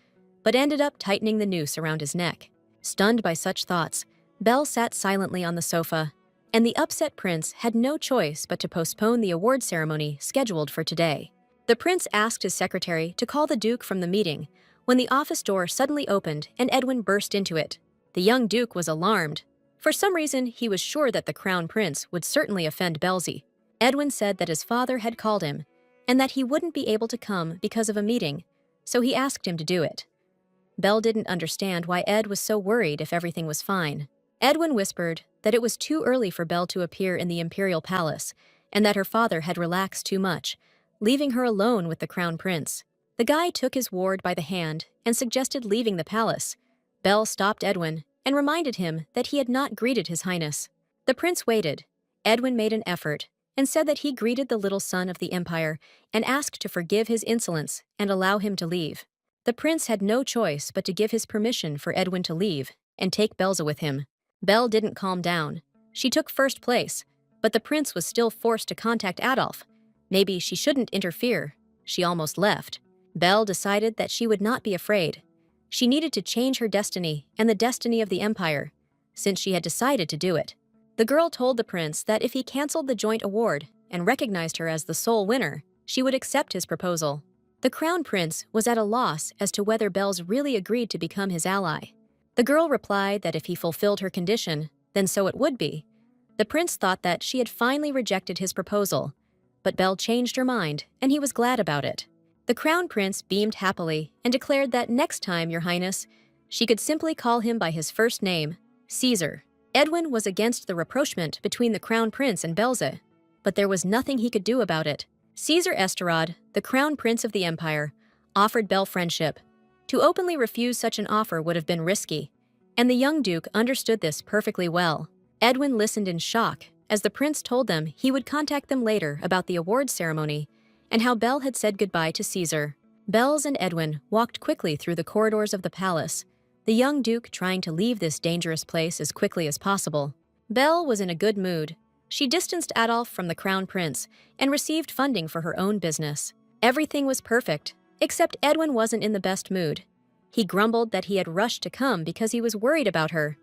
but ended up tightening the noose around his neck. Stunned by such thoughts, Belle sat silently on the sofa, and the upset prince had no choice but to postpone the award ceremony scheduled for today. The prince asked his secretary to call the duke from the meeting when the office door suddenly opened and Edwin burst into it. The young duke was alarmed. For some reason, he was sure that the crown prince would certainly offend Belzy. Edwin said that his father had called him and that he wouldn't be able to come because of a meeting, so he asked him to do it. Belle didn't understand why Ed was so worried if everything was fine. Edwin whispered that it was too early for Belle to appear in the imperial palace and that her father had relaxed too much, leaving her alone with the crown prince. The guy took his ward by the hand and suggested leaving the palace. Belle stopped Edwin and reminded him that he had not greeted his highness. The prince waited. Edwin made an effort and said that he greeted the little son of the empire and asked to forgive his insolence and allow him to leave. The prince had no choice but to give his permission for Edwin to leave and take Belza with him. Belle didn't calm down. She took first place, but the prince was still forced to contact Adolf. Maybe she shouldn't interfere. She almost left. Belle decided that she would not be afraid. She needed to change her destiny and the destiny of the empire, since she had decided to do it. The girl told the prince that if he canceled the joint award and recognized her as the sole winner, she would accept his proposal. The crown prince was at a loss as to whether Belle's really agreed to become his ally. The girl replied that if he fulfilled her condition, then so it would be. The prince thought that she had finally rejected his proposal, but Belle changed her mind, and he was glad about it. The crown prince beamed happily and declared that next time, Your Highness, she could simply call him by his first name, Caesar. Edwin was against the rapprochement between the crown prince and Belze, but there was nothing he could do about it. Caesar Esterad, the crown prince of the empire, offered Belle friendship. To openly refuse such an offer would have been risky, and the young duke understood this perfectly well. Edwin listened in shock as the prince told them he would contact them later about the awards ceremony and how Belle had said goodbye to Caesar. Bells and Edwin walked quickly through the corridors of the palace, the young duke trying to leave this dangerous place as quickly as possible. Belle was in a good mood. She distanced Adolf from the crown prince and received funding for her own business. Everything was perfect, except Edwin wasn't in the best mood. He grumbled that he had rushed to come because he was worried about her.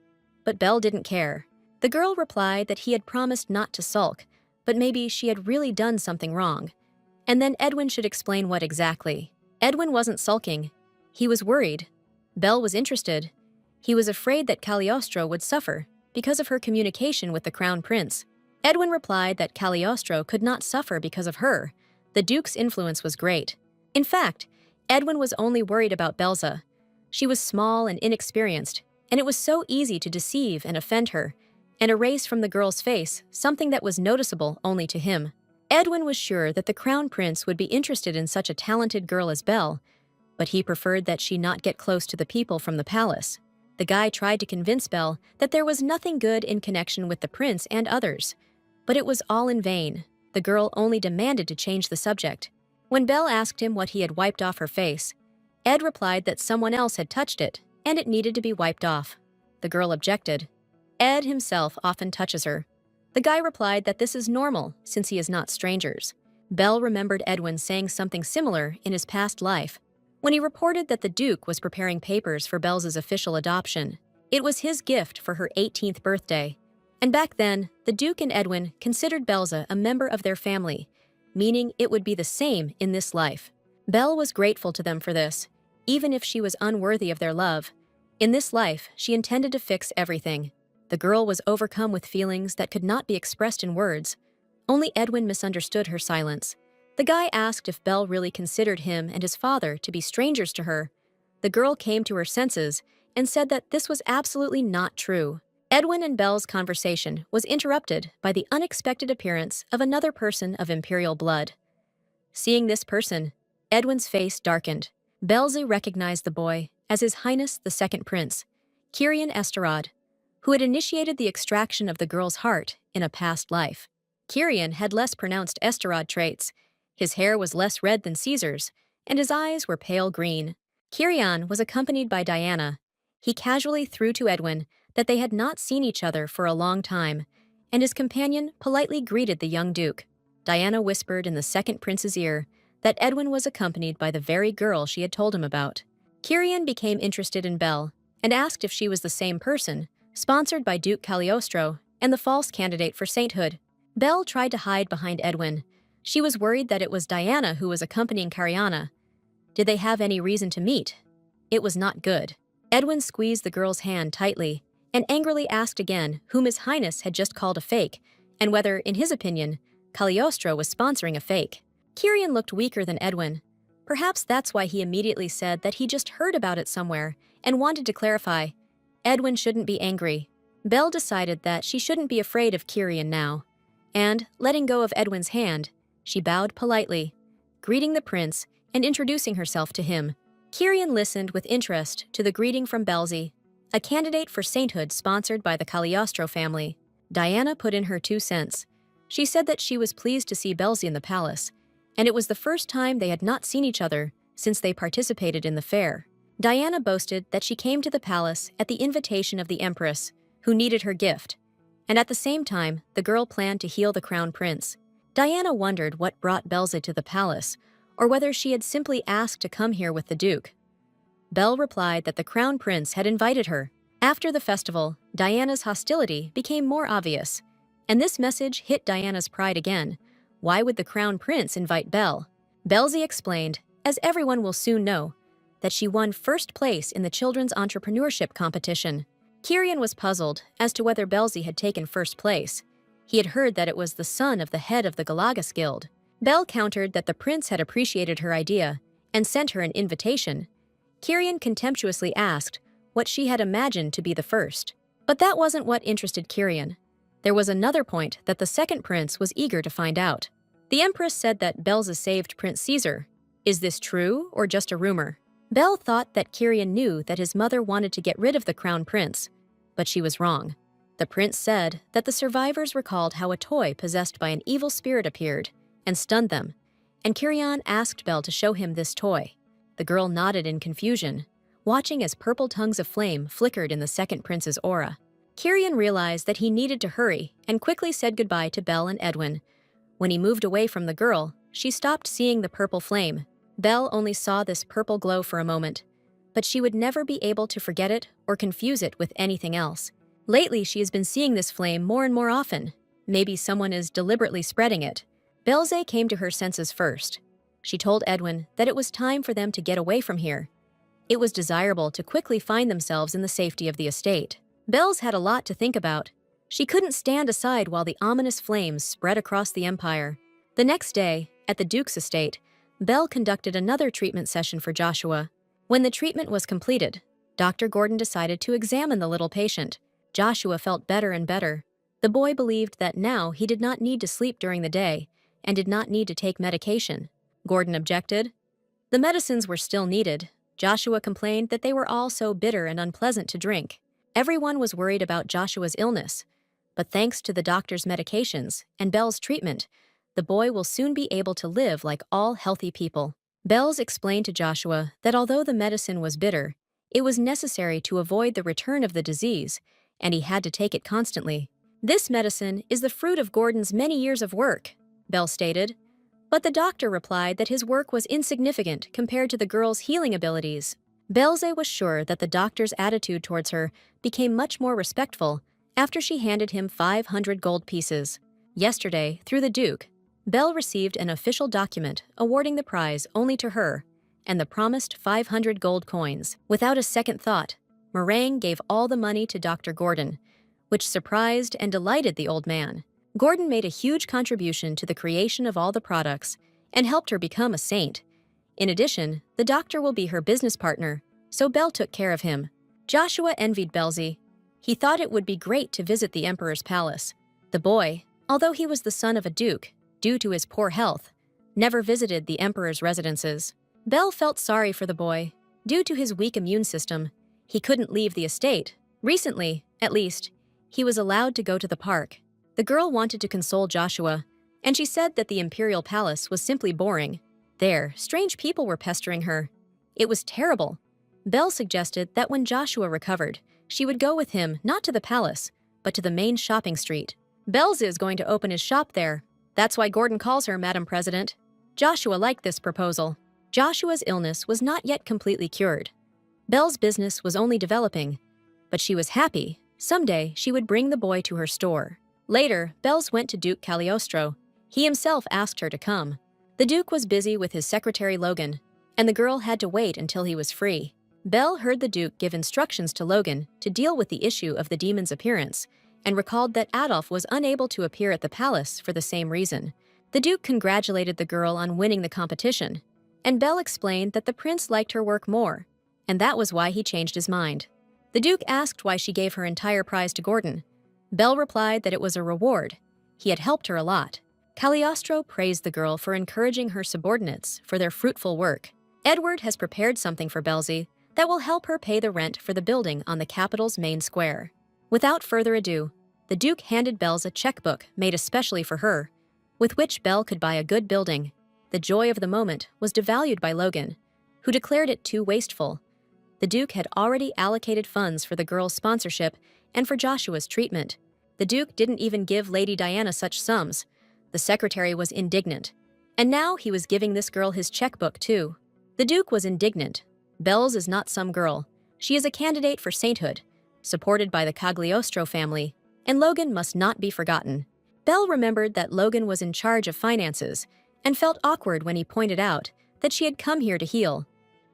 But Belle didn't care. The girl replied that he had promised not to sulk, but maybe she had really done something wrong. And then Edwin should explain what exactly. Edwin wasn't sulking. He was worried. Belle was interested. He was afraid that Cagliostro would suffer because of her communication with the crown prince. Edwin replied that Cagliostro could not suffer because of her. The duke's influence was great. In fact, Edwin was only worried about Belza. She was small and inexperienced, and it was so easy to deceive and offend her, and erase from the girl's face something that was noticeable only to him. Edwin was sure that the crown prince would be interested in such a talented girl as Belle, but he preferred that she not get close to the people from the palace. The guy tried to convince Belle that there was nothing good in connection with the prince and others, but it was all in vain. The girl only demanded to change the subject. When Belle asked him what he had wiped off her face, Ed replied that someone else had touched it, and it needed to be wiped off. The girl objected. Ed himself often touches her. The guy replied that this is normal, since he is not strangers. Belle remembered Edwin saying something similar in his past life, when he reported that the Duke was preparing papers for Belle's official adoption. It was his gift for her 18th birthday. And back then, the Duke and Edwin considered Belza a member of their family, meaning it would be the same in this life. Belle was grateful to them for this, even if she was unworthy of their love. In this life, she intended to fix everything. The girl was overcome with feelings that could not be expressed in words. Only Edwin misunderstood her silence. The guy asked if Belle really considered him and his father to be strangers to her. The girl came to her senses and said that this was absolutely not true. Edwin and Belle's conversation was interrupted by the unexpected appearance of another person of imperial blood. Seeing this person, Edwin's face darkened. Belze recognized the boy as His Highness the Second Prince, Kyrian Esterad, who had initiated the extraction of the girl's heart in a past life. Kirian had less pronounced esterod traits. His hair was less red than Caesar's, and his eyes were pale green. Kirian was accompanied by Diana. He casually threw to Edwin that they had not seen each other for a long time, and his companion politely greeted the young duke. Diana whispered in the second prince's ear that Edwin was accompanied by the very girl she had told him about. Kirian became interested in Belle and asked if she was the same person, sponsored by Duke Cagliostro and the false candidate for sainthood. Belle tried to hide behind Edwin. She was worried that it was Diana who was accompanying Cariana. Did they have any reason to meet? It was not good. Edwin squeezed the girl's hand tightly and angrily asked again whom His Highness had just called a fake, and whether, in his opinion, Cagliostro was sponsoring a fake. Kirian looked weaker than Edwin. Perhaps that's why he immediately said that he just heard about it somewhere and wanted to clarify. Edwin shouldn't be angry. Belle decided that she shouldn't be afraid of Kirian now, and, letting go of Edwin's hand, she bowed politely, greeting the prince and introducing herself to him. Kirian listened with interest to the greeting from Belzi, a candidate for sainthood sponsored by the Cagliostro family. Diana put in her 2 cents. She said that she was pleased to see Belzi in the palace, and it was the first time they had not seen each other since they participated in the fair. Diana boasted that she came to the palace at the invitation of the empress, who needed her gift, and at the same time, the girl planned to heal the crown prince. Diana wondered what brought Belzi to the palace, or whether she had simply asked to come here with the duke. Belle replied that the crown prince had invited her. After the festival, Diana's hostility became more obvious, and this message hit Diana's pride again. Why would the crown prince invite Belle? Belzi explained, as everyone will soon know, that she won first place in the children's entrepreneurship competition. Kirian was puzzled as to whether Belzi had taken first place. He had heard that it was the son of the head of the Galagas Guild. Belle countered that the prince had appreciated her idea and sent her an invitation. Kirian contemptuously asked what she had imagined to be the first. But that wasn't what interested Kirian. There was another point that the second prince was eager to find out. The empress said that Belza saved Prince Caesar. Is this true or just a rumor? Belle thought that Kirian knew that his mother wanted to get rid of the crown prince, but she was wrong. The prince said that the survivors recalled how a toy possessed by an evil spirit appeared and stunned them, and Kirian asked Belle to show him this toy. The girl nodded in confusion, watching as purple tongues of flame flickered in the second prince's aura. Kirian realized that he needed to hurry and quickly said goodbye to Belle and Edwin. When he moved away from the girl, she stopped seeing the purple flame. Belle only saw this purple glow for a moment, but she would never be able to forget it or confuse it with anything else. Lately, she has been seeing this flame more and more often. Maybe someone is deliberately spreading it. Belze came to her senses first. She told Edwin that it was time for them to get away from here. It was desirable to quickly find themselves in the safety of the estate. Belze had a lot to think about. She couldn't stand aside while the ominous flames spread across the empire. The next day, at the Duke's estate, Belle conducted another treatment session for Joshua. When the treatment was completed, Dr. Gordon decided to examine the little patient. Joshua felt better and better. The boy believed that now he did not need to sleep during the day and did not need to take medication. Gordon objected. The medicines were still needed. Joshua complained that they were all so bitter and unpleasant to drink. Everyone was worried about Joshua's illness, but thanks to the doctor's medications and Belle's treatment, the boy will soon be able to live like all healthy people. Belle's explained to Joshua that although the medicine was bitter, it was necessary to avoid the return of the disease, and he had to take it constantly. This medicine is the fruit of Gordon's many years of work, Belle stated, but the doctor replied that his work was insignificant compared to the girl's healing abilities. Belze was sure that the doctor's attitude towards her became much more respectful after she handed him 500 gold pieces. Yesterday, through the Duke, Belle received an official document awarding the prize only to her and the promised 500 gold coins. Without a second thought, Meringue gave all the money to Dr. Gordon, which surprised and delighted the old man. Gordon made a huge contribution to the creation of all the products and helped her become a saint. In addition, the doctor will be her business partner, so Belle took care of him. Joshua envied Belze. He thought it would be great to visit the emperor's palace. The boy, although he was the son of a duke, due to his poor health, never visited the emperor's residences. Belle felt sorry for the boy. Due to his weak immune system, he couldn't leave the estate. Recently, at least, he was allowed to go to the park. The girl wanted to console Joshua, and she said that the imperial palace was simply boring. There, strange people were pestering her. It was terrible. Belle suggested that when Joshua recovered, she would go with him not to the palace, but to the main shopping street. Belle's is going to open his shop there. That's why Gordon calls her Madam President. Joshua liked this proposal. Joshua's illness was not yet completely cured. Belle's business was only developing, but she was happy. Someday, she would bring the boy to her store. Later, Belle's went to Duke Cagliostro. He himself asked her to come. The Duke was busy with his secretary Logan, and the girl had to wait until he was free. Belle heard the Duke give instructions to Logan to deal with the issue of the demon's appearance, and recalled that Adolf was unable to appear at the palace for the same reason. The Duke congratulated the girl on winning the competition, and Belle explained that the prince liked her work more, and that was why he changed his mind. The Duke asked why she gave her entire prize to Gordon. Belle replied that it was a reward. He had helped her a lot. Cagliostro praised the girl for encouraging her subordinates for their fruitful work. Edward has prepared something for Belzie that will help her pay the rent for the building on the capital's main square. Without further ado, the Duke handed Belze a checkbook made especially for her, with which Belle could buy a good building. The joy of the moment was devalued by Logan, who declared it too wasteful. The Duke had already allocated funds for the girl's sponsorship and for Joshua's treatment. The Duke didn't even give Lady Diana such sums. The secretary was indignant. And now he was giving this girl his checkbook too. The Duke was indignant. Belle's is not some girl. She is a candidate for sainthood, supported by the Cagliostro family, and Logan must not be forgotten. Belle remembered that Logan was in charge of finances and felt awkward when he pointed out that she had come here to heal,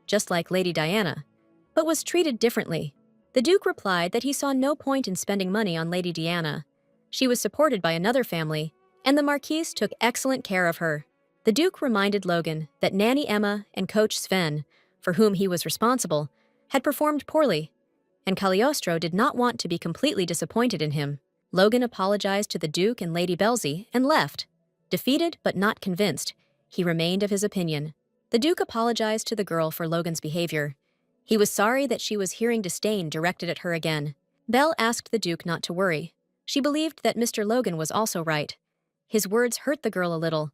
just like Lady Diana, but was treated differently. The Duke replied that he saw no point in spending money on Lady Diana. She was supported by another family, and the Marquise took excellent care of her. The Duke reminded Logan that Nanny Emma and Coach Sven, for whom he was responsible, had performed poorly, and Cagliostro did not want to be completely disappointed in him. Logan apologized to the Duke and Lady Belzie and left. Defeated but not convinced, he remained of his opinion. The Duke apologized to the girl for Logan's behavior. He was sorry that she was hearing disdain directed at her again. Belle asked the Duke not to worry. She believed that Mr. Logan was also right. His words hurt the girl a little,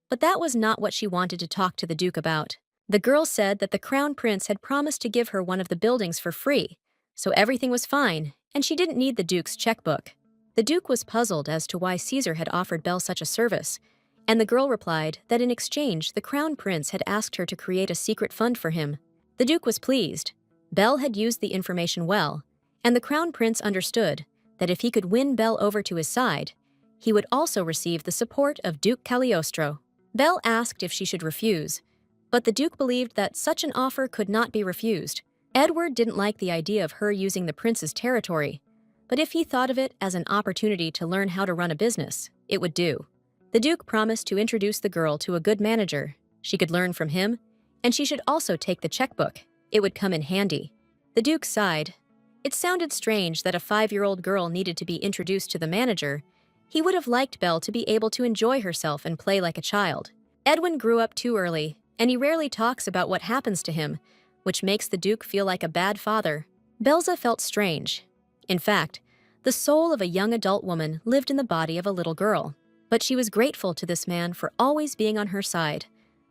but that was not what she wanted to talk to the Duke about. The girl said that the Crown Prince had promised to give her one of the buildings for free, so everything was fine, and she didn't need the Duke's checkbook. The Duke was puzzled as to why Caesar had offered Belle such a service, and the girl replied that in exchange the Crown Prince had asked her to create a secret fund for him. The Duke was pleased. Belle had used the information well, and the Crown Prince understood that if he could win Belle over to his side, he would also receive the support of Duke Cagliostro. Belle asked if she should refuse, but the Duke believed that such an offer could not be refused. Edward didn't like the idea of her using the prince's territory, but if he thought of it as an opportunity to learn how to run a business, it would do. The Duke promised to introduce the girl to a good manager. She could learn from him, and she should also take the checkbook. It would come in handy. The Duke sighed. It sounded strange that a 5-year-old girl needed to be introduced to the manager. He would have liked Belle to be able to enjoy herself and play like a child. Edwin grew up too early, and he rarely talks about what happens to him, which makes the Duke feel like a bad father. Belze felt strange. In fact, the soul of a young adult woman lived in the body of a little girl. But she was grateful to this man for always being on her side.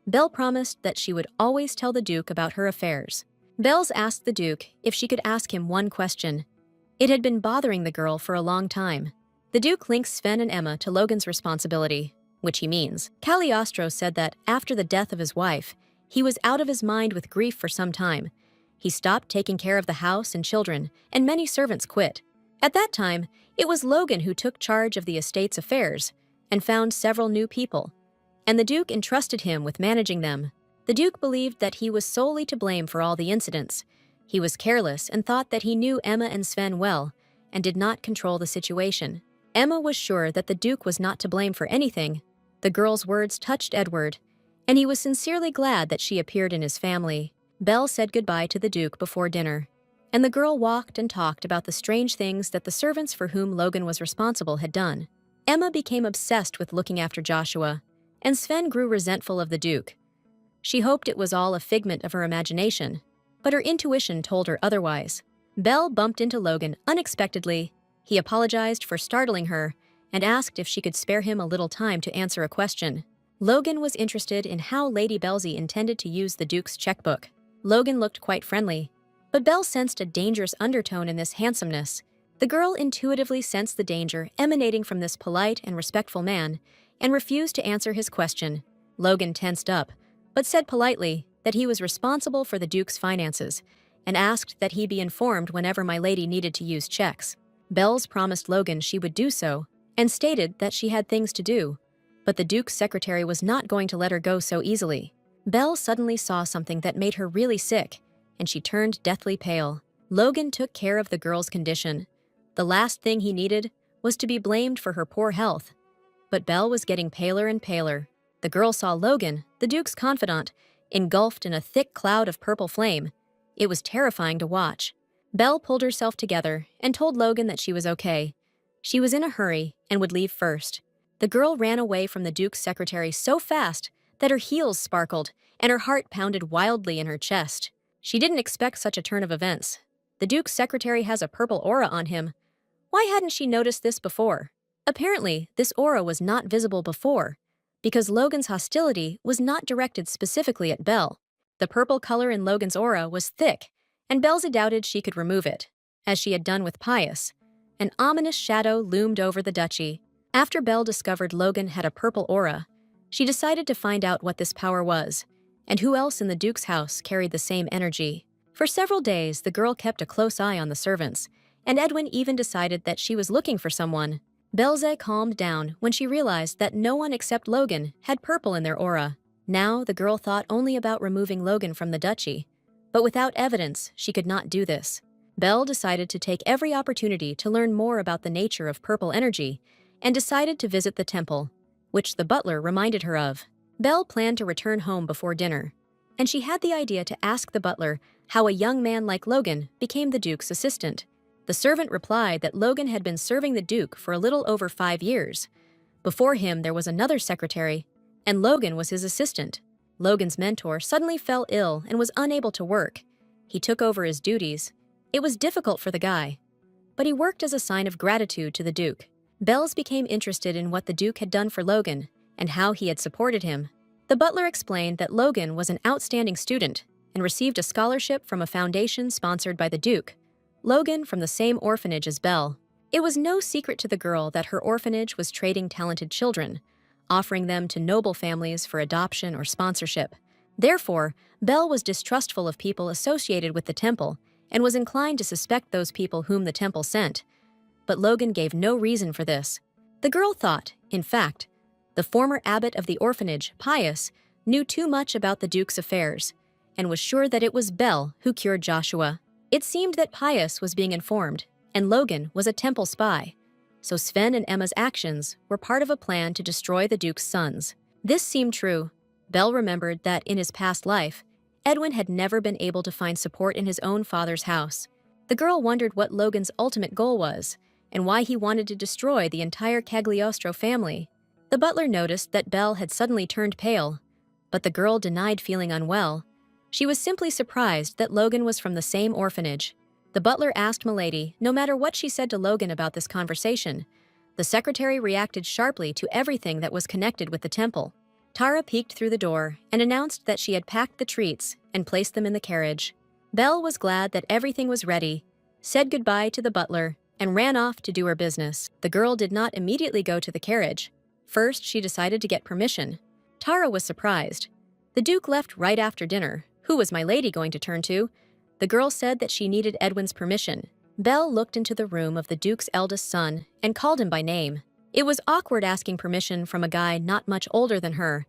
Belle promised that she would always tell the Duke about her affairs. Belze asked the Duke if she could ask him one question. It had been bothering the girl for a long time. The Duke links Sven and Emma to Logan's responsibility, which he means. Cagliostro said that after the death of his wife, he was out of his mind with grief for some time. He stopped taking care of the house and children, and many servants quit. At that time, it was Logan who took charge of the estate's affairs and found several new people, and the Duke entrusted him with managing them. The Duke believed that he was solely to blame for all the incidents. He was careless and thought that he knew Emma and Sven well and did not control the situation. Emma was sure that the Duke was not to blame for anything. The girl's words touched Edward, and he was sincerely glad that she appeared in his family. Belle said goodbye to the Duke before dinner, and the girl walked and talked about the strange things that the servants for whom Logan was responsible had done. Emma became obsessed with looking after Joshua, and Sven grew resentful of the Duke. She hoped it was all a figment of her imagination, but her intuition told her otherwise. Belle bumped into Logan unexpectedly. He apologized for startling her, and asked if she could spare him a little time to answer a question. Logan was interested in how Lady Belzy intended to use the Duke's checkbook. Logan looked quite friendly, but Belle sensed a dangerous undertone in this handsomeness. The girl intuitively sensed the danger emanating from this polite and respectful man and refused to answer his question. Logan tensed up, but said politely that he was responsible for the Duke's finances and asked that he be informed whenever my lady needed to use checks. Belle's promised Logan she would do so and stated that she had things to do, but the Duke's secretary was not going to let her go so easily. Belle suddenly saw something that made her really sick, and she turned deathly pale. Logan took care of the girl's condition. The last thing he needed was to be blamed for her poor health. But Belle was getting paler and paler. The girl saw Logan, the Duke's confidant, engulfed in a thick cloud of purple flame. It was terrifying to watch. Belle pulled herself together and told Logan that she was okay. She was in a hurry and would leave first. The girl ran away from the Duke's secretary so fast that her heels sparkled and her heart pounded wildly in her chest. She didn't expect such a turn of events. The Duke's secretary has a purple aura on him. Why hadn't she noticed this before? Apparently, this aura was not visible before, because Logan's hostility was not directed specifically at Belle. The purple color in Logan's aura was thick, and Belza doubted she could remove it, as she had done with Pius. An ominous shadow loomed over the duchy. After Belle discovered Logan had a purple aura, she decided to find out what this power was, and who else in the Duke's house carried the same energy. For several days, the girl kept a close eye on the servants, and Edwin even decided that she was looking for someone. Belze calmed down when she realized that no one except Logan had purple in their aura. Now the girl thought only about removing Logan from the duchy, but without evidence, she could not do this. Belle decided to take every opportunity to learn more about the nature of purple energy and decided to visit the temple, which the butler reminded her of. Belle planned to return home before dinner, and she had the idea to ask the butler how a young man like Logan became the Duke's assistant. The servant replied that Logan had been serving the Duke for a little over 5 years. Before him, there was another secretary, and Logan was his assistant. Logan's mentor suddenly fell ill and was unable to work. He took over his duties. It was difficult for the guy, but he worked as a sign of gratitude to the Duke. Bells became interested in what the Duke had done for Logan and how he had supported him. The butler explained that Logan was an outstanding student and received a scholarship from a foundation sponsored by the Duke. Logan from the same orphanage as Belle. It was no secret to the girl that her orphanage was trading talented children, offering them to noble families for adoption or sponsorship. Therefore, Belle was distrustful of people associated with the temple and was inclined to suspect those people whom the temple sent. But Logan gave no reason for this. The girl thought, in fact, the former abbot of the orphanage, Pius, knew too much about the Duke's affairs and was sure that it was Belle who cured Joshua. It seemed that Pius was being informed, and Logan was a temple spy. So Sven and Emma's actions were part of a plan to destroy the Duke's sons. This seemed true. Belle remembered that in his past life, Edwin had never been able to find support in his own father's house. The girl wondered what Logan's ultimate goal was, and why he wanted to destroy the entire Cagliostro family. The butler noticed that Belle had suddenly turned pale, but the girl denied feeling unwell. She was simply surprised that Logan was from the same orphanage. The butler asked Milady no matter what she said to Logan about this conversation. The secretary reacted sharply to everything that was connected with the temple. Tara peeked through the door and announced that she had packed the treats and placed them in the carriage. Belle was glad that everything was ready, said goodbye to the butler, and ran off to do her business. The girl did not immediately go to the carriage. First, she decided to get permission. Tara was surprised. The Duke left right after dinner. Who was my lady going to turn to? The girl said that she needed Edwin's permission. Belle looked into the room of the Duke's eldest son and called him by name. It was awkward asking permission from a guy not much older than her,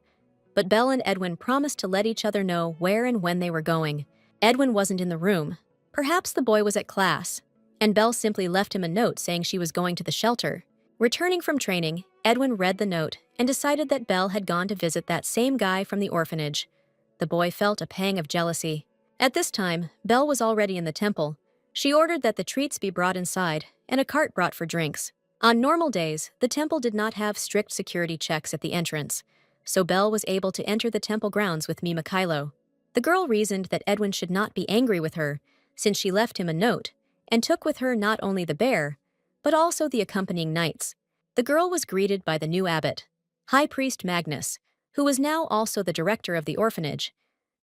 but Belle and Edwin promised to let each other know where and when they were going. Edwin wasn't in the room. Perhaps the boy was at class, and Belle simply left him a note saying she was going to the shelter. Returning from training, Edwin read the note and decided that Belle had gone to visit that same guy from the orphanage. The boy felt a pang of jealousy. At this time, Belle was already in the temple. She ordered that the treats be brought inside and a cart brought for drinks. On normal days, the temple did not have strict security checks at the entrance, so Belle was able to enter the temple grounds with Mikhailo. The girl reasoned that Edwin should not be angry with her, since she left him a note, and took with her not only the bear, but also the accompanying knights. The girl was greeted by the new abbot, High Priest Magnus, who was now also the director of the orphanage.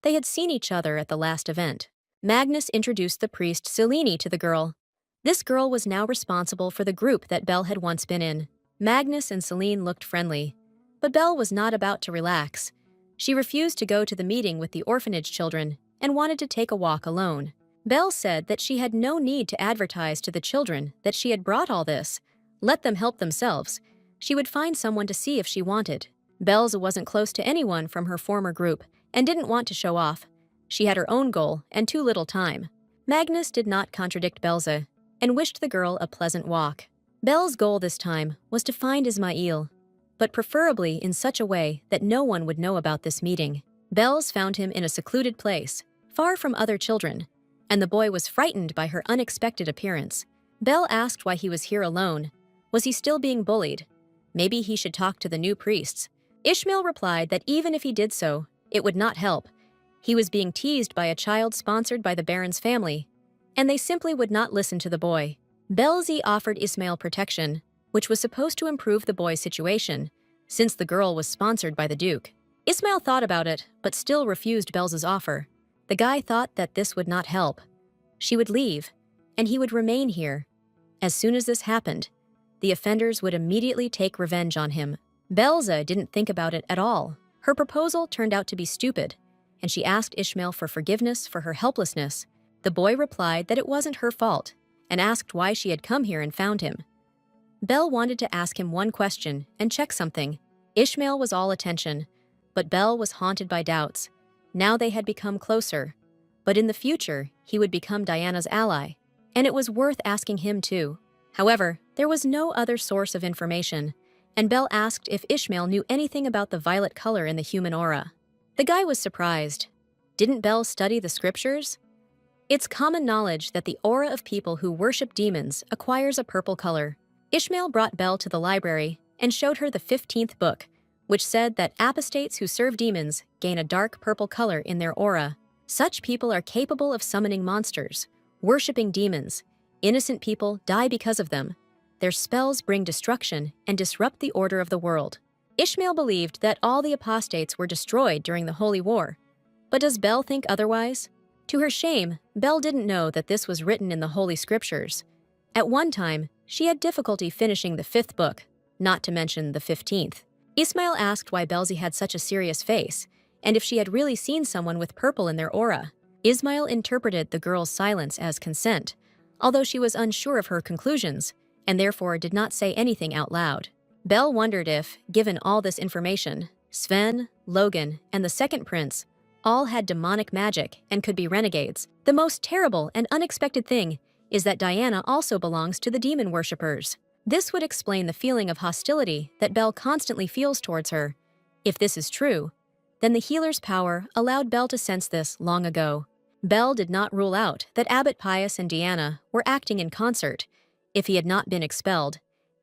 They had seen each other at the last event. Magnus introduced the priest Selene to the girl. This girl was now responsible for the group that Belle had once been in. Magnus and Selene looked friendly, but Belle was not about to relax. She refused to go to the meeting with the orphanage children and wanted to take a walk alone. Belle said that she had no need to advertise to the children that she had brought all this. Let them help themselves. She would find someone to see if she wanted. Belle wasn't close to anyone from her former group and didn't want to show off. She had her own goal and too little time. Magnus did not contradict Belze and wished the girl a pleasant walk. Belle's goal this time was to find Ismail, but preferably in such a way that no one would know about this meeting. Belle's found him in a secluded place, far from other children, and the boy was frightened by her unexpected appearance. Belle asked why he was here alone. Was he still being bullied? Maybe he should talk to the new priests. Ishmael replied that even if he did so, it would not help. He was being teased by a child sponsored by the Baron's family, and they simply would not listen to the boy. Belze offered Ismail protection, which was supposed to improve the boy's situation, since the girl was sponsored by the Duke. Ismail thought about it, but still refused Belze's offer. The guy thought that this would not help. She would leave, and he would remain here. As soon as this happened, the offenders would immediately take revenge on him. Belze didn't think about it at all. Her proposal turned out to be stupid, and she asked Ishmael for forgiveness for her helplessness. The boy replied that it wasn't her fault, and asked why she had come here and found him. Belle wanted to ask him one question and check something. Ishmael was all attention, but Belle was haunted by doubts. Now they had become closer, but in the future, he would become Diana's ally, and it was worth asking him too. However, there was no other source of information, and Belle asked if Ishmael knew anything about the violet color in the human aura. The guy was surprised. Didn't Belle study the scriptures? It's common knowledge that the aura of people who worship demons acquires a purple color. Ishmael brought Belle to the library and showed her the 15th book, which said that apostates who serve demons gain a dark purple color in their aura. Such people are capable of summoning monsters, worshipping demons. Innocent people die because of them. Their spells bring destruction and disrupt the order of the world. Ishmael believed that all the apostates were destroyed during the Holy War. But does Belle think otherwise? To her shame, Belle didn't know that this was written in the Holy Scriptures. At one time, she had difficulty finishing the 5th book, not to mention the 15th. Ismail asked why Belze had such a serious face, and if she had really seen someone with purple in their aura. Ismail interpreted the girl's silence as consent, although she was unsure of her conclusions, and therefore did not say anything out loud. Belle wondered if, given all this information, Sven, Logan, and the second prince all had demonic magic and could be renegades. The most terrible and unexpected thing is that Diana also belongs to the demon worshippers. This would explain the feeling of hostility that Belle constantly feels towards her. If this is true, then the healer's power allowed Belle to sense this long ago. Belle did not rule out that Abbot Pius and Diana were acting in concert. If he had not been expelled,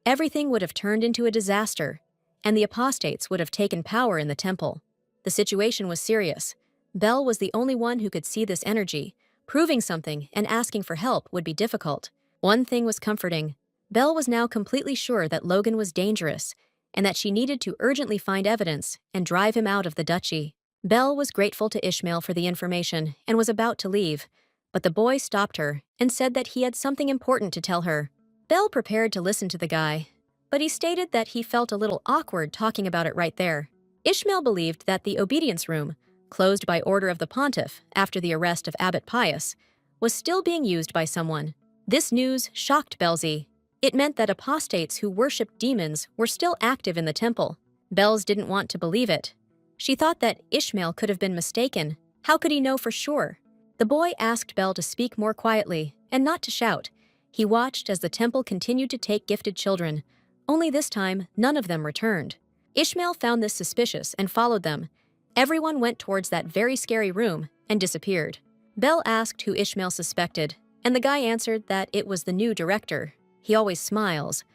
everything would have turned into a disaster, and the apostates would have taken power in the temple. The situation was serious. Belle was the only one who could see this energy. Proving something and asking for help would be difficult. One thing was comforting. Belle was now completely sure that Logan was dangerous, and that she needed to urgently find evidence and drive him out of the duchy. Belle was grateful to Ishmael for the information and was about to leave, but the boy stopped her and said that he had something important to tell her. Belle prepared to listen to the guy, but he stated that he felt a little awkward talking about it right there. Ishmael believed that the obedience room, closed by order of the pontiff after the arrest of Abbot Pius, was still being used by someone. This news shocked Belze. It meant that apostates who worshipped demons were still active in the temple. Belze didn't want to believe it. She thought that Ishmael could have been mistaken. How could he know for sure? The boy asked Belle to speak more quietly and not to shout. He watched as the temple continued to take gifted children. Only this time, none of them returned. Ishmael found this suspicious and followed them. Everyone went towards that very scary room and disappeared. Belle asked who Ishmael suspected, and the guy answered that it was the new director. He always smiles,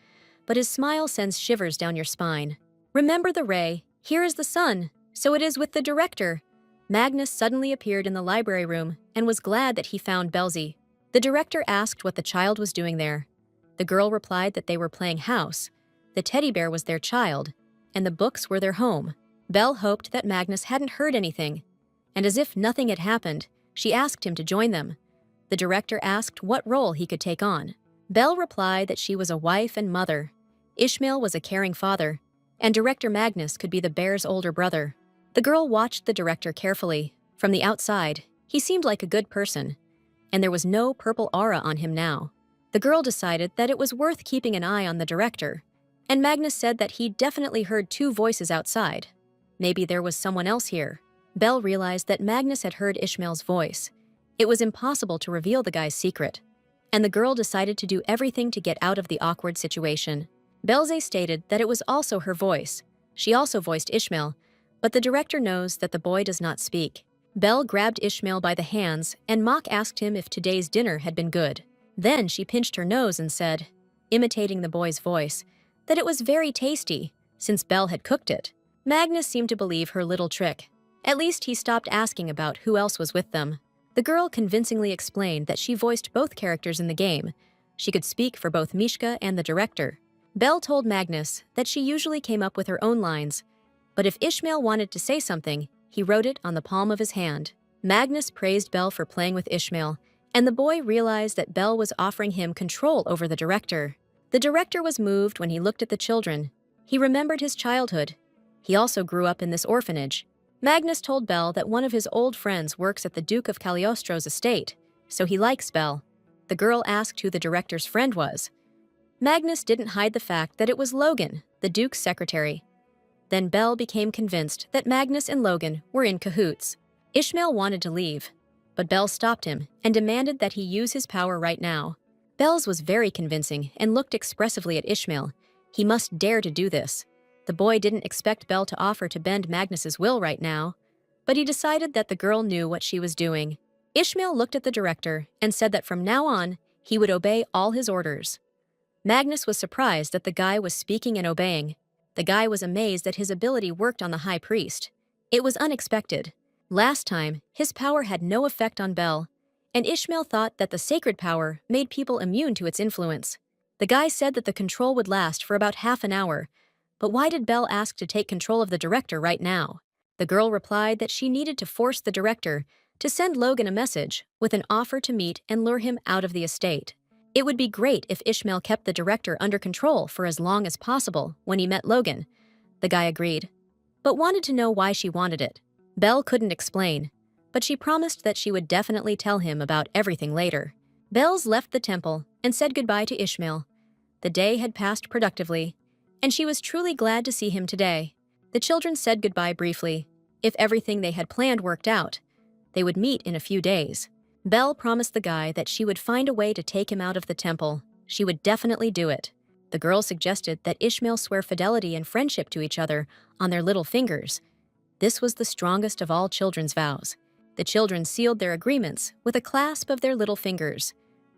but his smile sends shivers down your spine. Remember the ray, here is the sun, so it is with the director. Magnus suddenly appeared in the library room and was glad that he found Belze. The director asked what the child was doing there. The girl replied that they were playing house. The teddy bear was their child, and the books were their home. Belle hoped that Magnus hadn't heard anything, and as if nothing had happened, she asked him to join them. The director asked what role he could take on. Belle replied that she was a wife and mother. Ishmael was a caring father, and director Magnus could be the bear's older brother. The girl watched the director carefully. From the outside, he seemed like a good person, and there was no purple aura on him now. The girl decided that it was worth keeping an eye on the director, and Magnus said that he definitely heard two voices outside. Maybe there was someone else here. Belle realized that Magnus had heard Ishmael's voice. It was impossible to reveal the guy's secret, and the girl decided to do everything to get out of the awkward situation. Belze stated that it was also her voice. She also voiced Ishmael, but the director knows that the boy does not speak. Belle grabbed Ishmael by the hands, and Mock asked him if today's dinner had been good. Then she pinched her nose and said, imitating the boy's voice, that it was very tasty, since Belle had cooked it. Magnus seemed to believe her little trick. At least he stopped asking about who else was with them. The girl convincingly explained that she voiced both characters in the game. She could speak for both Mishka and the director. Belle told Magnus that she usually came up with her own lines, but if Ishmael wanted to say something, he wrote it on the palm of his hand. Magnus praised Belle for playing with Ishmael, and the boy realized that Belle was offering him control over the director. The director was moved when he looked at the children. He remembered his childhood. He also grew up in this orphanage. Magnus told Belle that one of his old friends works at the Duke of Cagliostro's estate, so he likes Belle. The girl asked who the director's friend was. Magnus didn't hide the fact that it was Logan, the Duke's secretary. Then Belle became convinced that Magnus and Logan were in cahoots. Ishmael wanted to leave, but Belle stopped him and demanded that he use his power right now. Belle's was very convincing and looked expressively at Ishmael. He must dare to do this. The boy didn't expect Belle to offer to bend Magnus's will right now, but he decided that the girl knew what she was doing. Ishmael looked at the director and said that from now on, he would obey all his orders. Magnus was surprised that the guy was speaking and obeying. The guy was amazed that his ability worked on the high priest. It was unexpected. Last time, his power had no effect on Belle, and Ishmael thought that the sacred power made people immune to its influence. The guy said that the control would last for about half an hour, but why did Belle ask to take control of the director right now? The girl replied that she needed to force the director to send Logan a message with an offer to meet and lure him out of the estate. It would be great if Ishmael kept the director under control for as long as possible when he met Logan. The guy agreed, but wanted to know why she wanted it. Belle couldn't explain, but she promised that she would definitely tell him about everything later. Belle's left the temple and said goodbye to Ishmael. The day had passed productively, and she was truly glad to see him today. The children said goodbye briefly. If everything they had planned worked out, they would meet in a few days. Belle promised the guy that she would find a way to take him out of the temple. She would definitely do it. The girl suggested that Ishmael swear fidelity and friendship to each other on their little fingers. This was the strongest of all children's vows. The children sealed their agreements with a clasp of their little fingers.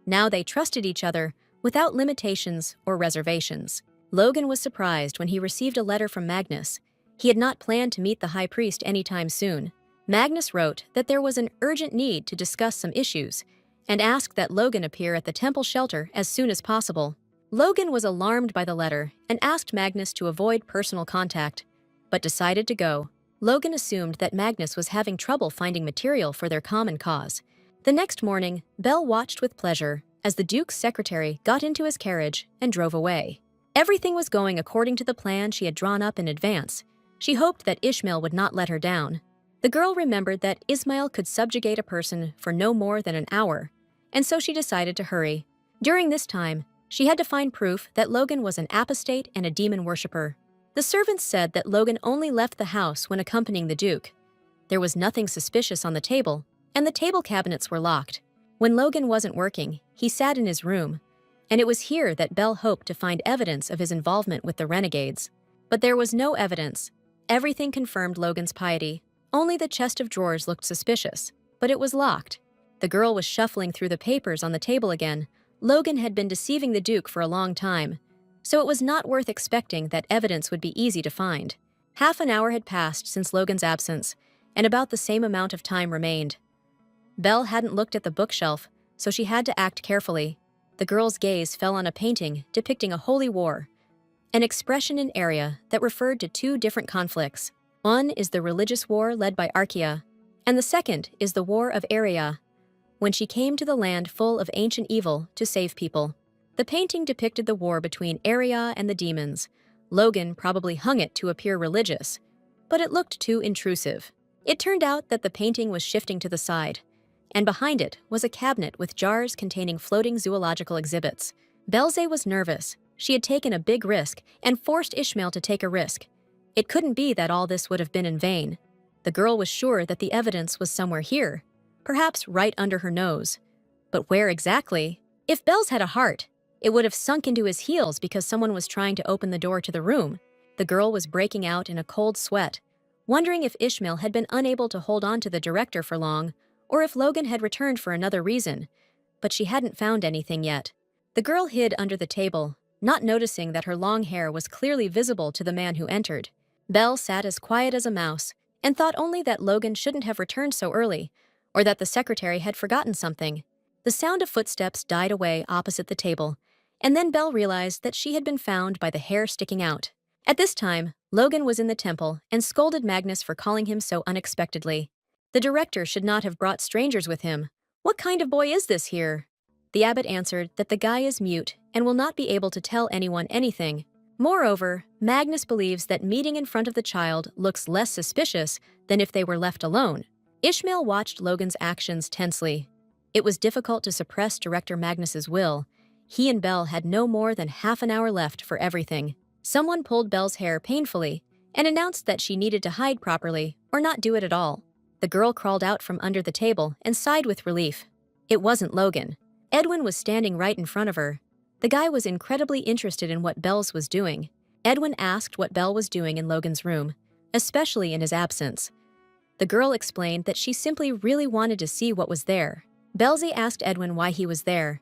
Now they trusted each other without limitations or reservations. Logan was surprised when he received a letter from Magnus. He had not planned to meet the high priest anytime soon. Magnus wrote that there was an urgent need to discuss some issues and asked that Logan appear at the temple shelter as soon as possible. Logan was alarmed by the letter and asked Magnus to avoid personal contact, but decided to go. Logan assumed that Magnus was having trouble finding material for their common cause. The next morning, Belle watched with pleasure as the Duke's secretary got into his carriage and drove away. Everything was going according to the plan she had drawn up in advance. She hoped that Ishmael would not let her down. The girl remembered that Ismail could subjugate a person for no more than an hour, and so she decided to hurry. During this time, she had to find proof that Logan was an apostate and a demon worshipper. The servants said that Logan only left the house when accompanying the Duke. There was nothing suspicious on the table, and the table cabinets were locked. When Logan wasn't working, he sat in his room, and it was here that Belle hoped to find evidence of his involvement with the renegades. But there was no evidence. Everything confirmed Logan's piety. Only the chest of drawers looked suspicious, but it was locked. The girl was shuffling through the papers on the table again. Logan had been deceiving the Duke for a long time, so it was not worth expecting that evidence would be easy to find. Half an hour had passed since Logan's absence, and about the same amount of time remained. Belle hadn't looked at the bookshelf, so she had to act carefully. The girl's gaze fell on a painting depicting a holy war. an expression in area that referred to two different conflicts. One is the religious war led by Archaea, and the second is the War of Area, when she came to the land full of ancient evil to save people. The painting depicted the war between Area and the demons. Logan probably hung it to appear religious, but it looked too intrusive. It turned out that the painting was shifting to the side, and behind it was a cabinet with jars containing floating zoological exhibits. Belze was nervous. She had taken a big risk and forced Ishmael to take a risk. It couldn't be that all this would have been in vain. The girl was sure that the evidence was somewhere here, perhaps right under her nose. But where exactly? If Belz had a heart, it would have sunk into his heels because someone was trying to open the door to the room. The girl was breaking out in a cold sweat, wondering if Ishmael had been unable to hold on to the director for long, or if Logan had returned for another reason. But she hadn't found anything yet. The girl hid under the table, not noticing that her long hair was clearly visible to the man who entered. Belle sat as quiet as a mouse, and thought only that Logan shouldn't have returned so early, or that the secretary had forgotten something. The sound of footsteps died away opposite the table, and then Belle realized that she had been found by the hair sticking out. At this time, Logan was in the temple and scolded Magnus for calling him so unexpectedly. The director should not have brought strangers with him. What kind of boy is this here? The abbot answered that the guy is mute and will not be able to tell anyone anything. Moreover, Magnus believes that meeting in front of the child looks less suspicious than if they were left alone. Ishmael watched Logan's actions tensely. It was difficult to suppress Director Magnus's will. He and Belle had no more than half an hour left for everything. Someone pulled Belle's hair painfully and announced that she needed to hide properly or not do it at all. The girl crawled out from under the table and sighed with relief. It wasn't Logan. Edwin was standing right in front of her. The guy was incredibly interested in what Belle's was doing. Edwin asked what Belle was doing in Logan's room, especially in his absence. The girl explained that she simply really wanted to see what was there. Belze asked Edwin why he was there.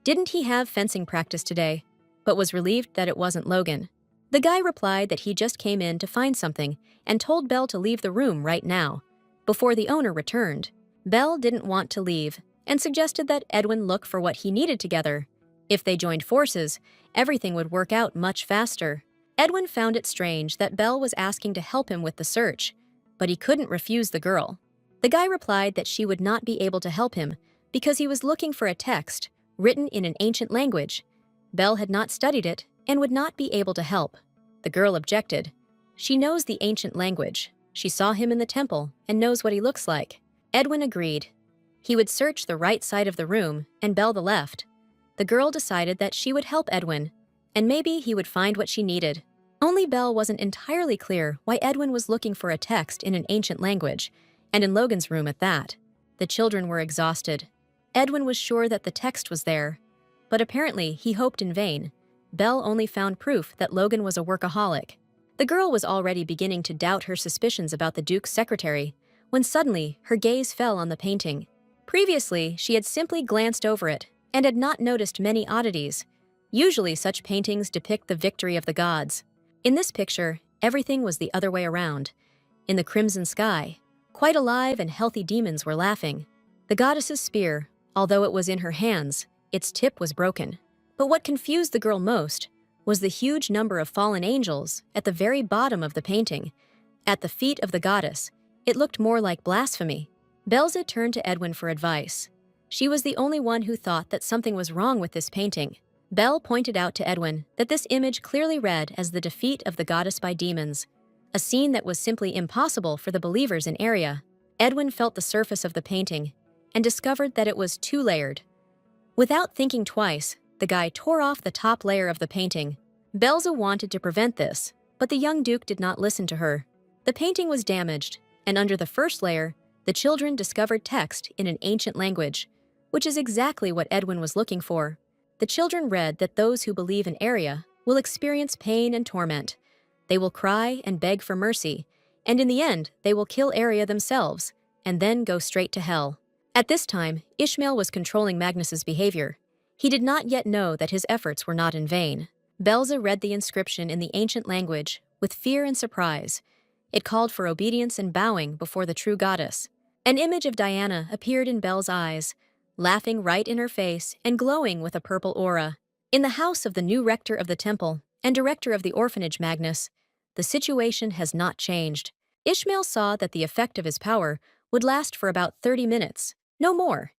Didn't he have fencing practice today, but was relieved that it wasn't Logan. The guy replied that he just came in to find something and told Belle to leave the room right now, before the owner returned. Belle didn't want to leave and suggested that Edwin look for what he needed together. If they joined forces, everything would work out much faster. Edwin found it strange that Belle was asking to help him with the search, but he couldn't refuse the girl. The guy replied that she would not be able to help him because he was looking for a text written in an ancient language. Belle had not studied it and would not be able to help. The girl objected. She knows the ancient language. She saw him in the temple and knows what he looks like. Edwin agreed. He would search the right side of the room and Belle the left. The girl decided that she would help Edwin, and maybe he would find what she needed. Only Belle wasn't entirely clear why Edwin was looking for a text in an ancient language, and in Logan's room at that. The children were exhausted. Edwin was sure that the text was there, but apparently he hoped in vain. Belle only found proof that Logan was a workaholic. The girl was already beginning to doubt her suspicions about the Duke's secretary, when suddenly her gaze fell on the painting. Previously, she had simply glanced over it and had not noticed many oddities. Usually such paintings depict the victory of the gods. In this picture, everything was the other way around. In the crimson sky, quite alive and healthy demons were laughing. The goddess's spear, although it was in her hands, its tip was broken. But what confused the girl most was the huge number of fallen angels at the very bottom of the painting. At the feet of the goddess, it looked more like blasphemy. Belze turned to Edwin for advice. She was the only one who thought that something was wrong with this painting. Belle pointed out to Edwin that this image clearly read as the defeat of the goddess by demons, a scene that was simply impossible for the believers in Area. Edwin felt the surface of the painting and discovered that it was two-layered. Without thinking twice, the guy tore off the top layer of the painting. Belze wanted to prevent this, but the young duke did not listen to her. The painting was damaged, and under the first layer, the children discovered text in an ancient language, which is exactly what Edwin was looking for. The children read that those who believe in Area will experience pain and torment. They will cry and beg for mercy, and in the end, they will kill Area themselves, and then go straight to hell. At this time, Ishmael was controlling Magnus's behavior. He did not yet know that his efforts were not in vain. Belze read the inscription in the ancient language with fear and surprise. It called for obedience and bowing before the true goddess. An image of Diana appeared in Belle's eyes, laughing right in her face and glowing with a purple aura. In the house of the new rector of the temple, and director of the orphanage Magnus, the situation has not changed. Ishmael saw that the effect of his power would last for about 30 minutes, no more,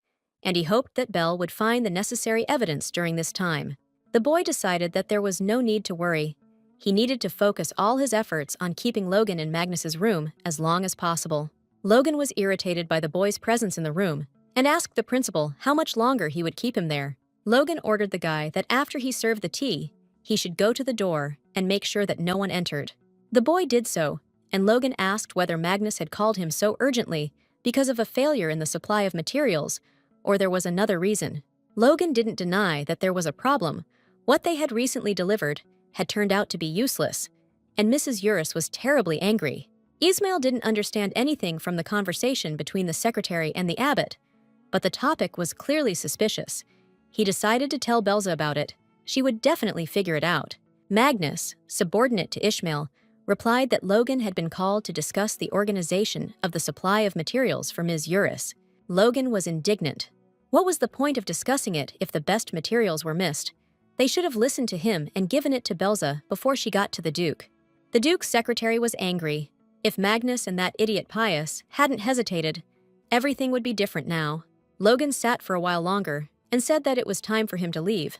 and he hoped that Belle would find the necessary evidence during this time. The boy decided that there was no need to worry. He needed to focus all his efforts on keeping Logan in Magnus's room as long as possible. Logan was irritated by the boy's presence in the room and asked the principal how much longer he would keep him there. Logan ordered the guy that after he served the tea, he should go to the door and make sure that no one entered. The boy did so, and Logan asked whether Magnus had called him so urgently because of a failure in the supply of materials, or there was another reason. Logan didn't deny that there was a problem. What they had recently delivered had turned out to be useless, and Mrs. Eurus was terribly angry. Ismail didn't understand anything from the conversation between the secretary and the abbot, but the topic was clearly suspicious. He decided to tell Belza about it. She would definitely figure it out. Magnus, subordinate to Ishmael, replied that Logan had been called to discuss the organization of the supply of materials for Ms. Eurus. Logan was indignant. What was the point of discussing it if the best materials were missed? They should have listened to him and given it to Belza before she got to the Duke. The Duke's secretary was angry. If Magnus and that idiot Pius hadn't hesitated, everything would be different now. Logan sat for a while longer and said that it was time for him to leave.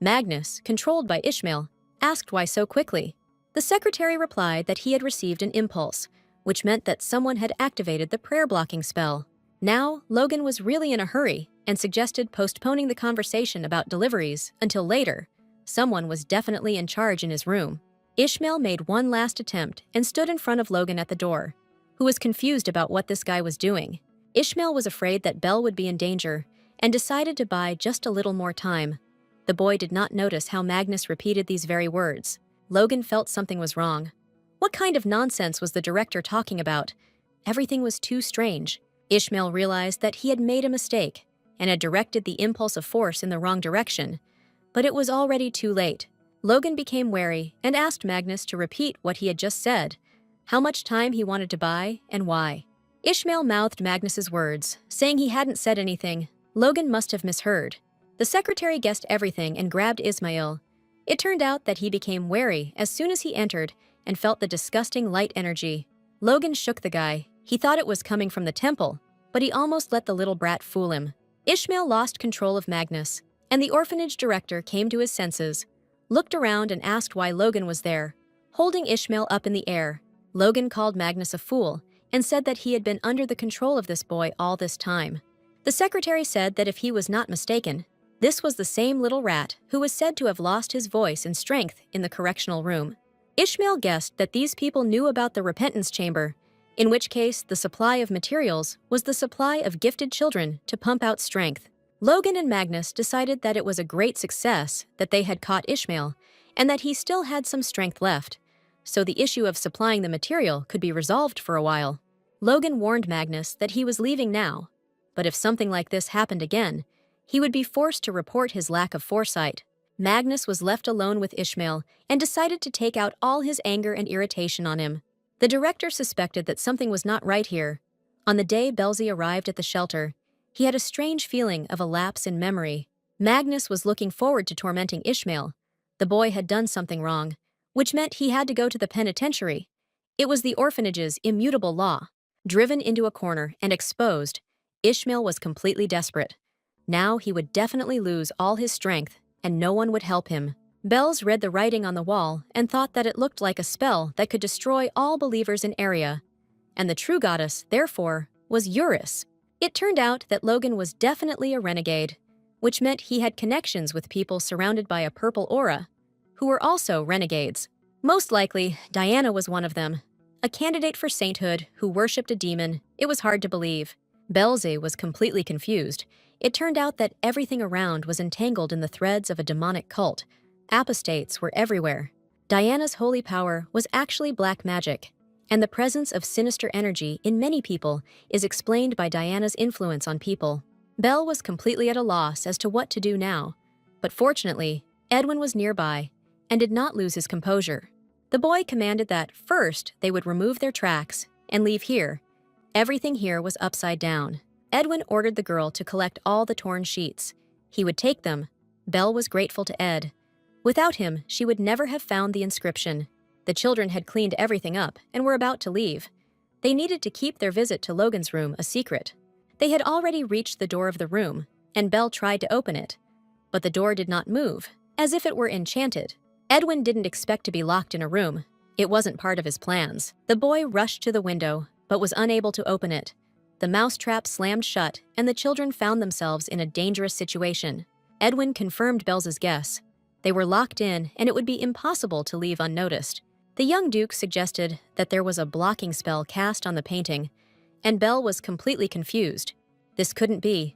Magnus, controlled by Ishmael, asked why so quickly. The secretary replied that he had received an impulse, which meant that someone had activated the prayer blocking spell. Now, Logan was really in a hurry and suggested postponing the conversation about deliveries until later. Someone was definitely in charge in his room. Ishmael made one last attempt and stood in front of Logan at the door, who was confused about what this guy was doing. Ishmael was afraid that Belle would be in danger and decided to buy just a little more time. The boy did not notice how Magnus repeated these very words. Logan felt something was wrong. What kind of nonsense was the director talking about? Everything was too strange. Ishmael realized that he had made a mistake and had directed the impulse of force in the wrong direction, but it was already too late. Logan became wary and asked Magnus to repeat what he had just said, how much time he wanted to buy and why. Ishmael mouthed Magnus's words, saying he hadn't said anything. Logan must have misheard. The secretary guessed everything and grabbed Ismail. It turned out that he became wary as soon as he entered and felt the disgusting light energy. Logan shook the guy. He thought it was coming from the temple, but he almost let the little brat fool him. Ishmael lost control of Magnus, and the orphanage director came to his senses, looked around and asked why Logan was there, holding Ishmael up in the air. Logan called Magnus a fool and said that he had been under the control of this boy all this time. The secretary said that if he was not mistaken, this was the same little rat who was said to have lost his voice and strength in the correctional room. Ishmael guessed that these people knew about the repentance chamber, in which case the supply of materials was the supply of gifted children to pump out strength. Logan and Magnus decided that it was a great success that they had caught Ishmael and that he still had some strength left, so the issue of supplying the material could be resolved for a while. Logan warned Magnus that he was leaving now, but if something like this happened again, he would be forced to report his lack of foresight. Magnus was left alone with Ishmael and decided to take out all his anger and irritation on him. The director suspected that something was not right here. On the day Belzy arrived at the shelter, he had a strange feeling of a lapse in memory. Magnus was looking forward to tormenting Ishmael. The boy had done something wrong, which meant he had to go to the penitentiary. It was the orphanage's immutable law. Driven into a corner and exposed, Ishmael was completely desperate. Now he would definitely lose all his strength, and no one would help him. Bells read the writing on the wall and thought that it looked like a spell that could destroy all believers in area. And the true goddess, therefore, was Eurus. It turned out that Logan was definitely a renegade, which meant he had connections with people surrounded by a purple aura, who were also renegades. Most likely, Diana was one of them, a candidate for sainthood who worshipped a demon. It was hard to believe. Belze was completely confused. It turned out that everything around was entangled in the threads of a demonic cult. Apostates were everywhere. Diana's holy power was actually black magic, and the presence of sinister energy in many people is explained by Diana's influence on people. Belle was completely at a loss as to what to do now, but fortunately, Edwin was nearby and did not lose his composure. The boy commanded that first they would remove their tracks and leave here. Everything here was upside down. Edwin ordered the girl to collect all the torn sheets. He would take them. Belle was grateful to Ed. Without him, she would never have found the inscription. The children had cleaned everything up and were about to leave. They needed to keep their visit to Logan's room a secret. They had already reached the door of the room, and Belle tried to open it. But the door did not move, as if it were enchanted. Edwin didn't expect to be locked in a room. It wasn't part of his plans. The boy rushed to the window, but was unable to open it. The mousetrap slammed shut, and the children found themselves in a dangerous situation. Edwin confirmed Belle's guess. They were locked in, and it would be impossible to leave unnoticed. The young duke suggested that there was a blocking spell cast on the painting, and Belle was completely confused. This couldn't be.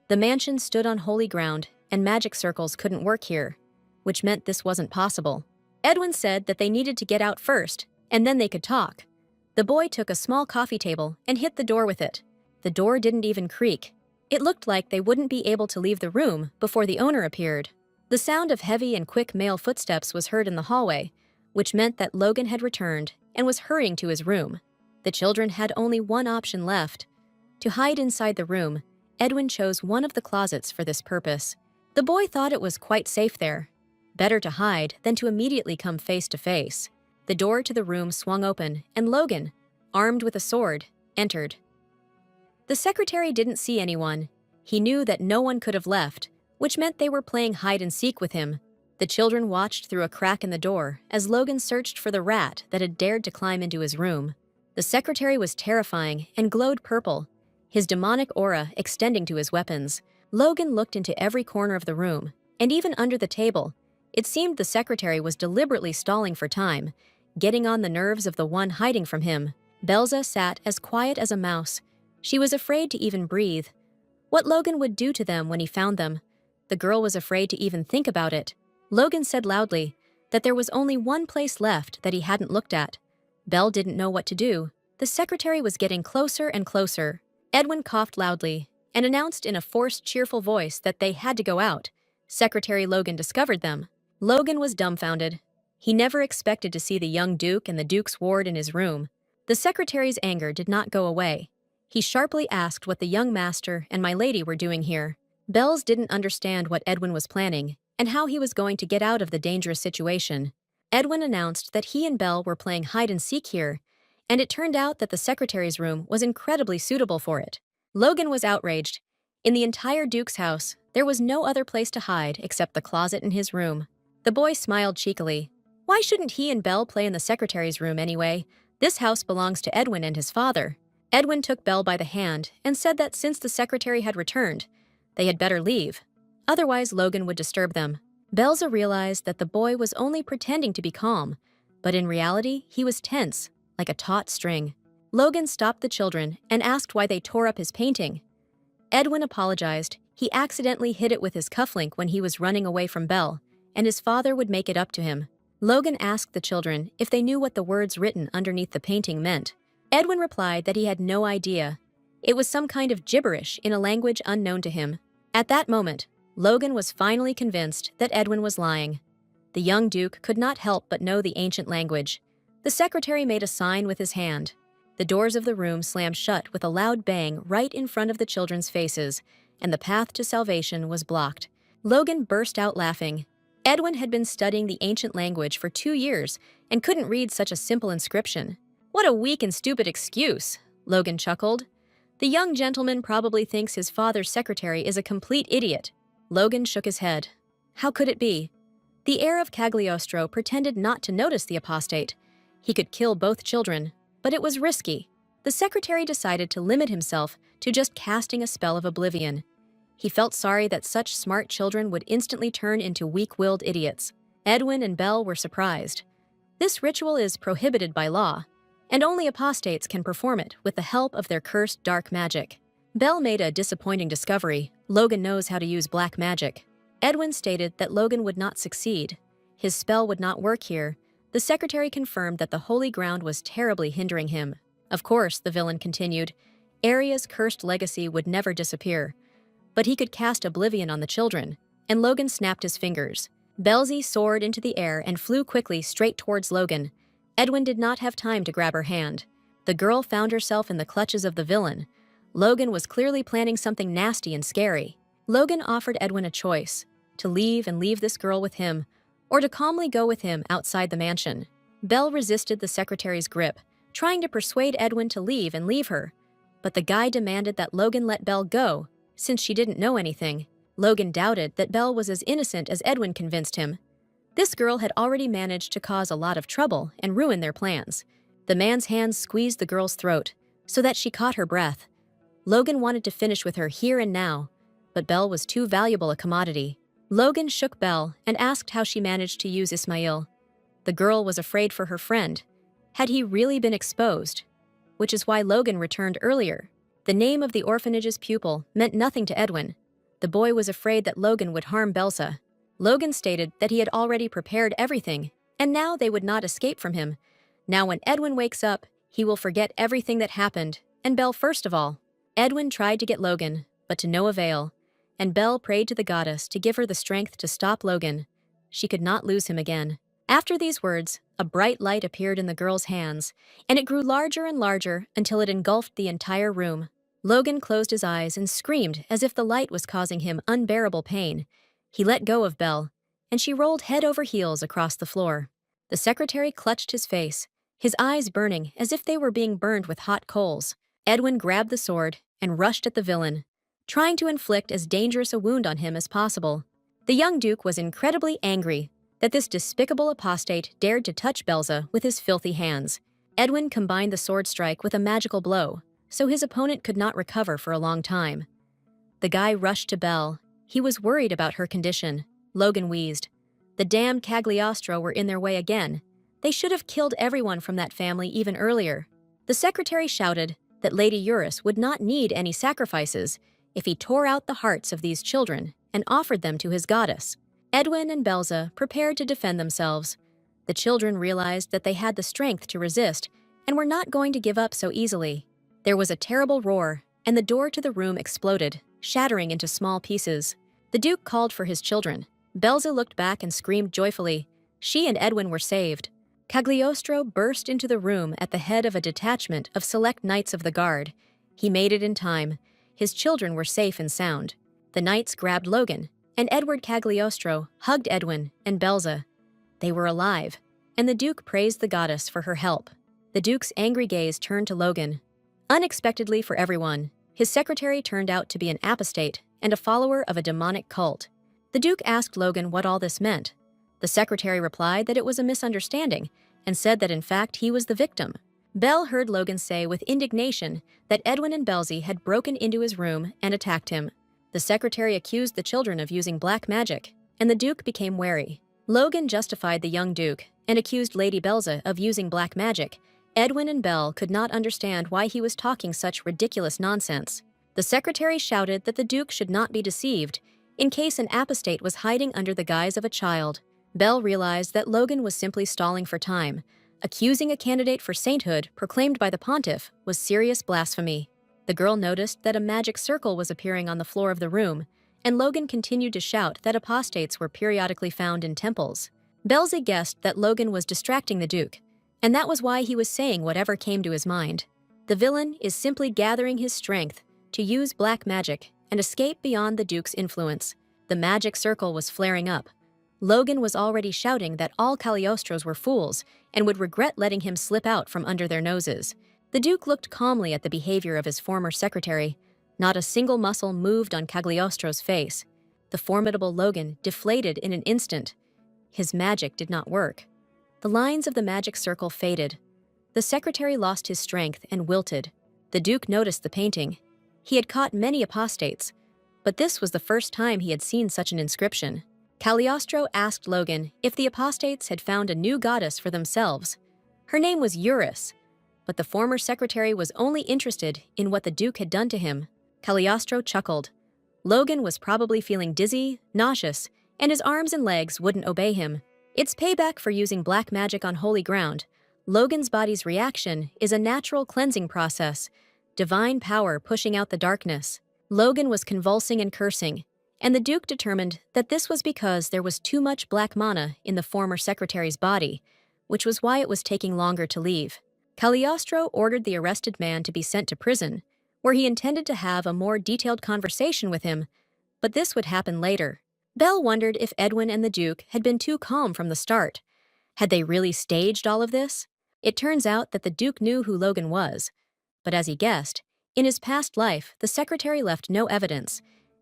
The mansion stood on holy ground, and magic circles couldn't work here, which meant this wasn't possible. Edwin said that they needed to get out first, and then they could talk. The boy took a small coffee table and hit the door with it. The door didn't even creak. It looked like they wouldn't be able to leave the room before the owner appeared. The sound of heavy and quick male footsteps was heard in the hallway, which meant that Logan had returned and was hurrying to his room. The children had only one option left. To hide inside the room, Edwin chose one of the closets for this purpose. The boy thought it was quite safe there. Better to hide than to immediately come face to face. The door to the room swung open, and Logan, armed with a sword, entered. The secretary didn't see anyone. He knew that no one could have left, which meant they were playing hide-and-seek with him. The children watched through a crack in the door as Logan searched for the rat that had dared to climb into his room. The secretary was terrifying and glowed purple, his demonic aura extending to his weapons. Logan looked into every corner of the room, and even under the table. It seemed the secretary was deliberately stalling for time, getting on the nerves of the one hiding from him. Belza sat as quiet as a mouse. She was afraid to even breathe. What Logan would do to them when he found them. The girl was afraid to even think about it. Logan said loudly that there was only one place left that he hadn't looked at. Belle didn't know what to do. The secretary was getting closer and closer. Edwin coughed loudly and announced in a forced, cheerful voice that they had to go out. Secretary Logan discovered them. Logan was dumbfounded. He never expected to see the young duke and the duke's ward in his room. The secretary's anger did not go away. He sharply asked what the young master and my lady were doing here. Bells didn't understand what Edwin was planning and how he was going to get out of the dangerous situation. Edwin announced that he and Belle were playing hide-and-seek here, and it turned out that the secretary's room was incredibly suitable for it. Logan was outraged. In the entire duke's house, there was no other place to hide except the closet in his room. The boy smiled cheekily. Why shouldn't he and Belle play in the secretary's room anyway? This house belongs to Edwin and his father. Edwin took Belle by the hand and said that since the secretary had returned, they had better leave. Otherwise, Logan would disturb them. Belza realized that the boy was only pretending to be calm, but in reality, he was tense, like a taut string. Logan stopped the children and asked why they tore up his painting. Edwin apologized. He accidentally hit it with his cufflink when he was running away from Belle, and his father would make it up to him. Logan asked the children if they knew what the words written underneath the painting meant. Edwin replied that he had no idea. It was some kind of gibberish in a language unknown to him. At that moment, Logan was finally convinced that Edwin was lying. The young duke could not help but know the ancient language. The secretary made a sign with his hand. The doors of the room slammed shut with a loud bang right in front of the children's faces, and the path to salvation was blocked. Logan burst out laughing. Edwin had been studying the ancient language for 2 years and couldn't read such a simple inscription. What a weak and stupid excuse, Logan chuckled. The young gentleman probably thinks his father's secretary is a complete idiot. Logan shook his head. How could it be? The heir of Cagliostro pretended not to notice the apostate. He could kill both children, but it was risky. The secretary decided to limit himself to just casting a spell of oblivion. He felt sorry that such smart children would instantly turn into weak-willed idiots. Edwin and Belle were surprised. This ritual is prohibited by law, and only apostates can perform it with the help of their cursed dark magic. Belle made a disappointing discovery. Logan knows how to use black magic. Edwin stated that Logan would not succeed. His spell would not work here. The secretary confirmed that the holy ground was terribly hindering him. Of course, the villain continued, Aria's cursed legacy would never disappear. But he could cast oblivion on the children, and Logan snapped his fingers. Belzy soared into the air and flew quickly straight towards Logan. Edwin did not have time to grab her hand. The girl found herself in the clutches of the villain. Logan was clearly planning something nasty and scary. Logan offered Edwin a choice, to leave and leave this girl with him, or to calmly go with him outside the mansion. Belle resisted the secretary's grip, trying to persuade Edwin to leave and leave her. But the guy demanded that Logan let Belle go, since she didn't know anything. Logan doubted that Belle was as innocent as Edwin convinced him. This girl had already managed to cause a lot of trouble and ruin their plans. The man's hands squeezed the girl's throat, so that she caught her breath. Logan wanted to finish with her here and now, but Belle was too valuable a commodity. Logan shook Belle and asked how she managed to use Ismail. The girl was afraid for her friend. Had he really been exposed? Which is why Logan returned earlier. The name of the orphanage's pupil meant nothing to Edwin. The boy was afraid that Logan would harm Belsa. Logan stated that he had already prepared everything, and now they would not escape from him. Now when Edwin wakes up, he will forget everything that happened, and Belle first of all. Edwin tried to get Logan, but to no avail, and Belle prayed to the goddess to give her the strength to stop Logan. She could not lose him again. After these words, a bright light appeared in the girl's hands, and it grew larger and larger until it engulfed the entire room. Logan closed his eyes and screamed as if the light was causing him unbearable pain. He let go of Belle, and she rolled head over heels across the floor. The secretary clutched his face, his eyes burning as if they were being burned with hot coals. Edwin grabbed the sword and rushed at the villain, trying to inflict as dangerous a wound on him as possible. The young duke was incredibly angry that this despicable apostate dared to touch Belza with his filthy hands. Edwin combined the sword strike with a magical blow, so his opponent could not recover for a long time. The guy rushed to Belle. He was worried about her condition. Logan wheezed. The damned Cagliostro were in their way again. They should have killed everyone from that family even earlier. The secretary shouted that Lady Eurus would not need any sacrifices if he tore out the hearts of these children and offered them to his goddess. Edwin and Belza prepared to defend themselves. The children realized that they had the strength to resist and were not going to give up so easily. There was a terrible roar, and the door to the room exploded, shattering into small pieces. The Duke called for his children. Belza looked back and screamed joyfully. She and Edwin were saved. Cagliostro burst into the room at the head of a detachment of select knights of the guard. He made it in time. His children were safe and sound. The knights grabbed Logan, and Edward Cagliostro hugged Edwin and Belza. They were alive, and the Duke praised the goddess for her help. The Duke's angry gaze turned to Logan. Unexpectedly for everyone, his secretary turned out to be an apostate and a follower of a demonic cult. The Duke asked Logan what all this meant. The secretary replied that it was a misunderstanding and said that in fact he was the victim. Belle heard Logan say with indignation that Edwin and Belzy had broken into his room and attacked him. The secretary accused the children of using black magic, and the Duke became wary. Logan justified the young Duke and accused Lady Belza of using black magic. Edwin and Belle could not understand why he was talking such ridiculous nonsense. The secretary shouted that the Duke should not be deceived, in case an apostate was hiding under the guise of a child. Belle realized that Logan was simply stalling for time. Accusing a candidate for sainthood proclaimed by the pontiff was serious blasphemy. The girl noticed that a magic circle was appearing on the floor of the room, and Logan continued to shout that apostates were periodically found in temples. Belzy guessed that Logan was distracting the Duke, and that was why he was saying whatever came to his mind. The villain is simply gathering his strength to use black magic and escape beyond the Duke's influence. The magic circle was flaring up. Logan was already shouting that all Cagliostros were fools and would regret letting him slip out from under their noses. The Duke looked calmly at the behavior of his former secretary. Not a single muscle moved on Cagliostro's face. The formidable Logan deflated in an instant. His magic did not work. The lines of the magic circle faded. The secretary lost his strength and wilted. The Duke noticed the painting. He had caught many apostates, but this was the first time he had seen such an inscription. Cagliostro asked Logan if the apostates had found a new goddess for themselves. Her name was Eurus, but the former secretary was only interested in what the Duke had done to him. Cagliostro chuckled. Logan was probably feeling dizzy, nauseous, and his arms and legs wouldn't obey him. It's payback for using black magic on holy ground. Logan's body's reaction is a natural cleansing process, divine power pushing out the darkness. Logan was convulsing and cursing, and the Duke determined that this was because there was too much black mana in the former secretary's body, which was why it was taking longer to leave. Cagliostro ordered the arrested man to be sent to prison, where he intended to have a more detailed conversation with him, but this would happen later. Belle wondered if Edwin and the Duke had been too calm from the start. Had they really staged all of this? It turns out that the Duke knew who Logan was, but as he guessed, in his past life, the secretary left no evidence,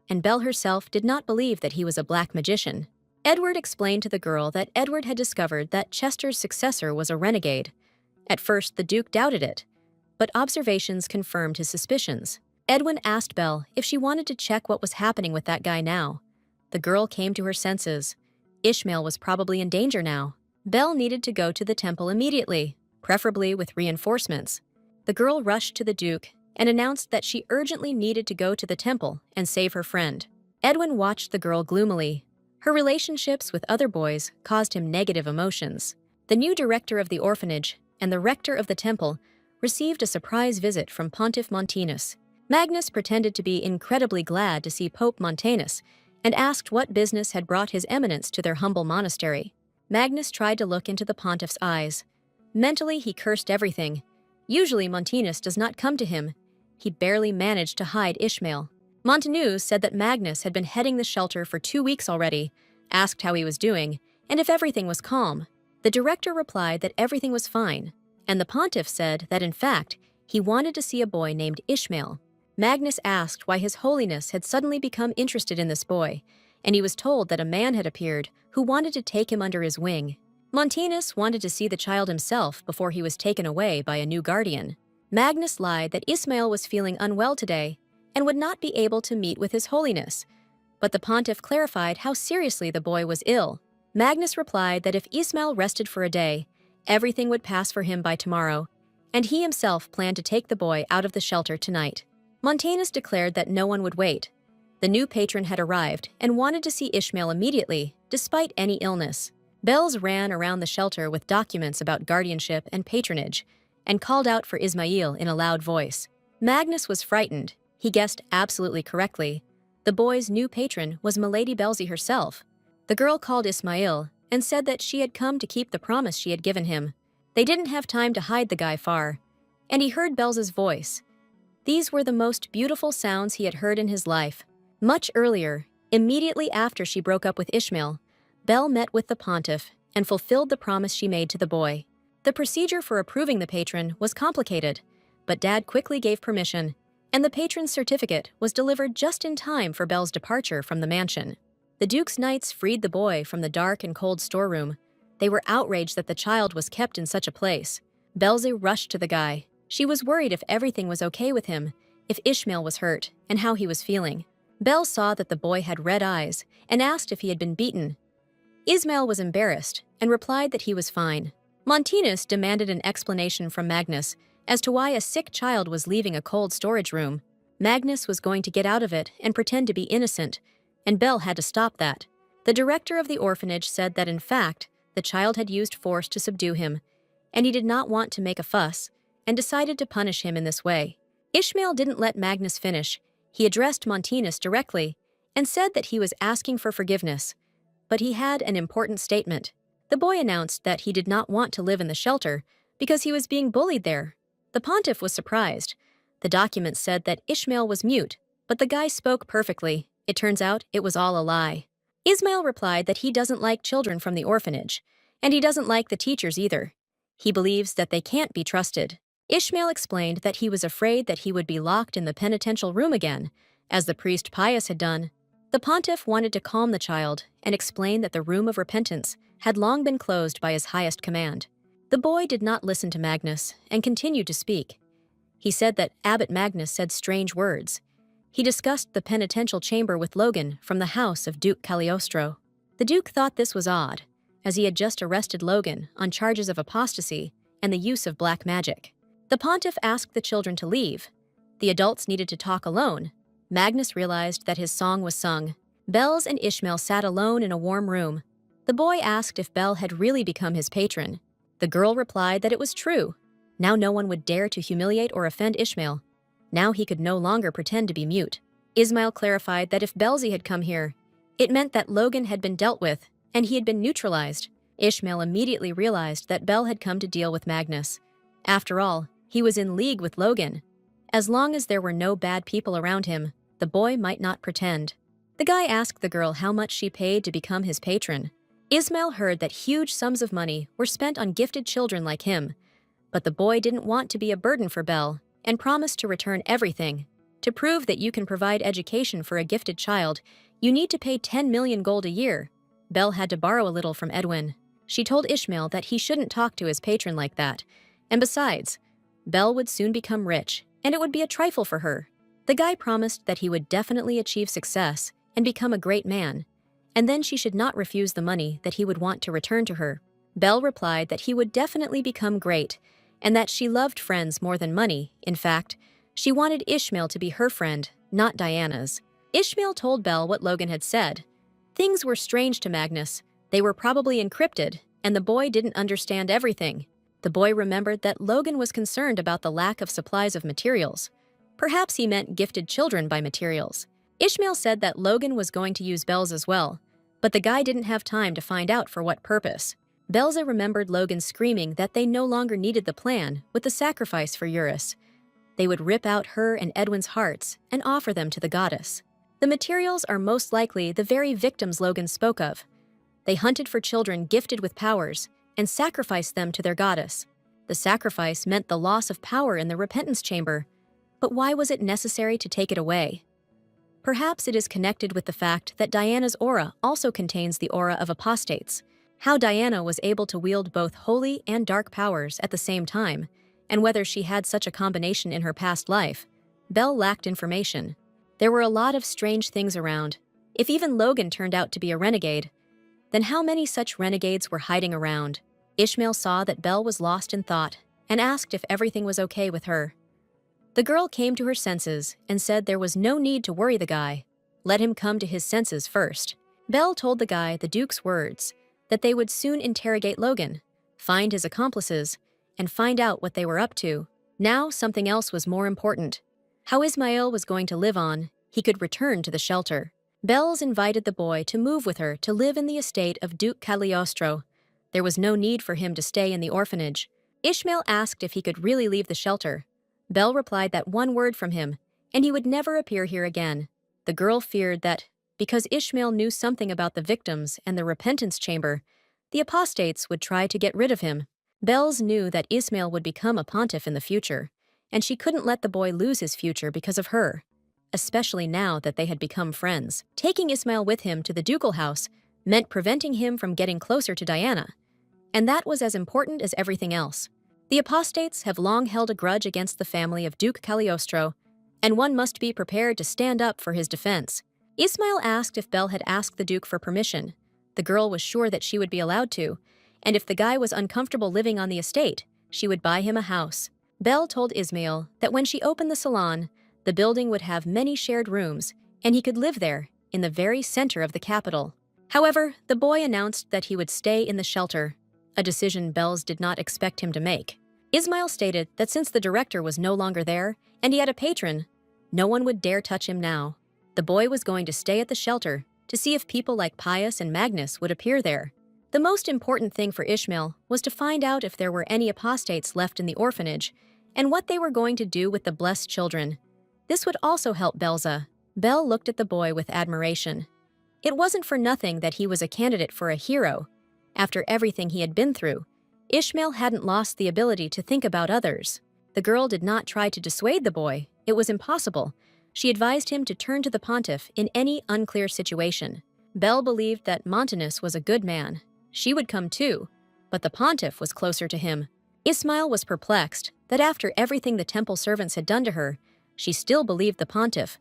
and Belle herself did not believe that he was a black magician. Edward explained to the girl that Edward had discovered that Chester's successor was a renegade. At first, the Duke doubted it, but observations confirmed his suspicions. Edwin asked Belle if she wanted to check what was happening with that guy now. The girl came to her senses. Ishmael was probably in danger now. Belle needed to go to the temple immediately, preferably with reinforcements. The girl rushed to the Duke and announced that she urgently needed to go to the temple and save her friend. Edwin watched the girl gloomily. Her relationships with other boys caused him negative emotions. The new director of the orphanage and the rector of the temple received a surprise visit from Pontiff Montanus. Magnus pretended to be incredibly glad to see Pope Montanus and asked what business had brought His Eminence to their humble monastery. Magnus tried to look into the pontiff's eyes. Mentally, he cursed everything. Usually, Montanus does not come to him. He barely managed to hide Ishmael. Montanus said that Magnus had been heading the shelter for 2 weeks already, asked how he was doing, and if everything was calm. The director replied that everything was fine, and the pontiff said that in fact, he wanted to see a boy named Ishmael. Magnus asked why His Holiness had suddenly become interested in this boy, and he was told that a man had appeared who wanted to take him under his wing. Montanus wanted to see the child himself before he was taken away by a new guardian. Magnus lied that Ishmael was feeling unwell today and would not be able to meet with His Holiness, but the pontiff clarified how seriously the boy was ill. Magnus replied that if Ishmael rested for a day, everything would pass for him by tomorrow, and he himself planned to take the boy out of the shelter tonight. Montanus declared that no one would wait. The new patron had arrived and wanted to see Ishmael immediately, despite any illness. Bells ran around the shelter with documents about guardianship and patronage, and called out for Ismail in a loud voice. Magnus was frightened. He guessed absolutely correctly. The boy's new patron was Milady Belzy herself. The girl called Ismail and said that she had come to keep the promise she had given him. They didn't have time to hide the guy far, and he heard Belz's voice. These were the most beautiful sounds he had heard in his life. Much earlier, immediately after she broke up with Ishmael, Belle met with the pontiff and fulfilled the promise she made to the boy. The procedure for approving the patron was complicated, but Dad quickly gave permission, and the patron's certificate was delivered just in time for Belle's departure from the mansion. The Duke's knights freed the boy from the dark and cold storeroom. They were outraged that the child was kept in such a place. Belze rushed to the guy. She was worried if everything was okay with him, if Ishmael was hurt, and how he was feeling. Belle saw that the boy had red eyes and asked if he had been beaten. Ismail was embarrassed and replied that he was fine. Montanus demanded an explanation from Magnus as to why a sick child was leaving a cold storage room. Magnus was going to get out of it and pretend to be innocent, and Belle had to stop that. The director of the orphanage said that in fact, the child had used force to subdue him, and he did not want to make a fuss, and decided to punish him in this way. Ishmael didn't let Magnus finish. He addressed Montanus directly and said that he was asking for forgiveness, but he had an important statement. The boy announced that he did not want to live in the shelter because he was being bullied there. The pontiff was surprised. The document said that Ishmael was mute, but the guy spoke perfectly. It turns out it was all a lie. Ismail replied that he doesn't like children from the orphanage, and he doesn't like the teachers either. He believes that they can't be trusted. Ishmael explained that he was afraid that he would be locked in the penitential room again, as the priest Pius had done. The pontiff wanted to calm the child and explain that the room of repentance had long been closed by his highest command. The boy did not listen to Magnus and continued to speak. He said that Abbot Magnus said strange words. He discussed the penitential chamber with Logan from the house of Duke Cagliostro. The Duke thought this was odd, as he had just arrested Logan on charges of apostasy and the use of black magic. The pontiff asked the children to leave. The adults needed to talk alone. Magnus realized that his song was sung. Bells and Ishmael sat alone in a warm room. The boy asked if Belle had really become his patron. The girl replied that it was true. Now no one would dare to humiliate or offend Ishmael. Now he could no longer pretend to be mute. Ismail clarified that if Belzy had come here, it meant that Logan had been dealt with, and he had been neutralized. Ishmael immediately realized that Belle had come to deal with Magnus. After all, he was in league with Logan. As long as there were no bad people around him, the boy might not pretend. The guy asked the girl how much she paid to become his patron. Ismail heard that huge sums of money were spent on gifted children like him, but the boy didn't want to be a burden for Belle and promised to return everything. To prove that you can provide education for a gifted child, you need to pay 10 million gold a year. Belle had to borrow a little from Edwin. She told Ishmael that he shouldn't talk to his patron like that, and besides, Belle would soon become rich, and it would be a trifle for her. The guy promised that he would definitely achieve success and become a great man, and then she should not refuse the money that he would want to return to her. Belle replied that he would definitely become great, and that she loved friends more than money. In fact, she wanted Ishmael to be her friend, not Diana's. Ishmael told Belle what Logan had said. Things were strange to Magnus. They were probably encrypted, and the boy didn't understand everything. The boy remembered that Logan was concerned about the lack of supplies of materials. Perhaps he meant gifted children by materials. Ishmael said that Logan was going to use Bells as well, but the guy didn't have time to find out for what purpose. Belza remembered Logan screaming that they no longer needed the plan with the sacrifice for Eurus. They would rip out her and Edwin's hearts and offer them to the goddess. The materials are most likely the very victims Logan spoke of. They hunted for children gifted with powers and sacrificed them to their goddess. The sacrifice meant the loss of power in the repentance chamber, but why was it necessary to take it away? Perhaps it is connected with the fact that Diana's aura also contains the aura of apostates. How Diana was able to wield both holy and dark powers at the same time, and whether she had such a combination in her past life, Belle lacked information. There were a lot of strange things around. If even Logan turned out to be a renegade, then how many such renegades were hiding around? Ishmael saw that Belle was lost in thought and asked if everything was okay with her. The girl came to her senses and said there was no need to worry the guy. Let him come to his senses first. Belle told the guy the Duke's words, that they would soon interrogate Logan, find his accomplices, and find out what they were up to. Now something else was more important. How Ismail was going to live on, he could return to the shelter. Bells invited the boy to move with her to live in the estate of Duke Cagliostro. There was no need for him to stay in the orphanage. Ishmael asked if he could really leave the shelter. Belle replied that one word from him, and he would never appear here again. The girl feared that, because Ishmael knew something about the victims and the repentance chamber, the apostates would try to get rid of him. Bells knew that Ismail would become a pontiff in the future, and she couldn't let the boy lose his future because of her, especially now that they had become friends. Taking Ismail with him to the ducal house meant preventing him from getting closer to Diana, and that was as important as everything else. The apostates have long held a grudge against the family of Duke Cagliostro, and one must be prepared to stand up for his defense. Ismail asked if Belle had asked the Duke for permission. The girl was sure that she would be allowed to, and if the guy was uncomfortable living on the estate, she would buy him a house. Belle told Ismail that when she opened the salon, the building would have many shared rooms, and he could live there, in the very center of the capital. However, the boy announced that he would stay in the shelter, a decision Bells did not expect him to make. Ismail stated that since the director was no longer there, and he had a patron, no one would dare touch him now. The boy was going to stay at the shelter to see if people like Pius and Magnus would appear there. The most important thing for Ishmael was to find out if there were any apostates left in the orphanage and what they were going to do with the blessed children. This would also help Belza. Belle looked at the boy with admiration. It wasn't for nothing that he was a candidate for a hero. After everything he had been through, Ishmael hadn't lost the ability to think about others. The girl did not try to dissuade the boy. It was impossible. She advised him to turn to the pontiff in any unclear situation. Belle believed that Montanus was a good man. She would come too, but the pontiff was closer to him. Ismail was perplexed that after everything the temple servants had done to her, she still believed the pontiff,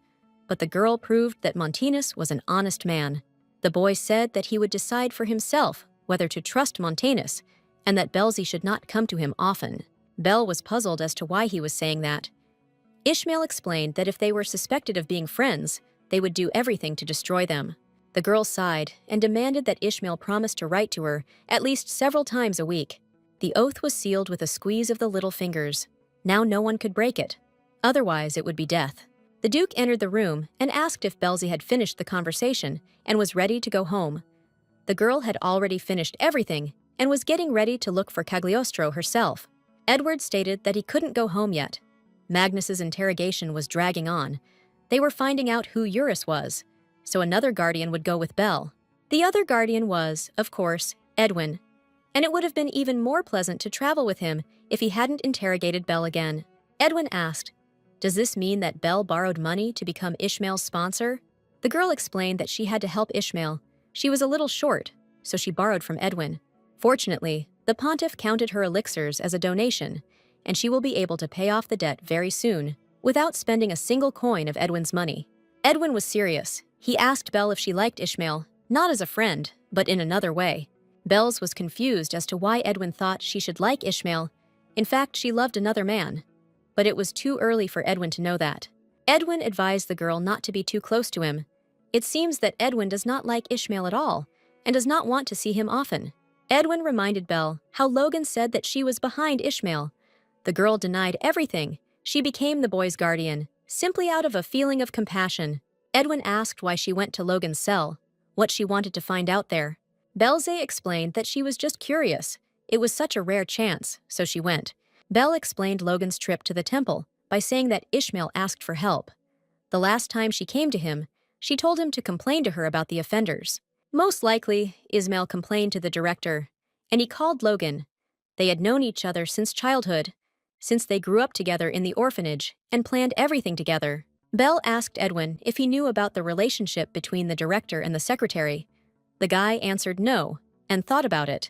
but the girl proved that Montanus was an honest man. The boy said that he would decide for himself whether to trust Montanus, and that Belzi should not come to him often. Belle was puzzled as to why he was saying that. Ishmael explained that if they were suspected of being friends, they would do everything to destroy them. The girl sighed and demanded that Ishmael promise to write to her at least several times a week. The oath was sealed with a squeeze of the little fingers. Now no one could break it. Otherwise, it would be death. The Duke entered the room and asked if Belzi had finished the conversation and was ready to go home. The girl had already finished everything and was getting ready to look for Cagliostro herself. Edward stated that he couldn't go home yet. Magnus's interrogation was dragging on. They were finding out who Eurus was. so another guardian would go with Belle. The other guardian was, of course, Edwin, and it would have been even more pleasant to travel with him if he hadn't interrogated Belle again. Edwin asked, "Does this mean that Belle borrowed money to become Ishmael's sponsor?" The girl explained that she had to help Ishmael. She was a little short, so she borrowed from Edwin. Fortunately, the pontiff counted her elixirs as a donation, and she will be able to pay off the debt very soon, without spending a single coin of Edwin's money. Edwin was serious. He asked Belle if she liked Ishmael, not as a friend, but in another way. Belle was confused as to why Edwin thought she should like Ishmael. In fact, she loved another man. But it was too early for Edwin to know that. Edwin advised the girl not to be too close to him. It seems that Edwin does not like Ishmael at all, and does not want to see him often. Edwin reminded Belle how Logan said that she was behind Ishmael. The girl denied everything. She became the boy's guardian, simply out of a feeling of compassion. Edwin asked why she went to Logan's cell, what she wanted to find out there. Belze explained that she was just curious. It was such a rare chance, so she went. Belle explained Logan's trip to the temple by saying that Ishmael asked for help. The last time she came to him, she told him to complain to her about the offenders. Most likely, Ismail complained to the director, and he called Logan. They had known each other since childhood, since they grew up together in the orphanage and planned everything together. Belle asked Edwin if he knew about the relationship between the director and the secretary. The guy answered no, and thought about it.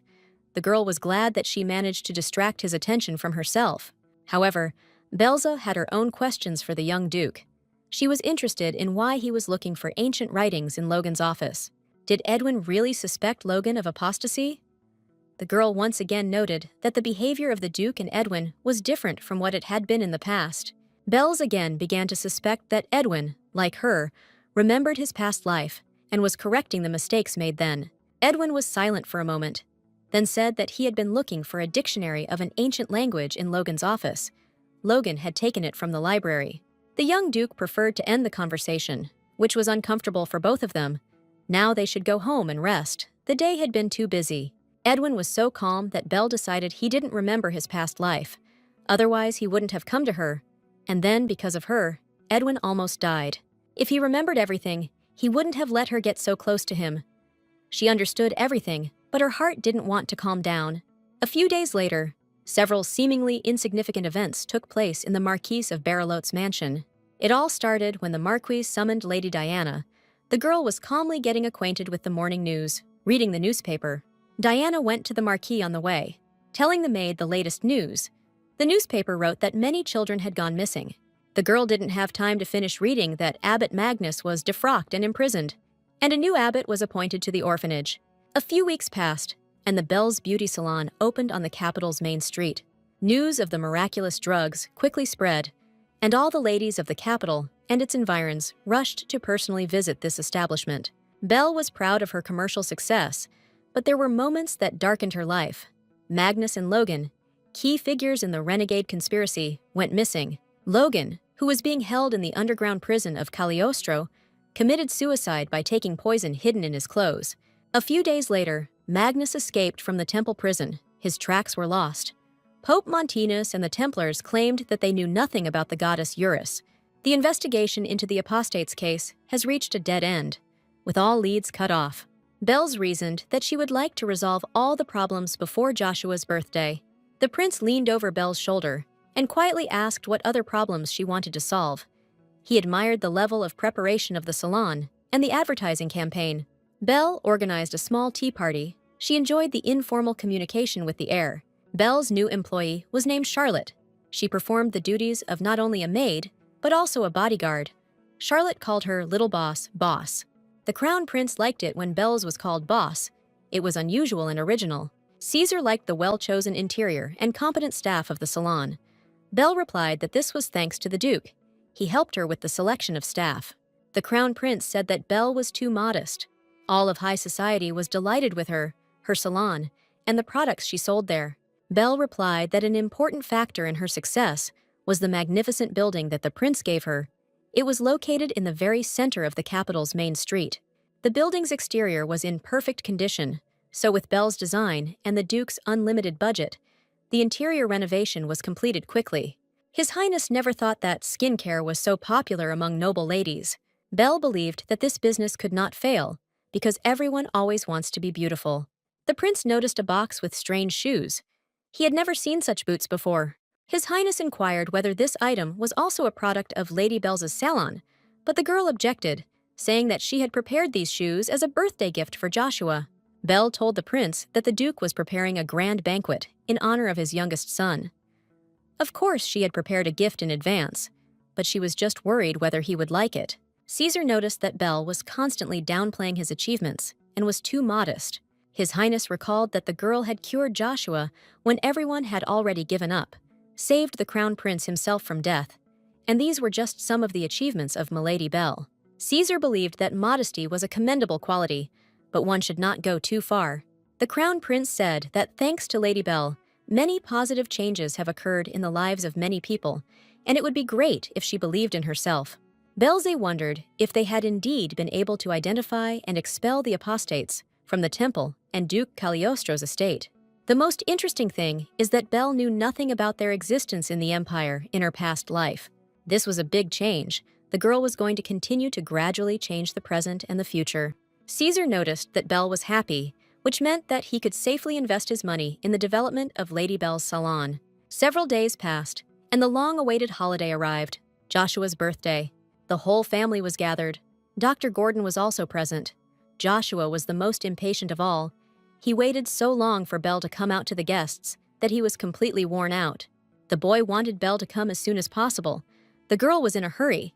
The girl was glad that she managed to distract his attention from herself. However, Belza had her own questions for the young duke. She was interested in why he was looking for ancient writings in Logan's office. Did Edwin really suspect Logan of apostasy? The girl once again noted that the behavior of the Duke and Edwin was different from what it had been in the past. Bells again began to suspect that Edwin, like her, remembered his past life and was correcting the mistakes made then. Edwin was silent for a moment, then said that he had been looking for a dictionary of an ancient language in Logan's office. Logan had taken it from the library. The young Duke preferred to end the conversation, which was uncomfortable for both of them. Now they should go home and rest. The day had been too busy. Edwin was so calm that Belle decided he didn't remember his past life. Otherwise, he wouldn't have come to her. And then, because of her, Edwin almost died. If he remembered everything, he wouldn't have let her get so close to him. She understood everything, but her heart didn't want to calm down. A few days later, several seemingly insignificant events took place in the Marquis of Barilote's mansion. It all started when the Marquis summoned Lady Diana. The girl was calmly getting acquainted with the morning news, reading the newspaper. Diana went to the Marquis on the way, telling the maid the latest news. The newspaper wrote that many children had gone missing. The girl didn't have time to finish reading that Abbot Magnus was defrocked and imprisoned, and a new abbot was appointed to the orphanage. A few weeks passed, and the Belle's Beauty Salon opened on the capital's main street. News of the miraculous drugs quickly spread, and all the ladies of the capital and its environs rushed to personally visit this establishment. Belle was proud of her commercial success, but there were moments that darkened her life. Magnus and Logan, key figures in the renegade conspiracy, went missing. Logan, who was being held in the underground prison of Cagliostro, committed suicide by taking poison hidden in his clothes. A few days later, Magnus escaped from the temple prison. His tracks were lost. Pope Montanus and the Templars claimed that they knew nothing about the goddess Eurus. The investigation into the apostates case has reached a dead end, with all leads cut off. Bells reasoned that she would like to resolve all the problems before Joshua's birthday. The prince leaned over Belle's shoulder and quietly asked what other problems she wanted to solve. He admired the level of preparation of the salon and the advertising campaign. Belle organized a small tea party. She enjoyed the informal communication with the heir. Belle's new employee was named Charlotte. She performed the duties of not only a maid, but also a bodyguard. Charlotte called her little boss, Boss. The crown prince liked it when Belle's was called Boss. It was unusual and original. Caesar liked the well-chosen interior and competent staff of the salon. Belle replied that this was thanks to the Duke. He helped her with the selection of staff. The crown prince said that Belle was too modest. All of high society was delighted with her salon, and the products she sold there. Belle replied that an important factor in her success was the magnificent building that the prince gave her. It was located in the very center of the capital's main street. The building's exterior was in perfect condition, so with Belle's design and the Duke's unlimited budget, the interior renovation was completed quickly. His Highness never thought that skincare was so popular among noble ladies. Belle believed that this business could not fail, because everyone always wants to be beautiful. The prince noticed a box with strange shoes. He had never seen such boots before. His Highness inquired whether this item was also a product of Lady Belle's salon, but the girl objected, saying that she had prepared these shoes as a birthday gift for Joshua. Belle told the prince that the Duke was preparing a grand banquet in honor of his youngest son. Of course, she had prepared a gift in advance, but she was just worried whether he would like it. Caesar noticed that Belle was constantly downplaying his achievements and was too modest. His Highness recalled that the girl had cured Joshua when everyone had already given up, saved the crown prince himself from death, and these were just some of the achievements of Milady Belle. Caesar believed that modesty was a commendable quality, but one should not go too far. The crown prince said that thanks to Lady Belle, many positive changes have occurred in the lives of many people, and it would be great if she believed in herself. Belze wondered if they had indeed been able to identify and expel the apostates from the temple and Duke Cagliostro's estate. The most interesting thing is that Belle knew nothing about their existence in the empire in her past life. This was a big change. The girl was going to continue to gradually change the present and the future. Caesar noticed that Belle was happy, which meant that he could safely invest his money in the development of Lady Belle's salon. Several days passed, and the long-awaited holiday arrived, Joshua's birthday. The whole family was gathered. Dr. Gordon was also present. Joshua was the most impatient of all. He waited so long for Belle to come out to the guests that he was completely worn out. The boy wanted Belle to come as soon as possible. The girl was in a hurry,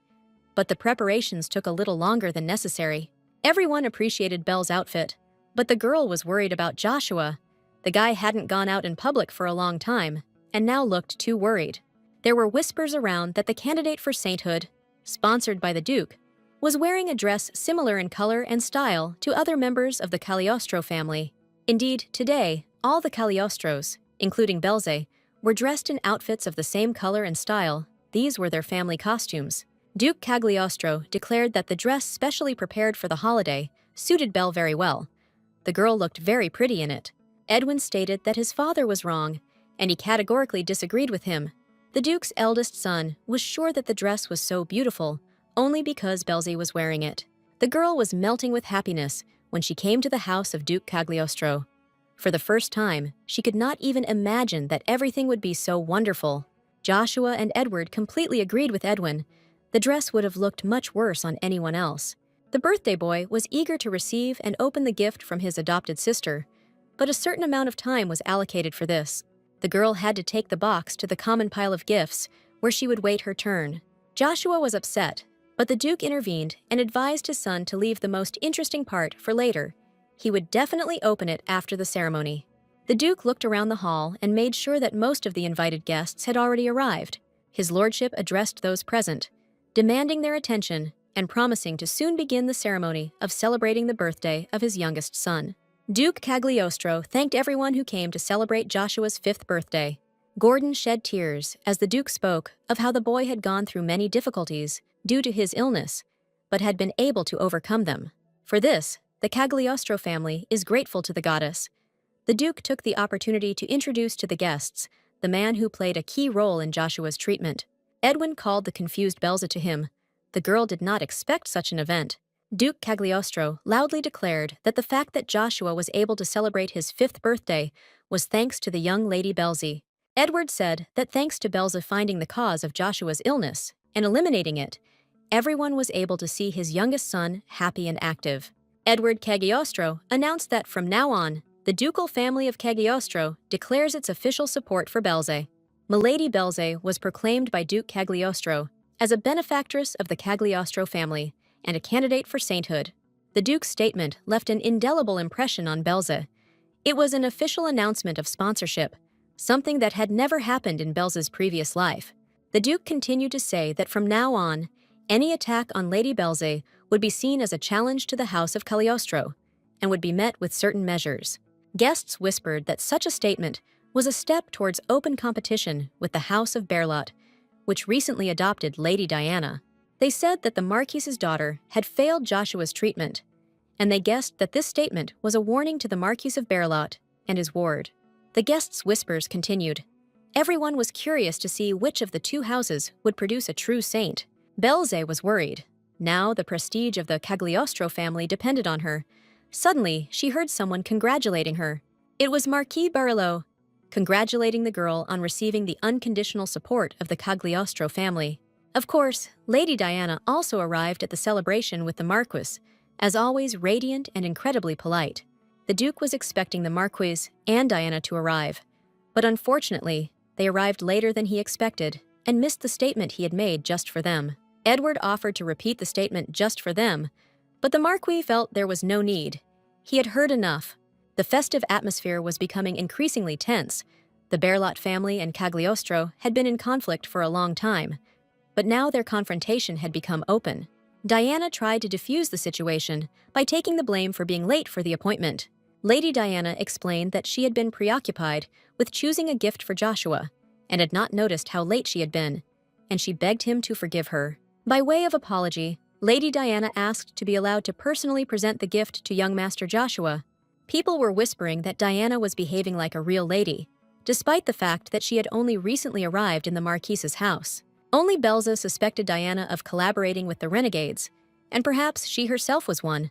but the preparations took a little longer than necessary. Everyone appreciated Belle's outfit, but the girl was worried about Joshua. The guy hadn't gone out in public for a long time, and now looked too worried. There were whispers around that the candidate for sainthood, sponsored by the Duke, was wearing a dress similar in color and style to other members of the Cagliostro family. Indeed, today, all the Cagliostros, including Belze, were dressed in outfits of the same color and style. These were their family costumes. Duke Cagliostro declared that the dress specially prepared for the holiday suited Belle very well. The girl looked very pretty in it. Edwin stated that his father was wrong, and he categorically disagreed with him. The Duke's eldest son was sure that the dress was so beautiful only because Belze was wearing it. The girl was melting with happiness when she came to the house of Duke Cagliostro. For the first time, she could not even imagine that everything would be so wonderful. Joshua and Edward completely agreed with Edwin. The dress would have looked much worse on anyone else. The birthday boy was eager to receive and open the gift from his adopted sister, but a certain amount of time was allocated for this. The girl had to take the box to the common pile of gifts, where she would wait her turn. Joshua was upset, but the Duke intervened and advised his son to leave the most interesting part for later. He would definitely open it after the ceremony. The Duke looked around the hall and made sure that most of the invited guests had already arrived. His lordship addressed those present, demanding their attention and promising to soon begin the ceremony of celebrating the birthday of his youngest son. Duke Cagliostro thanked everyone who came to celebrate Joshua's 5th birthday. Gordon shed tears as the Duke spoke of how the boy had gone through many difficulties due to his illness, but had been able to overcome them. For this, the Cagliostro family is grateful to the goddess. The Duke took the opportunity to introduce to the guests the man who played a key role in Joshua's treatment. Edwin called the confused Belze to him. The girl did not expect such an event. Duke Cagliostro loudly declared that the fact that Joshua was able to celebrate his 5th birthday was thanks to the young Lady Belze. Edward said that thanks to Belze finding the cause of Joshua's illness and eliminating it, everyone was able to see his youngest son happy and active. Edward Cagliostro announced that from now on, the ducal family of Cagliostro declares its official support for Belze. Milady Belze was proclaimed by Duke Cagliostro as a benefactress of the Cagliostro family and a candidate for sainthood. The Duke's statement left an indelible impression on Belze. It was an official announcement of sponsorship, something that had never happened in Belze's previous life. The Duke continued to say that from now on, any attack on Lady Belze would be seen as a challenge to the House of Cagliostro and would be met with certain measures. Guests whispered that such a statement was a step towards open competition with the House of Berlot, which recently adopted Lady Diana. They said that the Marquise's daughter had failed Joshua's treatment, and they guessed that this statement was a warning to the Marquis of Berlot and his ward. The guests' whispers continued. Everyone was curious to see which of the two houses would produce a true saint. Belze was worried. Now the prestige of the Cagliostro family depended on her. Suddenly, she heard someone congratulating her. It was Marquis Barilot, congratulating the girl on receiving the unconditional support of the Cagliostro family. Of course, Lady Diana also arrived at the celebration with the Marquis, as always radiant and incredibly polite. The Duke was expecting the Marquis and Diana to arrive, but unfortunately, they arrived later than he expected and missed the statement he had made just for them. Edward offered to repeat the statement just for them, but the Marquis felt there was no need. He had heard enough. The festive atmosphere was becoming increasingly tense. The Berlot family and Cagliostro had been in conflict for a long time, but now their confrontation had become open. Diana tried to defuse the situation by taking the blame for being late for the appointment. Lady Diana explained that she had been preoccupied with choosing a gift for Joshua and had not noticed how late she had been, and she begged him to forgive her. By way of apology, Lady Diana asked to be allowed to personally present the gift to young Master Joshua. People were whispering that Diana was behaving like a real lady, despite the fact that she had only recently arrived in the Marquise's house. Only Belza suspected Diana of collaborating with the renegades, and perhaps she herself was one.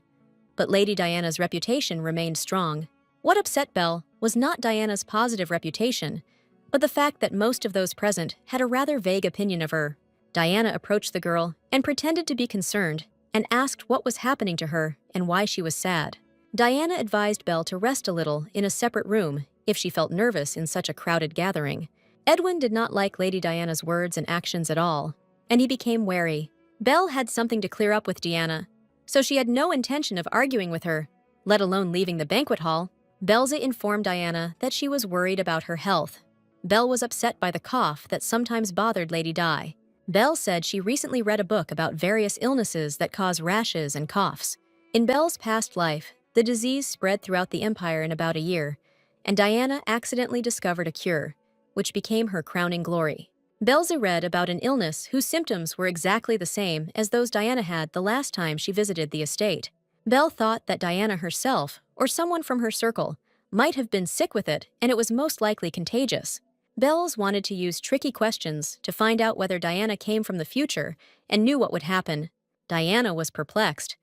But Lady Diana's reputation remained strong. What upset Belle was not Diana's positive reputation, but the fact that most of those present had a rather vague opinion of her. Diana approached the girl and pretended to be concerned and asked what was happening to her and why she was sad. Diana advised Belle to rest a little in a separate room if she felt nervous in such a crowded gathering. Edwin did not like Lady Diana's words and actions at all, and he became wary. Belle had something to clear up with Diana, so she had no intention of arguing with her, let alone leaving the banquet hall. Belza informed Diana that she was worried about her health. Belle was upset by the cough that sometimes bothered Lady Di. Belle said she recently read a book about various illnesses that cause rashes and coughs. In Belle's past life, the disease spread throughout the empire in about a year, and Diana accidentally discovered a cure, which became her crowning glory. Belza read about an illness whose symptoms were exactly the same as those Diana had the last time she visited the estate. Belle thought that Diana herself, or someone from her circle, might have been sick with it, and it was most likely contagious. Bells wanted to use tricky questions to find out whether Diana came from the future and knew what would happen. Diana was perplexed.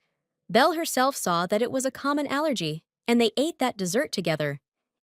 Belle herself saw that it was a common allergy, and they ate that dessert together,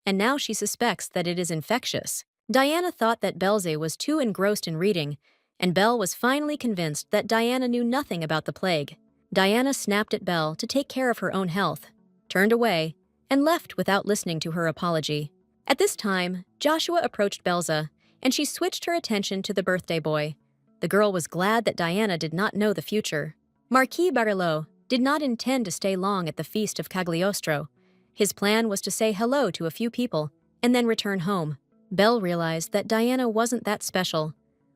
and now she suspects that it is infectious. Diana thought that Belze was too engrossed in reading, and Belle was finally convinced that Diana knew nothing about the plague. Diana snapped at Belle to take care of her own health, turned away, and left without listening to her apology. At this time, Joshua approached Belza, and she switched her attention to the birthday boy. The girl was glad that Diana did not know the future. Marquis Barilot did not intend to stay long at the feast of Cagliostro. His plan was to say hello to a few people and then return home. Belle realized that Diana wasn't that special,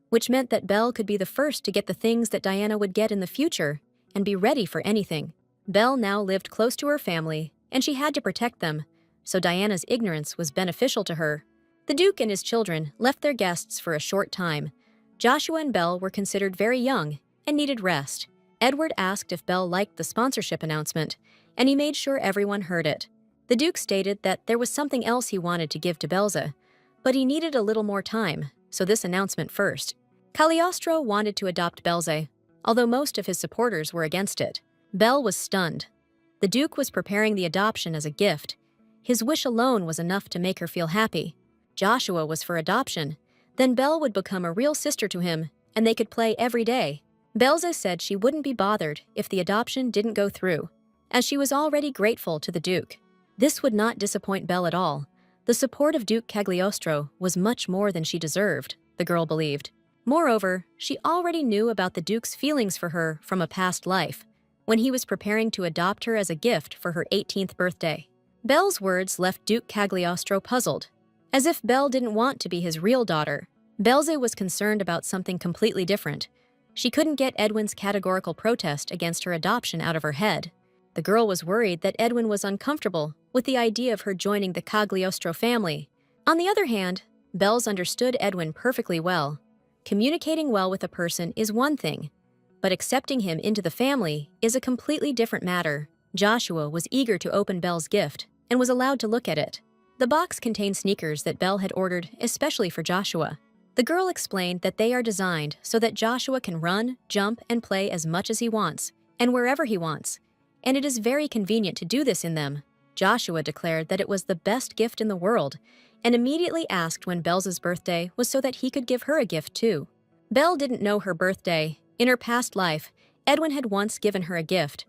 which meant that Belle could be the first to get the things that Diana would get in the future and be ready for anything. Belle now lived close to her family, and she had to protect them, so Diana's ignorance was beneficial to her. The Duke and his children left their guests for a short time. Joshua and Belle were considered very young and needed rest. Edward asked if Belle liked the sponsorship announcement, and he made sure everyone heard it. The Duke stated that there was something else he wanted to give to Belza, but he needed a little more time, so this announcement first. Cagliostro wanted to adopt Belze, although most of his supporters were against it. Belle was stunned. The Duke was preparing the adoption as a gift. His wish alone was enough to make her feel happy. Joshua was for adoption. Then Belle would become a real sister to him, and they could play every day. Belza said she wouldn't be bothered if the adoption didn't go through, as she was already grateful to the Duke. This would not disappoint Belle at all. The support of Duke Cagliostro was much more than she deserved, the girl believed. Moreover, she already knew about the Duke's feelings for her from a past life, when he was preparing to adopt her as a gift for her 18th birthday. Belle's words left Duke Cagliostro puzzled, as if Belle didn't want to be his real daughter. Belze was concerned about something completely different. She couldn't get Edwin's categorical protest against her adoption out of her head. The girl was worried that Edwin was uncomfortable with the idea of her joining the Cagliostro family. On the other hand, Bells understood Edwin perfectly well. Communicating well with a person is one thing, but accepting him into the family is a completely different matter. Joshua was eager to open Belle's gift and was allowed to look at it. The box contained sneakers that Belle had ordered especially for Joshua. The girl explained that they are designed so that Joshua can run, jump, and play as much as he wants, and wherever he wants. And it is very convenient to do this in them. Joshua declared that it was the best gift in the world, and immediately asked when Belle's birthday was so that he could give her a gift too. Belle didn't know her birthday. In her past life, Edwin had once given her a gift,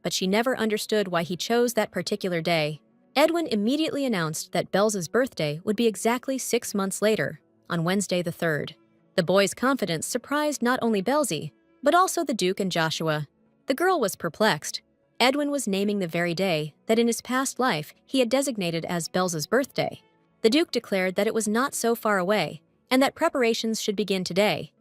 but she never understood why he chose that particular day. Edwin immediately announced that Belle's birthday would be exactly 6 months later, on Wednesday the 3rd. The boy's confidence surprised not only Belze, but also the Duke and Joshua. The girl was perplexed. Edwin was naming the very day that in his past life he had designated as Belle's birthday. The Duke declared that it was not so far away, and that preparations should begin today.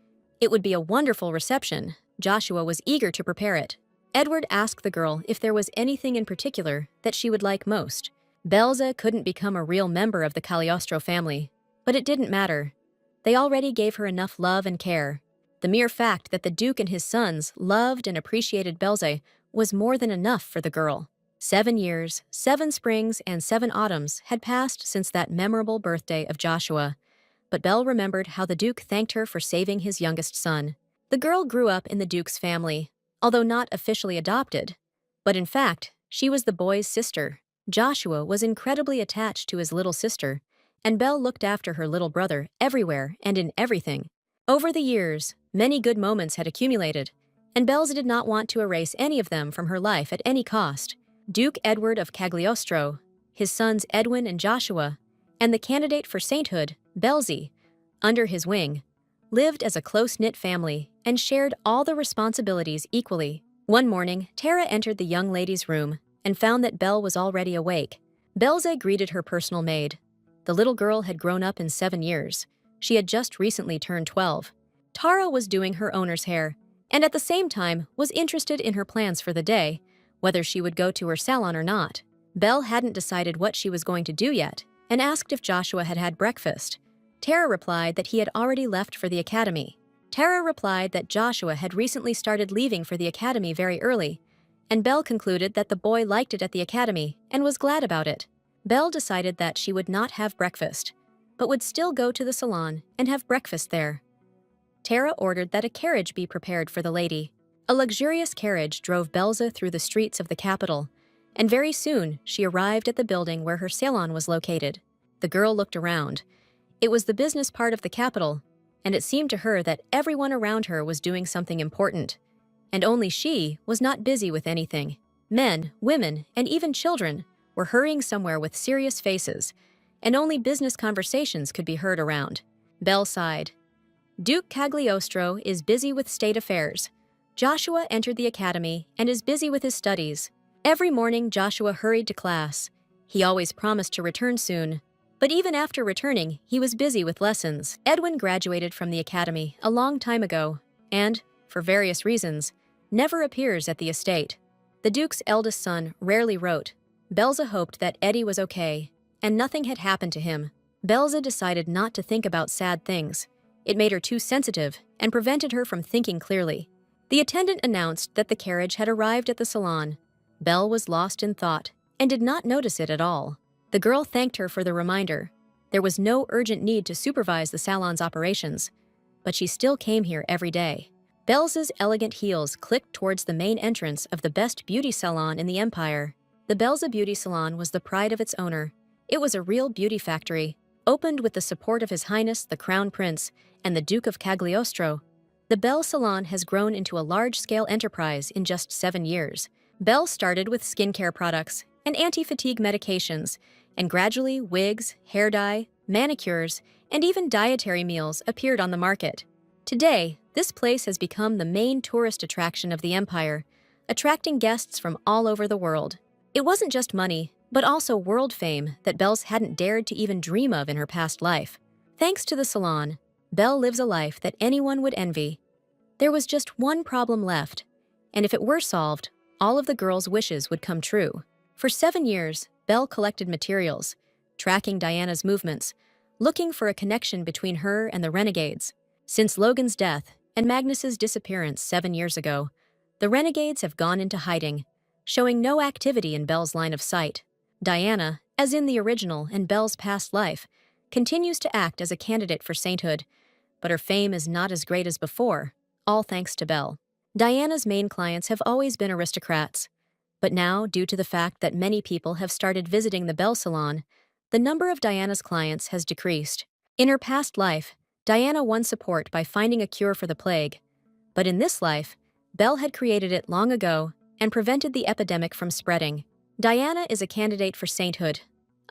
It would be a wonderful reception. Joshua was eager to prepare it. Edward asked the girl if there was anything in particular that she would like most. Belze couldn't become a real member of the Cagliostro family, but it didn't matter. They already gave her enough love and care. The mere fact that the Duke and his sons loved and appreciated Belze was more than enough for the girl. 7 years, 7 springs, and 7 autumns had passed since that memorable birthday of Joshua, but Belle remembered how the Duke thanked her for saving his youngest son. The girl grew up in the Duke's family, although not officially adopted, but in fact, she was the boy's sister. Joshua was incredibly attached to his little sister, and Belle looked after her little brother everywhere and in everything. Over the years, many good moments had accumulated, and Belze did not want to erase any of them from her life at any cost. Duke Edward of Cagliostro, his sons Edwin and Joshua, and the candidate for sainthood, Belze, under his wing, lived as a close-knit family and shared all the responsibilities equally. One morning, Tara entered the young lady's room and found that Belle was already awake. Belze greeted her personal maid. The little girl had grown up in 7 years. She had just recently turned 12. Tara was doing her owner's hair, and at the same time was interested in her plans for the day, whether she would go to her salon or not. Belle hadn't decided what she was going to do yet, and asked if Joshua had had breakfast. Tara replied that he had already left for the academy. Tara replied that Joshua had recently started leaving for the academy very early, and Belle concluded that the boy liked it at the academy and was glad about it. Belle decided that she would not have breakfast, but would still go to the salon and have breakfast there. Tara ordered that a carriage be prepared for the lady. A luxurious carriage drove Belze through the streets of the capital, and very soon she arrived at the building where her salon was located. The girl looked around. It was the business part of the capital, and it seemed to her that everyone around her was doing something important, and only she was not busy with anything. Men, women, and even children were hurrying somewhere with serious faces, and only business conversations could be heard around. Belle sighed. Duke Cagliostro is busy with state affairs. Joshua entered the academy and is busy with his studies. Every morning, Joshua hurried to class. He always promised to return soon, but even after returning, he was busy with lessons. Edwin graduated from the academy a long time ago and, for various reasons, never appears at the estate. The Duke's eldest son rarely wrote. Belze hoped that Eddie was okay, and nothing had happened to him. Belze decided not to think about sad things. It made her too sensitive and prevented her from thinking clearly. The attendant announced that the carriage had arrived at the salon. Belle was lost in thought and did not notice it at all. The girl thanked her for the reminder. There was no urgent need to supervise the salon's operations, but she still came here every day. Belze's elegant heels clicked towards the main entrance of the best beauty salon in the empire. The Belze Beauty Salon was the pride of its owner. It was a real beauty factory, opened with the support of His Highness the Crown Prince and the Duke of Cagliostro. The Belle Salon has grown into a large-scale enterprise in just 7 years. Belle started with skincare products and anti-fatigue medications, and gradually wigs, hair dye, manicures, and even dietary meals appeared on the market. Today, this place has become the main tourist attraction of the empire, attracting guests from all over the world. It wasn't just money, but also world fame that Belze hadn't dared to even dream of in her past life. Thanks to the salon, Belle lives a life that anyone would envy. There was just one problem left, and if it were solved, all of the girl's wishes would come true. For 7 years, Belle collected materials, tracking Diana's movements, looking for a connection between her and the renegades. Since Logan's death and Magnus's disappearance 7 years ago, the renegades have gone into hiding, showing no activity in Belle's line of sight. Diana, as in the original and Belle's past life, continues to act as a candidate for sainthood, but her fame is not as great as before, all thanks to Belle. Diana's main clients have always been aristocrats, but now, due to the fact that many people have started visiting the Belle Salon, the number of Diana's clients has decreased. In her past life, Diana won support by finding a cure for the plague, but in this life, Belle had created it long ago and prevented the epidemic from spreading. Diana is a candidate for sainthood.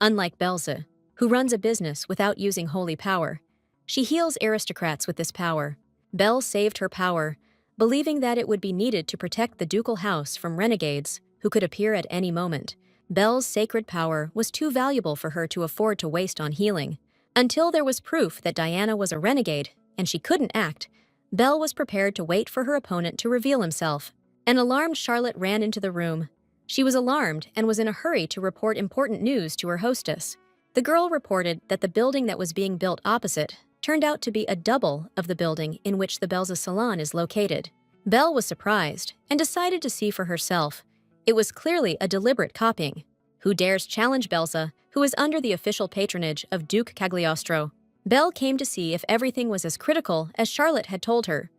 Unlike Belze, who runs a business without using holy power, she heals aristocrats with this power. Belle saved her power, believing that it would be needed to protect the ducal house from renegades who could appear at any moment. Belle's sacred power was too valuable for her to afford to waste on healing. Until there was proof that Diana was a renegade and she couldn't act, Belle was prepared to wait for her opponent to reveal himself. An alarmed Charlotte ran into the room. She was alarmed and was in a hurry to report important news to her hostess. The girl reported that the building that was being built opposite turned out to be a double of the building in which the Belze salon is located. Belle was surprised and decided to see for herself. It was clearly a deliberate copying. Who dares challenge Belze, who is under the official patronage of Duke Cagliostro? Belle came to see if everything was as critical as Charlotte had told her,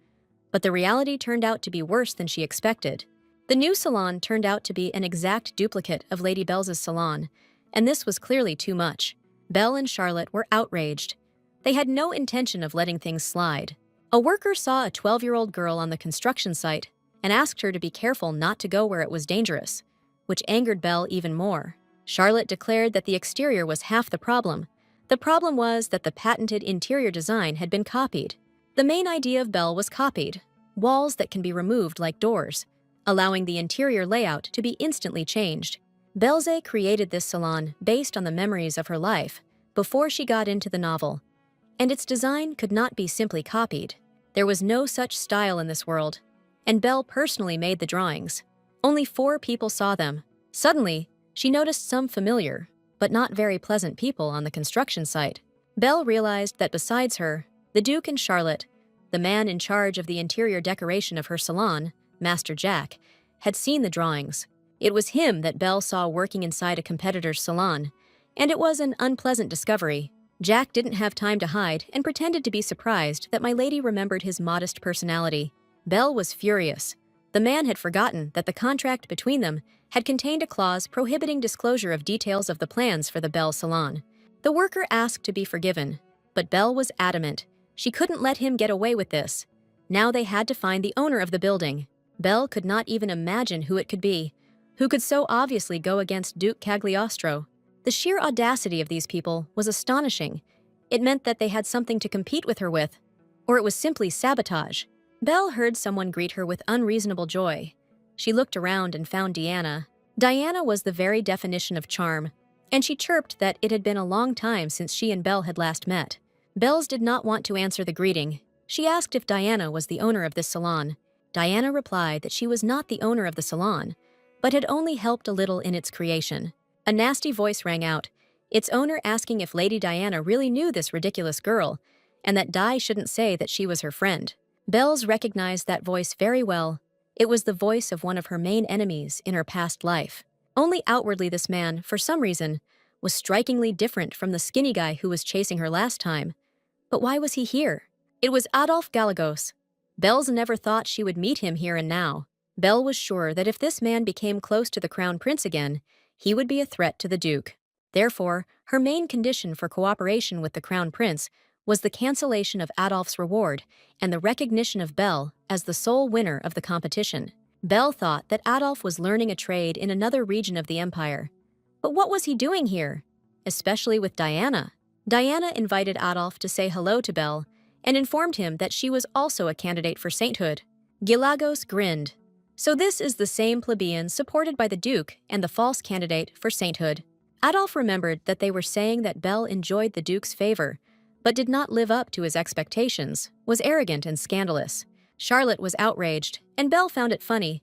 but the reality turned out to be worse than she expected. The new salon turned out to be an exact duplicate of Lady Belze's salon, and this was clearly too much. Belle and Charlotte were outraged. They had no intention of letting things slide. A worker saw a 12-year-old girl on the construction site and asked her to be careful not to go where it was dangerous, which angered Belle even more. Charlotte declared that the exterior was half the problem. The problem was that the patented interior design had been copied. The main idea of Belle was copied: walls that can be removed like doors, allowing the interior layout to be instantly changed. Belze created this salon based on the memories of her life before she got into the novel, and its design could not be simply copied. There was no such style in this world, and Belle personally made the drawings. Only 4 people saw them. Suddenly, she noticed some familiar, but not very pleasant people on the construction site. Belle realized that besides her, the Duke and Charlotte, the man in charge of the interior decoration of her salon, Master Jack, had seen the drawings. It was him that Belle saw working inside a competitor's salon, and it was an unpleasant discovery. Jack didn't have time to hide and pretended to be surprised that my lady remembered his modest personality. Belle was furious. The man had forgotten that the contract between them had contained a clause prohibiting disclosure of details of the plans for the Belle salon. The worker asked to be forgiven, but Belle was adamant. She couldn't let him get away with this. Now they had to find the owner of the building. Belle could not even imagine who it could be, who could so obviously go against Duke Cagliostro. The sheer audacity of these people was astonishing. It meant that they had something to compete with her with, or it was simply sabotage. Belle heard someone greet her with unreasonable joy. She looked around and found Diana. Diana was the very definition of charm, and she chirped that it had been a long time since she and Belle had last met. Belle's did not want to answer the greeting. She asked if Diana was the owner of this salon. Diana replied that she was not the owner of the salon, but had only helped a little in its creation. A nasty voice rang out, its owner asking if Lady Diana really knew this ridiculous girl, and that Di shouldn't say that she was her friend. Belle's recognized that voice very well. It was the voice of one of her main enemies in her past life. Only outwardly this man, for some reason, was strikingly different from the skinny guy who was chasing her last time. But why was he here? It was Adolphe Galagos. Belle's never thought she would meet him here and now. Belle was sure that if this man became close to the crown prince again, he would be a threat to the Duke. Therefore, her main condition for cooperation with the crown prince was the cancellation of Adolphe's reward and the recognition of Belle as the sole winner of the competition. Belle thought that Adolphe was learning a trade in another region of the empire. But what was he doing here? Especially with Diana. Diana invited Adolphe to say hello to Belle and informed him that she was also a candidate for sainthood. Galagos grinned. So this is the same plebeian supported by the Duke and the false candidate for sainthood. Adolphe remembered that they were saying that Belle enjoyed the Duke's favor, but did not live up to his expectations, was arrogant and scandalous. Charlotte was outraged, and Belle found it funny.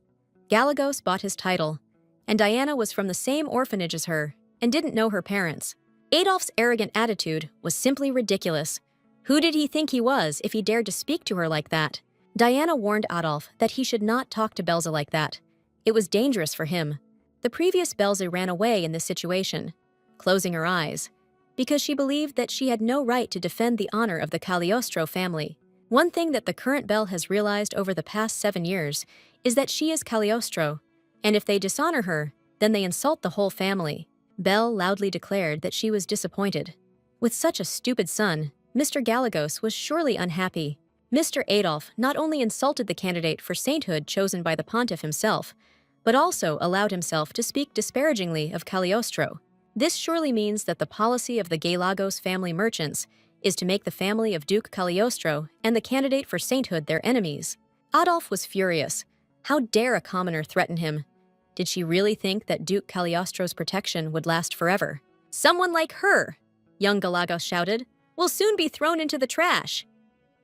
Galagos bought his title, and Diana was from the same orphanage as her and didn't know her parents. Adolphe's arrogant attitude was simply ridiculous. Who did he think he was if he dared to speak to her like that? Diana warned Adolphe that he should not talk to Belze like that. It was dangerous for him. The previous Belze ran away in this situation, closing her eyes, because she believed that she had no right to defend the honor of the Cagliostro family. One thing that the current Belle has realized over the past 7 years is that she is Cagliostro, and if they dishonor her, then they insult the whole family. Belle loudly declared that she was disappointed. With such a stupid son, Mr. Galagos was surely unhappy. Mr. Adolf not only insulted the candidate for sainthood chosen by the pontiff himself, but also allowed himself to speak disparagingly of Cagliostro. This surely means that the policy of the Galagos family merchants is to make the family of Duke Cagliostro and the candidate for sainthood their enemies. Adolf was furious. How dare a commoner threaten him? Did she really think that Duke Cagliostro's protection would last forever? "Someone like her," young Galagos shouted, "will soon be thrown into the trash."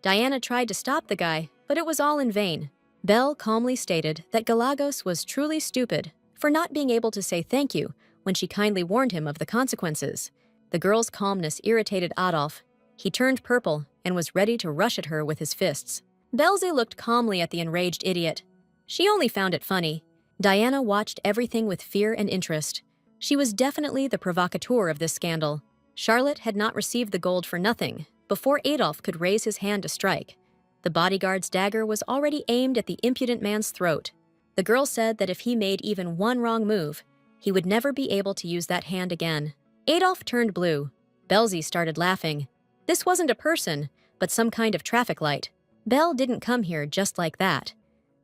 Diana tried to stop the guy, but it was all in vain. Belle calmly stated that Galagos was truly stupid for not being able to say thank you when she kindly warned him of the consequences. The girl's calmness irritated Adolf. He turned purple and was ready to rush at her with his fists. Belze looked calmly at the enraged idiot. She only found it funny. Diana watched everything with fear and interest. She was definitely the provocateur of this scandal. Charlotte had not received the gold for nothing. Before Adolf could raise his hand to strike, the bodyguard's dagger was already aimed at the impudent man's throat. The girl said that if he made even one wrong move, he would never be able to use that hand again. Adolf turned blue. Belze started laughing. This wasn't a person, but some kind of traffic light. Belle didn't come here just like that.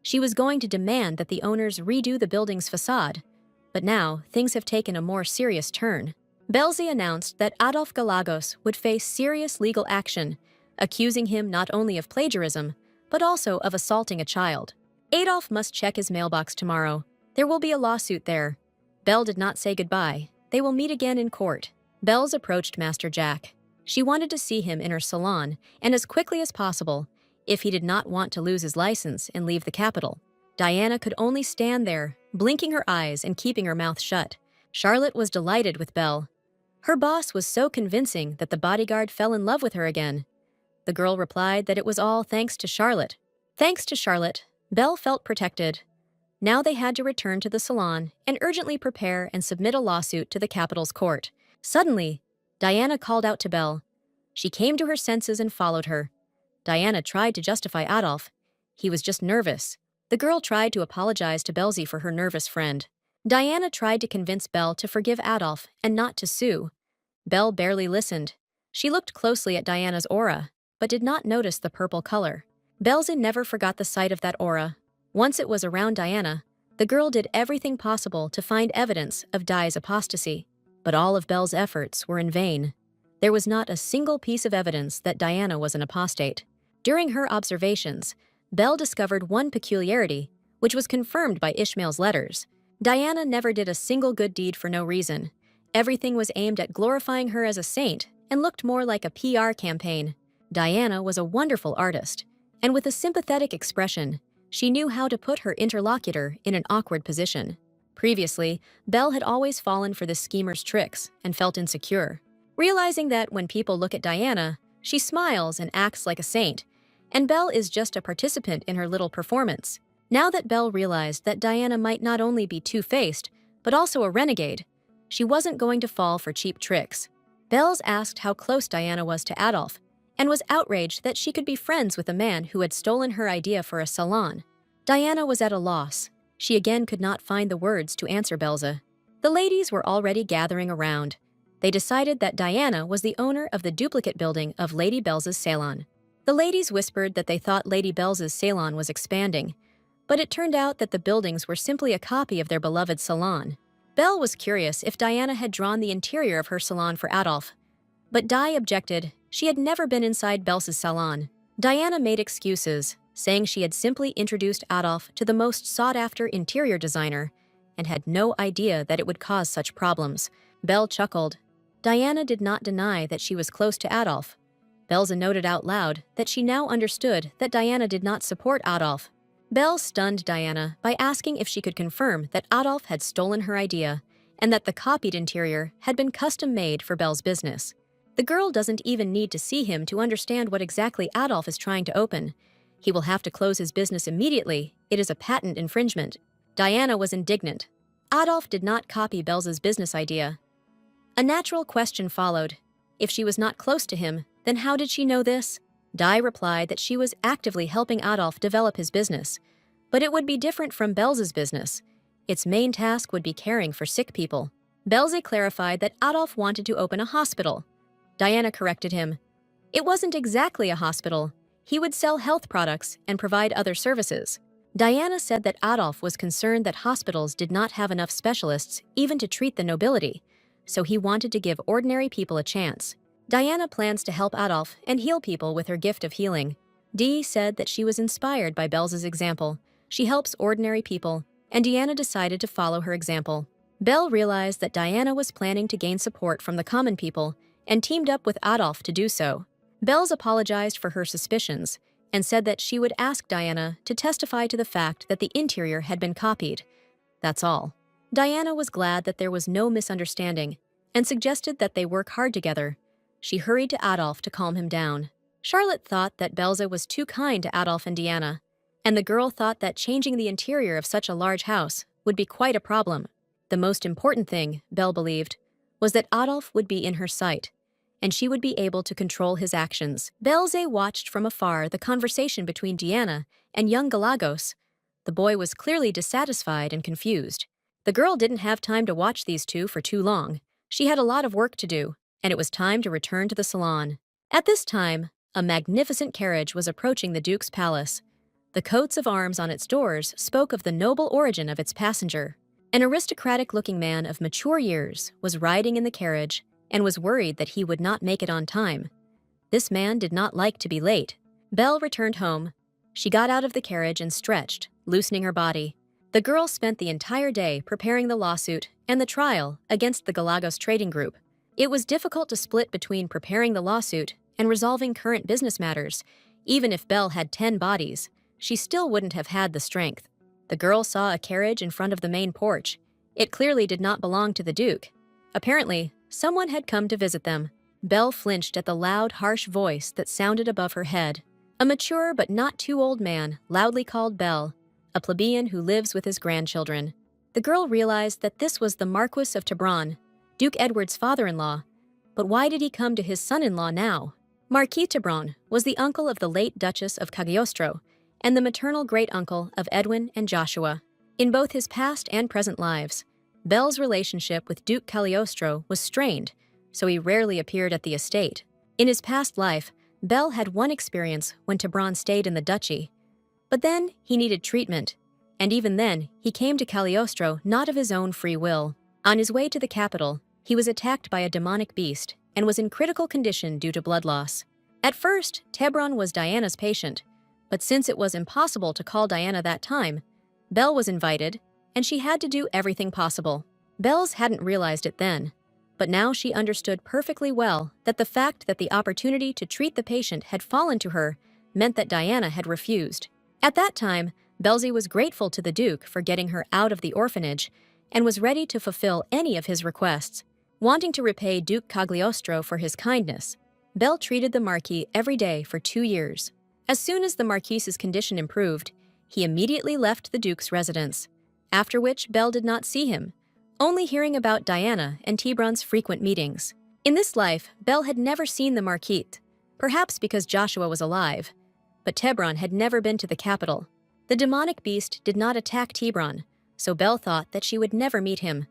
She was going to demand that the owners redo the building's facade. But now, things have taken a more serious turn. Belze announced that Adolf Galagos would face serious legal action, accusing him not only of plagiarism, but also of assaulting a child. Adolf must check his mailbox tomorrow. There will be a lawsuit there. Belle did not say goodbye. They will meet again in court. Belze approached Master Jack. She wanted to see him in her salon, and as quickly as possible, if he did not want to lose his license and leave the capital. Diana could only stand there, blinking her eyes and keeping her mouth shut. Charlotte was delighted with Belle. Her boss was so convincing that the bodyguard fell in love with her again. The girl replied that it was all thanks to Charlotte. Thanks to Charlotte, Belle felt protected. Now they had to return to the salon and urgently prepare and submit a lawsuit to the capital's court. Suddenly, Diana called out to Belle. She came to her senses and followed her. Diana tried to justify Adolf. He was just nervous. The girl tried to apologize to Belze for her nervous friend. Diana tried to convince Belle to forgive Adolf and not to sue. Belle barely listened. She looked closely at Diana's aura, but did not notice the purple color. Belze never forgot the sight of that aura. Once it was around Diana, the girl did everything possible to find evidence of Di's apostasy. But all of Belle's efforts were in vain. There was not a single piece of evidence that Diana was an apostate. During her observations, Belle discovered one peculiarity, which was confirmed by Ishmael's letters. Diana never did a single good deed for no reason. Everything was aimed at glorifying her as a saint and looked more like a PR campaign. Diana was a wonderful artist, and with a sympathetic expression, she knew how to put her interlocutor in an awkward position. Previously, Belle had always fallen for this schemer's tricks and felt insecure. Realizing that when people look at Diana, she smiles and acts like a saint, and Belle is just a participant in her little performance. Now that Belle realized that Diana might not only be two-faced, but also a renegade, she wasn't going to fall for cheap tricks. Belle asked how close Diana was to Adolf, and was outraged that she could be friends with a man who had stolen her idea for a salon. Diana was at a loss. She again could not find the words to answer Belze. The ladies were already gathering around. They decided that Diana was the owner of the duplicate building of Lady Belze's salon. The ladies whispered that they thought Lady Belze's salon was expanding, but it turned out that the buildings were simply a copy of their beloved salon. Belle was curious if Diana had drawn the interior of her salon for Adolf, but Di objected. She had never been inside Belze's salon. Diana made excuses, saying she had simply introduced Adolf to the most sought-after interior designer and had no idea that it would cause such problems. Belle chuckled. Diana did not deny that she was close to Adolf. Belze noted out loud that she now understood that Diana did not support Adolf. Belle stunned Diana by asking if she could confirm that Adolf had stolen her idea and that the copied interior had been custom-made for Belle's business. The girl doesn't even need to see him to understand what exactly Adolf is trying to open. He will have to close his business immediately. It is a patent infringement. Diana was indignant. Adolf did not copy Belze's business idea. A natural question followed. If she was not close to him, then how did she know this? Di replied that she was actively helping Adolf develop his business, but it would be different from Belze's business. Its main task would be caring for sick people. Belze clarified that Adolf wanted to open a hospital. Diana corrected him. It wasn't exactly a hospital. He would sell health products and provide other services. Diana said that Adolf was concerned that hospitals did not have enough specialists even to treat the nobility, so he wanted to give ordinary people a chance. Diana plans to help Adolf and heal people with her gift of healing. Dee said that she was inspired by Belze's example. She helps ordinary people, and Diana decided to follow her example. Belle realized that Diana was planning to gain support from the common people and teamed up with Adolf to do so. Belze apologized for her suspicions and said that she would ask Diana to testify to the fact that the interior had been copied. That's all. Diana was glad that there was no misunderstanding and suggested that they work hard together. She hurried to Adolf to calm him down. Charlotte thought that Belze was too kind to Adolf and Diana, and the girl thought that changing the interior of such a large house would be quite a problem. The most important thing, Belle believed, was that Adolf would be in her sight, and she would be able to control his actions. Belze watched from afar the conversation between Diana and young Galagos. The boy was clearly dissatisfied and confused. The girl didn't have time to watch these two for too long. She had a lot of work to do, and it was time to return to the salon. At this time, a magnificent carriage was approaching the Duke's palace. The coats of arms on its doors spoke of the noble origin of its passenger. An aristocratic-looking man of mature years was riding in the carriage and was worried that he would not make it on time. This man did not like to be late. Belle returned home. She got out of the carriage and stretched, loosening her body. The girl spent the entire day preparing the lawsuit and the trial against the Galagos Trading Group. It was difficult to split between preparing the lawsuit and resolving current business matters. Even if Belle had 10 bodies, she still wouldn't have had the strength. The girl saw a carriage in front of the main porch. It clearly did not belong to the Duke. Apparently, someone had come to visit them. Belle flinched at the loud, harsh voice that sounded above her head. A mature but not too old man loudly called Belle, a plebeian who lives with his grandchildren. The girl realized that this was the Marquis of Tebron, Duke Edward's father-in-law. But why did he come to his son-in-law now? Marquis Tebron was the uncle of the late Duchess of Cagliostro and the maternal great-uncle of Edwin and Joshua. In both his past and present lives, Belle's relationship with Duke Cagliostro was strained, so he rarely appeared at the estate. In his past life, Belle had one experience when Tebron stayed in the duchy. But then he needed treatment, and even then he came to Cagliostro not of his own free will. On his way to the capital, he was attacked by a demonic beast and was in critical condition due to blood loss. At first, Tebron was Diana's patient, but since it was impossible to call Diana that time, Belle was invited, and she had to do everything possible. Belle's hadn't realized it then, but now she understood perfectly well that the fact that the opportunity to treat the patient had fallen to her meant that Diana had refused. At that time, Belze was grateful to the Duke for getting her out of the orphanage and was ready to fulfill any of his requests. Wanting to repay Duke Cagliostro for his kindness, Belle treated the Marquis every day for 2 years. As soon as the Marquis's condition improved, he immediately left the Duke's residence, after which Belle did not see him, only hearing about Diana and Tebron's frequent meetings. In this life, Belle had never seen the Marquis, perhaps because Joshua was alive, but Tebron had never been to the capital. The demonic beast did not attack Tebron, so Belle thought that she would never meet him.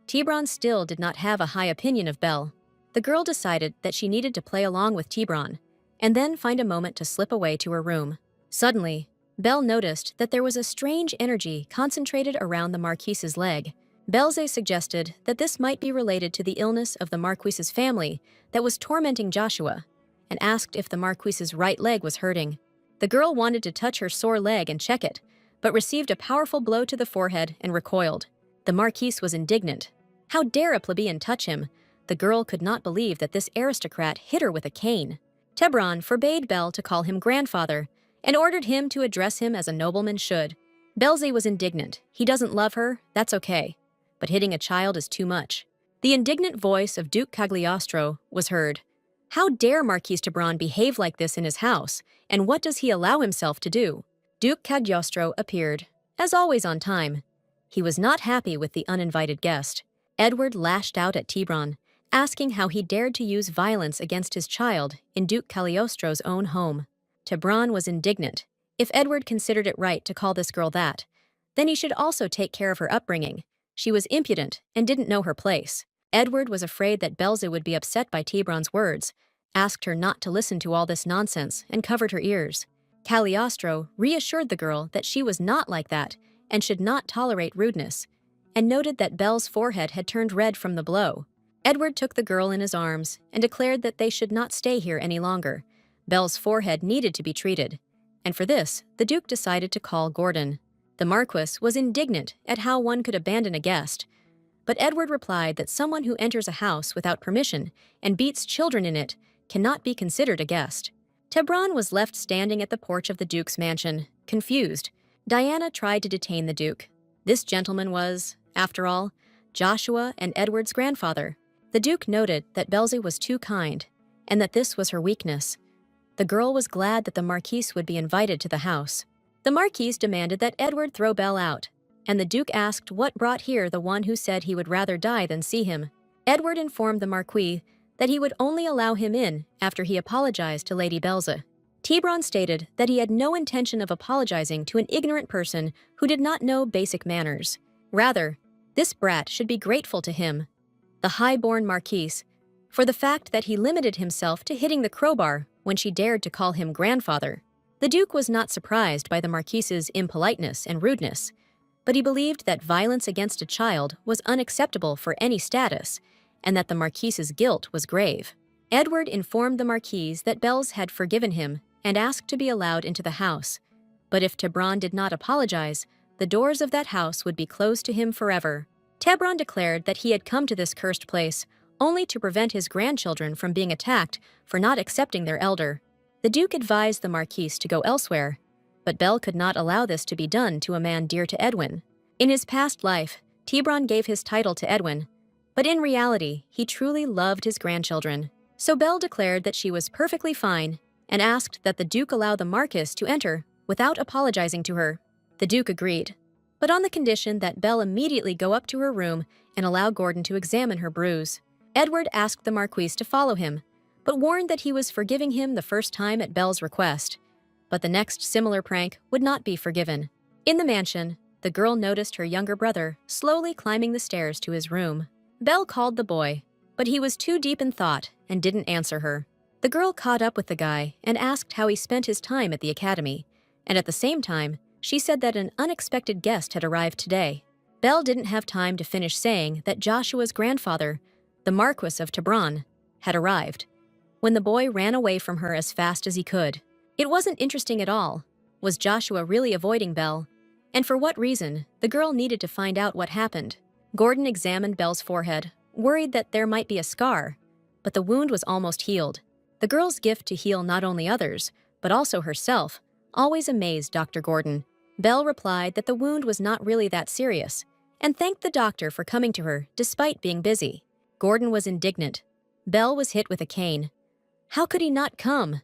Tebron still did not have a high opinion of Belle. The girl decided that she needed to play along with Tebron, and then find a moment to slip away to her room. Suddenly, Belle noticed that there was a strange energy concentrated around the Marquis's leg. Belze suggested that this might be related to the illness of the Marquis's family that was tormenting Joshua, and asked if the Marquis's right leg was hurting. The girl wanted to touch her sore leg and check it, but received a powerful blow to the forehead and recoiled. The Marquis was indignant. How dare a plebeian touch him? The girl could not believe that this aristocrat hit her with a cane. Tebron forbade Belle to call him grandfather and ordered him to address him as a nobleman should. Belze was indignant. He doesn't love her, that's okay. But hitting a child is too much. The indignant voice of Duke Cagliostro was heard. How dare Marquis Tebron behave like this in his house, and what does he allow himself to do? Duke Cagliostro appeared, as always on time. He was not happy with the uninvited guest. Edward lashed out at Tebron, asking how he dared to use violence against his child in Duke Cagliostro's own home. Tebron was indignant. If Edward considered it right to call this girl that, then he should also take care of her upbringing. She was impudent and didn't know her place. Edward was afraid that Belza would be upset by Tebron's words, asked her not to listen to all this nonsense, and covered her ears. Cagliostro reassured the girl that she was not like that and should not tolerate rudeness, and noted that Belle's forehead had turned red from the blow. Edward took the girl in his arms and declared that they should not stay here any longer. Belle's forehead needed to be treated, and for this, the Duke decided to call Gordon. The Marquis was indignant at how one could abandon a guest, but Edward replied that someone who enters a house without permission and beats children in it cannot be considered a guest. Tebron was left standing at the porch of the Duke's mansion, confused. Diana tried to detain the Duke. This gentleman was, after all, Joshua and Edward's grandfather. The Duke noted that Belza was too kind, and that this was her weakness. The girl was glad that the Marquise would be invited to the house. The Marquise demanded that Edward throw Belle out, and the Duke asked what brought here the one who said he would rather die than see him. Edward informed the Marquis that he would only allow him in after he apologized to Lady Belza. Tebron stated that he had no intention of apologizing to an ignorant person who did not know basic manners. Rather, this brat should be grateful to him, the high-born Marquise, for the fact that he limited himself to hitting the crowbar when she dared to call him grandfather. The Duke was not surprised by the Marquise's impoliteness and rudeness, but he believed that violence against a child was unacceptable for any status, and that the Marquise's guilt was grave. Edward informed the Marquise that Belz had forgiven him and asked to be allowed into the house, but if Tebron did not apologize, the doors of that house would be closed to him forever. Tebron declared that he had come to this cursed place only to prevent his grandchildren from being attacked for not accepting their elder. The Duke advised the Marquise to go elsewhere, but Belle could not allow this to be done to a man dear to Edwin. In his past life, Tebron gave his title to Edwin, but in reality, he truly loved his grandchildren. So Belle declared that she was perfectly fine and asked that the Duke allow the Marquis to enter without apologizing to her. The Duke agreed, but on the condition that Belle immediately go up to her room and allow Gordon to examine her bruise. Edward asked the Marquis to follow him, but warned that he was forgiving him the first time at Belle's request. But the next similar prank would not be forgiven. In the mansion, the girl noticed her younger brother slowly climbing the stairs to his room. Belle called the boy, but he was too deep in thought and didn't answer her. The girl caught up with the guy and asked how he spent his time at the academy, and at the same time, she said that an unexpected guest had arrived today. Belle didn't have time to finish saying that Joshua's grandfather, the Marquis of Tebron, had arrived, when the boy ran away from her as fast as he could. It wasn't interesting at all. Was Joshua really avoiding Belle? And for what reason? The girl needed to find out what happened. Gordon examined Belle's forehead, worried that there might be a scar, but the wound was almost healed. The girl's gift to heal not only others, but also herself, always amazed Dr. Gordon. Belle replied that the wound was not really that serious, and thanked the doctor for coming to her despite being busy. Gordon was indignant. Belle was hit with a cane. How could he not come?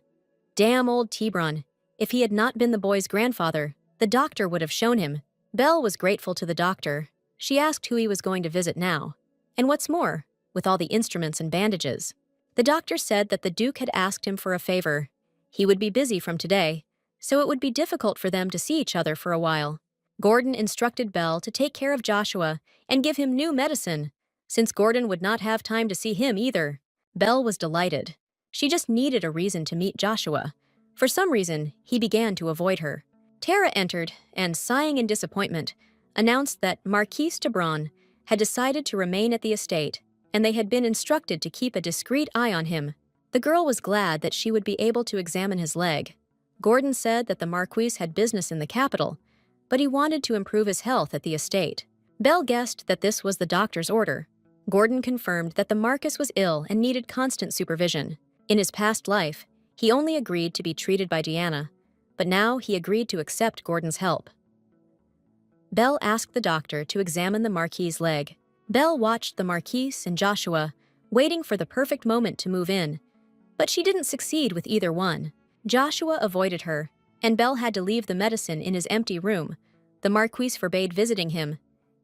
Damn old Tebron. If he had not been the boy's grandfather, the doctor would have shown him. Belle was grateful to the doctor. She asked who he was going to visit now. And what's more, with all the instruments and bandages. The doctor said that the Duke had asked him for a favor. He would be busy from today, so it would be difficult for them to see each other for a while. Gordon instructed Belle to take care of Joshua and give him new medicine, since Gordon would not have time to see him either. Belle was delighted. She just needed a reason to meet Joshua. For some reason, he began to avoid her. Tara entered and, sighing in disappointment, announced that Marquise Tebron had decided to remain at the estate, and they had been instructed to keep a discreet eye on him. The girl was glad that she would be able to examine his leg. Gordon said that the Marquis had business in the capital, but he wanted to improve his health at the estate. Belle guessed that this was the doctor's order. Gordon confirmed that the Marquis was ill and needed constant supervision. In his past life, he only agreed to be treated by Diana, but now he agreed to accept Gordon's help. Belle asked the doctor to examine the Marquis's leg. Belle watched the Marquis and Joshua, waiting for the perfect moment to move in, but she didn't succeed with either one. Joshua avoided her, and Belle had to leave the medicine in his empty room. The Marquis forbade visiting him,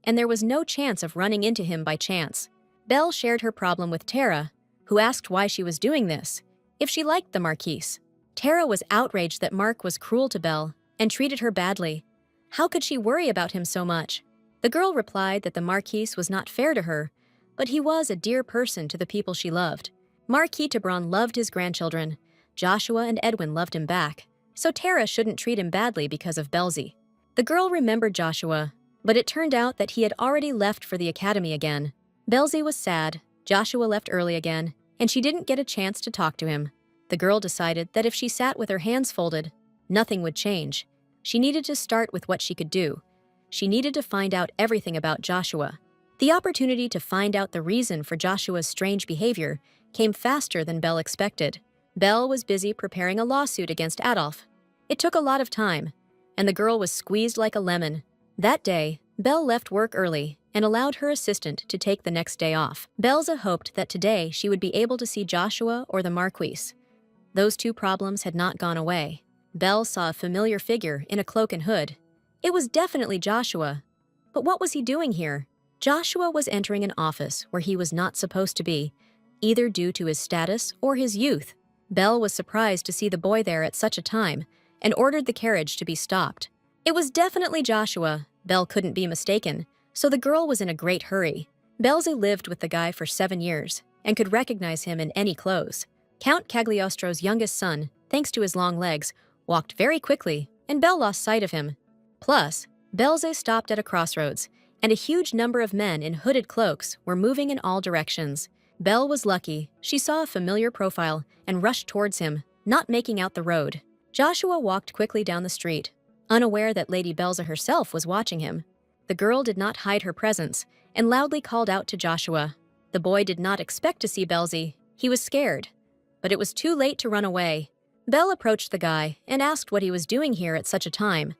and there was no chance of running into him by chance. Belle shared her problem with Tara, who asked why she was doing this, if she liked the Marquise. Tara was outraged that Mark was cruel to Belle and treated her badly. How could she worry about him so much? The girl replied that the Marquise was not fair to her, but he was a dear person to the people she loved. Marquis Tebron loved his grandchildren. Joshua and Edwin loved him back, so Tara shouldn't treat him badly because of Belzy. The girl remembered Joshua, but it turned out that he had already left for the academy again. Belzy was sad, Joshua left early again, and she didn't get a chance to talk to him. The girl decided that if she sat with her hands folded, nothing would change. She needed to start with what she could do. She needed to find out everything about Joshua. The opportunity to find out the reason for Joshua's strange behavior came faster than Belle expected. Belle was busy preparing a lawsuit against Adolf. It took a lot of time, and the girl was squeezed like a lemon. That day, Belle left work early and allowed her assistant to take the next day off. Belza hoped that today she would be able to see Joshua or the Marquise. Those two problems had not gone away. Belle saw a familiar figure in a cloak and hood. It was definitely Joshua. But what was he doing here? Joshua was entering an office where he was not supposed to be, either due to his status or his youth. Belle was surprised to see the boy there at such a time and ordered the carriage to be stopped. It was definitely Joshua. Belle couldn't be mistaken, so the girl was in a great hurry. Belzy lived with the guy for 7 years and could recognize him in any clothes. Count Cagliostro's youngest son, thanks to his long legs, walked very quickly, and Belle lost sight of him. Plus, Belze stopped at a crossroads, and a huge number of men in hooded cloaks were moving in all directions. Belle was lucky. She saw a familiar profile and rushed towards him, not making out the road. Joshua walked quickly down the street, unaware that Lady Belza herself was watching him. The girl did not hide her presence and loudly called out to Joshua. The boy did not expect to see Belzy. He was scared, but it was too late to run away. Belle approached the guy and asked what he was doing here at such a time.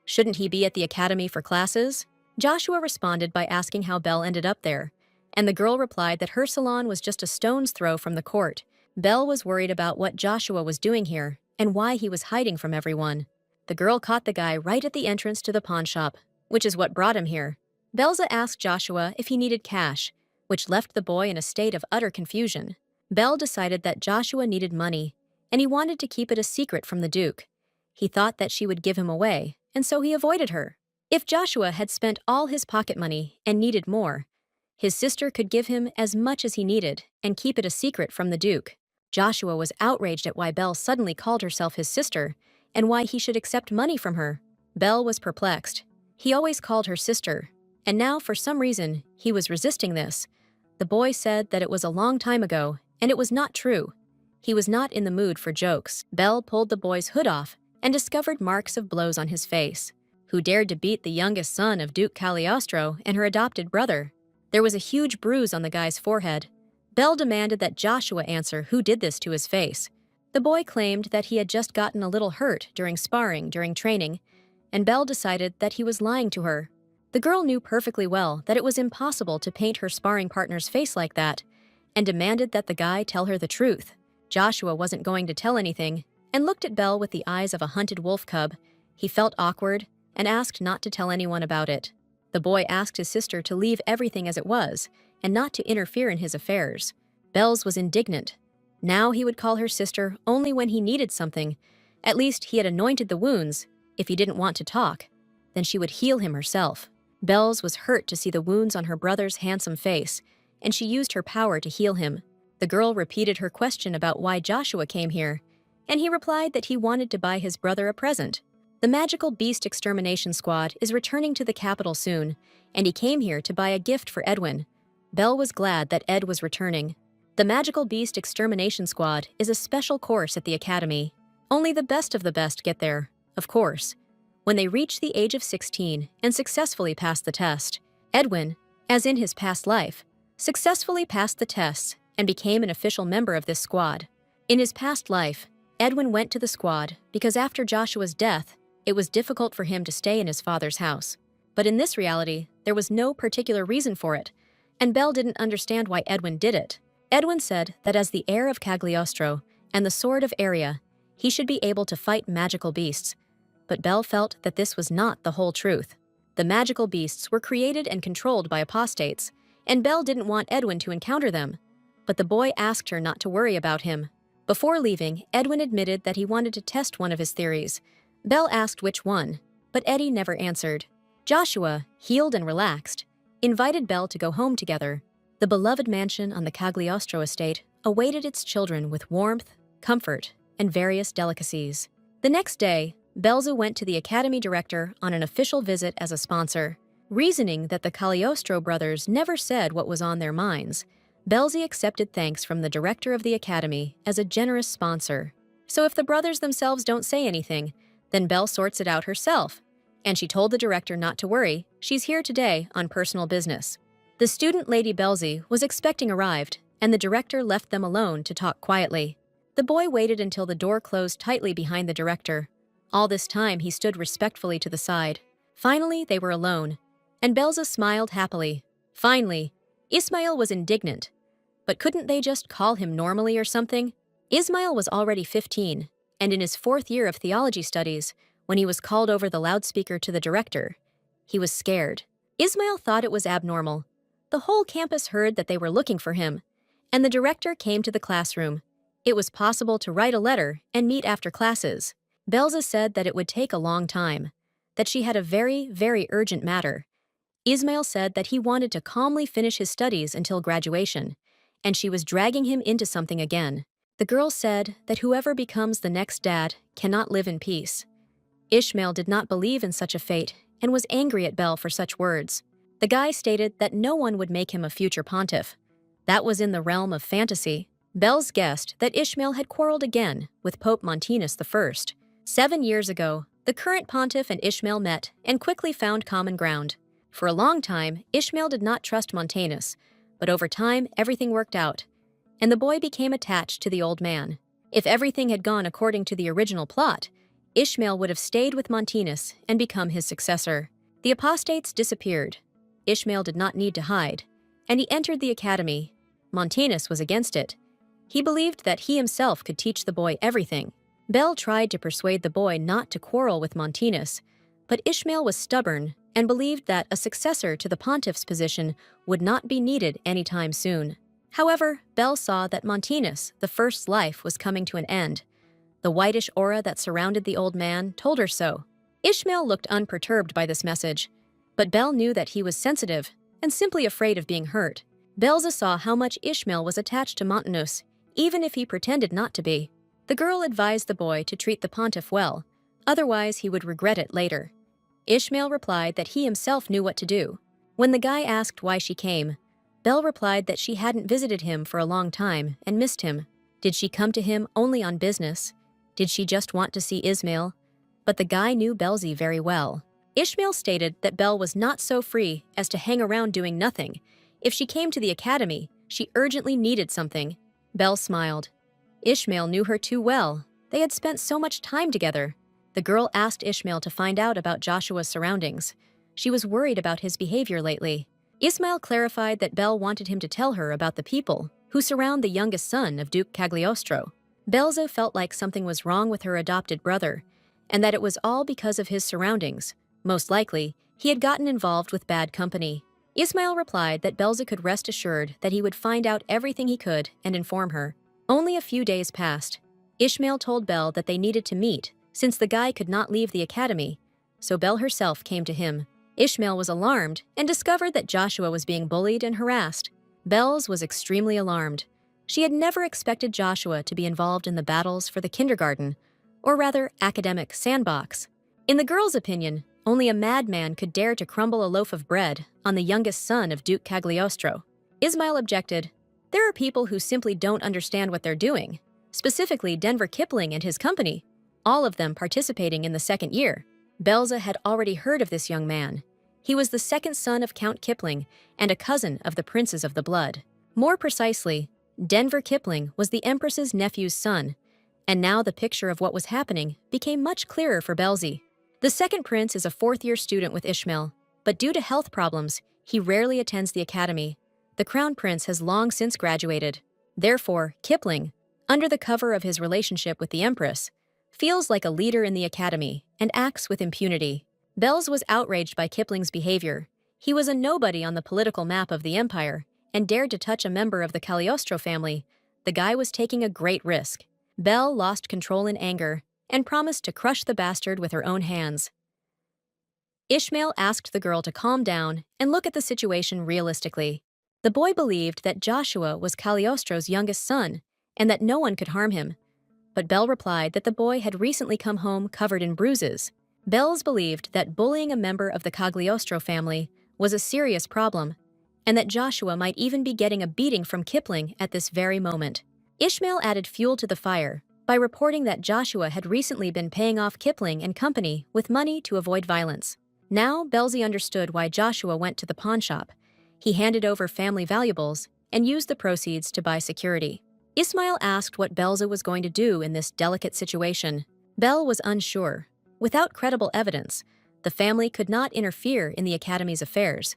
Shouldn't he be at the academy for classes? Joshua responded by asking how Belle ended up there, and the girl replied that her salon was just a stone's throw from the court. Belle was worried about what Joshua was doing here and why he was hiding from everyone. The girl caught the guy right at the entrance to the pawn shop, which is what brought him here. Belza asked Joshua if he needed cash, which left the boy in a state of utter confusion. Belle decided that Joshua needed money, and he wanted to keep it a secret from the Duke. He thought that she would give him away, and so he avoided her. If Joshua had spent all his pocket money and needed more, his sister could give him as much as he needed and keep it a secret from the Duke. Joshua was outraged at why Belle suddenly called herself his sister and why he should accept money from her. Belle was perplexed. He always called her sister, and now for some reason he was resisting this. The boy said that it was a long time ago, and it was not true. He was not in the mood for jokes. Belle pulled the boy's hood off and discovered marks of blows on his face. Who dared to beat the youngest son of Duke Cagliostro and her adopted brother? There was a huge bruise on the guy's forehead. Belle demanded that Joshua answer who did this to his face. The boy claimed that he had just gotten a little hurt during sparring during training, and Belle decided that he was lying to her. The girl knew perfectly well that it was impossible to paint her sparring partner's face like that, and demanded that the guy tell her the truth. Joshua wasn't going to tell anything, and looked at Belle with the eyes of a hunted wolf cub. He felt awkward and asked not to tell anyone about it. The boy asked his sister to leave everything as it was and not to interfere in his affairs. Belle's was indignant. Now he would call her sister only when he needed something. At least he had anointed the wounds. If he didn't want to talk, then she would heal him herself. Belle's was hurt to see the wounds on her brother's handsome face, and she used her power to heal him. The girl repeated her question about why Joshua came here, and he replied that he wanted to buy his brother a present. The Magical Beast Extermination Squad is returning to the capital soon, and he came here to buy a gift for Edwin. Belle was glad that Ed was returning. The Magical Beast Extermination Squad is a special course at the academy. Only the best of the best get there, of course. When they reach the age of 16 and successfully pass the test, Edwin, as in his past life, successfully passed the tests and became an official member of this squad. In his past life, Edwin went to the squad because after Joshua's death, it was difficult for him to stay in his father's house. But in this reality, there was no particular reason for it, and Belle didn't understand why Edwin did it. Edwin said that as the heir of Cagliostro and the Sword of Aria, he should be able to fight magical beasts. But Belle felt that this was not the whole truth. The magical beasts were created and controlled by apostates. and Belle didn't want Edwin to encounter them. But the boy asked her not to worry about him. Before leaving, Edwin admitted that he wanted to test one of his theories. Belle asked which one, but Eddie never answered. Joshua, healed and relaxed, invited Belle to go home together. The beloved mansion on the Cagliostro estate awaited its children with warmth, comfort, and various delicacies. The next day, Belza went to the academy director on an official visit as a sponsor. Reasoning that the Cagliostro brothers never said what was on their minds, Belzy accepted thanks from the director of the academy as a generous sponsor. So if the brothers themselves don't say anything, then Belle sorts it out herself. And she told the director not to worry, she's here today on personal business. The student Lady Belzy was expecting arrived, and the director left them alone to talk quietly. The boy waited until the door closed tightly behind the director. All this time he stood respectfully to the side. Finally, they were alone, and Belza smiled happily. Finally, Ismail was indignant. But couldn't they just call him normally or something? Ismail was already 15, and in his 4th year of theology studies, when he was called over the loudspeaker to the director. He was scared. Ismail thought it was abnormal. The whole campus heard that they were looking for him, and the director came to the classroom. It was possible to write a letter and meet after classes. Belza said that it would take a long time, that she had a very, very urgent matter. Ismail said that he wanted to calmly finish his studies until graduation, and she was dragging him into something again. The girl said that whoever becomes the next dad cannot live in peace. Ishmael did not believe in such a fate and was angry at Belle for such words. The guy stated that no one would make him a future pontiff. That was in the realm of fantasy. Belle's guessed that Ishmael had quarreled again with Pope Montanus I. 7 years ago, the current pontiff and Ishmael met and quickly found common ground. For a long time, Ishmael did not trust Montanus, but over time everything worked out, and the boy became attached to the old man. If everything had gone according to the original plot, Ishmael would have stayed with Montanus and become his successor. The apostates disappeared. Ishmael did not need to hide, and he entered the academy. Montanus was against it. He believed that he himself could teach the boy everything. Belle tried to persuade the boy not to quarrel with Montanus, but Ishmael was stubborn and believed that a successor to the pontiff's position would not be needed anytime soon. However, Belle saw that Montanus, the first's life, was coming to an end. The whitish aura that surrounded the old man told her so. Ishmael looked unperturbed by this message, but Belle knew that he was sensitive and simply afraid of being hurt. Belza saw how much Ishmael was attached to Montanus, even if he pretended not to be. The girl advised the boy to treat the pontiff well, otherwise he would regret it later. Ishmael replied that he himself knew what to do. When the guy asked why she came, Belle replied that she hadn't visited him for a long time and missed him. Did she come to him only on business? Did she just want to see Ismail? But the guy knew Belzy very well. Ishmael stated that Belle was not so free as to hang around doing nothing. If she came to the academy, she urgently needed something. Belle smiled. Ishmael knew her too well. They had spent so much time together. The girl asked Ishmael to find out about Joshua's surroundings. She was worried about his behavior lately. Ismail clarified that Belle wanted him to tell her about the people who surround the youngest son of Duke Cagliostro. Belza felt like something was wrong with her adopted brother, and that it was all because of his surroundings. Most likely, he had gotten involved with bad company. Ismail replied that Belza could rest assured that he would find out everything he could and inform her. Only a few days passed. Ishmael told Belle that they needed to meet, since the guy could not leave the academy, so Belle herself came to him. Ishmael was alarmed and discovered that Joshua was being bullied and harassed. Belz was extremely alarmed. She had never expected Joshua to be involved in the battles for the kindergarten, or rather academic sandbox. In the girl's opinion, only a madman could dare to crumble a loaf of bread on the youngest son of Duke Cagliostro. Ismail objected. There are people who simply don't understand what they're doing, specifically Denver Kipling and his company, all of them participating in the 2nd year. Belza had already heard of this young man. He was the 2nd son of Count Kipling and a cousin of the Princes of the Blood. More precisely, Denver Kipling was the Empress's nephew's son, and now the picture of what was happening became much clearer for Belzy. The 2nd prince is a 4th-year student with Ishmael, but due to health problems, he rarely attends the academy. The crown prince has long since graduated. Therefore, Kipling, under the cover of his relationship with the Empress, feels like a leader in the academy and acts with impunity. Belz was outraged by Kipling's behavior. He was a nobody on the political map of the empire and dared to touch a member of the Cagliostro family. The guy was taking a great risk. Belle lost control in anger and promised to crush the bastard with her own hands. Ishmael asked the girl to calm down and look at the situation realistically. The boy believed that Joshua was Cagliostro's youngest son and that no one could harm him. But Belle replied that the boy had recently come home covered in bruises. Belle's believed that bullying a member of the Cagliostro family was a serious problem, and that Joshua might even be getting a beating from Kipling at this very moment. Ishmael added fuel to the fire by reporting that Joshua had recently been paying off Kipling and company with money to avoid violence. Now, Belzy understood why Joshua went to the pawnshop. He handed over family valuables and used the proceeds to buy security. Ismail asked what Belza was going to do in this delicate situation. Belle was unsure. Without credible evidence, the family could not interfere in the academy's affairs,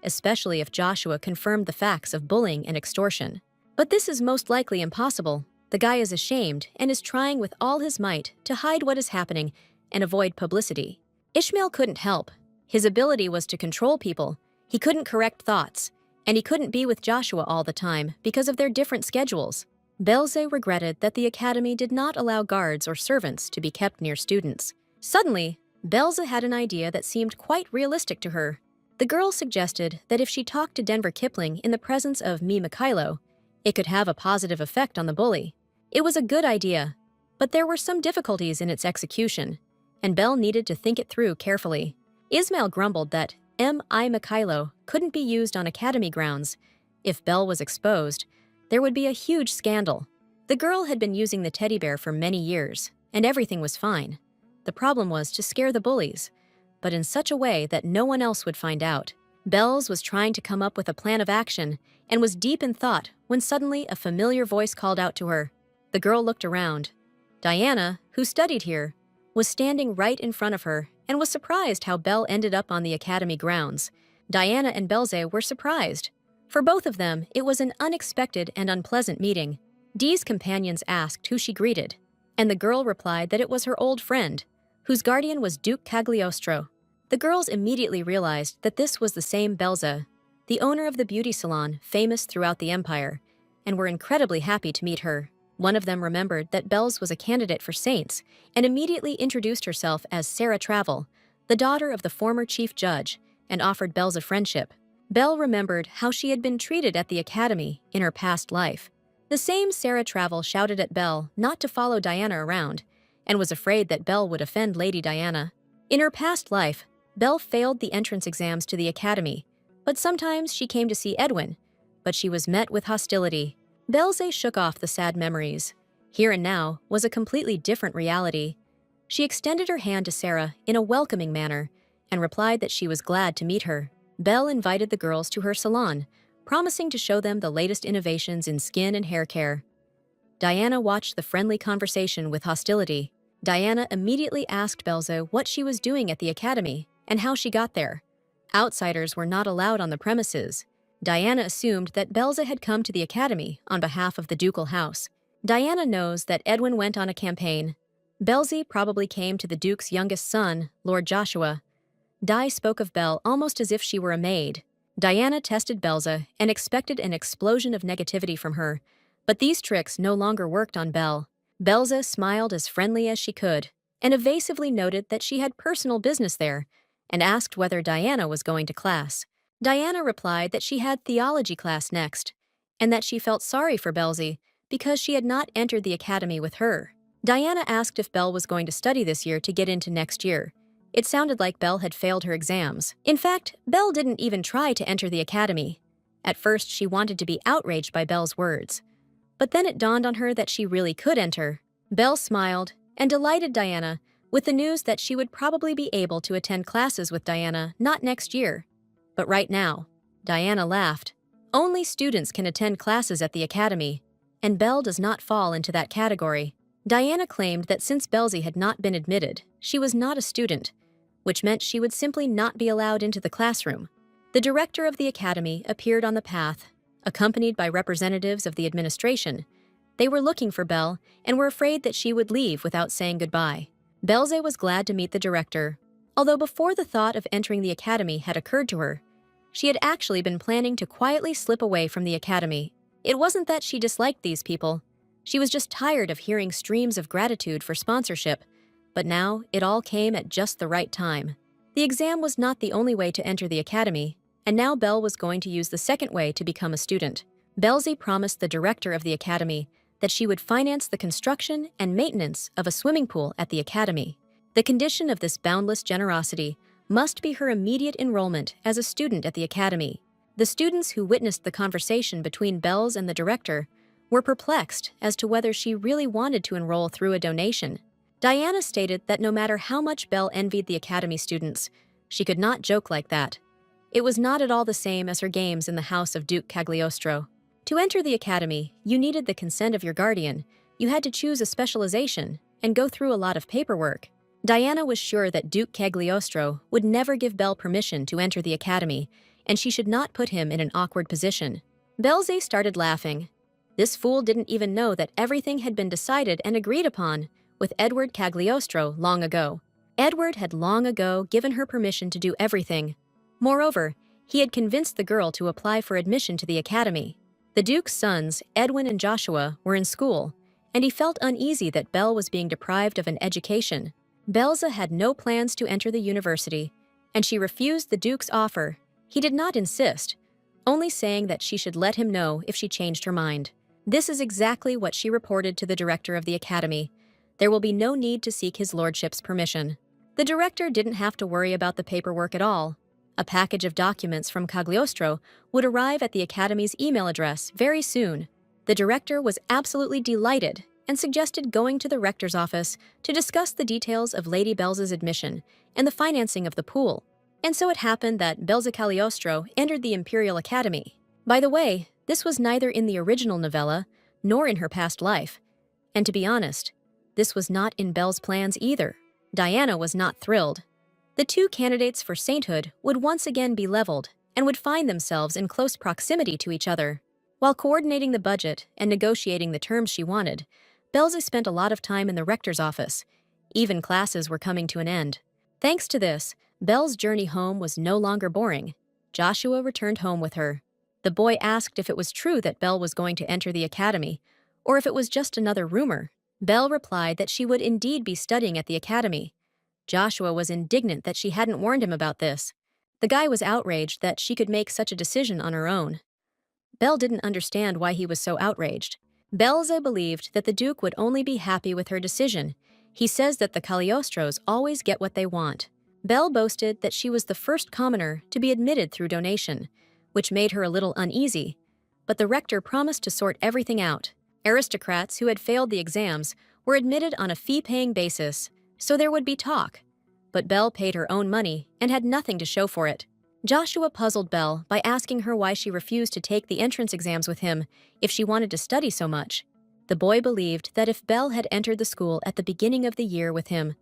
especially if Joshua confirmed the facts of bullying and extortion. But this is most likely impossible. The guy is ashamed and is trying with all his might to hide what is happening and avoid publicity. Ishmael couldn't help. His ability was to control people. He couldn't correct thoughts, and he couldn't be with Joshua all the time because of their different schedules. Belze regretted that the academy did not allow guards or servants to be kept near students. Suddenly, Belze had an idea that seemed quite realistic to her. The girl suggested that if she talked to Denver Kipling in the presence of Mikhailo, it could have a positive effect on the bully. It was a good idea, but there were some difficulties in its execution, and Belle needed to think it through carefully. Ismail grumbled that Mikhailo couldn't be used on academy grounds. If Belle was exposed, there would be a huge scandal. The girl had been using the teddy bear for many years, and everything was fine. The problem was to scare the bullies, but in such a way that no one else would find out. Bells was trying to come up with a plan of action and was deep in thought when suddenly a familiar voice called out to her. The girl looked around. Diana, who studied here, was standing right in front of her and was surprised how Belle ended up on the academy grounds. Diana and Belze were surprised. For both of them, it was an unexpected and unpleasant meeting. Dee's companions asked who she greeted, and the girl replied that it was her old friend, whose guardian was Duke Cagliostro. The girls immediately realized that this was the same Belza, the owner of the beauty salon famous throughout the empire, and were incredibly happy to meet her. One of them remembered that Belz was a candidate for Saints and immediately introduced herself as Sarah Travel, the daughter of the former chief judge, and offered Belz a friendship. Belle remembered how she had been treated at the academy in her past life. The same Sarah Travel shouted at Belle not to follow Diana around and was afraid that Belle would offend Lady Diana. In her past life, Belle failed the entrance exams to the academy, but sometimes she came to see Edwin, but she was met with hostility. Belze shook off the sad memories. Here and now was a completely different reality. She extended her hand to Sarah in a welcoming manner and replied that she was glad to meet her. Belle invited the girls to her salon, promising to show them the latest innovations in skin and hair care. Diana watched the friendly conversation with hostility. Diana immediately asked Belze what she was doing at the academy and how she got there. Outsiders were not allowed on the premises. Diana assumed that Belze had come to the academy on behalf of the ducal house. Diana knows that Edwin went on a campaign. Belze probably came to the Duke's youngest son, Lord Joshua. Di spoke of Belle almost as if she were a maid. Diana tested Belze and expected an explosion of negativity from her, but these tricks no longer worked on Belle. Belze smiled as friendly as she could and evasively noted that she had personal business there and asked whether Diana was going to class. Diana replied that she had theology class next and that she felt sorry for Belze because she had not entered the academy with her. Diana asked if Belle was going to study this year to get into next year. It sounded like Belle had failed her exams. In fact, Belle didn't even try to enter the academy. At first, she wanted to be outraged by Belle's words. But then it dawned on her that she really could enter. Belle smiled and delighted Diana with the news that she would probably be able to attend classes with Diana not next year, but right now. Diana laughed. Only students can attend classes at the academy, and Belle does not fall into that category. Diana claimed that since Belze had not been admitted, she was not a student, which meant she would simply not be allowed into the classroom. The director of the academy appeared on the path, accompanied by representatives of the administration. They were looking for Belle and were afraid that she would leave without saying goodbye. Belze was glad to meet the director, although before the thought of entering the academy had occurred to her, She had actually been planning to quietly slip away from the academy. It wasn't that she disliked these people. She was just tired of hearing streams of gratitude for sponsorship. But now, it all came at just the right time. The exam was not the only way to enter the academy, and now Belle was going to use the second way to become a student. Belzy promised the director of the academy that she would finance the construction and maintenance of a swimming pool at the academy. The condition of this boundless generosity must be her immediate enrollment as a student at the academy. The students who witnessed the conversation between Belz and the director were perplexed as to whether she really wanted to enroll through a donation. Diana stated that no matter how much Belle envied the academy students, she could not joke like that. It was not at all the same as her games in the house of Duke Cagliostro. To enter the academy, you needed the consent of your guardian, you had to choose a specialization, and go through a lot of paperwork. Diana was sure that Duke Cagliostro would never give Belle permission to enter the academy, and she should not put him in an awkward position. Belze started laughing. This fool didn't even know that everything had been decided and agreed upon with Edward Cagliostro long ago. Edward had long ago given her permission to do everything. Moreover, he had convinced the girl to apply for admission to the academy. The Duke's sons, Edwin and Joshua, were in school, and he felt uneasy that Belle was being deprived of an education. Belza had no plans to enter the university, and she refused the Duke's offer. He did not insist, only saying that she should let him know if she changed her mind. This is exactly what she reported to the director of the academy. There will be no need to seek his lordship's permission. The director didn't have to worry about the paperwork at all. A package of documents from Cagliostro would arrive at the academy's email address very soon. The director was absolutely delighted and suggested going to the rector's office to discuss the details of Lady Belza's admission and the financing of the pool. And so it happened that Belza Cagliostro entered the Imperial Academy. By the way, this was neither in the original novella nor in her past life. And to be honest, this was not in Belle's plans either. Diana was not thrilled. The two candidates for sainthood would once again be leveled and would find themselves in close proximity to each other. While coordinating the budget and negotiating the terms she wanted, Belza spent a lot of time in the rector's office. Even classes were coming to an end. Thanks to this, Belle's journey home was no longer boring. Joshua returned home with her. The boy asked if it was true that Belle was going to enter the academy, or if it was just another rumor. Belle replied that she would indeed be studying at the academy. Joshua was indignant that she hadn't warned him about this. The guy was outraged that she could make such a decision on her own. Belle didn't understand why he was so outraged. Belza believed that the Duke would only be happy with her decision. He says that the Cagliostros always get what they want. Belle boasted that she was the first commoner to be admitted through donation, which made her a little uneasy. But the rector promised to sort everything out. Aristocrats who had failed the exams were admitted on a fee-paying basis, so there would be talk. But Belle paid her own money and had nothing to show for it. Joshua puzzled Belle by asking her why she refused to take the entrance exams with him if she wanted to study so much. The boy believed that if Belle had entered the school at the beginning of the year with him,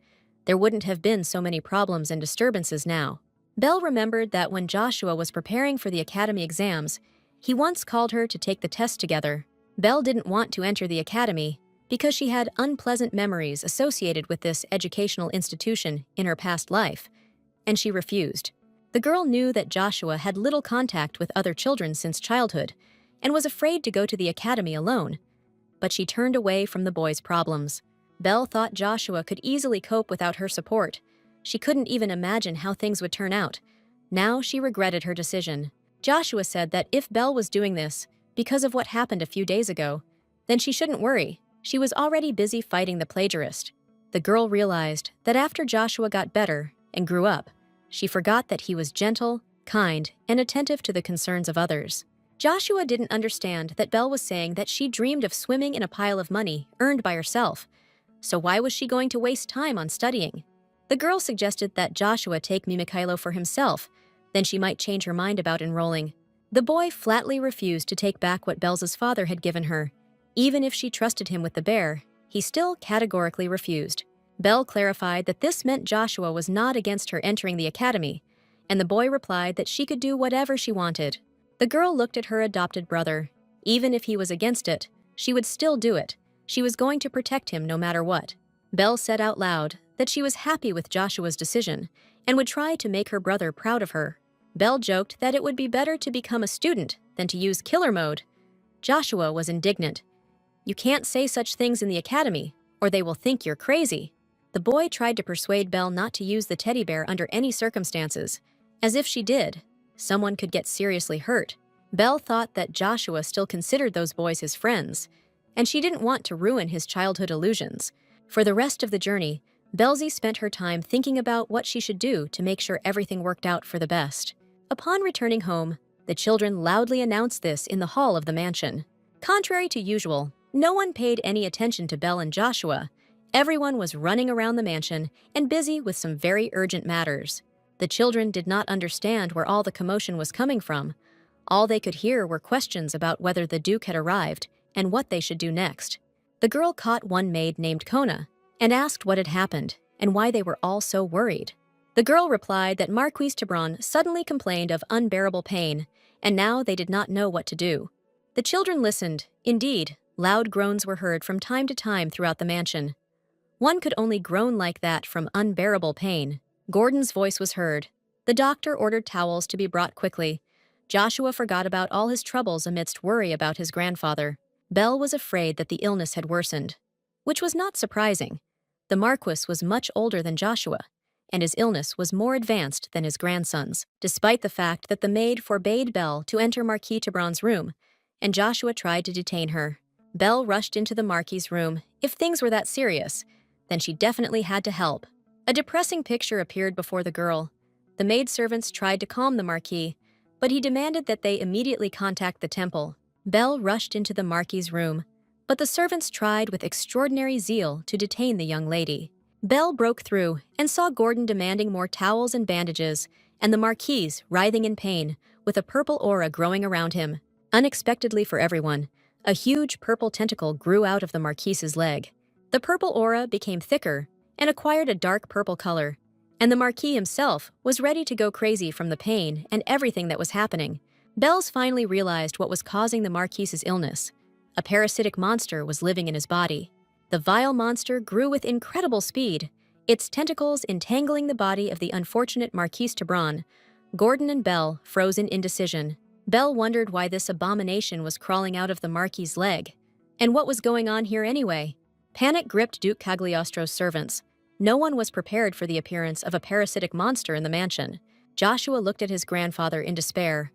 there wouldn't have been so many problems and disturbances now. Belle remembered that when Joshua was preparing for the academy exams, he once called her to take the test together. Belle didn't want to enter the academy because she had unpleasant memories associated with this educational institution in her past life, and she refused. The girl knew that Joshua had little contact with other children since childhood and was afraid to go to the academy alone, but she turned away from the boy's problems. Belle thought Joshua could easily cope without her support. She couldn't even imagine how things would turn out. Now she regretted her decision. Joshua said that if Belle was doing this because of what happened a few days ago, then she shouldn't worry. She was already busy fighting the plagiarist. The girl realized that after Joshua got better and grew up, she forgot that he was gentle, kind, and attentive to the concerns of others. Joshua didn't understand that Belle was saying that she dreamed of swimming in a pile of money earned by herself. So why was she going to waste time on studying? The girl suggested that Joshua take Mimikilo for himself, then she might change her mind about enrolling. The boy flatly refused to take back what Belza's father had given her. Even if she trusted him with the bear, he still categorically refused. Belle clarified that this meant Joshua was not against her entering the academy, and the boy replied that she could do whatever she wanted. The girl looked at her adopted brother. Even if he was against it, she would still do it. She was going to protect him no matter what. Belle said out loud that she was happy with Joshua's decision and would try to make her brother proud of her. Belle joked that it would be better to become a student than to use killer mode. Joshua was indignant. "You can't say such things in the academy, or they will think you're crazy." The boy tried to persuade Belle not to use the teddy bear under any circumstances, as if she did, someone could get seriously hurt. Belle thought that Joshua still considered those boys his friends, and she didn't want to ruin his childhood illusions. For the rest of the journey, Belzie spent her time thinking about what she should do to make sure everything worked out for the best. Upon returning home, the children loudly announced this in the hall of the mansion. Contrary to usual, no one paid any attention to Belle and Joshua. Everyone was running around the mansion and busy with some very urgent matters. The children did not understand where all the commotion was coming from. All they could hear were questions about whether the Duke had arrived and what they should do next. The girl caught one maid named Kona and asked what had happened and why they were all so worried. The girl replied that Marquise Tebron suddenly complained of unbearable pain, and now they did not know what to do. The children listened. Indeed, loud groans were heard from time to time throughout the mansion. One could only groan like that from unbearable pain. Gordon's voice was heard. The doctor ordered towels to be brought quickly. Joshua forgot about all his troubles amidst worry about his grandfather. Belle was afraid that the illness had worsened, which was not surprising. The Marquis was much older than Joshua, and his illness was more advanced than his grandson's, despite the fact that the maid forbade Belle to enter Marquis Tebron's room, and Joshua tried to detain her. Belle rushed into the Marquis's room. If things were that serious, then she definitely had to help. A depressing picture appeared before the girl. The maidservants tried to calm the Marquis, but he demanded that they immediately contact the temple. Belle rushed into the Marquis's room, but the servants tried with extraordinary zeal to detain the young lady. Belle broke through and saw Gordon demanding more towels and bandages, and the Marquis writhing in pain, with a purple aura growing around him. Unexpectedly for everyone, a huge purple tentacle grew out of the Marquis's leg. The purple aura became thicker and acquired a dark purple color, and the Marquis himself was ready to go crazy from the pain and everything that was happening. Belle's finally realized what was causing the Marquis's illness. A parasitic monster was living in his body. The vile monster grew with incredible speed, its tentacles entangling the body of the unfortunate Marquise Tebron. Gordon and Belle froze in indecision. Belle wondered why this abomination was crawling out of the Marquis's leg. And what was going on here anyway? Panic gripped Duke Cagliostro's servants. No one was prepared for the appearance of a parasitic monster in the mansion. Joshua looked at his grandfather in despair.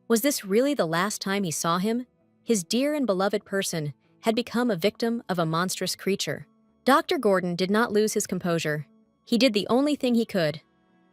Was this really the last time he saw him? His dear and beloved person had become a victim of a monstrous creature. Dr. Gordon did not lose his composure. He did the only thing he could: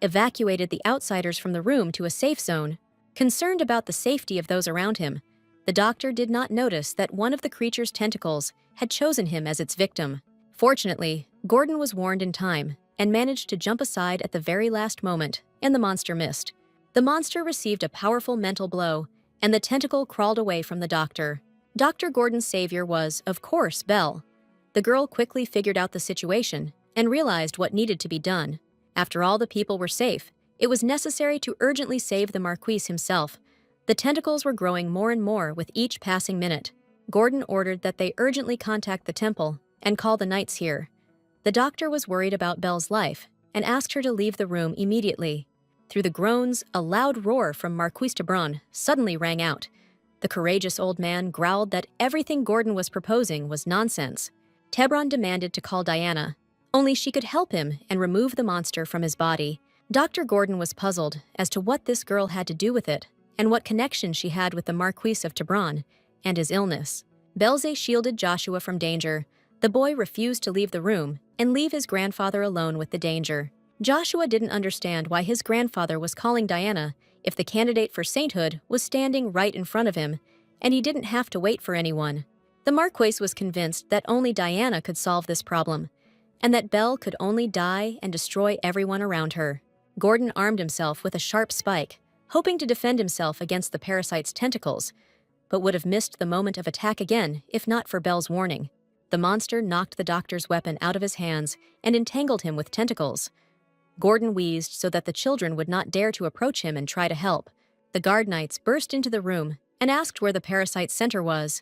evacuated the outsiders from the room to a safe zone. Concerned about the safety of those around him, the doctor did not notice that one of the creature's tentacles had chosen him as its victim. Fortunately, Gordon was warned in time and managed to jump aside at the very last moment, and the monster missed. The monster received a powerful mental blow, and the tentacle crawled away from the doctor. Dr. Gordon's savior was, of course, Belle. The girl quickly figured out the situation and realized what needed to be done. After all the people were safe, it was necessary to urgently save the Marquis himself. The tentacles were growing more and more with each passing minute. Gordon ordered that they urgently contact the temple and call the knights here. The doctor was worried about Belle's life and asked her to leave the room immediately. Through the groans, a loud roar from Marquis Tebron suddenly rang out. The courageous old man growled that everything Gordon was proposing was nonsense. Tebron demanded to call Diana. Only she could help him and remove the monster from his body. Dr. Gordon was puzzled as to what this girl had to do with it and what connection she had with the Marquis of Tebron and his illness. Belze shielded Joshua from danger. The boy refused to leave the room and leave his grandfather alone with the danger. Joshua didn't understand why his grandfather was calling Diana if the candidate for sainthood was standing right in front of him, and he didn't have to wait for anyone. The Marquis was convinced that only Diana could solve this problem, and that Belle could only die and destroy everyone around her. Gordon armed himself with a sharp spike, hoping to defend himself against the parasite's tentacles, but would have missed the moment of attack again if not for Belle's warning. The monster knocked the doctor's weapon out of his hands and entangled him with tentacles. Gordon wheezed so that the children would not dare to approach him and try to help. The guard knights burst into the room and asked where the parasite's center was.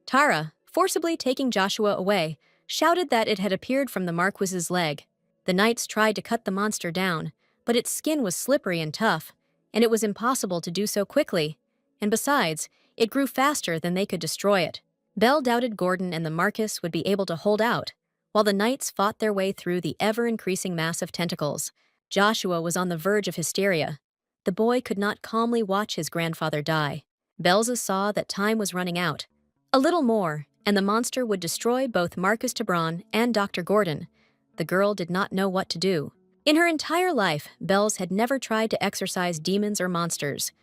Tara, forcibly taking Joshua away, shouted that it had appeared from the Marquis's leg. The knights tried to cut the monster down, but its skin was slippery and tough, and it was impossible to do so quickly. And besides, it grew faster than they could destroy it. Belle doubted Gordon and the Marquis would be able to hold out, while the knights fought their way through the ever-increasing mass of tentacles. Joshua was on the verge of hysteria. The boy could not calmly watch his grandfather die. Belza saw that time was running out. A little more, and the monster would destroy both Marcus Tebron and Dr. Gordon. The girl did not know what to do. In her entire life, Belz had never tried to exorcise demons or monsters.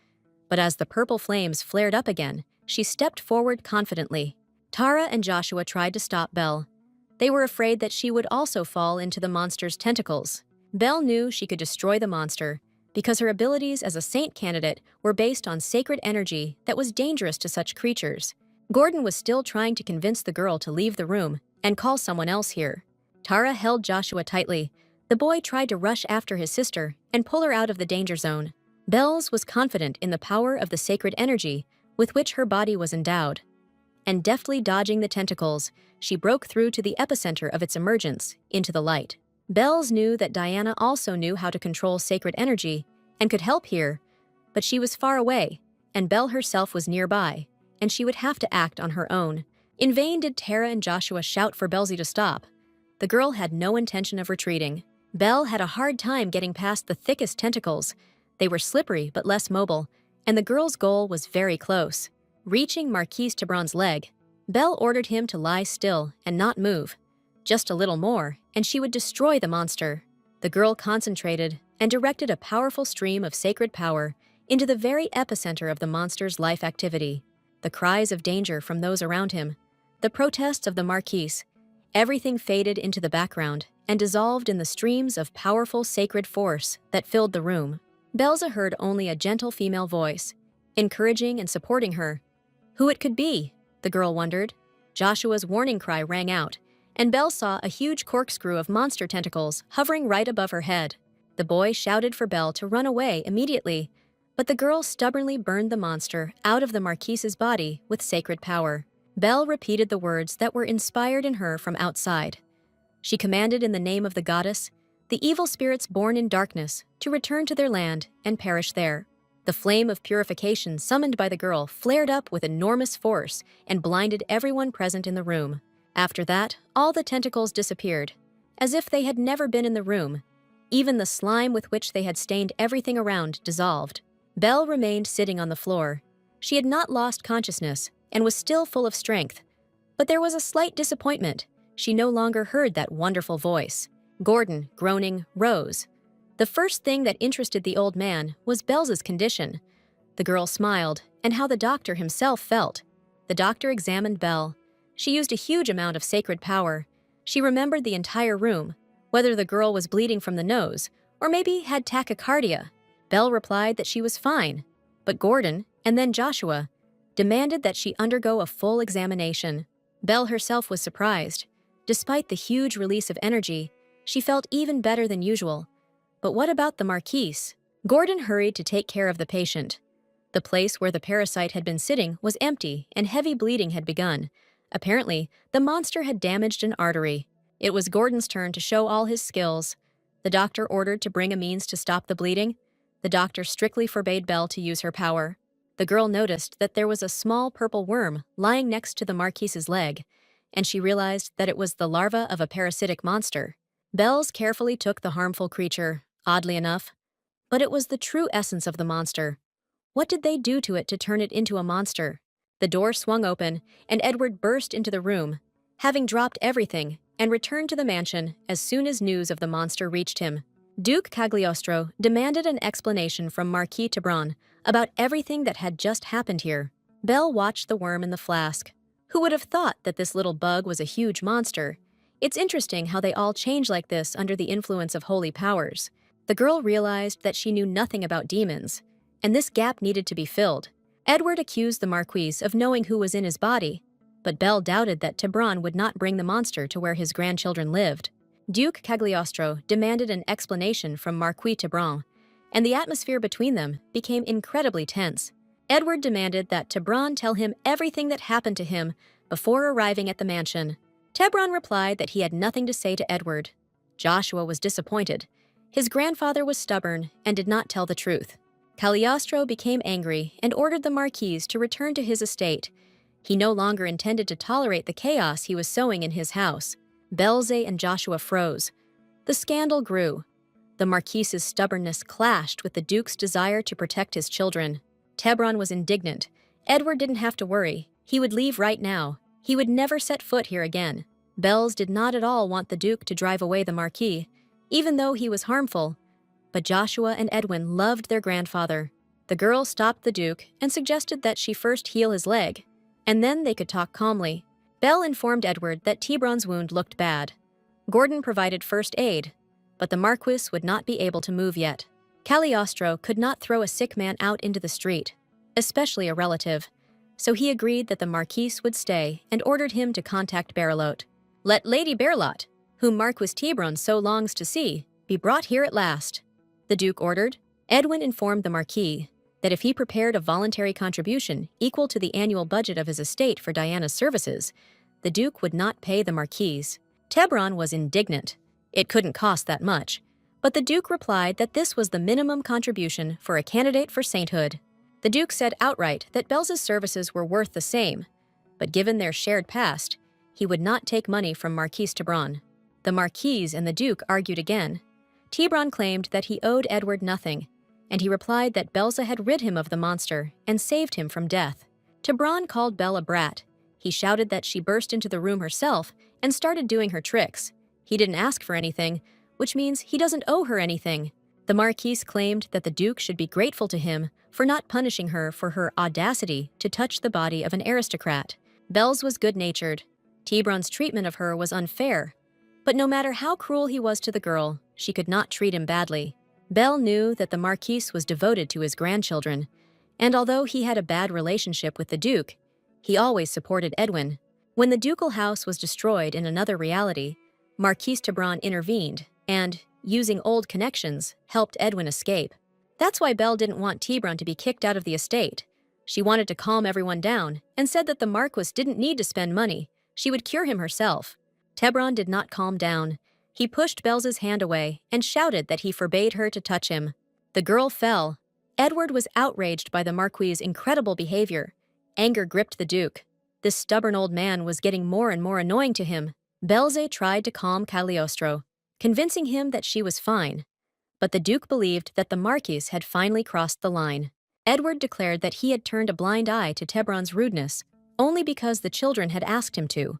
But as the purple flames flared up again, she stepped forward confidently. Tara and Joshua tried to stop Belle. They were afraid that she would also fall into the monster's tentacles. Belle knew she could destroy the monster because her abilities as a saint candidate were based on sacred energy that was dangerous to such creatures. Gordon was still trying to convince the girl to leave the room and call someone else here. Tara held Joshua tightly. The boy tried to rush after his sister and pull her out of the danger zone. Bells was confident in the power of the sacred energy with which her body was endowed. And deftly dodging the tentacles, she broke through to the epicenter of its emergence, into the light. Bells knew that Diana also knew how to control sacred energy and could help here, but she was far away, and Belle herself was nearby, and she would have to act on her own. In vain did Tara and Joshua shout for Belzy to stop. The girl had no intention of retreating. Belle had a hard time getting past the thickest tentacles. They were slippery but less mobile, and the girl's goal was very close. Reaching Marquis Tebron's leg, Belle ordered him to lie still and not move. Just a little more, and she would destroy the monster. The girl concentrated and directed a powerful stream of sacred power into the very epicenter of the monster's life activity. The cries of danger from those around him, the protests of the Marquis, everything faded into the background and dissolved in the streams of powerful sacred force that filled the room. Belza heard only a gentle female voice, encouraging and supporting her. Who it could be, the girl wondered. Joshua's warning cry rang out, and Belle saw a huge corkscrew of monster tentacles hovering right above her head. The boy shouted for Belle to run away immediately, but the girl stubbornly burned the monster out of the Marquise's body with sacred power. Belle repeated the words that were inspired in her from outside. She commanded in the name of the goddess, the evil spirits born in darkness, to return to their land and perish there. The flame of purification summoned by the girl flared up with enormous force and blinded everyone present in the room. After that, all the tentacles disappeared, as if they had never been in the room. Even the slime with which they had stained everything around dissolved. Belle remained sitting on the floor. She had not lost consciousness and was still full of strength. But there was a slight disappointment. She no longer heard that wonderful voice. Gordon, groaning, rose. The first thing that interested the old man was Belle's condition. The girl smiled, and how the doctor himself felt. The doctor examined Belle. She used a huge amount of sacred power. She remembered the entire room, whether the girl was bleeding from the nose, or maybe had tachycardia. Belle replied that she was fine, but Gordon, and then Joshua, demanded that she undergo a full examination. Belle herself was surprised. Despite the huge release of energy, she felt even better than usual. But what about the Marquis? Gordon hurried to take care of the patient. The place where the parasite had been sitting was empty and heavy bleeding had begun. Apparently, the monster had damaged an artery. It was Gordon's turn to show all his skills. The doctor ordered to bring a means to stop the bleeding. The doctor strictly forbade Belle to use her power. The girl noticed that there was a small purple worm lying next to the Marquis's leg, and she realized that it was the larva of a parasitic monster. Bells carefully took the harmful creature, oddly enough. But it was the true essence of the monster. What did they do to it to turn it into a monster? The door swung open, and Edward burst into the room, having dropped everything, and returned to the mansion as soon as news of the monster reached him. Duke Cagliostro demanded an explanation from Marquis Tebron about everything that had just happened here. Belle watched the worm in the flask. Who would have thought that this little bug was a huge monster? It's interesting how they all change like this under the influence of holy powers. The girl realized that she knew nothing about demons, and this gap needed to be filled. Edward accused the Marquis of knowing who was in his body, but Belle doubted that Tebron would not bring the monster to where his grandchildren lived. Duke Cagliostro demanded an explanation from Marquis Tebron, and the atmosphere between them became incredibly tense. Edward demanded that Tebron tell him everything that happened to him before arriving at the mansion. Tebron replied that he had nothing to say to Edward. Joshua was disappointed. His grandfather was stubborn and did not tell the truth. Cagliostro became angry and ordered the Marquis to return to his estate. He no longer intended to tolerate the chaos he was sowing in his house. Belze and Joshua froze. The scandal grew. The Marquis's stubbornness clashed with the Duke's desire to protect his children. Tebron was indignant. Edward didn't have to worry. He would leave right now. He would never set foot here again. Belz did not at all want the Duke to drive away the Marquis, even though he was harmful. But Joshua and Edwin loved their grandfather. The girl stopped the Duke and suggested that she first heal his leg, and then they could talk calmly. Belle informed Edward that Tebron's wound looked bad. Gordon provided first aid, but the Marquis would not be able to move yet. Cagliostro could not throw a sick man out into the street, especially a relative, so he agreed that the Marquis would stay and ordered him to contact Berlot. Let Lady Berlot, whom Marquis Tebron so longs to see, be brought here at last, the Duke ordered. Edwin informed the Marquis that if he prepared a voluntary contribution equal to the annual budget of his estate for Diana's services, the Duke would not pay the Marquis. Tebron was indignant. It couldn't cost that much, but the Duke replied that this was the minimum contribution for a candidate for sainthood. The Duke said outright that Belz's services were worth the same, but given their shared past, he would not take money from Marquis Tebron. The Marquis and the Duke argued again. Tebron claimed that he owed Edward nothing, and he replied that Belza had rid him of the monster and saved him from death. Tebron called Belle a brat. He shouted that she burst into the room herself and started doing her tricks. He didn't ask for anything, which means he doesn't owe her anything. The Marquis claimed that the Duke should be grateful to him for not punishing her for her audacity to touch the body of an aristocrat. Belle's was good-natured. Tebron's treatment of her was unfair, but no matter how cruel he was to the girl, she could not treat him badly. Belle knew that the Marquis was devoted to his grandchildren, and although he had a bad relationship with the Duke, he always supported Edwin. When the ducal house was destroyed in another reality, Marquis Tebron intervened and, using old connections, helped Edwin escape. That's why Belle didn't want Tebron to be kicked out of the estate. She wanted to calm everyone down and said that the Marquis didn't need to spend money. She would cure him herself. Tebron did not calm down. He pushed Belz's hand away and shouted that he forbade her to touch him. The girl fell. Edward was outraged by the Marquis's incredible behavior. Anger gripped the Duke. This stubborn old man was getting more and more annoying to him. Belze tried to calm Cagliostro, convincing him that she was fine. But the Duke believed that the Marquis had finally crossed the line. Edward declared that he had turned a blind eye to Tebron's rudeness, only because the children had asked him to.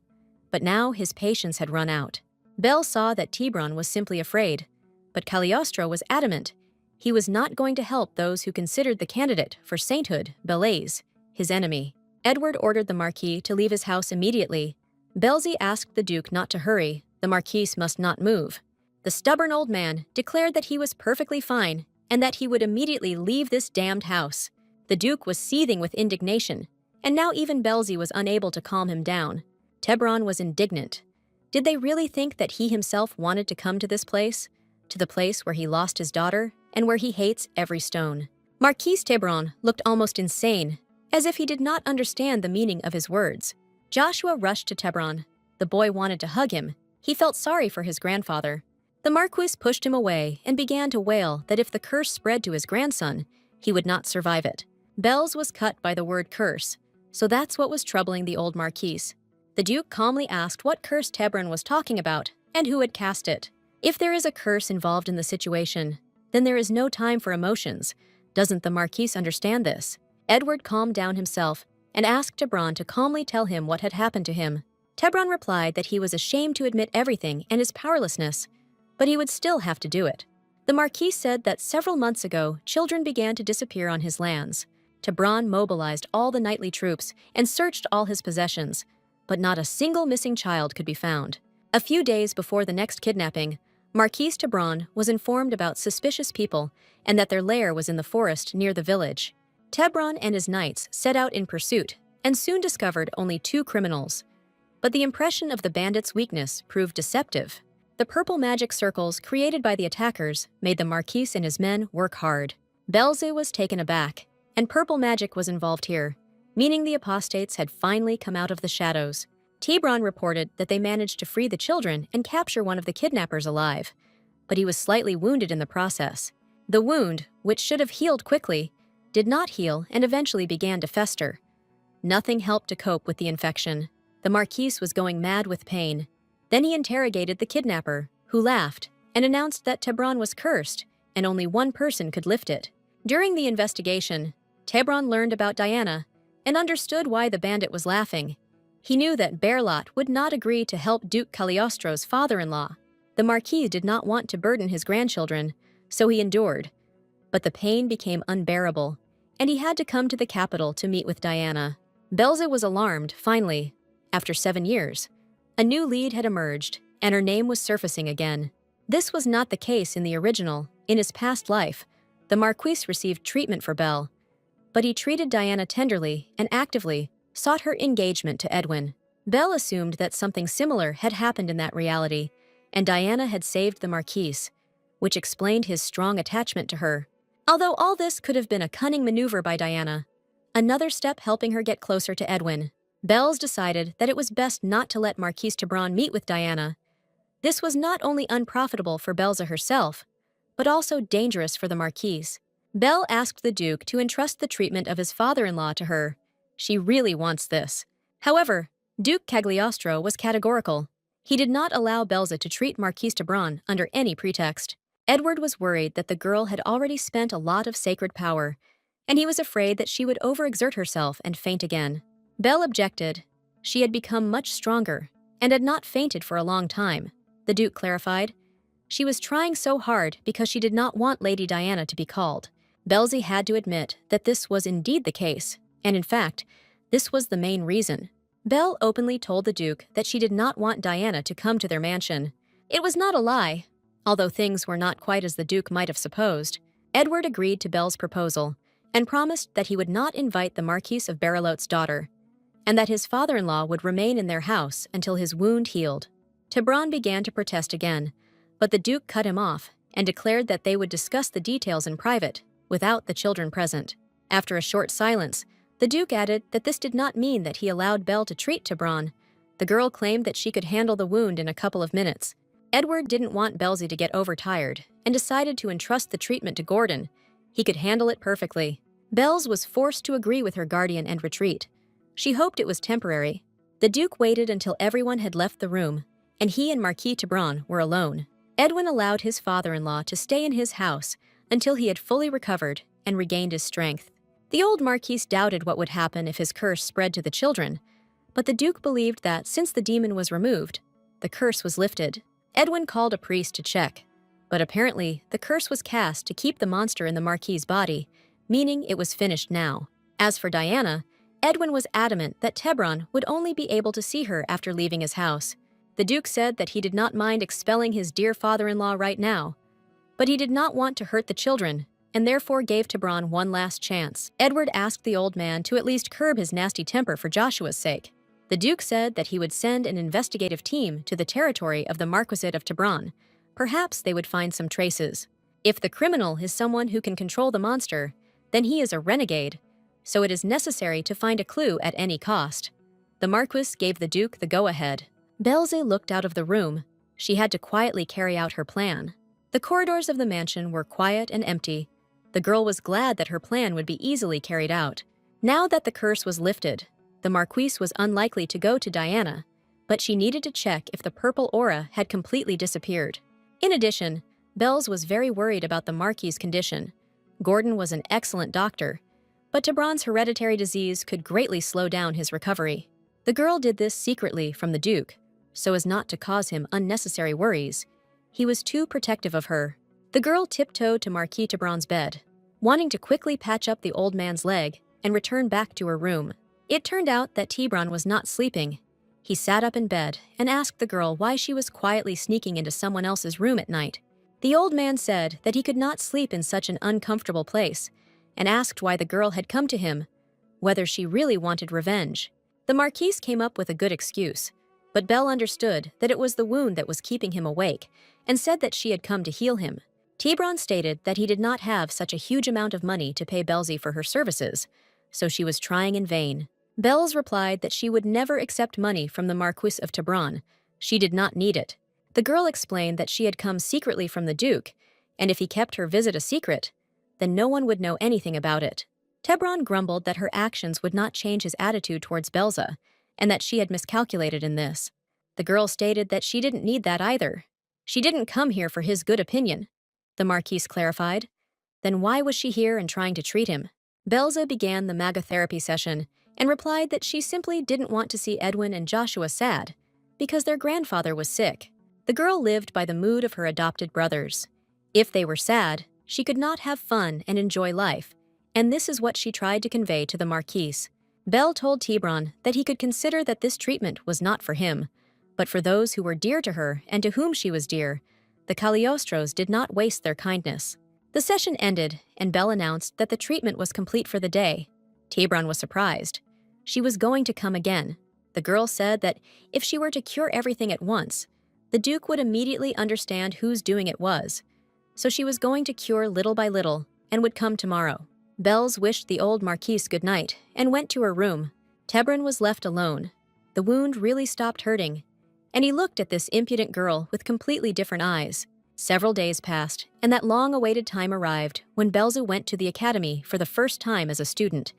But now his patience had run out. Belle saw that Tebron was simply afraid, but Cagliostro was adamant. He was not going to help those who considered the candidate for sainthood, Belze, his enemy. Edward ordered the Marquis to leave his house immediately. Belze asked the Duke not to hurry. The Marquis must not move. The stubborn old man declared that he was perfectly fine and that he would immediately leave this damned house. The Duke was seething with indignation, and now even Belze was unable to calm him down. Tebron was indignant. Did they really think that he himself wanted to come to this place? To the place where he lost his daughter and where he hates every stone? Marquis Tebron looked almost insane, as if he did not understand the meaning of his words. Joshua rushed to Tebron. The boy wanted to hug him. He felt sorry for his grandfather. The Marquis pushed him away and began to wail that if the curse spread to his grandson, he would not survive it. Belz was cut by the word curse, so that's what was troubling the old Marquis. The Duke calmly asked what curse Tebron was talking about and who had cast it. If there is a curse involved in the situation, then there is no time for emotions. Doesn't the Marquis understand this? Edward calmed down himself and asked Tebron to calmly tell him what had happened to him. Tebron replied that he was ashamed to admit everything and his powerlessness, but he would still have to do it. The Marquis said that several months ago, children began to disappear on his lands. Tebron mobilized all the knightly troops and searched all his possessions, but not a single missing child could be found. A few days before the next kidnapping, Marquis Tebron was informed about suspicious people and that their lair was in the forest near the village. Tebron and his knights set out in pursuit and soon discovered only 2 criminals. But the impression of the bandits' weakness proved deceptive. The purple magic circles created by the attackers made the Marquis and his men work hard. Belze was taken aback, and purple magic was involved here, meaning the apostates had finally come out of the shadows. Tebron reported that they managed to free the children and capture one of the kidnappers alive, but he was slightly wounded in the process. The wound, which should have healed quickly, did not heal and eventually began to fester. Nothing helped to cope with the infection. The Marquise was going mad with pain. Then he interrogated the kidnapper, who laughed and announced that Tebron was cursed and only one person could lift it. During the investigation, Tebron learned about Diana and understood why the bandit was laughing. He knew that Berlot would not agree to help Duke Cagliostro's father-in-law. The Marquis did not want to burden his grandchildren, so he endured. But the pain became unbearable, and he had to come to the capital to meet with Diana. Belza was alarmed, finally. After 7 years, a new lead had emerged, and her name was surfacing again. This was not the case in the original. In his past life, the Marquis received treatment for Belle, but he treated Diana tenderly and actively sought her engagement to Edwin. Belle assumed that something similar had happened in that reality, and Diana had saved the Marquis, which explained his strong attachment to her. Although all this could have been a cunning maneuver by Diana, another step helping her get closer to Edwin, Bells decided that it was best not to let Marquise Tebron meet with Diana. This was not only unprofitable for Belza herself, but also dangerous for the Marquise. Belle asked the Duke to entrust the treatment of his father-in-law to her. She really wants this. However, Duke Cagliostro was categorical. He did not allow Belza to treat Marquise Tebron under any pretext. Edward was worried that the girl had already spent a lot of sacred power, and he was afraid that she would overexert herself and faint again. Belle objected. She had become much stronger and had not fainted for a long time. The Duke clarified. She was trying so hard because she did not want Lady Diana to be called. Belzy had to admit that this was indeed the case, and in fact, this was the main reason. Belle openly told the Duke that she did not want Diana to come to their mansion. It was not a lie, although things were not quite as the Duke might have supposed. Edward agreed to Belle's proposal and promised that he would not invite the Marquise of Barillot's daughter, and that his father-in-law would remain in their house until his wound healed. Tebron began to protest again, but the Duke cut him off and declared that they would discuss the details in private, without the children present. After a short silence, the Duke added that this did not mean that he allowed Belle to treat Tebron. The girl claimed that she could handle the wound in a couple of minutes. Edward didn't want Belzy to get overtired and decided to entrust the treatment to Gordon. He could handle it perfectly. Bells was forced to agree with her guardian and retreat. She hoped it was temporary. The Duke waited until everyone had left the room, and he and Marquis Tebron were alone. Edwin allowed his father-in-law to stay in his house until he had fully recovered and regained his strength. The old Marquis doubted what would happen if his curse spread to the children, but the Duke believed that since the demon was removed, the curse was lifted. Edwin called a priest to check, but apparently the curse was cast to keep the monster in the Marquis's body, meaning it was finished now. As for Diana, Edwin was adamant that Tebron would only be able to see her after leaving his house. The Duke said that he did not mind expelling his dear father-in-law right now, but he did not want to hurt the children, and therefore gave Tebron one last chance. Edward asked the old man to at least curb his nasty temper for Joshua's sake. The Duke said that he would send an investigative team to the territory of the Marquisate of Tebron. Perhaps they would find some traces. If the criminal is someone who can control the monster, then he is a renegade, so it is necessary to find a clue at any cost. The Marquis gave the Duke the go-ahead. Belze looked out of the room. She had to quietly carry out her plan. The corridors of the mansion were quiet and empty. The girl was glad that her plan would be easily carried out. Now that the curse was lifted, the Marquise was unlikely to go to Diana, but she needed to check if the purple aura had completely disappeared. In addition, Bells was very worried about the Marquis's condition. Gordon was an excellent doctor, but Tebron's hereditary disease could greatly slow down his recovery. The girl did this secretly from the Duke, so as not to cause him unnecessary worries. He was too protective of her. The girl tiptoed to Marquis Tebron's bed, wanting to quickly patch up the old man's leg and return back to her room. It turned out that Tebron was not sleeping. He sat up in bed and asked the girl why she was quietly sneaking into someone else's room at night. The old man said that he could not sleep in such an uncomfortable place, and asked why the girl had come to him, whether she really wanted revenge. The Marquise came up with a good excuse, but Belle understood that it was the wound that was keeping him awake, and said that she had come to heal him. Tebron stated that he did not have such a huge amount of money to pay Belzy for her services, so she was trying in vain. Bells replied that she would never accept money from the Marquis of Tebron. She did not need it. The girl explained that she had come secretly from the Duke, and if he kept her visit a secret, then no one would know anything about it. Tebron grumbled that her actions would not change his attitude towards Belza, and that she had miscalculated in this. The girl stated that she didn't need that either. She didn't come here for his good opinion, the Marquise clarified. Then why was she here and trying to treat him? Belza began the MAGA therapy session and replied that she simply didn't want to see Edwin and Joshua sad because their grandfather was sick. The girl lived by the mood of her adopted brothers. If they were sad, she could not have fun and enjoy life, and this is what she tried to convey to the Marquise. Belle told Tebron that he could consider that this treatment was not for him, but for those who were dear to her and to whom she was dear. The Cagliostros did not waste their kindness. The session ended, and Belle announced that the treatment was complete for the day. Tebron was surprised. She was going to come again. The girl said that if she were to cure everything at once, the Duke would immediately understand whose doing it was. So she was going to cure little by little and would come tomorrow. Bells wished the old Marquise good night and went to her room. Tebron was left alone. The wound really stopped hurting, and he looked at this impudent girl with completely different eyes. Several days passed, and that long-awaited time arrived when Belzu went to the academy for the first time as a student,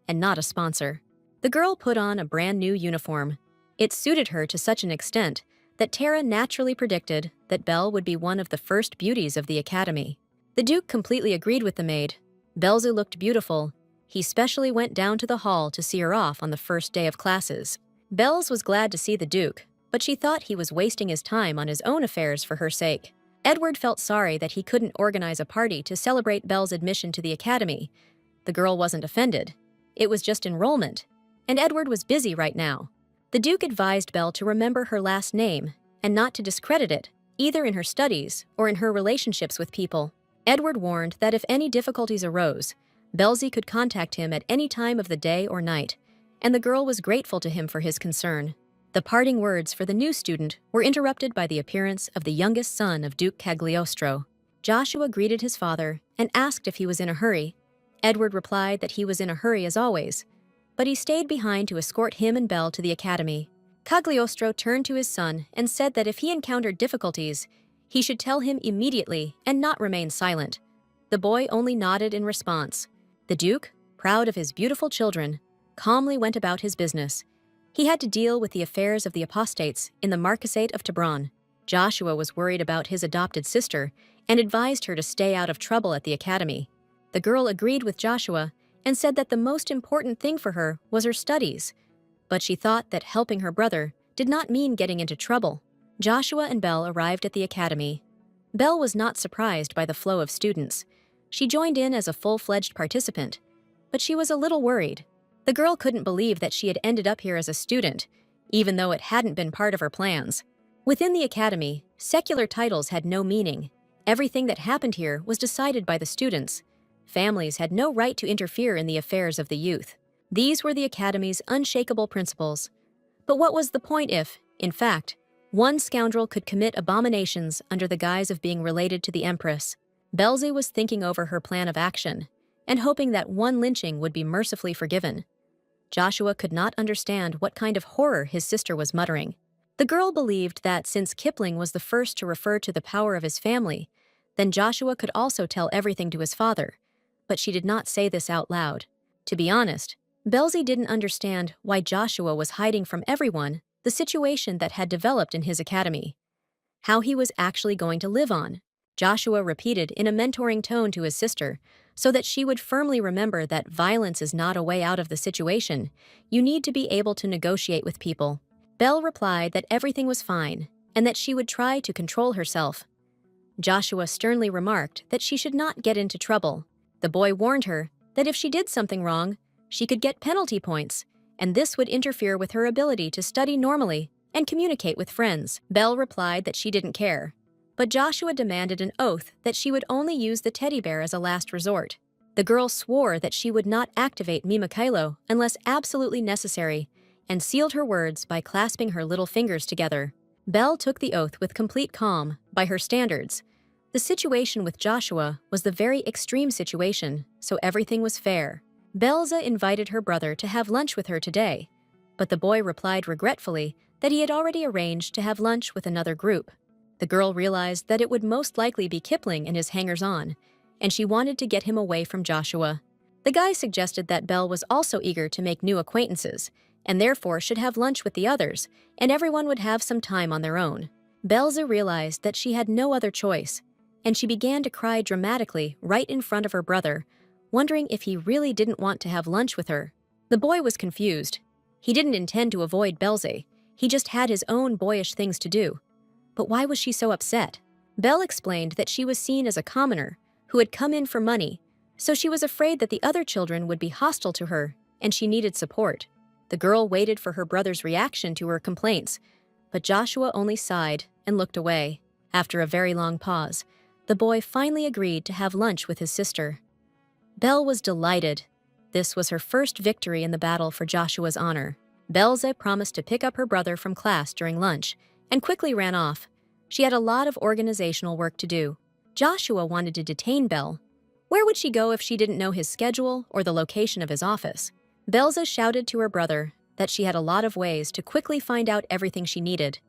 and not a sponsor. The girl put on a brand-new uniform. It suited her to such an extent that Tara naturally predicted that Belle would be one of the first beauties of the academy. The Duke completely agreed with the maid. Belzu looked beautiful. He specially went down to the hall to see her off on the first day of classes. Bells was glad to see the Duke, but she thought he was wasting his time on his own affairs for her sake. Edward felt sorry that he couldn't organize a party to celebrate Belle's admission to the academy. The girl wasn't offended. It was just enrollment, and Edward was busy right now. The Duke advised Belle to remember her last name and not to discredit it, either in her studies or in her relationships with people. Edward warned that if any difficulties arose, Belzy could contact him at any time of the day or night, and the girl was grateful to him for his concern. The parting words for the new student were interrupted by the appearance of the youngest son of Duke Cagliostro. Joshua greeted his father and asked if he was in a hurry. Edward replied that he was in a hurry as always, but he stayed behind to escort him and Belle to the academy. Cagliostro turned to his son and said that if he encountered difficulties, he should tell him immediately and not remain silent. The boy only nodded in response. The Duke, proud of his beautiful children, calmly went about his business. He had to deal with the affairs of the apostates in the Marquisate of Tebron. Joshua was worried about his adopted sister and advised her to stay out of trouble at the academy. The girl agreed with Joshua and said that the most important thing for her was her studies, but she thought that helping her brother did not mean getting into trouble. Joshua and Belle arrived at the academy. Belle was not surprised by the flow of students. She joined in as a full-fledged participant, but she was a little worried. The girl couldn't believe that she had ended up here as a student, even though it hadn't been part of her plans. Within the academy, secular titles had no meaning. Everything that happened here was decided by the students. Families had no right to interfere in the affairs of the youth. These were the academy's unshakable principles. But what was the point if, in fact, one scoundrel could commit abominations under the guise of being related to the Empress? Belzy was thinking over her plan of action and hoping that one lynching would be mercifully forgiven. Joshua could not understand what kind of horror his sister was muttering. The girl believed that since Kipling was the first to refer to the power of his family, then Joshua could also tell everything to his father, but she did not say this out loud. To be honest, Belzy didn't understand why Joshua was hiding from everyone the situation that had developed in his academy. How he was actually going to live on. Joshua repeated in a mentoring tone to his sister, so that she would firmly remember that violence is not a way out of the situation. You need to be able to negotiate with people. Belle replied that everything was fine and that she would try to control herself. Joshua sternly remarked that she should not get into trouble. The boy warned her that if she did something wrong, she could get penalty points, and this would interfere with her ability to study normally and communicate with friends. Belle replied that she didn't care, but Joshua demanded an oath that she would only use the teddy bear as a last resort. The girl swore that she would not activate Mimakailo unless absolutely necessary, and sealed her words by clasping her little fingers together. Belle took the oath with complete calm, by her standards. The situation with Joshua was the very extreme situation, so everything was fair. Belza invited her brother to have lunch with her today, but the boy replied regretfully that he had already arranged to have lunch with another group. The girl realized that it would most likely be Kipling and his hangers-on, and she wanted to get him away from Joshua. The guy suggested that Belle was also eager to make new acquaintances, and therefore should have lunch with the others, and everyone would have some time on their own. Belza realized that she had no other choice, and she began to cry dramatically right in front of her brother, wondering if he really didn't want to have lunch with her. The boy was confused. He didn't intend to avoid Belze, he just had his own boyish things to do. But why was she so upset? Belle explained that she was seen as a commoner who had come in for money, so she was afraid that the other children would be hostile to her, and she needed support. The girl waited for her brother's reaction to her complaints, but Joshua only sighed and looked away. After a very long pause, the boy finally agreed to have lunch with his sister. Belle was delighted. This was her first victory in the battle for Joshua's honor. Belze promised to pick up her brother from class during lunch and quickly ran off. She had a lot of organizational work to do. Joshua wanted to detain Belle. Where would she go if she didn't know his schedule or the location of his office? Belze shouted to her brother that she had a lot of ways to quickly find out everything she needed.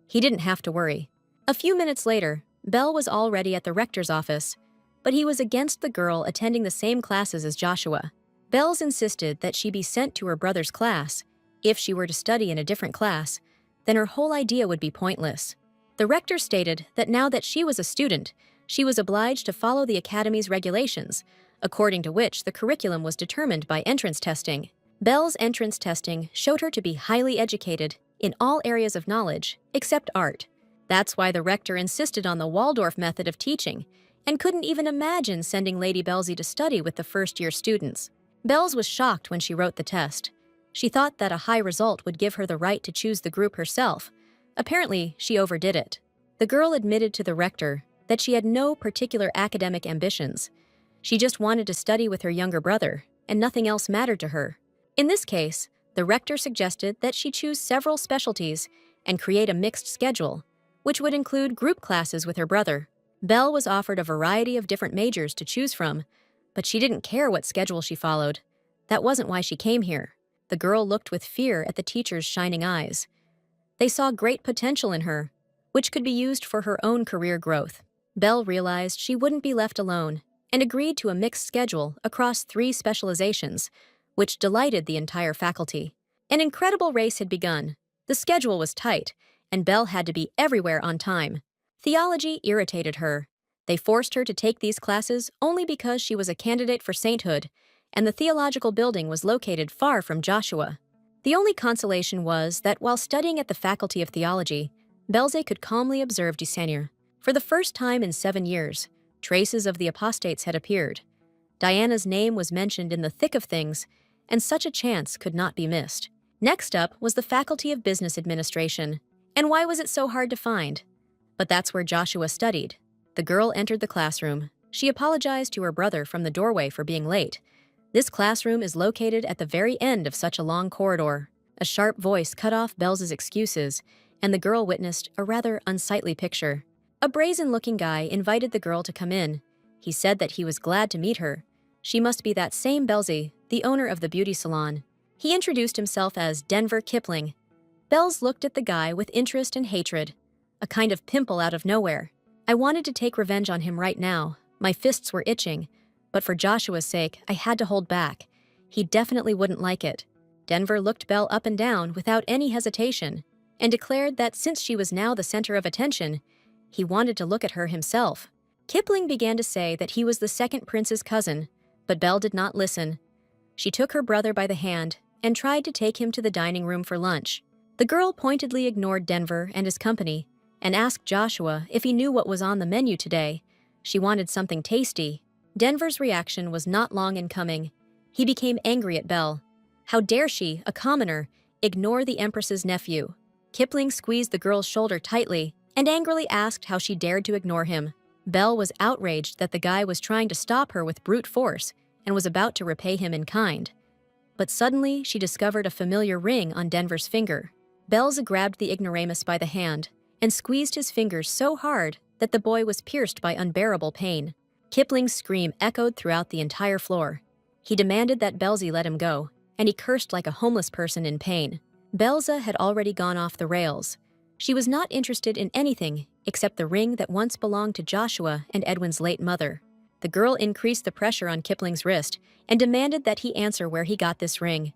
He didn't have to worry. A few minutes later, Belle was already at the rector's office, but he was against the girl attending the same classes as Joshua. Belze insisted that she be sent to her brother's class. If she were to study in a different class, then her whole idea would be pointless. The rector stated that now that she was a student, she was obliged to follow the academy's regulations, according to which the curriculum was determined by entrance testing. Belle's entrance testing showed her to be highly educated in all areas of knowledge, except art. That's why the rector insisted on the Waldorf method of teaching, and couldn't even imagine sending Lady Belze to study with the first-year students. Belze was shocked when she wrote the test. She thought that a high result would give her the right to choose the group herself. Apparently, she overdid it. The girl admitted to the rector that she had no particular academic ambitions. She just wanted to study with her younger brother, and nothing else mattered to her. In this case, the rector suggested that she choose several specialties and create a mixed schedule, which would include group classes with her brother. Belle was offered a variety of different majors to choose from, but she didn't care what schedule she followed. That wasn't why she came here. The girl looked with fear at the teacher's shining eyes. They saw great potential in her, which could be used for her own career growth. Belle realized she wouldn't be left alone and agreed to a mixed schedule across 3 specializations, which delighted the entire faculty. An incredible race had begun. The schedule was tight, and Belle had to be everywhere on time. Theology irritated her. They forced her to take these classes only because she was a candidate for sainthood, and the theological building was located far from Joshua. The only consolation was that while studying at the Faculty of Theology, Belze could calmly observe du Seigneur. For the first time in 7 years, traces of the apostates had appeared. Diana's name was mentioned in the thick of things, and such a chance could not be missed. Next up was the Faculty of Business Administration. And why was it so hard to find? But that's where Joshua studied. The girl entered the classroom. She apologized to her brother from the doorway for being late. This classroom is located at the very end of such a long corridor. A sharp voice cut off Belze's excuses, and the girl witnessed a rather unsightly picture. A brazen-looking guy invited the girl to come in. He said that he was glad to meet her. She must be that same Belze, the owner of the beauty salon. He introduced himself as Denver Kipling. Belze looked at the guy with interest and hatred, a kind of pimple out of nowhere. I wanted to take revenge on him right now. My fists were itching. But for Joshua's sake, I had to hold back. He definitely wouldn't like it. Denver looked Belle up and down without any hesitation, and declared that since she was now the center of attention, he wanted to look at her himself. Kipling began to say that he was the second prince's cousin, but Belle did not listen. She took her brother by the hand and tried to take him to the dining room for lunch. The girl pointedly ignored Denver and his company and asked Joshua if he knew what was on the menu today. She wanted something tasty. Denver's reaction was not long in coming. He became angry at Belle. How dare she, a commoner, ignore the Empress's nephew? Kipling squeezed the girl's shoulder tightly and angrily asked how she dared to ignore him. Belle was outraged that the guy was trying to stop her with brute force and was about to repay him in kind. But suddenly, she discovered a familiar ring on Denver's finger. Belze grabbed the ignoramus by the hand and squeezed his fingers so hard that the boy was pierced by unbearable pain. Kipling's scream echoed throughout the entire floor. He demanded that Belze let him go, and he cursed like a homeless person in pain. Belze had already gone off the rails. She was not interested in anything, except the ring that once belonged to Joshua and Edwin's late mother. The girl increased the pressure on Kipling's wrist and demanded that he answer where he got this ring.